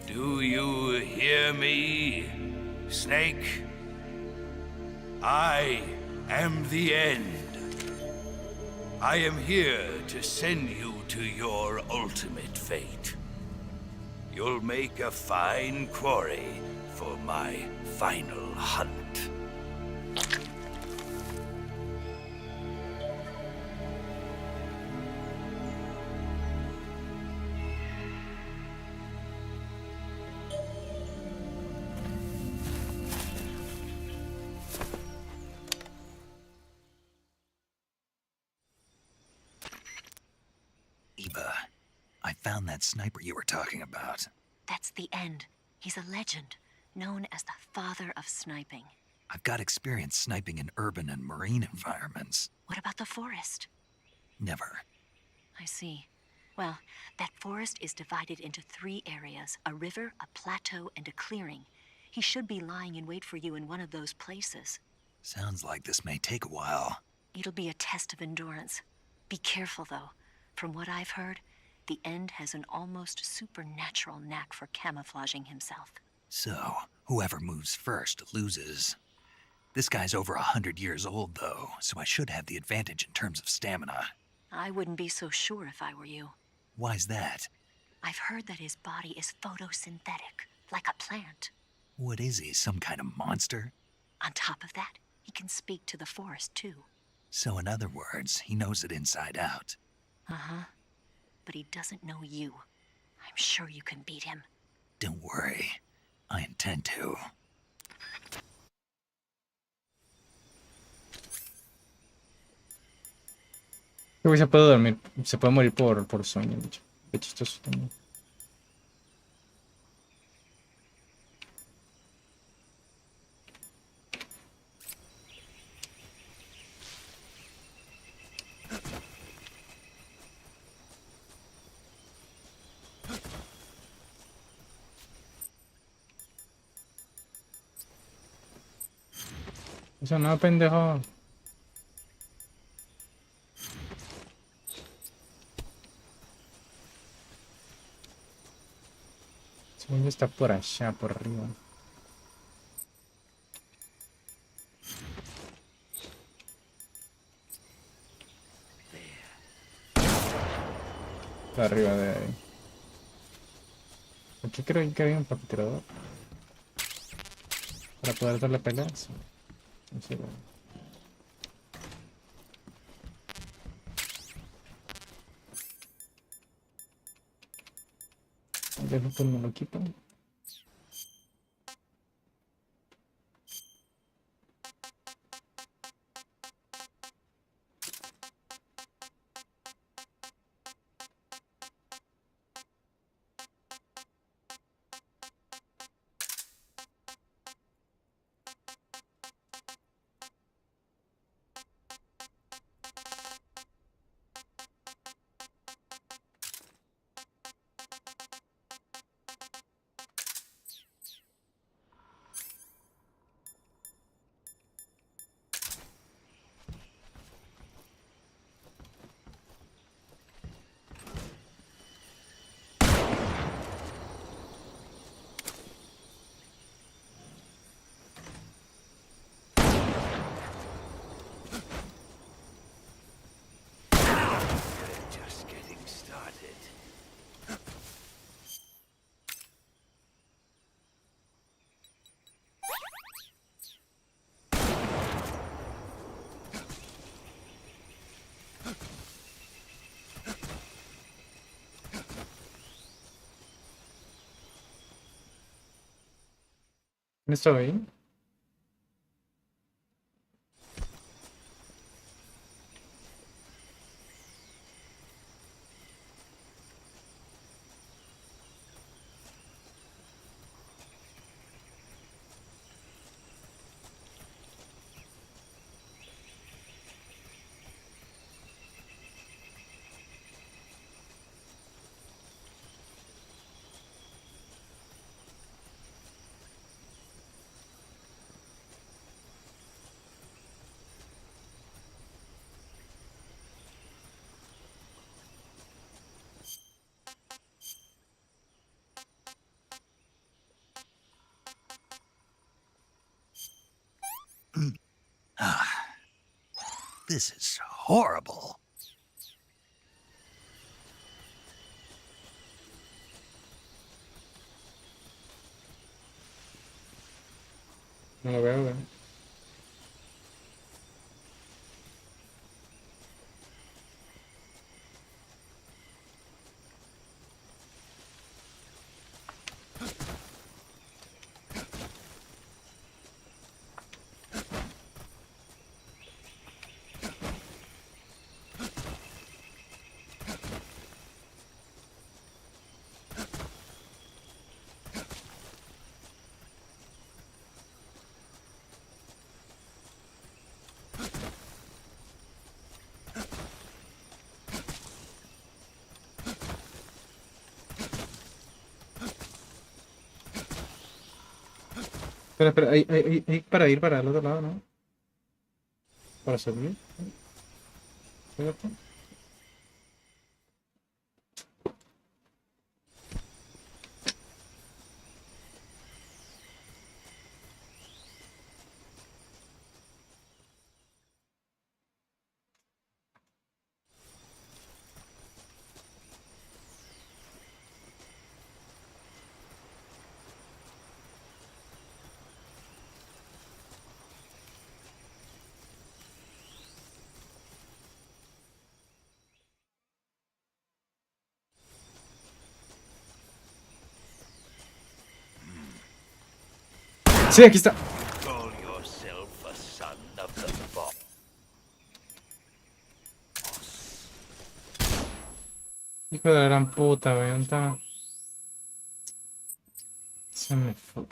Do you hear me, Snake? I am the end. I am here to send you to your ultimate fate. You'll make a fine quarry for my final hunt. Eva, I found that sniper you were talking about. That's the end. He's a legend, known as the father of sniping. I've got experience sniping in urban and marine environments. What about the forest? Never. I see. Well, that forest is divided into 3 areas, a river, a plateau, and a clearing. He should be lying in wait for you in one of those places. Sounds like this may take a while. It'll be a test of endurance. Be careful, though. From what I've heard, the End has an almost supernatural knack for camouflaging himself. So, whoever moves first loses. This guy's over 100 years old, though, so I should have the advantage in terms of stamina. I wouldn't be so sure if I were you. Why's that? I've heard that his body is photosynthetic, like a plant. What is he, some kind of monster? On top of that, he can speak to the forest, too. So in other words, he knows it inside out. Uh-huh. But he doesn't know you. I'm sure you can beat him. Don't worry. I intend to. Creo que se puede dormir. Se puede morir por sueño, de hecho. Qué chistoso también. Eso no, pendejo. Según yo está por allá, por arriba. Está arriba de ahí. Aquí creo que había un francotirador. Para poder darle pelea. Sí. No sé, bueno. Después me lo quito. ¿No estaba ahí? This is horrible. No lo veo, güey. Espera, hay para ir para el otro lado, ¿no? Para subir. Fíjate. Sí, aquí está. Call yourself a son of the boss. Hijo de la gran puta, güey. ¿Dónde está? Se me fue.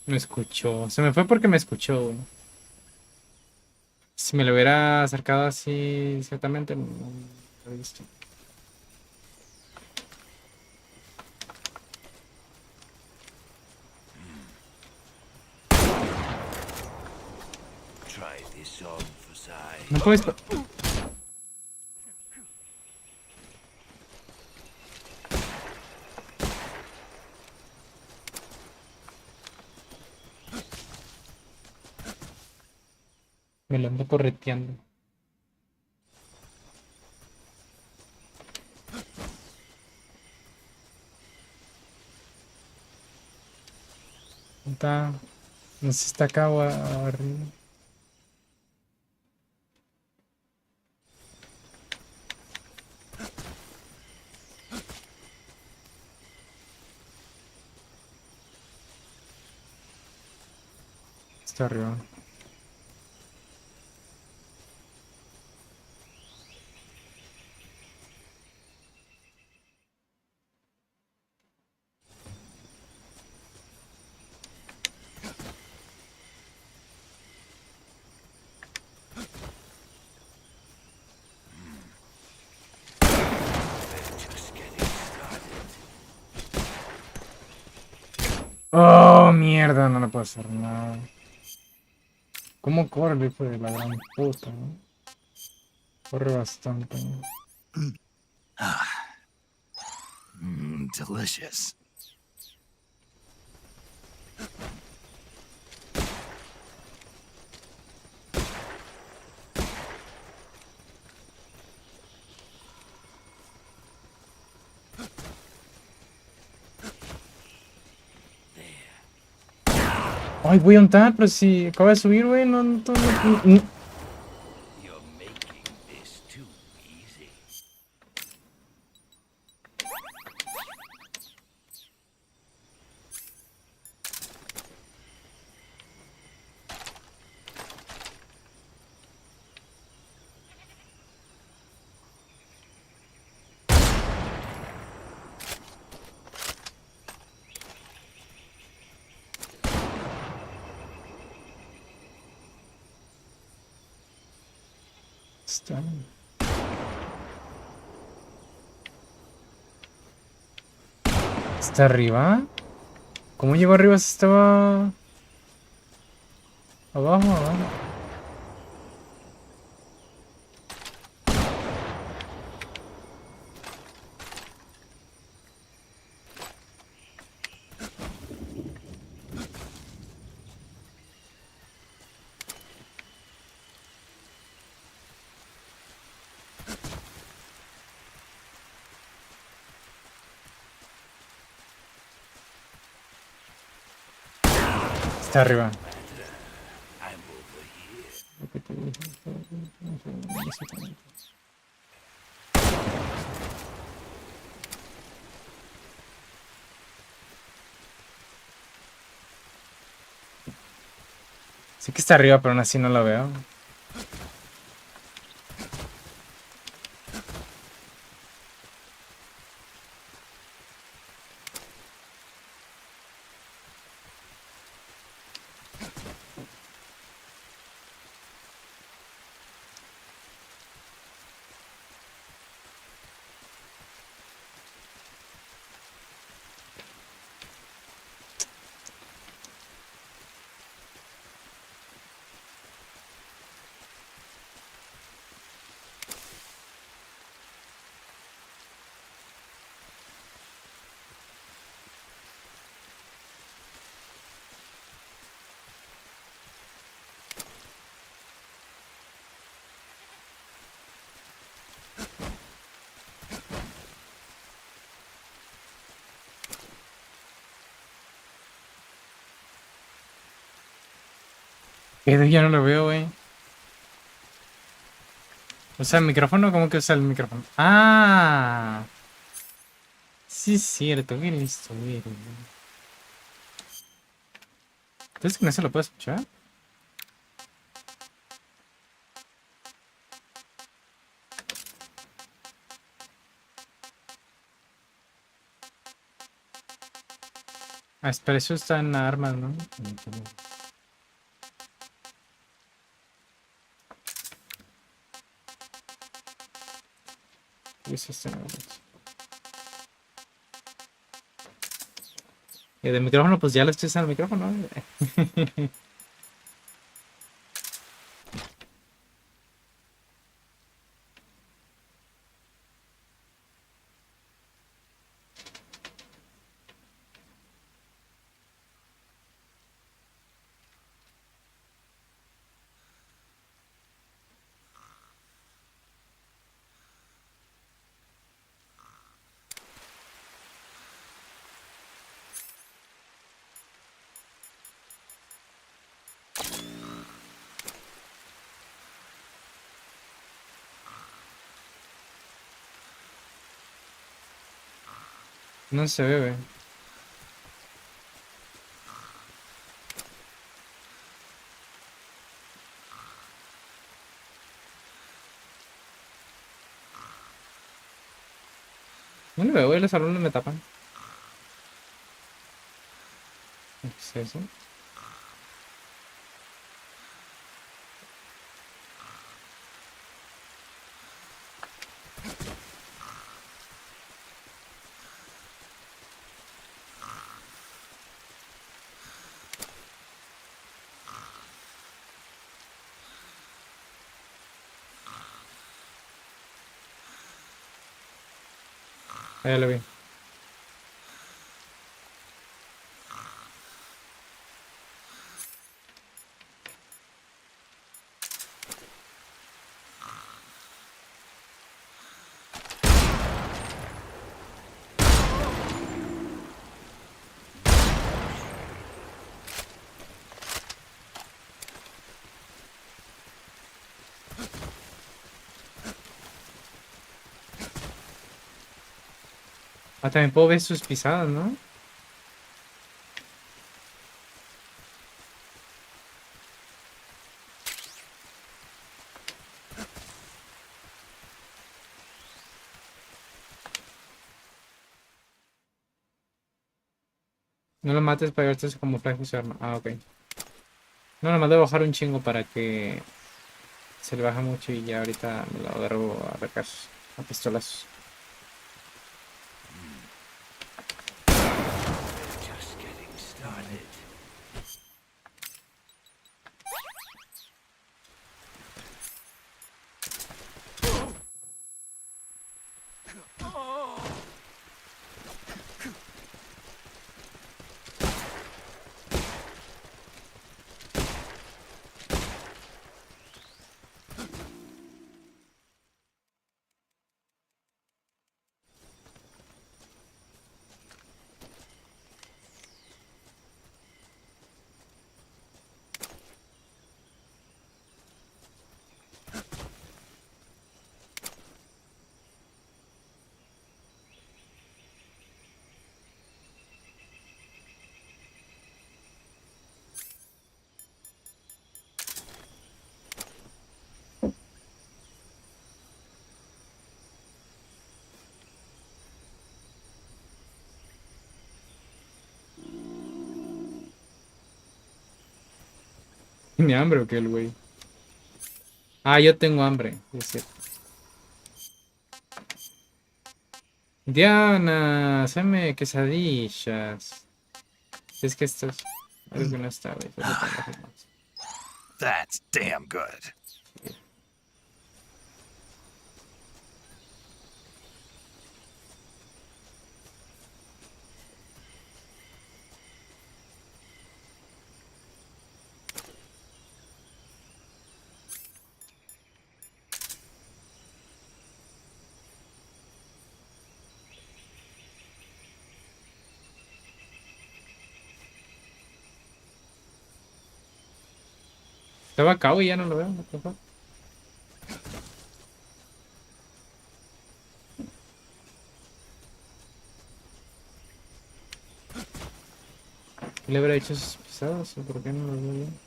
Me escuchó. Se me fue porque me escuchó, güey. Si me lo hubiera acercado así, ciertamente, no lo hubiera visto. Try this on for size. No puedes. Me lo ando correteando. Está. No sé si está acá o arriba. Está arriba. Oh, mierda, no le puedo hacer nada. ¿Cómo corre el hijo de la gran puta, no? Corre bastante. Delicious. Ay, voy a untar, pero si acaba de subir, güey, no. You're making this too easy. Está. ¿Está arriba? ¿Cómo llegó arriba si estaba abajo? Está arriba. Sí que está arriba, pero aún así no lo veo. Pero yo no lo veo, güey. ¿Usa el micrófono? ¿Cómo que usa el micrófono? ¡Ah! Sí, es cierto. Qué listo, güey. ¿Entonces que no se lo puedo escuchar? Ah, espera, eso está en armas, ¿no? ¿Qué es esto? Y de micrófono, pues ya lo estoy usando el micrófono. No se ve, güey. No lo veo, güey. Los alumnos me tapan. ¿Qué es eso? Ahí lo vi. Ah, también puedo ver sus pisadas, ¿no? No lo mates para llevarte su camuflaje y su arma. Ah, ok. No, nomás debo bajar un chingo para que se le baja mucho y ya ahorita me lo agarro a recazos, a pistolazos. Just getting started. ¿Tiene hambre o qué el güey? Ah, yo tengo hambre. Es cierto. Diana, hazme quesadillas. Es que esto es algo que no está, güey. Solo tengo las demás. That's damn good. Estaba a cabo y ya no lo veo. What the fuck? ¿Qué le habrá hecho esos pisados? ¿O por qué no lo veo bien?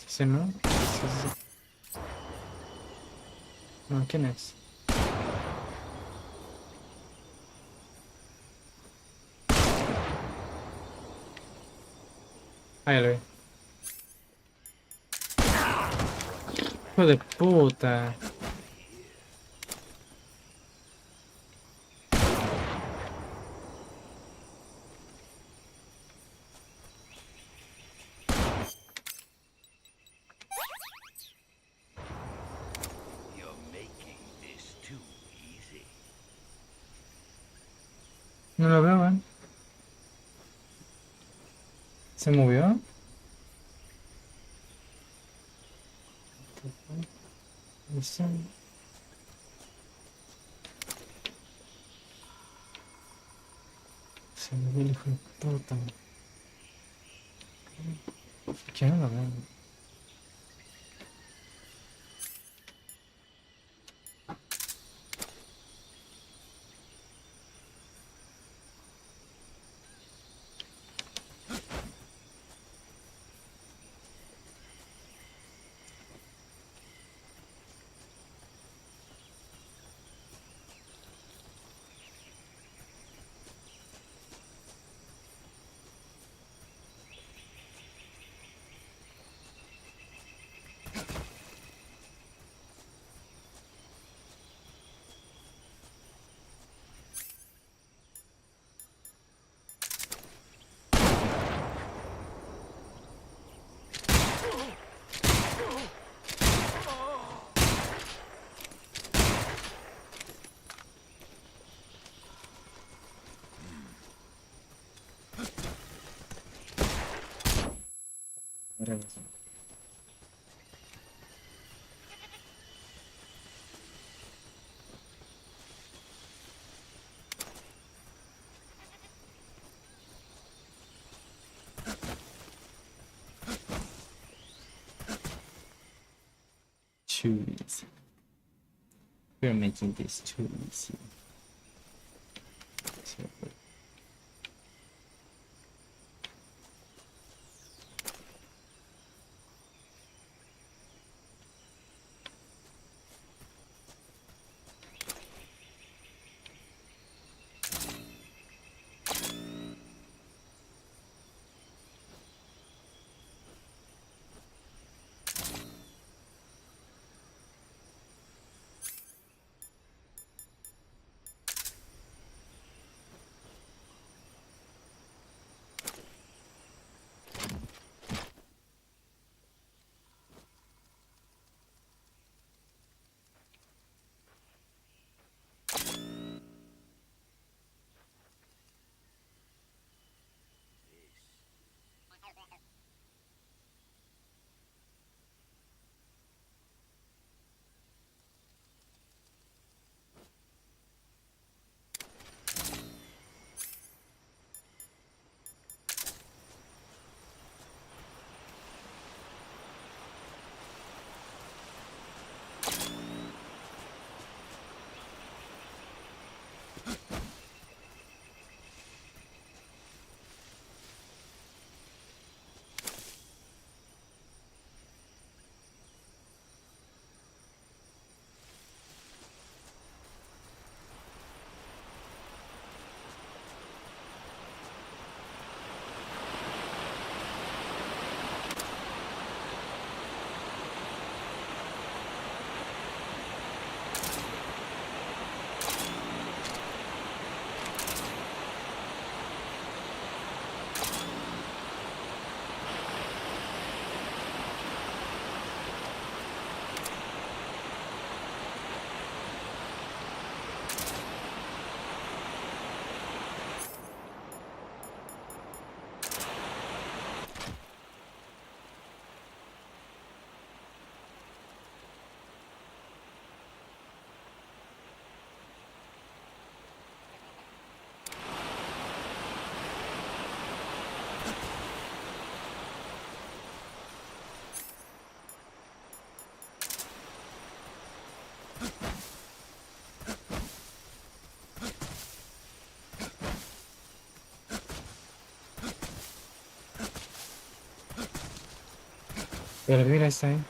¿Ese no? ¿Ese? No, ¿quién es? Ah, ya lo vi. Hijo de puta. No lo veo, ¿eh? ¿Se movió? ¿Eso? Se movió el hijo de puta. ¿Qué no lo veo? Veremos. Too easy. We're making this too easy. Pero mira, está ahí.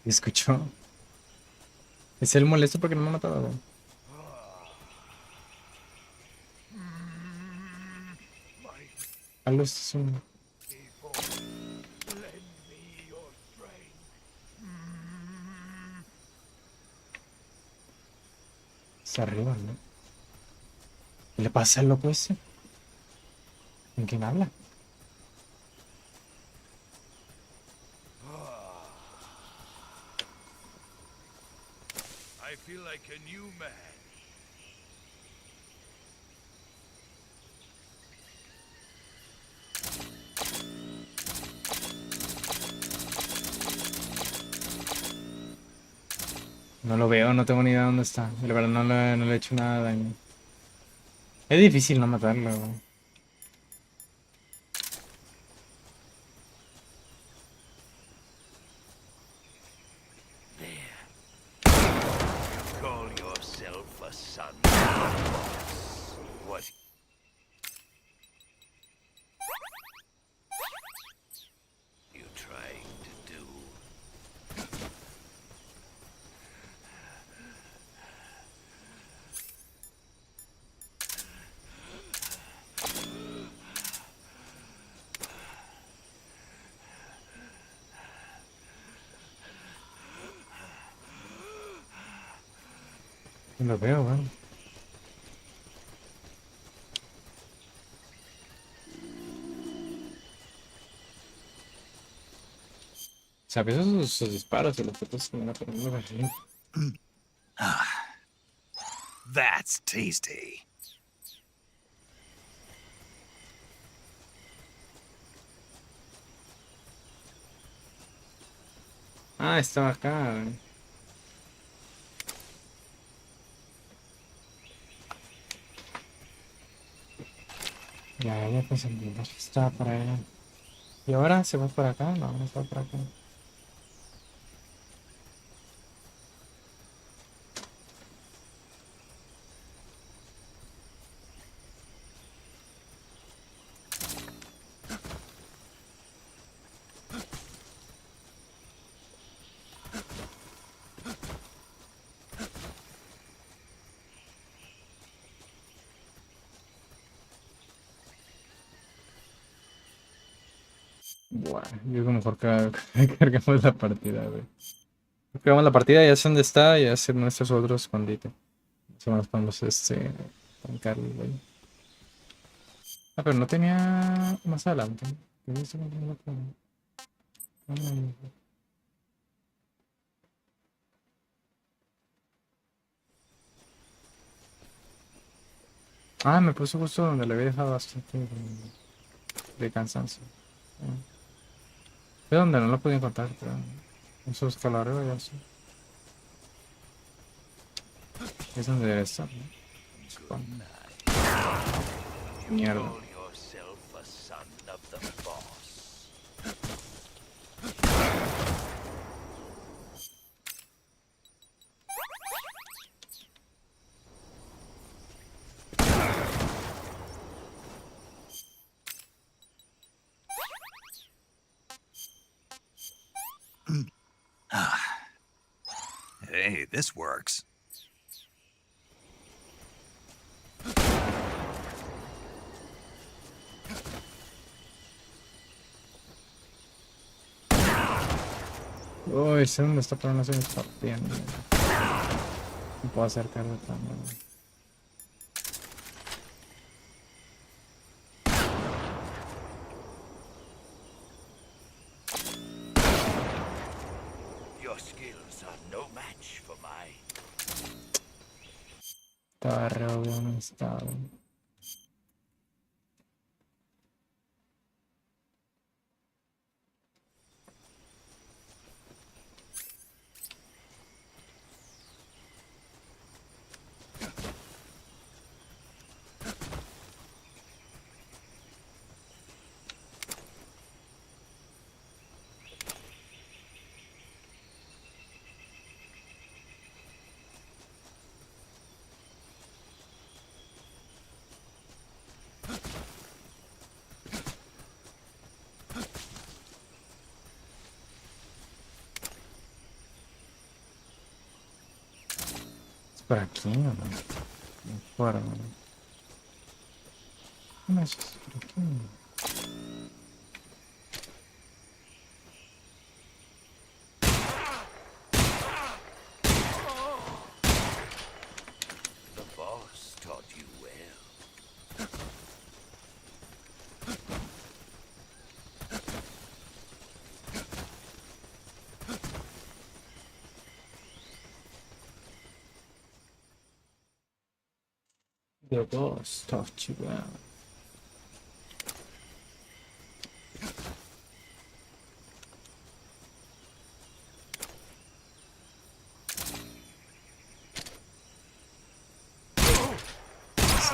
¿Escuchó? Es el molesto porque no me ha matado. Algo es un... Es arriba, ¿no? ¿Qué le pasa al loco ese? ¿Con quién habla? I feel like a new man. No lo veo, no tengo ni idea de dónde está. La verdad no le he hecho nada de daño. Es difícil no matarlo, güey. Call yourself a son. What? You trying to do? No lo veo, güey. ¿Sabes sus disparos y los otros que me van a poner así? That's tasty. Ah, estaba acá, güey. Ya pues estaba por allá. ¿Y ahora se va por acá? No, no está por acá. Bueno, yo creo que mejor que cargamos la partida, güey. Cargamos la partida, ya sé dónde está, y hacer nuestros otros escondite. Se nos podemos tancar, güey. Ah, pero no tenía más adelante. ¿Qué dice? Ah, me puso justo donde le había dejado bastante de cansancio. De donde no lo podía encontrar, pero eso es calor, ya sé. Es donde debe estar, ¿no? Supongo. Mierda. Hey, this works. Uy, sé dónde está, pero no se me está viendo. No puedo acercarme también. Your skills are no match for mine. Estaba re obvio en estado. ¿Por aquí o no? Fuera, ¿no? No es por aquí. The boss taught you well. The boss taught you well.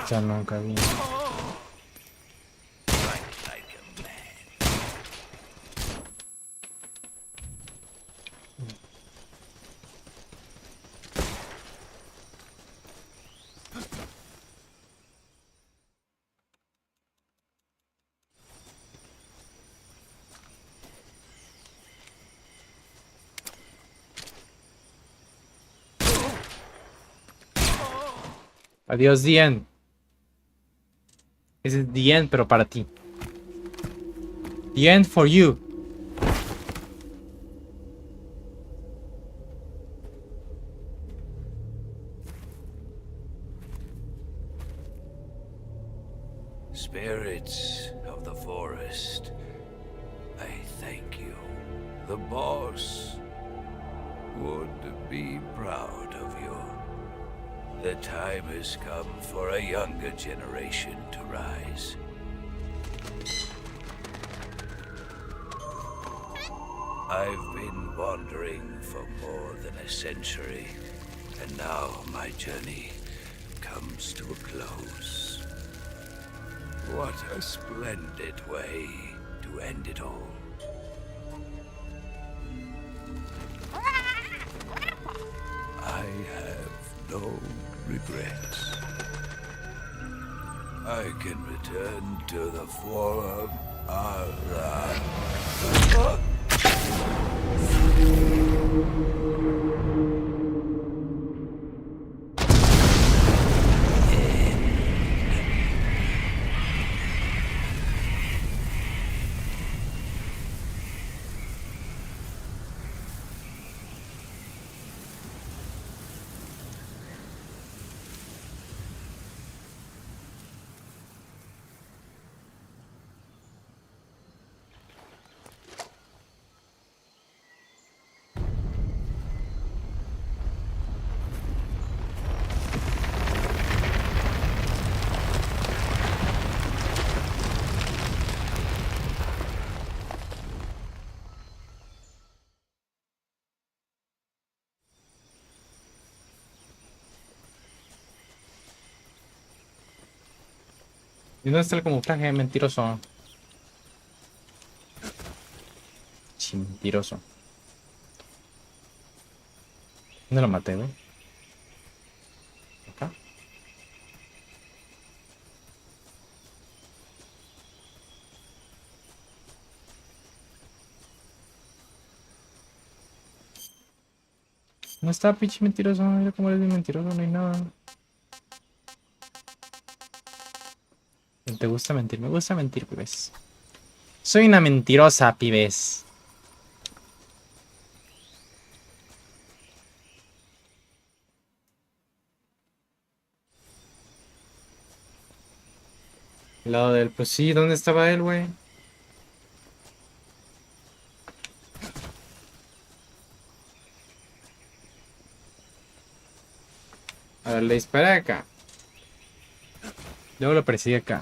Ya nunca vi. Adiós, The End. Ese es The End, pero para ti. The End for you. Spirits of the forest, I thank you. The boss would be proud of you. The time has come for a younger generation to rise. I've been wandering for more than a century, and now my journey comes to a close. What a splendid way to end it all. I have no regrets. I can return to the form of ¿Y dónde está el camuflaje? Mentiroso. Sí, mentiroso. ¿Dónde lo maté, güey? Acá. No está, pinche mentiroso. Mira cómo eres bien mentiroso, no hay nada. ¿Te gusta mentir? Me gusta mentir, pibes. Soy una mentirosa, pibes. El lado del... Pues sí, ¿dónde estaba él, güey? A ver, le disparé acá. Luego lo persigue acá.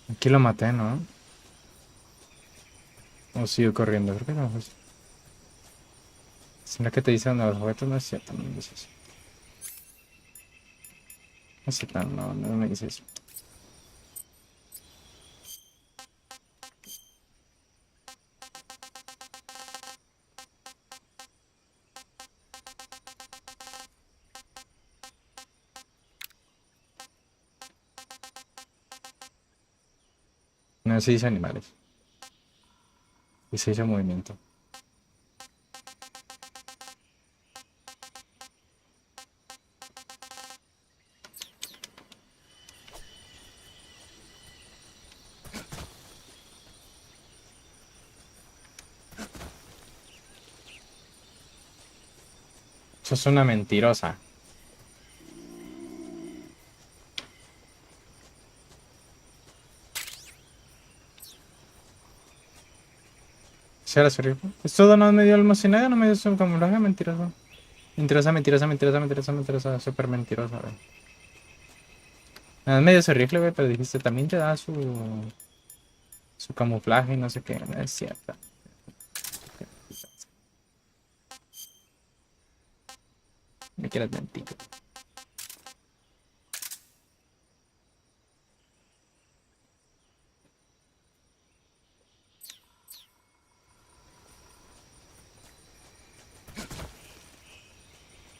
Aquí lo maté, ¿no? O sigo corriendo, creo que no. ¿Será que te dicen los objetos? No es cierto, no me dice eso. No es cierto, no me dice eso. No se dice animales. Y se dice movimiento. Sos una mentirosa. ¿Será serio? Esto no me dio almacenada, no me dio su camuflaje, mentiroso. Mentirosa, mentirosa, mentirosa, mentirosa, mentirosa, súper mentirosa, güey. Nada, me dio su rifle, güey, pero dijiste también te da su camuflaje y no sé qué, no es cierto. Me quieres mentir.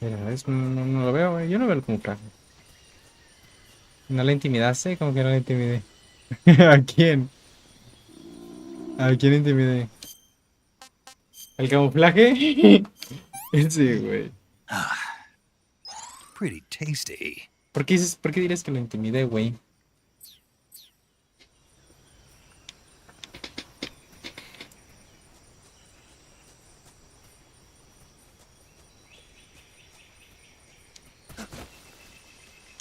Mira, no lo veo, güey. Yo no veo el camuflaje. ¿No la intimidaste? Como que no la intimidé. ¿A quién? ¿A quién intimidé? ¿El camuflaje? Sí, güey. Pretty tasty. ¿Por qué dirías que lo intimidé, güey?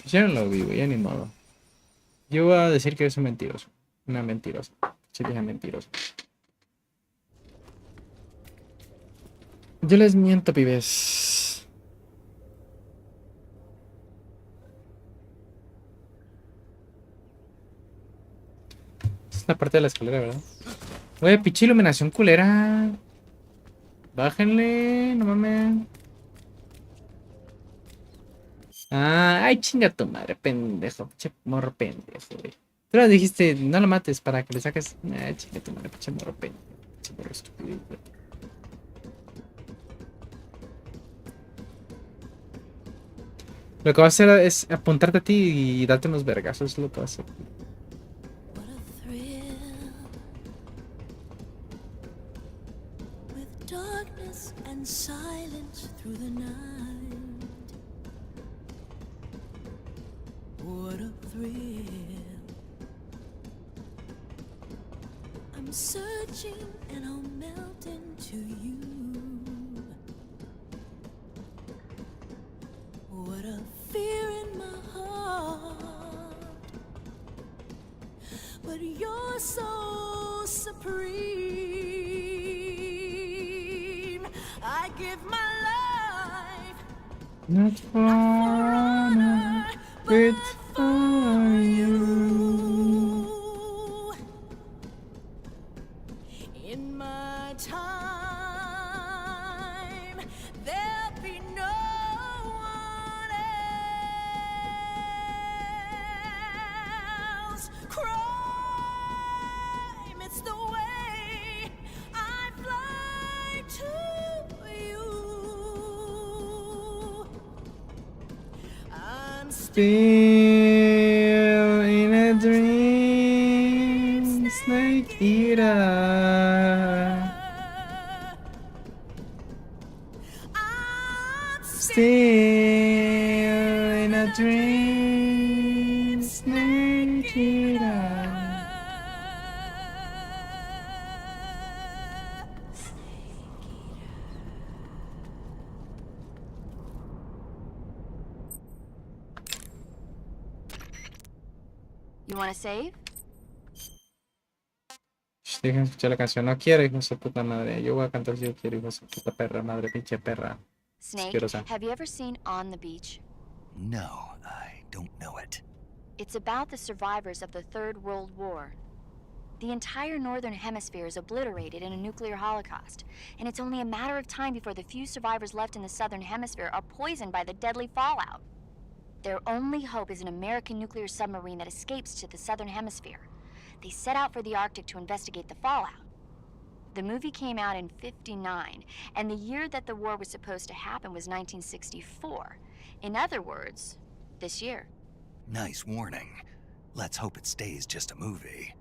Yo no lo vi, güey, ya ni modo. Yo voy a decir que es un mentiroso. Una mentirosa. Sí, dije mentiroso. Yo les miento, pibes. Es la parte de la escalera, ¿verdad? Güey, pinche iluminación culera. Bájenle, no mames. Ah, ay, chinga tu madre, pendejo. Pinche morro pendejo, güey. Tú le dijiste, no lo mates para que le saques. Ah, chinga tu madre, pinche morro pendejo. Pinche morro estúpido, güey. Lo que va a hacer es apuntarte a ti y darte unos vergazos, es lo que va a hacer. Darkness and silence through the night. What a thrill. I'm searching and I'll melt into you. What a fear in my heart. But you're so supreme. I give my life Not for honor, but for you. In my time, there'll be no one else. Crime, it's the way I fly to you. I'm Still in a dream, snake eater. Still in a dream, snake eater. You want to save? Dejen escuchar la canción. No quiero, hijo de su puta madre. Yo voy a cantar si yo quiero, hijo de su puta perra madre, pinche perra. Snake, Asquerosa. have you ever seen On the Beach? No, I don't know it. It's about the survivors of the Third World War. The entire northern hemisphere is obliterated in a nuclear holocaust, and it's only a matter of time before the few survivors left in the southern hemisphere are poisoned by the deadly fallout. Their only hope is an American nuclear submarine that escapes to the southern hemisphere. They set out for the Arctic to investigate the fallout. The movie came out in '59, and the year that the war was supposed to happen was 1964. In other words, this year. Nice warning. Let's hope it stays just a movie.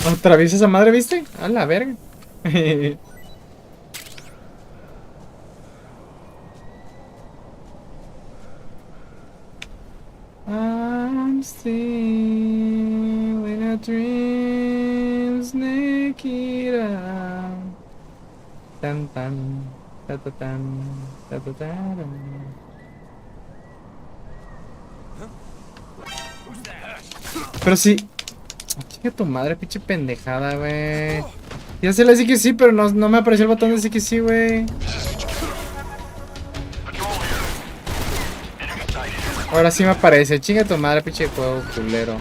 ¿Otra vez esa madre, viste? A la verga. I'm still in a dream, snake eater. Tan tan, ta ta tan, ta ta tan. Pero sí. Chica tu madre, pinche pendejada, güey. Ya se le dije que sí, pero no me apareció el botón de sí que sí, güey. Ahora sí me aparece. Chinga tu madre, pinche juego culero.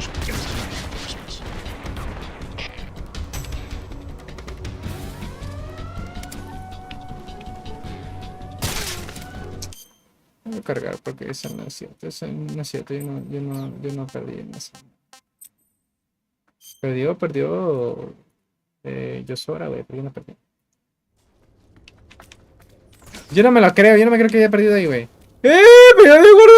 Voy a cargar porque eso no es cierto. Eso no es cierto. Yo no perdí en eso. Perdió. Yo sobra, güey. Pero yo no perdí. Yo no me lo creo. Yo no me creo que haya perdido ahí, güey. ¡Eh! ¡Pero ya me acuerdo!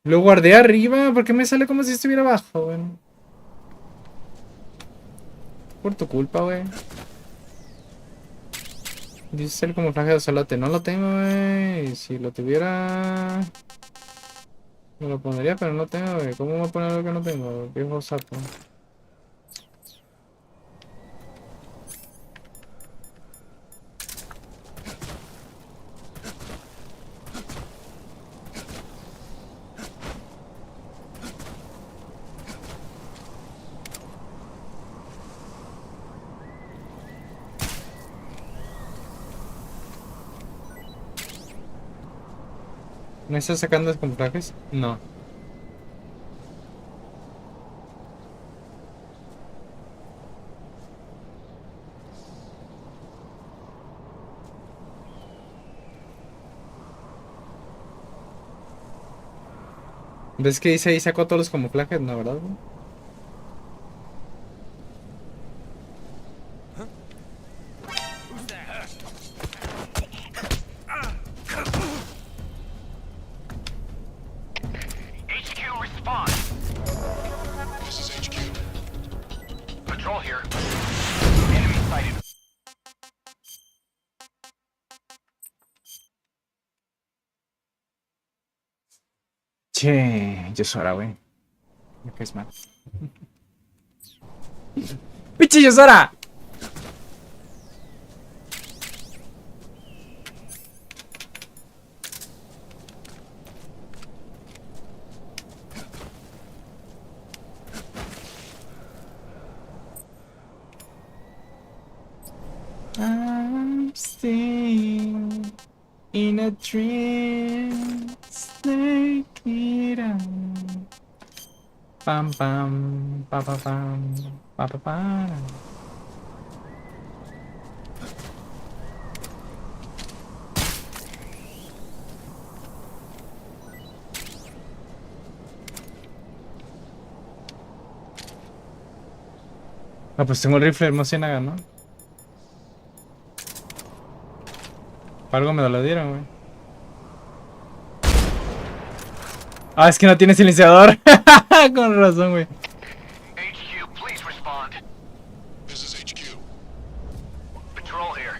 Lo guardé arriba. ¿Por qué me sale como si estuviera abajo, güey? Por tu culpa, güey. Dice el camuflaje de ocelote. No lo tengo, güey. Si lo tuviera... me lo pondría, pero no tengo, güey. ¿Cómo voy a poner algo que no tengo? Viejo sapo. ¿No estás sacando los camuflajes? No. ¿Ves que dice ahí sacó todos los camuflajes? No, ¿verdad? HQ respond. This is HQ. Patrol here. Enemy sighted. Che, yo Sora, güey. Me caes mal. ¡Pichi, yo Sora! I'm still in a dream. Snake it out. Pam pam pa pa pam pa pa pa. Ah, pues tengo el rifle de Mociénaga, ¿no? Para algo me lo dieron, güey. Ah, es que no tiene silenciador. Con razón, güey. HQ, please respond. This is HQ. Patrol here.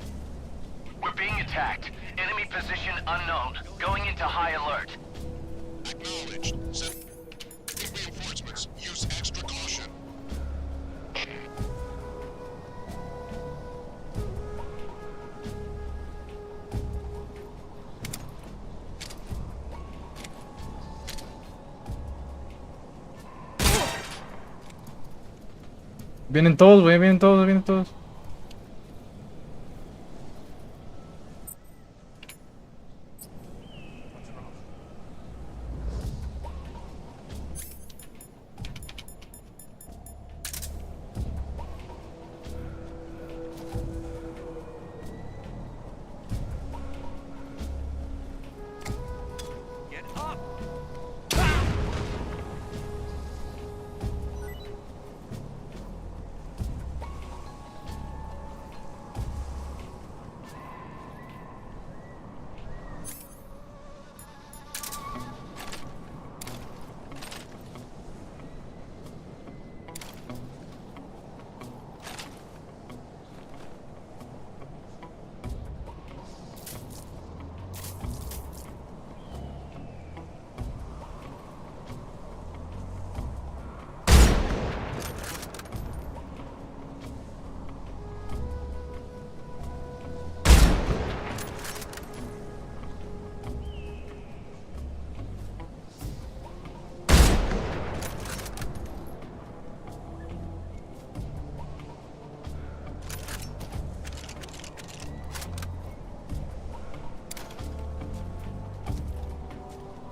We're being attacked. Enemy position unknown. Going into high alert. Acknowledged. Send reinforcements. Use extra caution. Vienen todos, güey, vienen todos.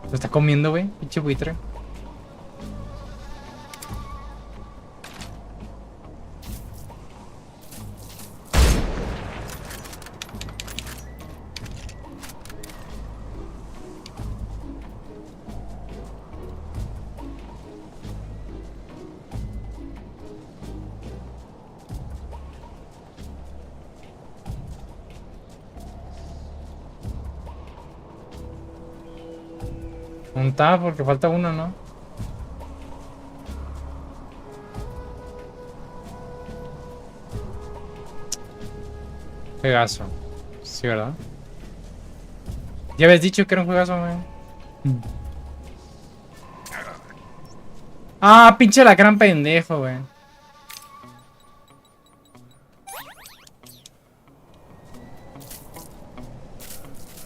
Lo está comiendo, güey. Pinche buitre. Un tab porque falta uno, ¿no? Juegazo. Sí, ¿verdad? Ya habías dicho que era un juegazo, güey. Ah, pinche la gran pendejo, güey.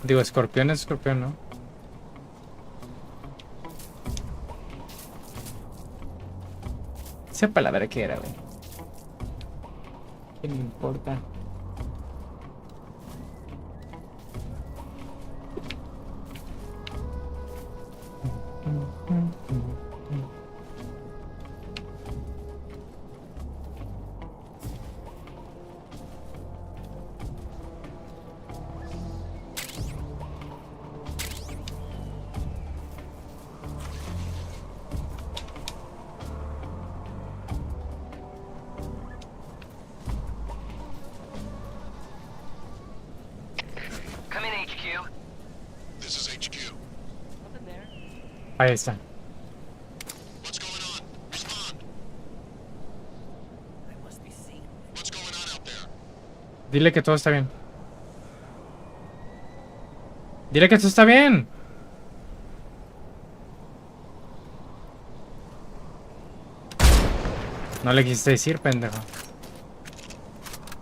Digo, escorpión es escorpión, ¿no? Sepa la verdad que era, güey. ¿Qué me importa? Come in, HQ. This is HQ. Ahí está. What's going on? Respond. What's going on out there? Dile que todo está bien. Dile que todo está bien. No le quisiste decir, pendejo.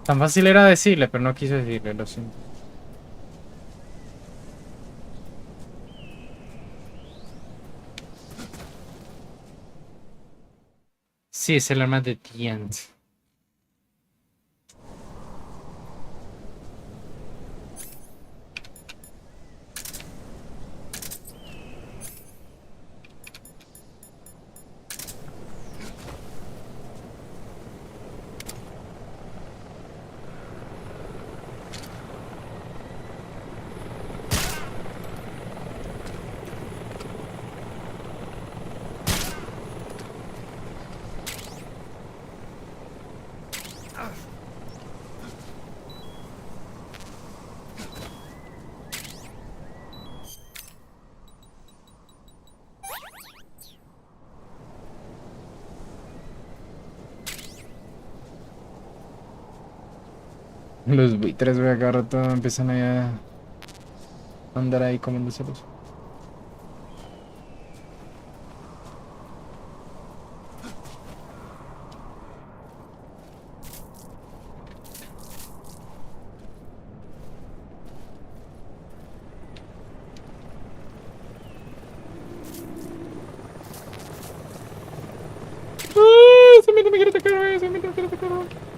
Tan fácil era decirle, pero no quise decirle, lo siento. Sí, es el arma de Tient. Los buitres, güey, cada rato empiezan ahí a andar ahí comiéndoselos. Se me quiere atacar, güey, se me quiere atacar, güey.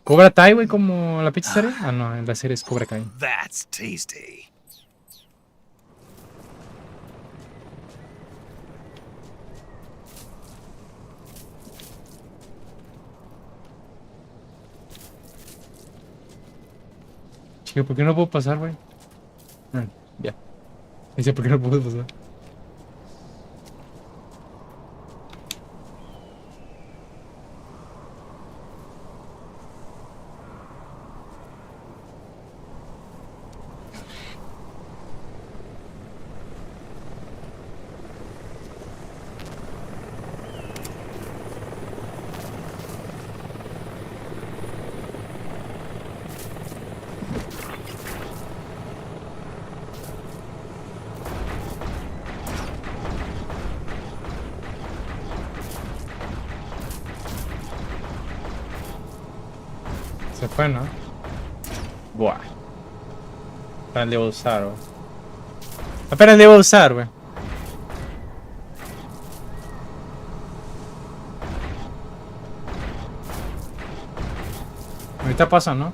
Cobra Kai, güey, como la pinche serie. Ah, no, en la serie es Cobra Kai. That's tasty. Chico, ¿por qué no puedo pasar, güey? Ah, ya. Dice, ¿por qué no puedo pasar? Se fue, ¿no? Buah. Apenas le voy a usar, güey. Apenas le voy a usar, güey. te pasa, ¿no?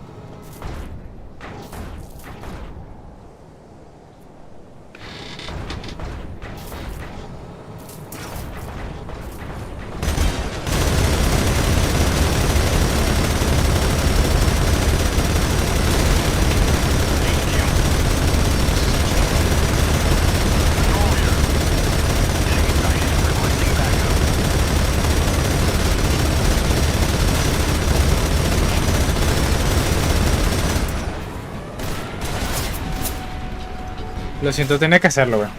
Lo siento, tenía que hacerlo, güey.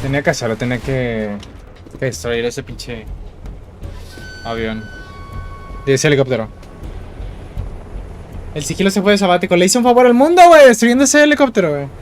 Tenía que hacerlo, tenía que destruir ese pinche avión. Y ese helicóptero. El sigilo se fue de sabático. Le hizo un favor al mundo, güey, destruyendo ese helicóptero, güey.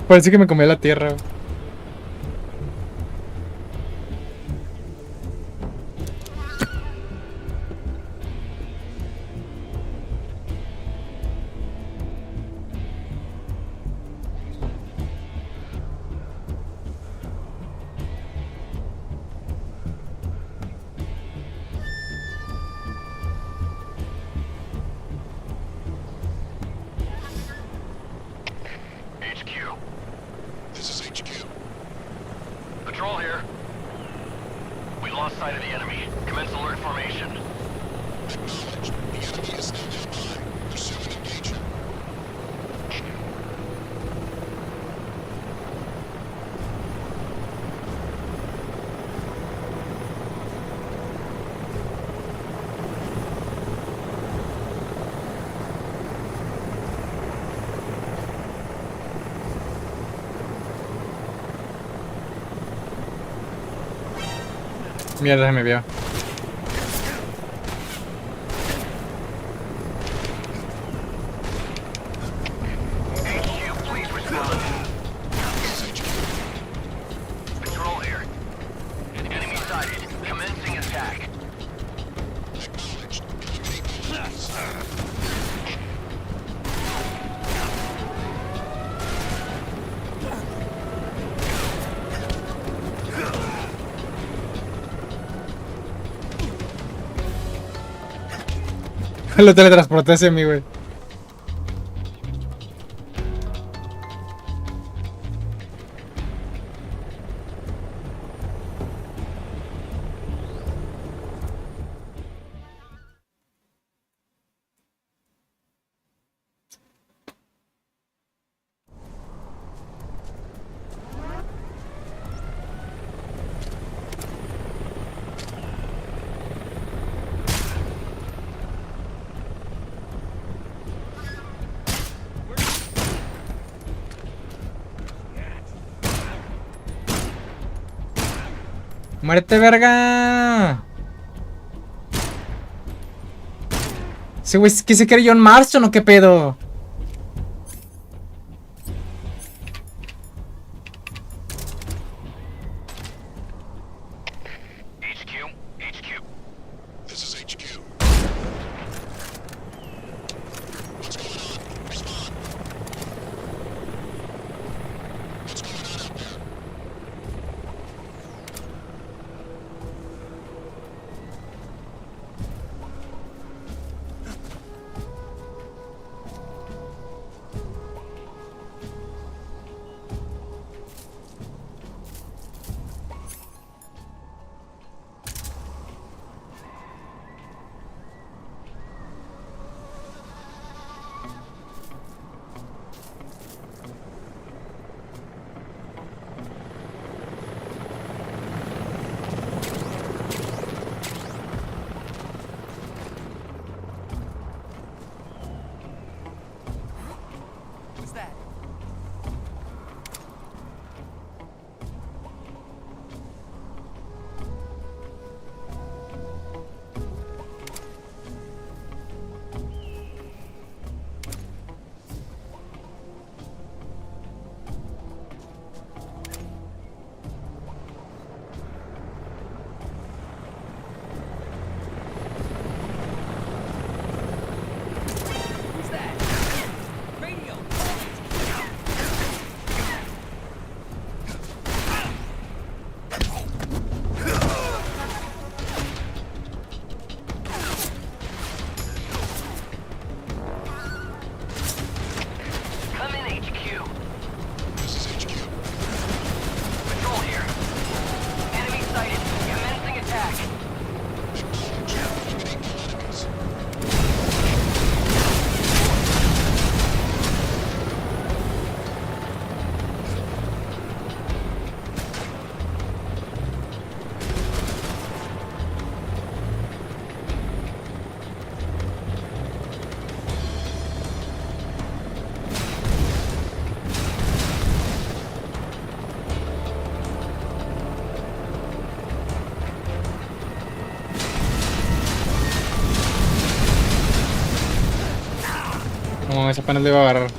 Parece que me comí la tierra. Mierda, se me vio. Lo teletransporté hacia mí, güey. ¡Muérete, verga! Ese güey, ¿qué se cree John Marston o qué pedo? No, ese panel le iba a agarrar.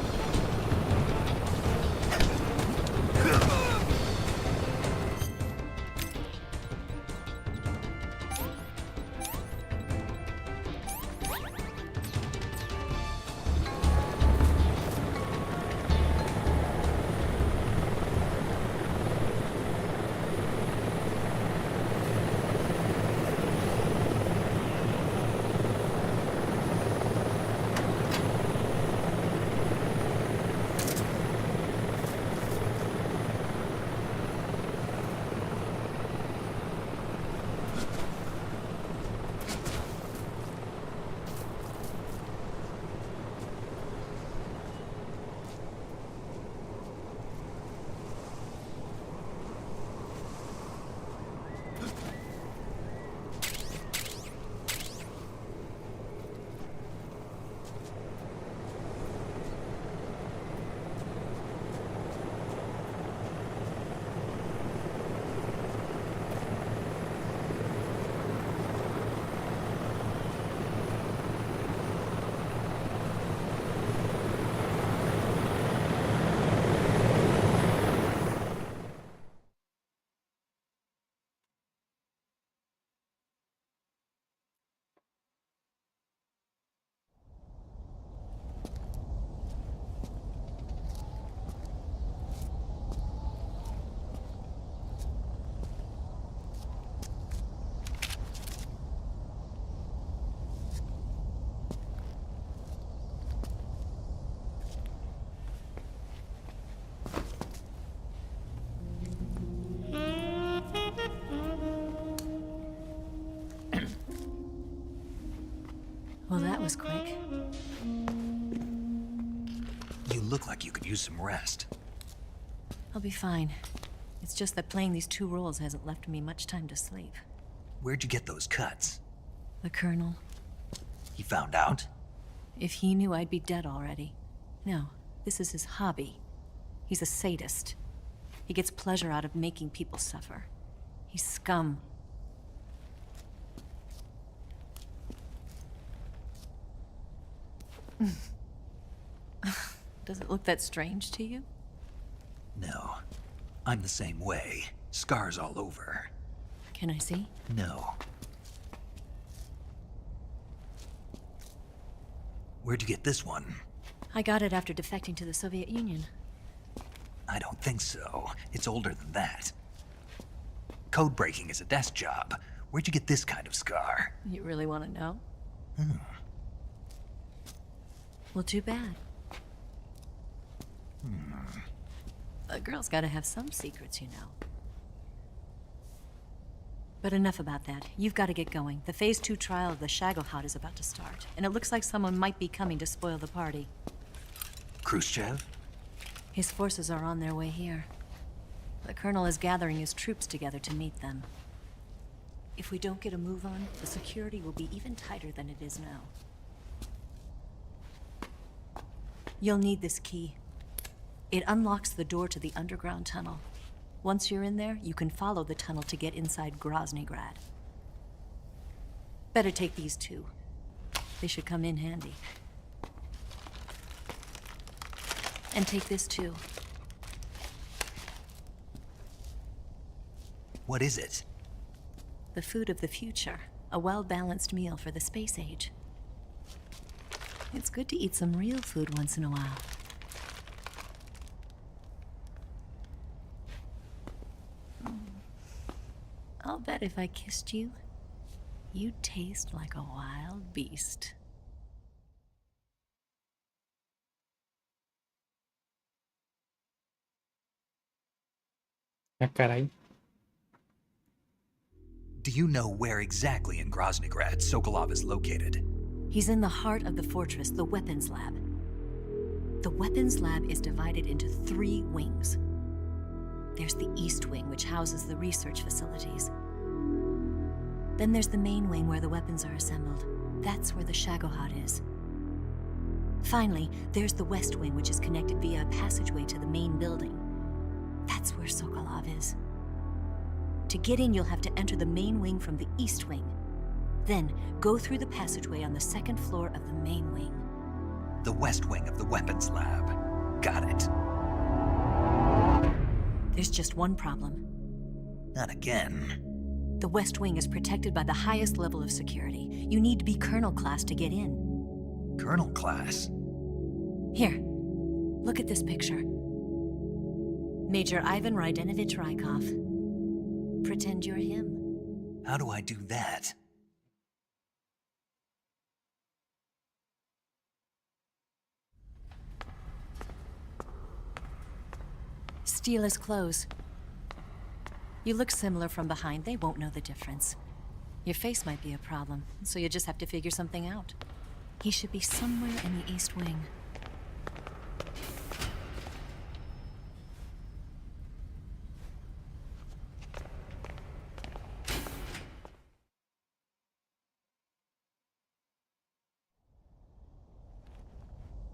Well, that was quick. You look like you could use some rest. I'll be fine. It's just that playing these 2 roles hasn't left me much time to sleep. Where'd you get those cuts? The Colonel. He found out? If he knew, I'd be dead already. No, this is his hobby. He's a sadist. He gets pleasure out of making people suffer. He's scum. Does it look that strange to you? No. I'm the same way. Scars all over. Can I see? No. Where'd you get this one? I got it after defecting to the Soviet Union. I don't think so. It's older than that. Code breaking is a desk job. Where'd you get this kind of scar? You really want to know? Well, too bad. A girl's gotta have some secrets, you know. But enough about that. You've got to get going. The Phase 2 trial of the Shagohod is about to start, and it looks like someone might be coming to spoil the party. Khrushchev? His forces are on their way here. The Colonel is gathering his troops together to meet them. If we don't get a move on, the security will be even tighter than it is now. You'll need this key. It unlocks the door to the underground tunnel. Once you're in there, you can follow the tunnel to get inside Groznygrad. Better take these 2. They should come in handy. And take this too. What is it? The food of the future. A well-balanced meal for the space age. It's good to eat some real food once in a while. I'll bet if I kissed you, you'd taste like a wild beast. Ah, caray. Do you know where exactly in Groznygrad Sokolov is located? He's in the heart of the fortress, the weapons lab. The weapons lab is divided into 3 wings. There's the East Wing, which houses the research facilities. Then there's the main wing where the weapons are assembled. That's where the Shagohod is. Finally, there's the West Wing, which is connected via a passageway to the main building. That's where Sokolov is. To get in, you'll have to enter the main wing from the East Wing. Then, go through the passageway on the 2nd floor of the main wing. The West Wing of the weapons lab. Got it. There's just one problem. Not again. The West Wing is protected by the highest level of security. You need to be Colonel class to get in. Colonel class? Here, look at this picture. Major Ivan Rydenovich Rykov. Pretend you're him. How do I do that? Steal his clothes. You look similar from behind. They won't know the difference. Your face might be a problem, so you just have to figure something out. He should be somewhere in the East Wing.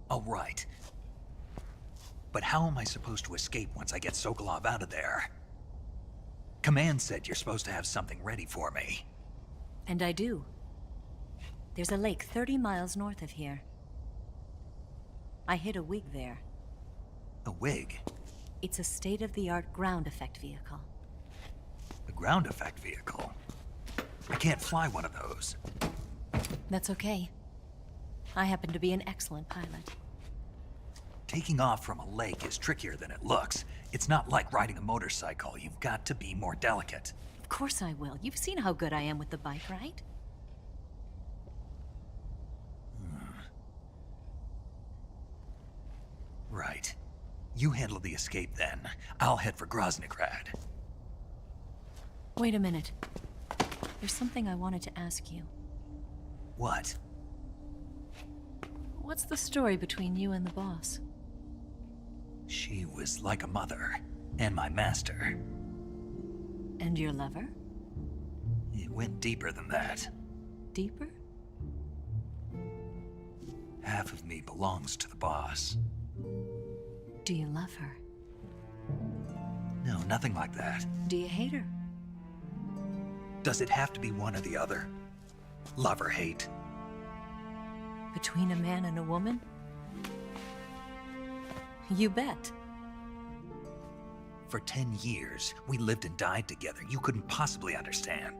All right. But how am I supposed to escape once I get Sokolov out of there? Command said you're supposed to have something ready for me. And I do. There's a lake 30 miles north of here. I hid a wig there. A wig? It's a state-of-the-art ground effect vehicle. A ground effect vehicle? I can't fly one of those. That's okay. I happen to be an excellent pilot. Taking off from a lake is trickier than it looks. It's not like riding a motorcycle. You've got to be more delicate. Of course I will. You've seen how good I am with the bike, right? Right. You handle the escape then. I'll head for Groznygrad. Wait a minute. There's something I wanted to ask you. What? What's the story between you and the boss? She was like a mother, and my master. And your lover? It went deeper than that. Deeper? Half of me belongs to the boss. Do you love her? No, nothing like that. Do you hate her? Does it have to be one or the other? Love or hate? Between a man and a woman? You bet. For 10 years, we lived and died together. You couldn't possibly understand.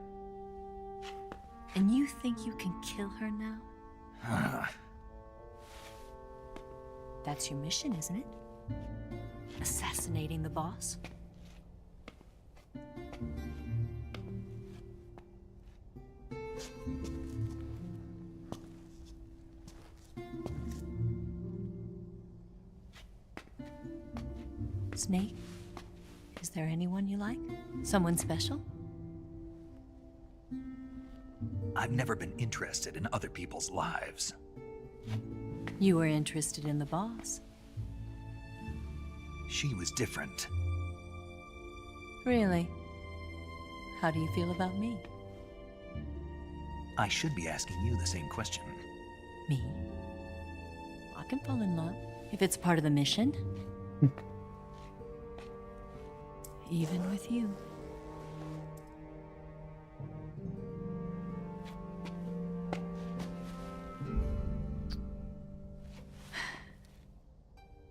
And you think you can kill her now? That's your mission, isn't it? Assassinating the boss? Snake, is there anyone you like? Someone special? I've never been interested in other people's lives. You were interested in the boss. She was different. Really? How do you feel about me? I should be asking you the same question. Me? I can fall in love if it's part of the mission. Even with you.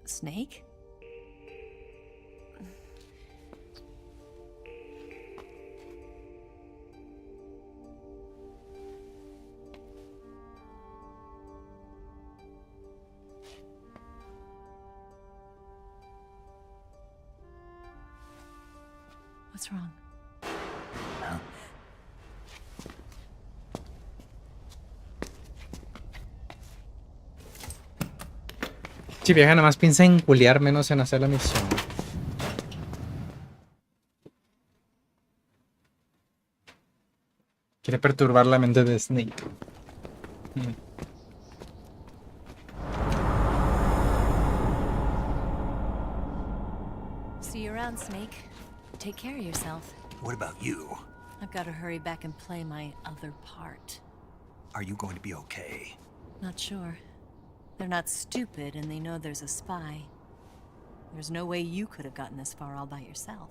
Snake? What's wrong? Si vieja, nada más piensa en culiar menos en hacer la misión. Quiere perturbar la mente de Snake. See you around, Snake. Take care of yourself. What about you? I've got to hurry back and play my other part. Are you going to be okay? Not sure. They're not stupid, and they know there's a spy. There's no way you could have gotten this far all by yourself.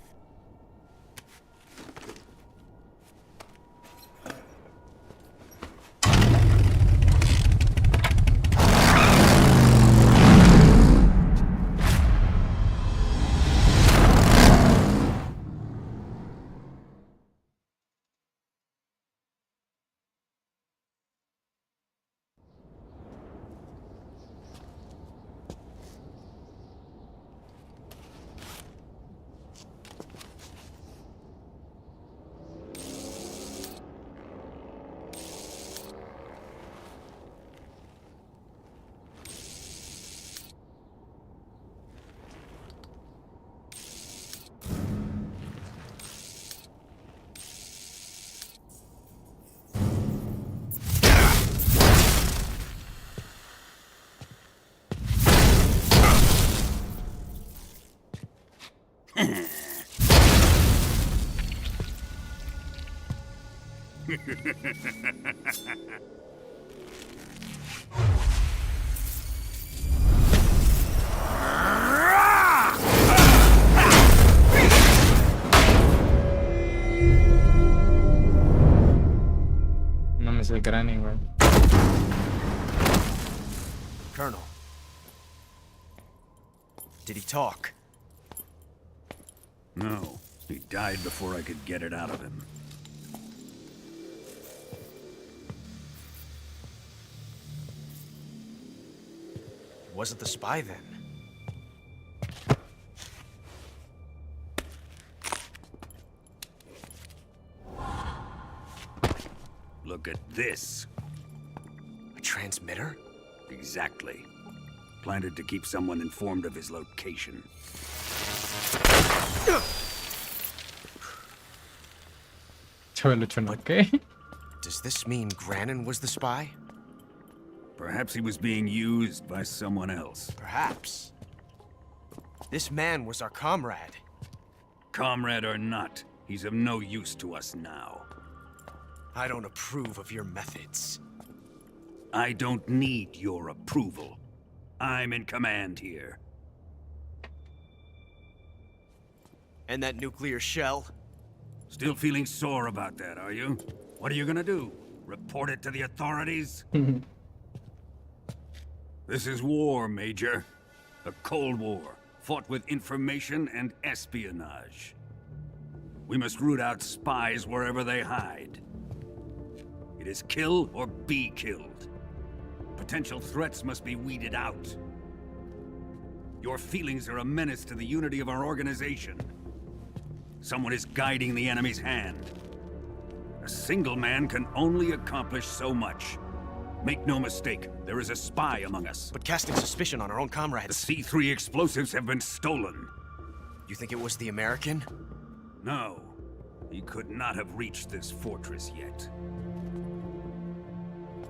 No me sé el cráneo, güey. Colonel. Did he talk? No. He died before I could get it out of him. Wasn't the spy then? Look at this. A transmitter? Exactly. Planted to keep someone informed of his location. Does this mean Grannon was the spy? Perhaps he was being used by someone else. Perhaps. This man was our comrade. Comrade or not, he's of no use to us now. I don't approve of your methods. I don't need your approval. I'm in command here. And that nuclear shell? Still feeling sore about that, are you? What are you gonna do? Report it to the authorities? This is war, Major. A Cold War, fought with information and espionage. We must root out spies wherever they hide. It is kill or be killed. Potential threats must be weeded out. Your feelings are a menace to the unity of our organization. Someone is guiding the enemy's hand. A single man can only accomplish so much. Make no mistake, there is a spy among us. But casting suspicion on our own comrades. The C3 explosives have been stolen. You think it was the American? No. He could not have reached this fortress yet.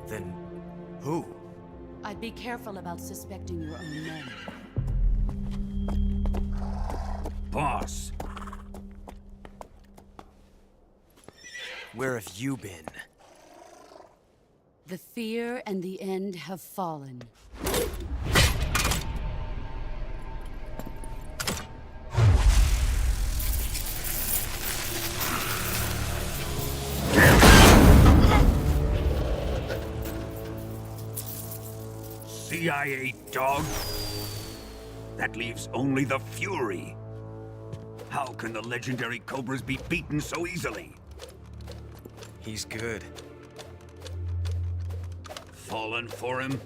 Then who? I'd be careful about suspecting your own men. Boss. Where have you been? The fear and the end have fallen. CIA dog? That leaves only the Fury. How can the legendary Cobras be beaten so easily? He's good. Fallen for him?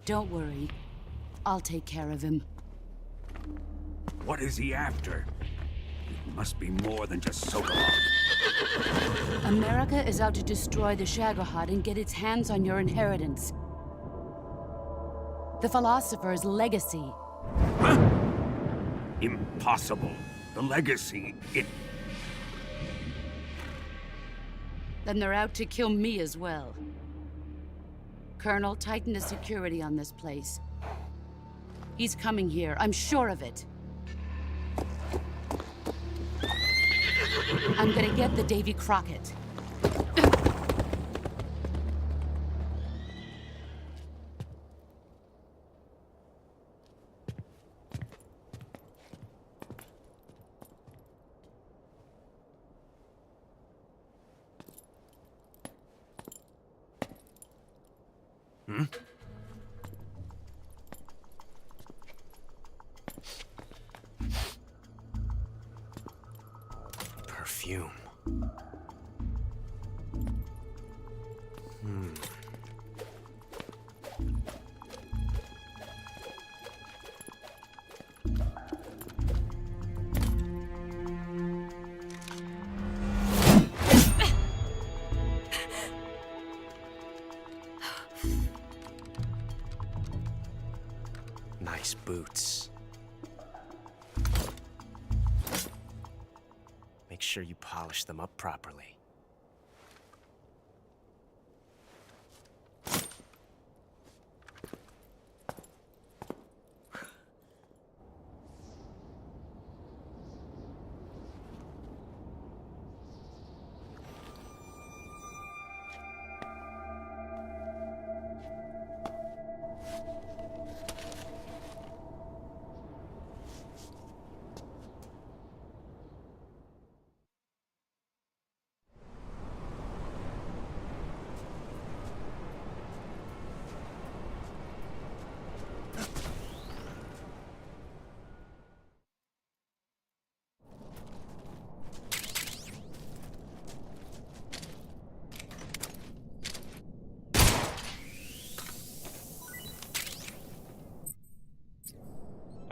Don't worry. I'll take care of him. What is he after? It must be more than just Sokolov. America is out to destroy the Shagohod and get its hands on your inheritance. The philosopher's legacy. Huh? Impossible. The legacy, Then they're out to kill me as well. Colonel, tighten the security on this place. He's coming here, I'm sure of it. I'm gonna get the Davy Crockett. Perfume. Nice boots. Make sure you polish them up properly.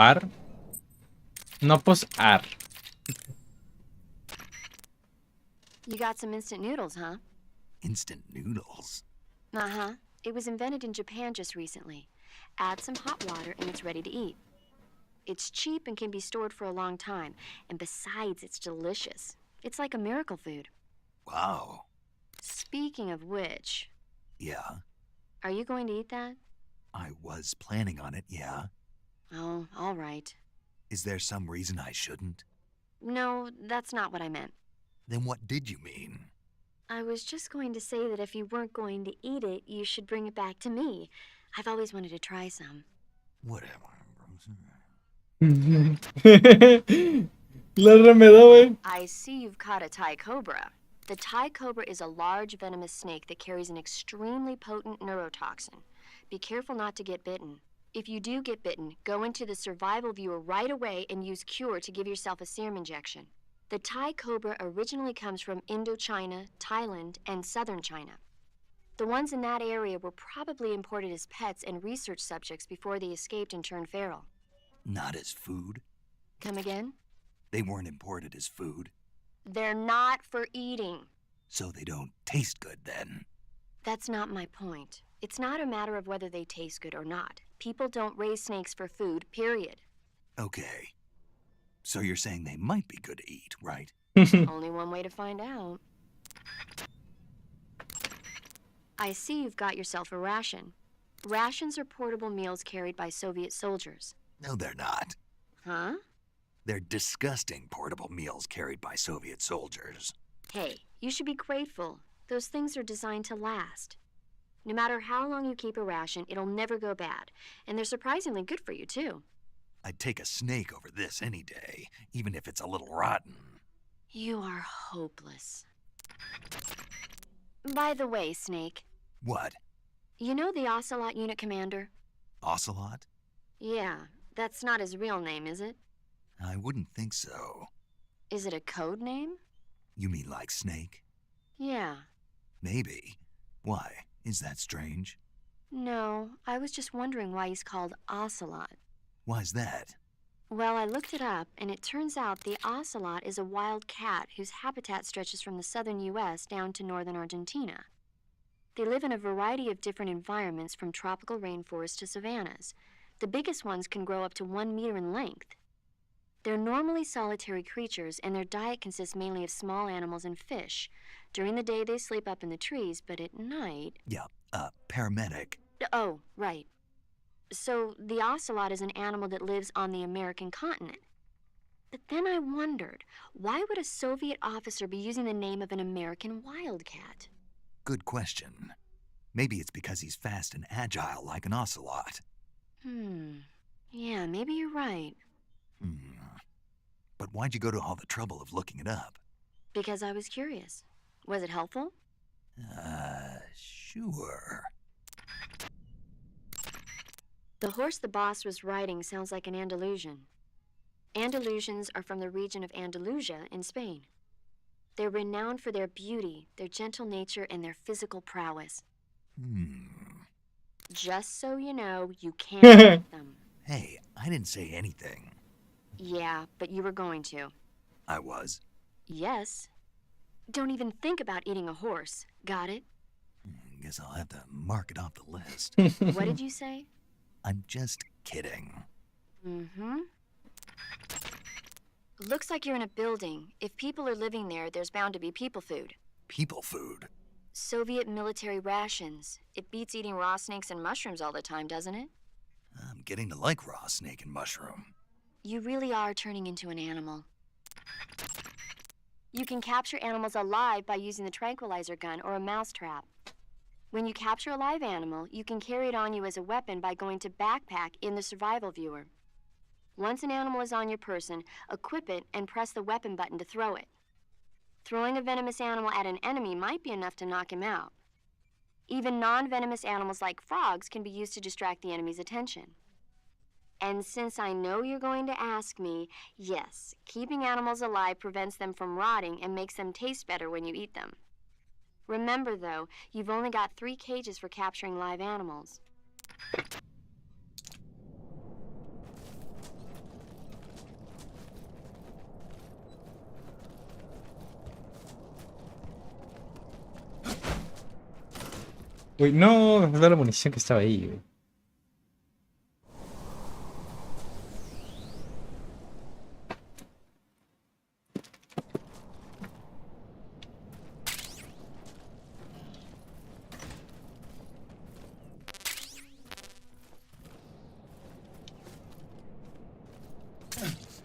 Ar. No, pues ar. You got some instant noodles, huh? Instant noodles? Uh-huh. It was invented in Japan just recently. Add some hot water and it's ready to eat. It's cheap and can be stored for a long time. And besides, it's delicious. It's like a miracle food. Wow. Speaking of which, Yeah, are you going to eat that? I was planning on it, yeah. Oh, all right. Is there some reason I shouldn't? No, that's not what I meant. Then what did you mean? I was just going to say that if you weren't going to eat it, you should bring it back to me. I've always wanted to try some. Whatever. La remedó, güey. I see you've caught a Thai cobra. The Thai cobra is a large venomous snake that carries an extremely potent neurotoxin. Be careful not to get bitten. If you do get bitten, go into the survival viewer right away and use Cure to give yourself a serum injection. The Thai cobra originally comes from Indochina, Thailand, and southern China. The ones in that area were probably imported as pets and research subjects before they escaped and turned feral. Not as food? Come again? They weren't imported as food, They're not for eating. so they don't taste good then. That's not my point. It's not a matter of whether they taste good or not. People don't raise snakes for food, period. Okay. So you're saying they might be good to eat, right? Only one way to find out. I see you've got yourself a ration. Rations are portable meals carried by Soviet soldiers. No, they're not. Huh? They're disgusting portable meals carried by Soviet soldiers. Hey, you should be grateful. Those things are designed to last. No matter how long you keep a ration, it'll never go bad. And they're surprisingly good for you, too. I'd take a snake over this any day, even if it's a little rotten. You are hopeless. By the way, Snake, What? you know the Ocelot unit commander? Ocelot? Yeah, that's not his real name, is it? I wouldn't think so. Is it a code name? You mean like snake? Yeah. Maybe. Why? Is that strange? No, I was just wondering why he's called Ocelot. Why's that? Well, I looked it up, and it turns out the ocelot is a wild cat whose habitat stretches from the southern U.S. down to northern Argentina. They live in a variety of different environments, from tropical rainforests to savannas. The biggest ones can grow up to 1 meter in length. They're normally solitary creatures, and their diet consists mainly of small animals and fish. During the day, they sleep up in the trees, but at night... Yeah, paramedic. Oh, right. So the ocelot is an animal that lives on the American continent. But then I wondered, why would a Soviet officer be using the name of an American wildcat? Good question. Maybe it's because he's fast and agile like an ocelot. Yeah, maybe you're right. But why'd you go to all the trouble of looking it up? Because I was curious. Was it helpful? Sure. The horse the boss was riding sounds like an Andalusian. Andalusians are from the region of Andalusia in Spain. They're renowned for their beauty, their gentle nature, and their physical prowess. Just so you know, you can't eat them. Hey, I didn't say anything. Yeah, but you were going to. I was. Yes. Don't even think about eating a horse. Got it? Guess I'll have to mark it off the list. What did you say? I'm just kidding. Looks like you're in a building. If people are living there, there's bound to be people food. People food? Soviet military rations. It beats eating raw snakes and mushrooms all the time, doesn't it? I'm getting to like raw snake and mushroom. You really are turning into an animal. You can capture animals alive by using the tranquilizer gun or a mouse trap. When you capture a live animal, you can carry it on you as a weapon by going to backpack in the survival viewer. Once an animal is on your person, equip it and press the weapon button to throw it. Throwing a venomous animal at an enemy might be enough to knock him out. Even non-venomous animals like frogs can be used to distract the enemy's attention. And since I know you're going to ask me, yes, keeping animals alive prevents them from rotting and makes them taste better when you eat them. Remember, though, you've only got 3 cages for capturing live animals. Uy, no, me faltó la munición que estaba ahí, güey.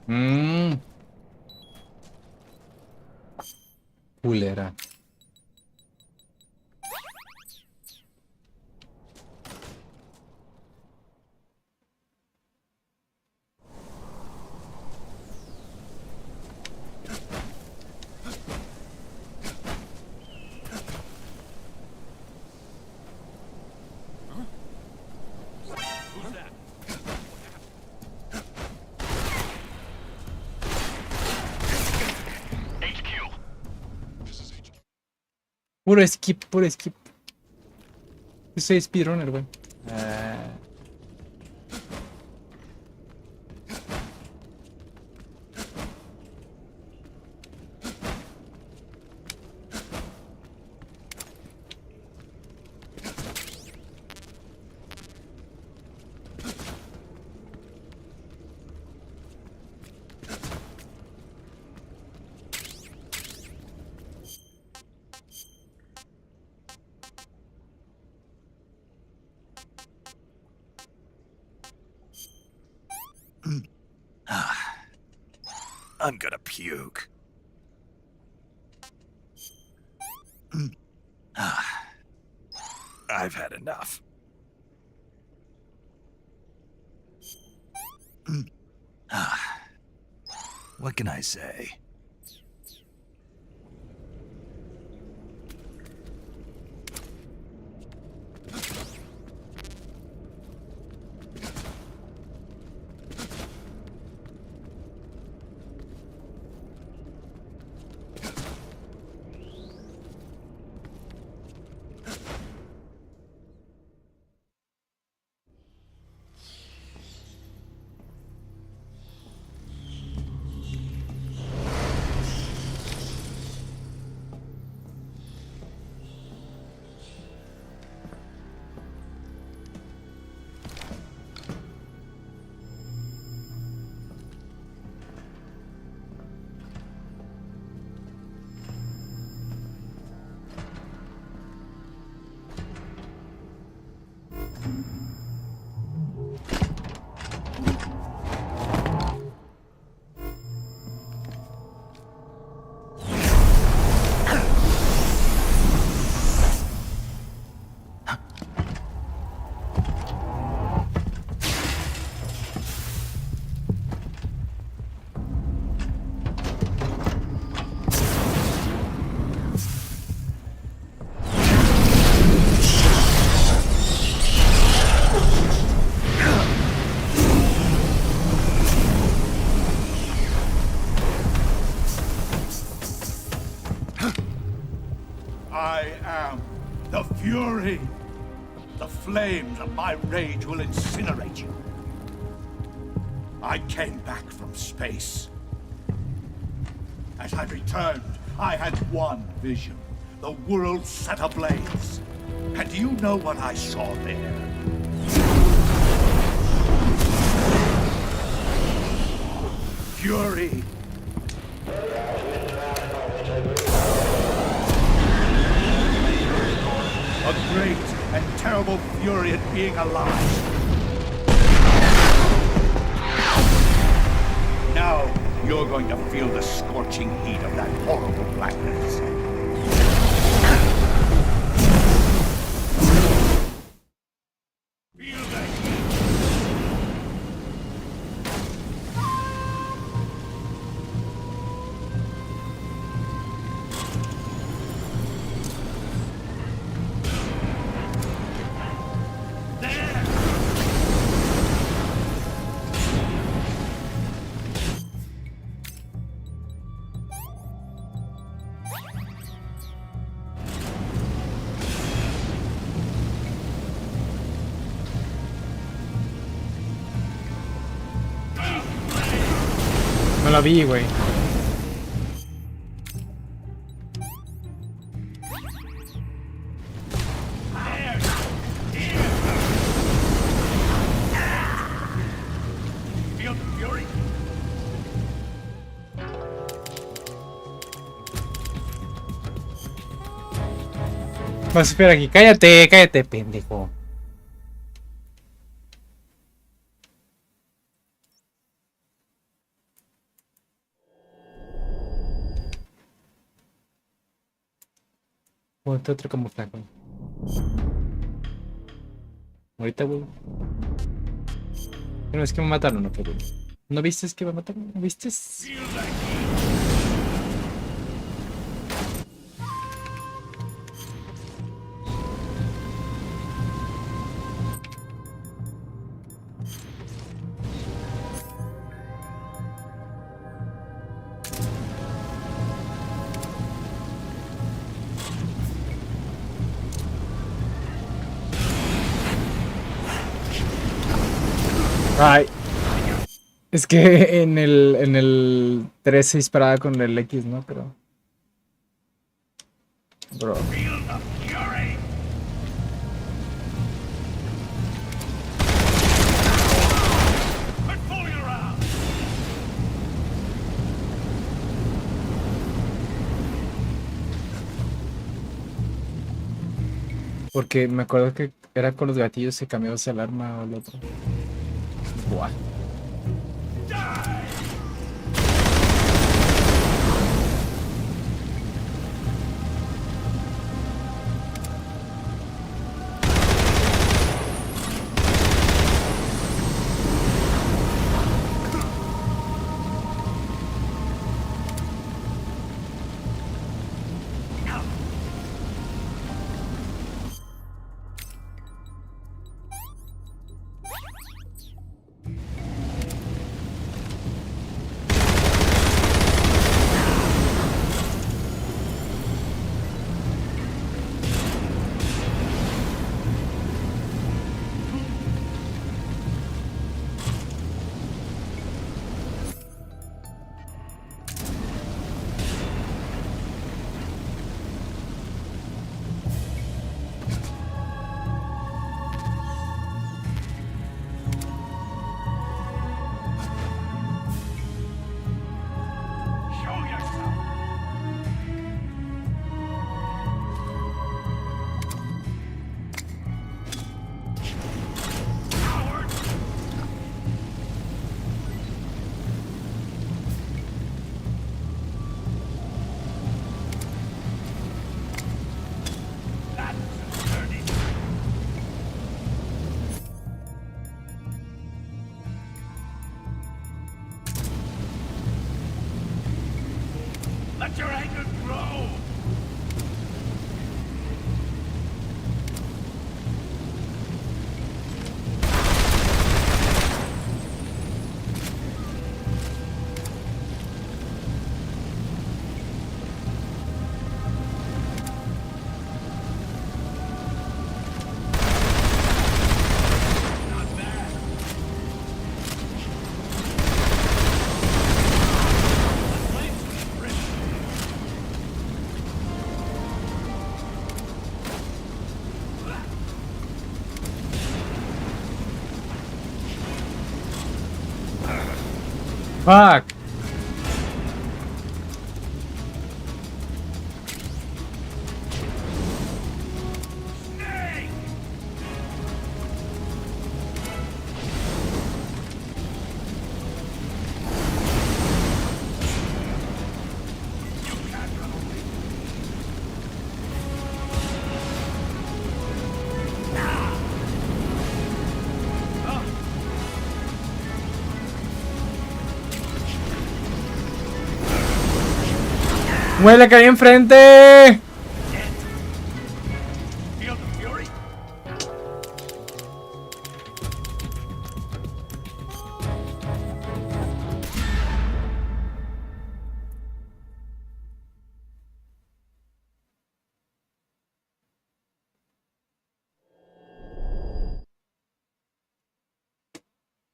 Mmm. Culera. Puro skip, puro skip. Yo soy speedrunner, güey. I'm gonna puke. I've had enough. What can I say? I am the Fury. The flames of my rage will incinerate you. I came back from space. As I returned, I had one vision. The world set ablaze. And do you know what I saw there? Fury. A great and terrible fury at being alive. Now you're going to feel the scorching heat of that horrible blackness. Feel the heat. No la vi, güey. Feel the fury. Vas a esperar aquí. Cállate, cállate, pendejo. Ponte otro camuflaje. Ahorita, güey. No, es que me mataron, no, pero... ¿No viste que me mataron? ¿No viste? Ay. Es que en el 3 se disparaba con el X, ¿no? Pero... Bro. Porque me acuerdo que era con los gatillos y cambiabas el arma o el otro. Buah. Let your anger grow! Fuck. ¡Muele que hay enfrente!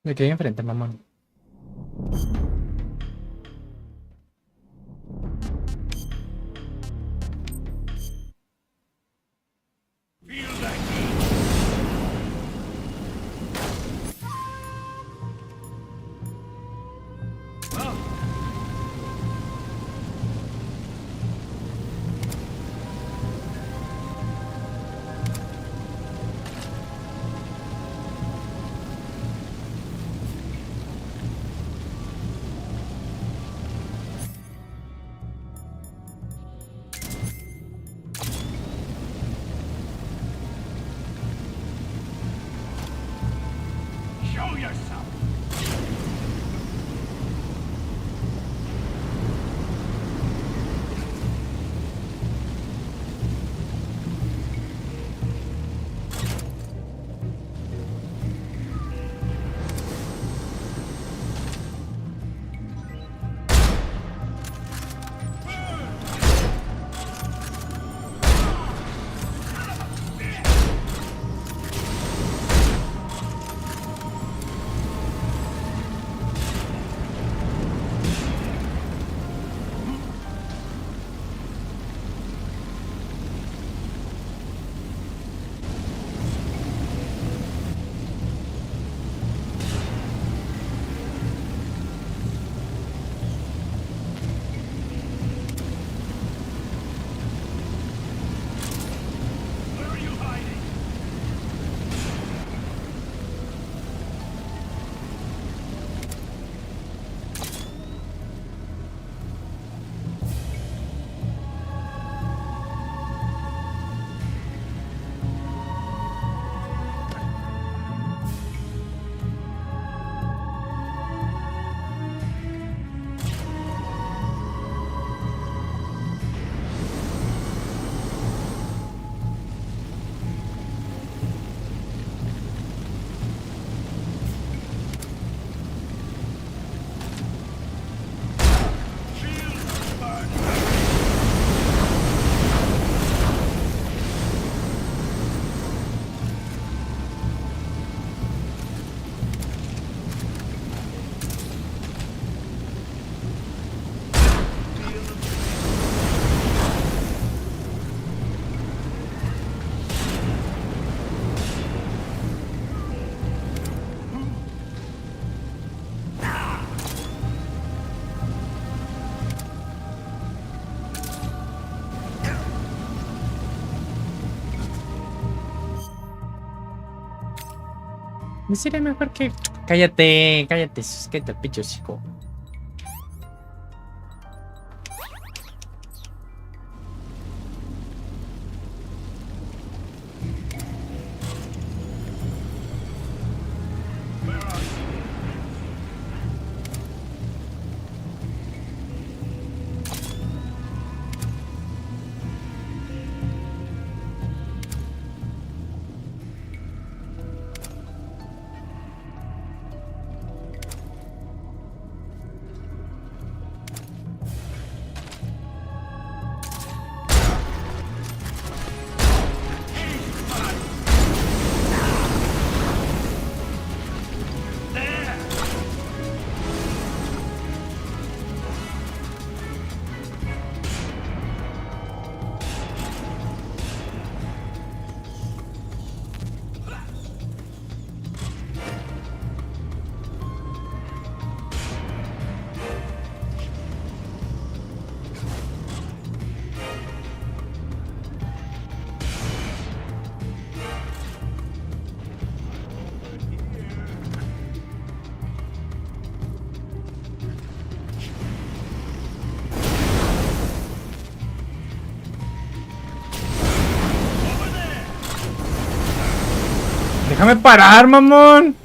Me quedé enfrente, mamón. Me sería mejor que... Cállate, cállate, cállate el picho, chico. Déjame parar, mamón.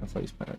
No fue disparar.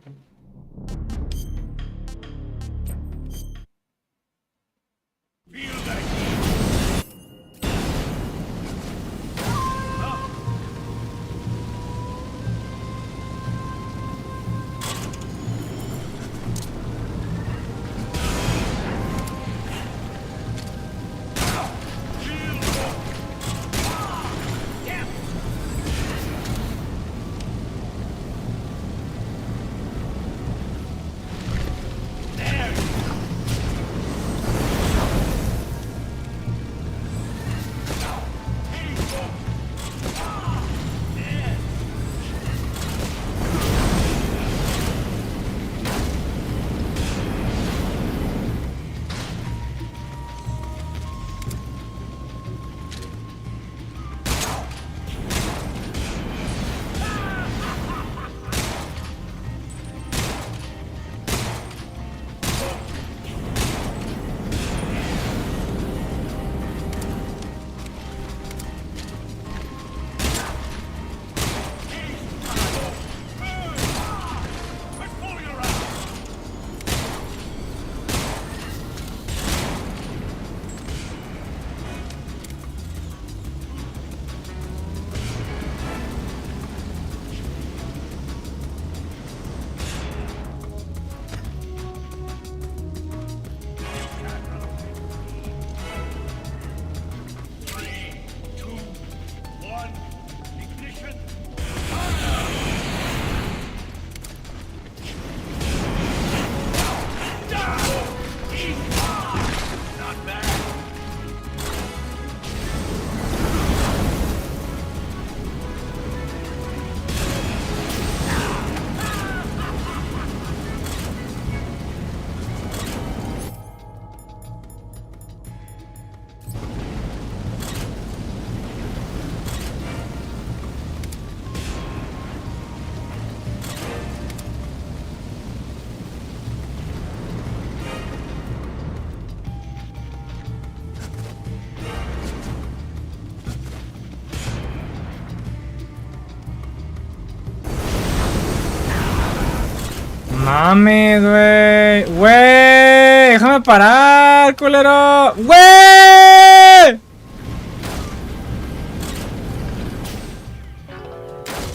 Mames, güey. Güey, déjame parar, culero. Güey.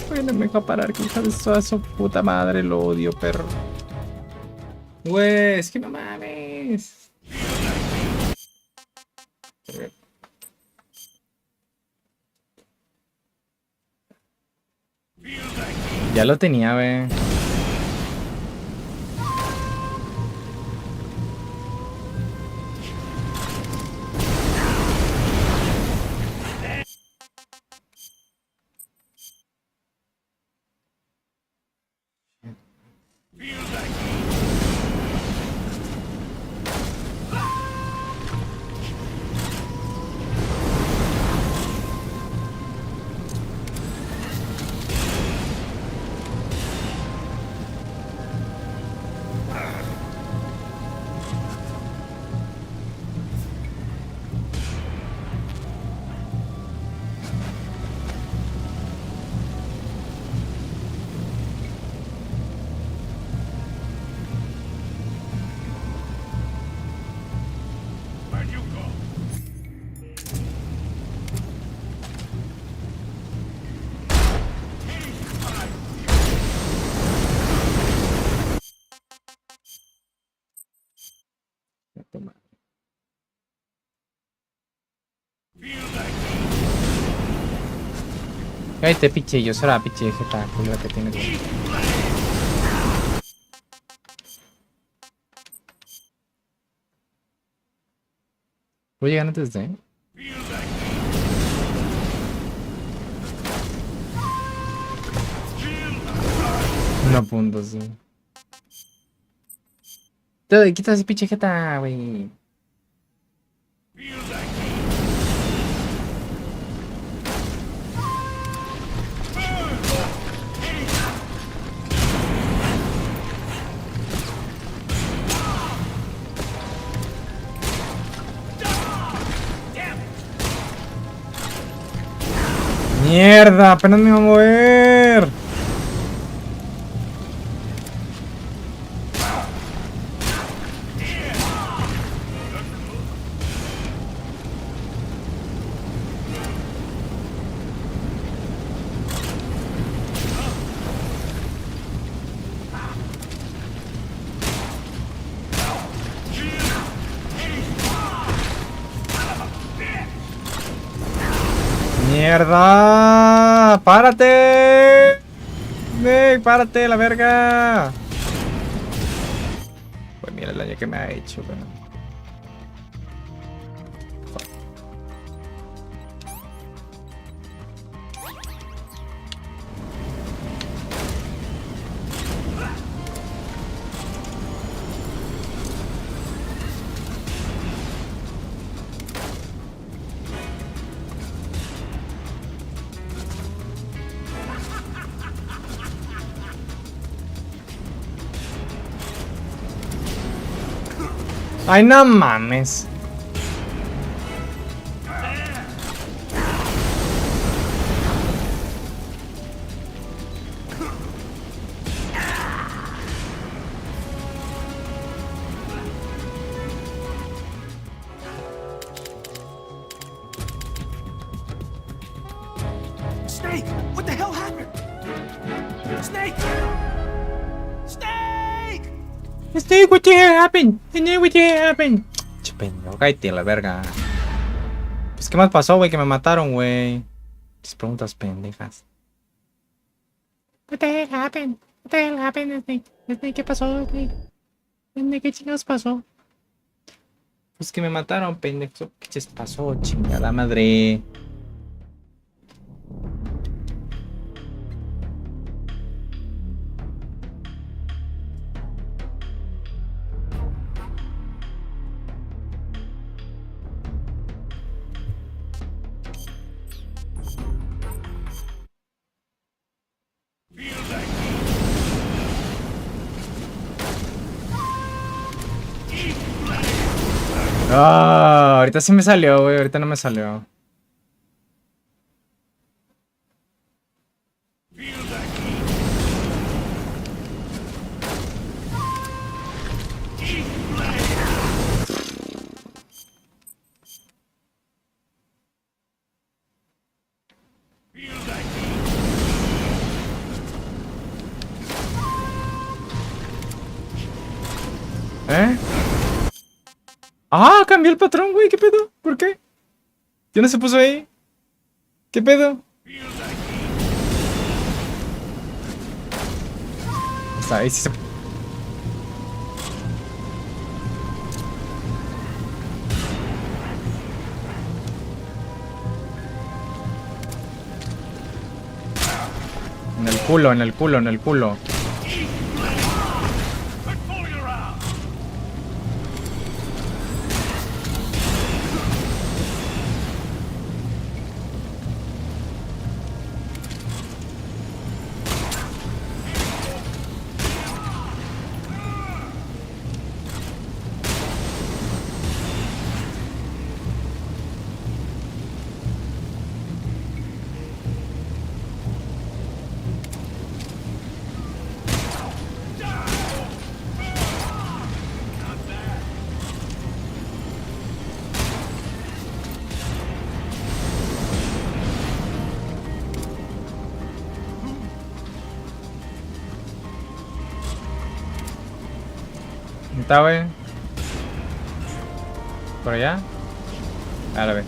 Güey, no me deja parar, que hija de toda su puta madre, lo odio, perro. Güey, es que no mames. Ya lo tenía, güey. Cállate, pinche, yo será pinche jeta, culera que tienes, güey. Voy a llegar antes de... No puntos, sí. Te quita ese pinche jeta, güey. Mierda, apenas me iba a mover. ¡Mierda! ¡Párate! ¡Párate, la verga! Pues mira el daño que me ha hecho, pero... Ay, no mames. Snake! What the hell happened? Snake! Snake! Snake, what the hell happened? Snake, what the hell happened? Che, pendejo, cállate la verga. Pues, ¿qué más pasó, güey? Que me mataron, güey. Tus preguntas pendejas. What the hell happened? What the hell happened, Snake? Snake, ¿qué pasó, Snake? Snake, ¿qué chingados pasó? Pues que me mataron, pendejo. ¿Qué chingados pasó, chingada madre? Ah, ahorita sí me salió, güey. Ahorita no me salió. ¿Eh? Ah, cambió el patrón, güey. ¿Qué pedo? ¿Por qué? ¿Ya no se puso ahí? ¿Qué pedo? está. Ahí sí se... En el culo, en el culo, en el culo. ¿Está, güey? ¿Por allá? Ahora ve.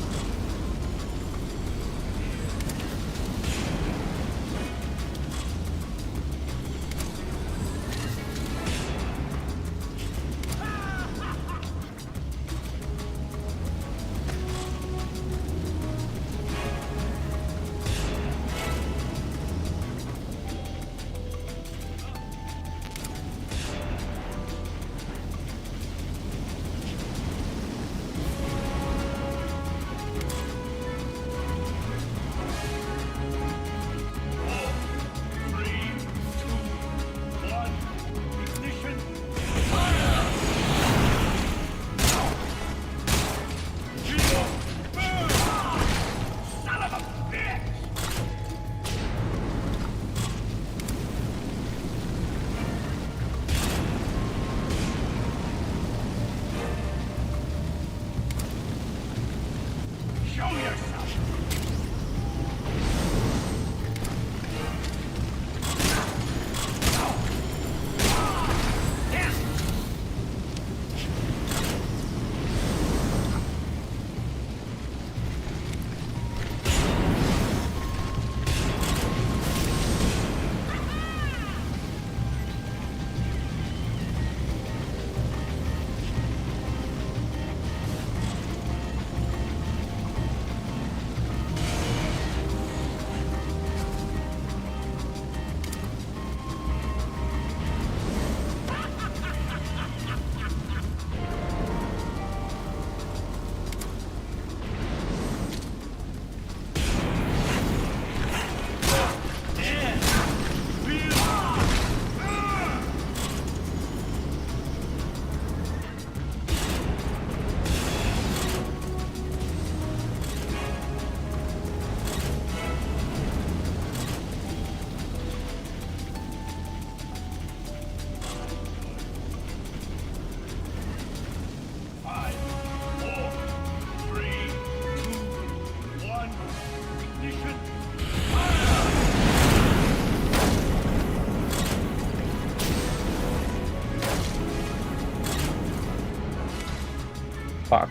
Fuck.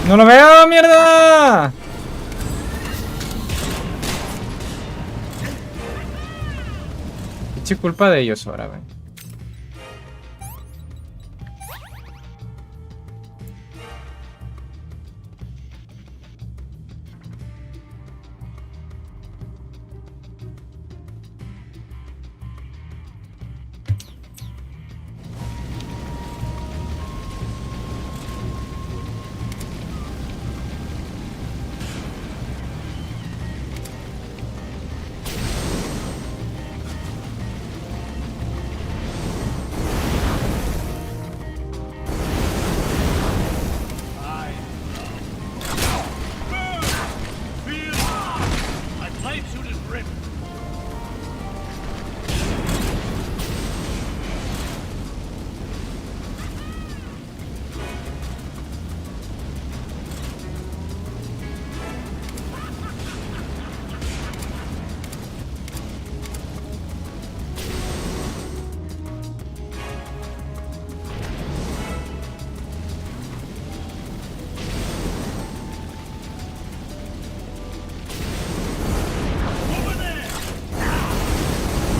¡No lo veo, mierda! Es culpa de ellos ahora, güey.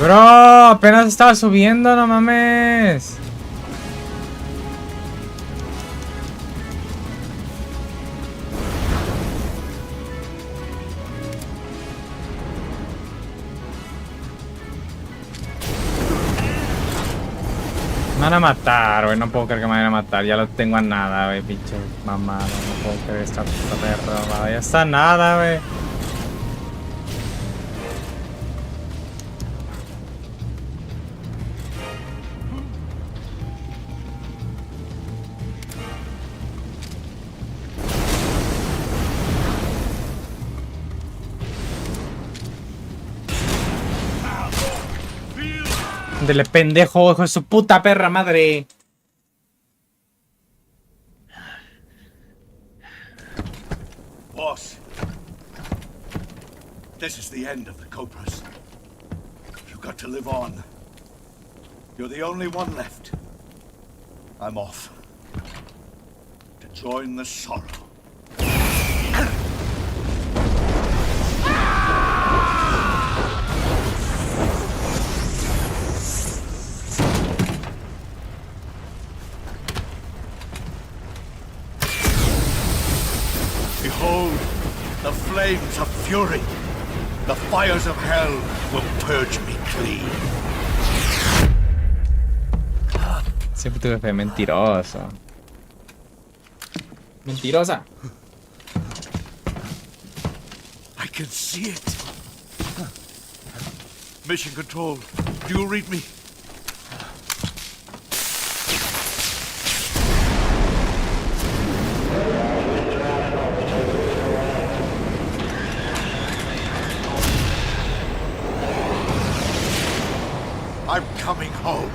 Bro, apenas estaba subiendo, no mames. Me van a matar, güey. No puedo creer que me vayan a matar. Ya lo tengo a nada, güey, pinche mamado. No puedo creer esta puta perra. Ya está a nada, güey. Dele pendejo, hijo de su puta perra madre. Boss, this is the end of the Cobras. You've got to live on. You're the only one left. I'm off. To join the sorrow. Behold, the flames of fury. The fires of hell will purge me clean. Siempre tuve fe, mentiroso. Mentirosa. I can see it. Mission Control, do you read me? I'm coming home.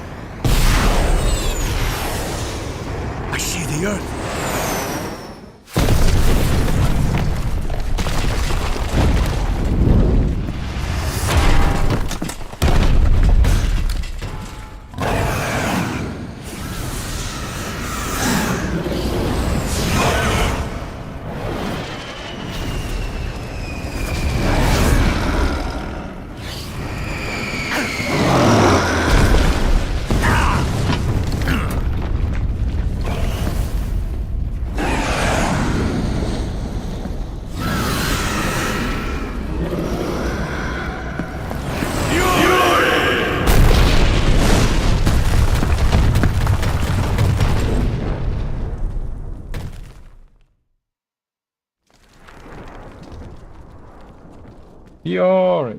I see the earth. Dior.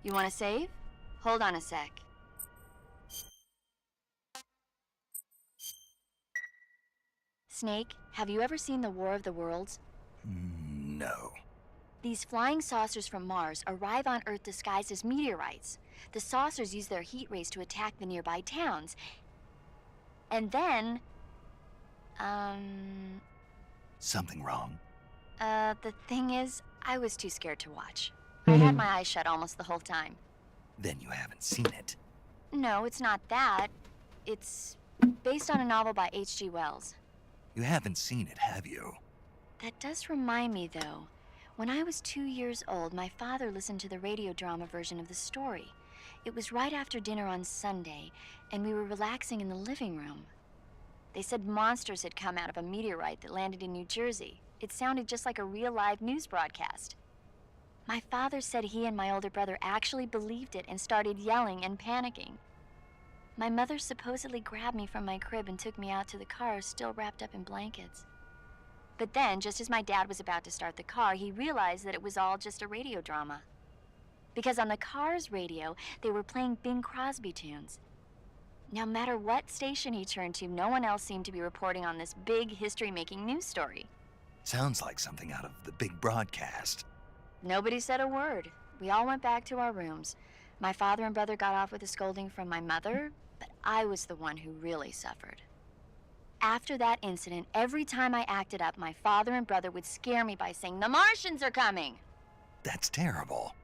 You want to save? Hold on a sec. Snake, have you ever seen the War of the Worlds? No. These flying saucers from Mars arrive on Earth disguised as meteorites. The saucers use their heat rays to attack the nearby towns. And then... Something wrong? The thing is, I was too scared to watch. I had my eyes shut almost the whole time. Then you haven't seen it. No, it's not that. It's based on a novel by H.G. Wells. You haven't seen it, have you? That does remind me, though. When I was 2 years old, my father listened to the radio drama version of the story. It was right after dinner on Sunday, and we were relaxing in the living room. They said monsters had come out of a meteorite that landed in New Jersey. It sounded just like a real live news broadcast. My father said he and my older brother actually believed it and started yelling and panicking. My mother supposedly grabbed me from my crib and took me out to the car, still wrapped up in blankets. But then, just as my dad was about to start the car, he realized that it was all just a radio drama. Because on the car's radio, they were playing Bing Crosby tunes. No matter what station he turned to, no one else seemed to be reporting on this big history-making news story. Sounds like something out of the big broadcast. Nobody said a word. We all went back to our rooms. My father and brother got off with a scolding from my mother, but I was the one who really suffered. After that incident, every time I acted up, my father and brother would scare me by saying, "The Martians are coming!" That's terrible.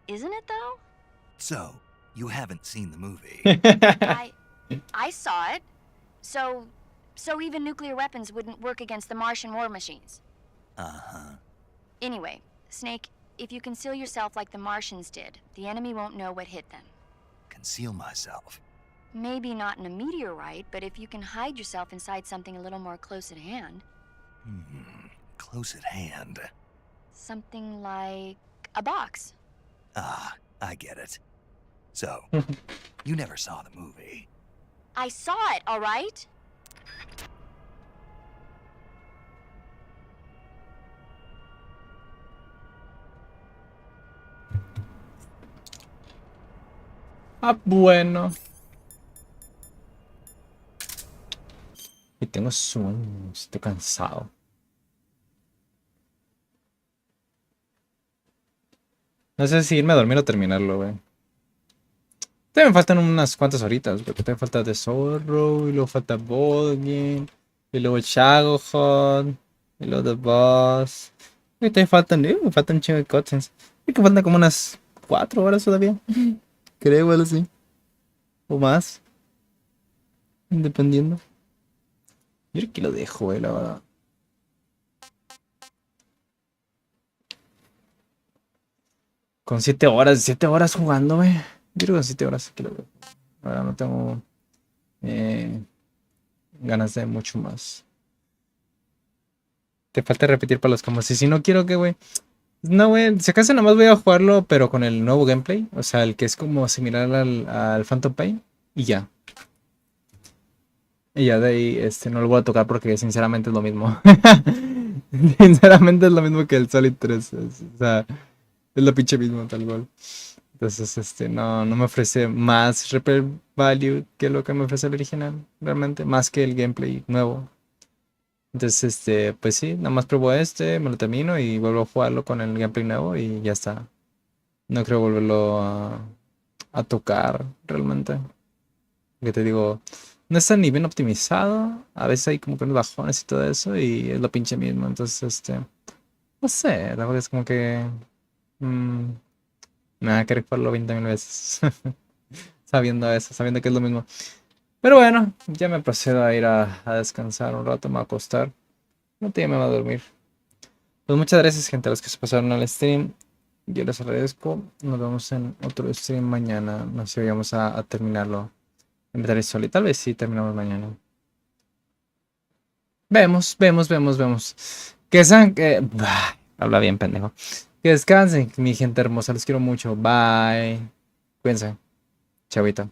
Isn't it, though? So, you haven't seen the movie? I saw it. So even nuclear weapons wouldn't work against the Martian war machines. Uh-huh. Anyway, Snake, if you conceal yourself like the Martians did, the enemy won't know what hit them. Conceal myself? Maybe not in a meteorite, but if you can hide yourself inside something a little more close at hand. Close at hand. Something like a box. Ah, I get it. So, you never saw the movie? I saw it, all right? Ah, bueno. Y tengo sueño, estoy cansado. No sé si irme a dormir o terminarlo, güey. Todavía me faltan unas cuantas horitas, porque todavía falta The Zorro, y luego falta Game, y luego el Shadowhunt, y luego The Boss. Y todavía faltan un chingo de cutscenes. Y que faltan como unas 4 horas todavía. Creo, algo así. O más. Dependiendo. Yo creo que lo dejo, güey, la verdad. Con 7 horas jugando, güey. Yo creo que con 7 horas aquí lo veo. Ahora no tengo ganas de mucho más. Te falta repetir para los combos. Y si no quiero que, güey. No, güey. Si acaso nomás voy a jugarlo, pero con el nuevo gameplay. O sea, el que es como similar al Phantom Pain. Y ya. Y ya de ahí no lo voy a tocar porque sinceramente es lo mismo. Sinceramente es lo mismo que el Solid 3. O sea, es lo pinche mismo, tal cual. Entonces, no me ofrece más replay value que lo que me ofrece el original. Realmente, más que el gameplay nuevo. Entonces, pues sí, nada más pruebo me lo termino y vuelvo a jugarlo con el gameplay nuevo y ya está. No creo volverlo a tocar realmente. Porque te digo, no está ni bien optimizado. A veces hay como que unos bajones y todo eso y es lo pinche mismo. Entonces, no sé, la verdad es como que me va a querer jugarlo 20.000 veces. Sabiendo eso, sabiendo que es lo mismo. Pero bueno, ya me procedo a ir a descansar un rato, me va a acostar. No te me va a dormir. Pues muchas gracias, gente, a los que se pasaron al stream. Yo les agradezco. Nos vemos en otro stream mañana. No sé si vamos a terminarlo en Metal Sol. Y tal vez sí terminamos mañana. Vemos. Que sean que... habla bien, pendejo. Que descansen, mi gente hermosa. Los quiero mucho. Bye. Cuídense. Chavito.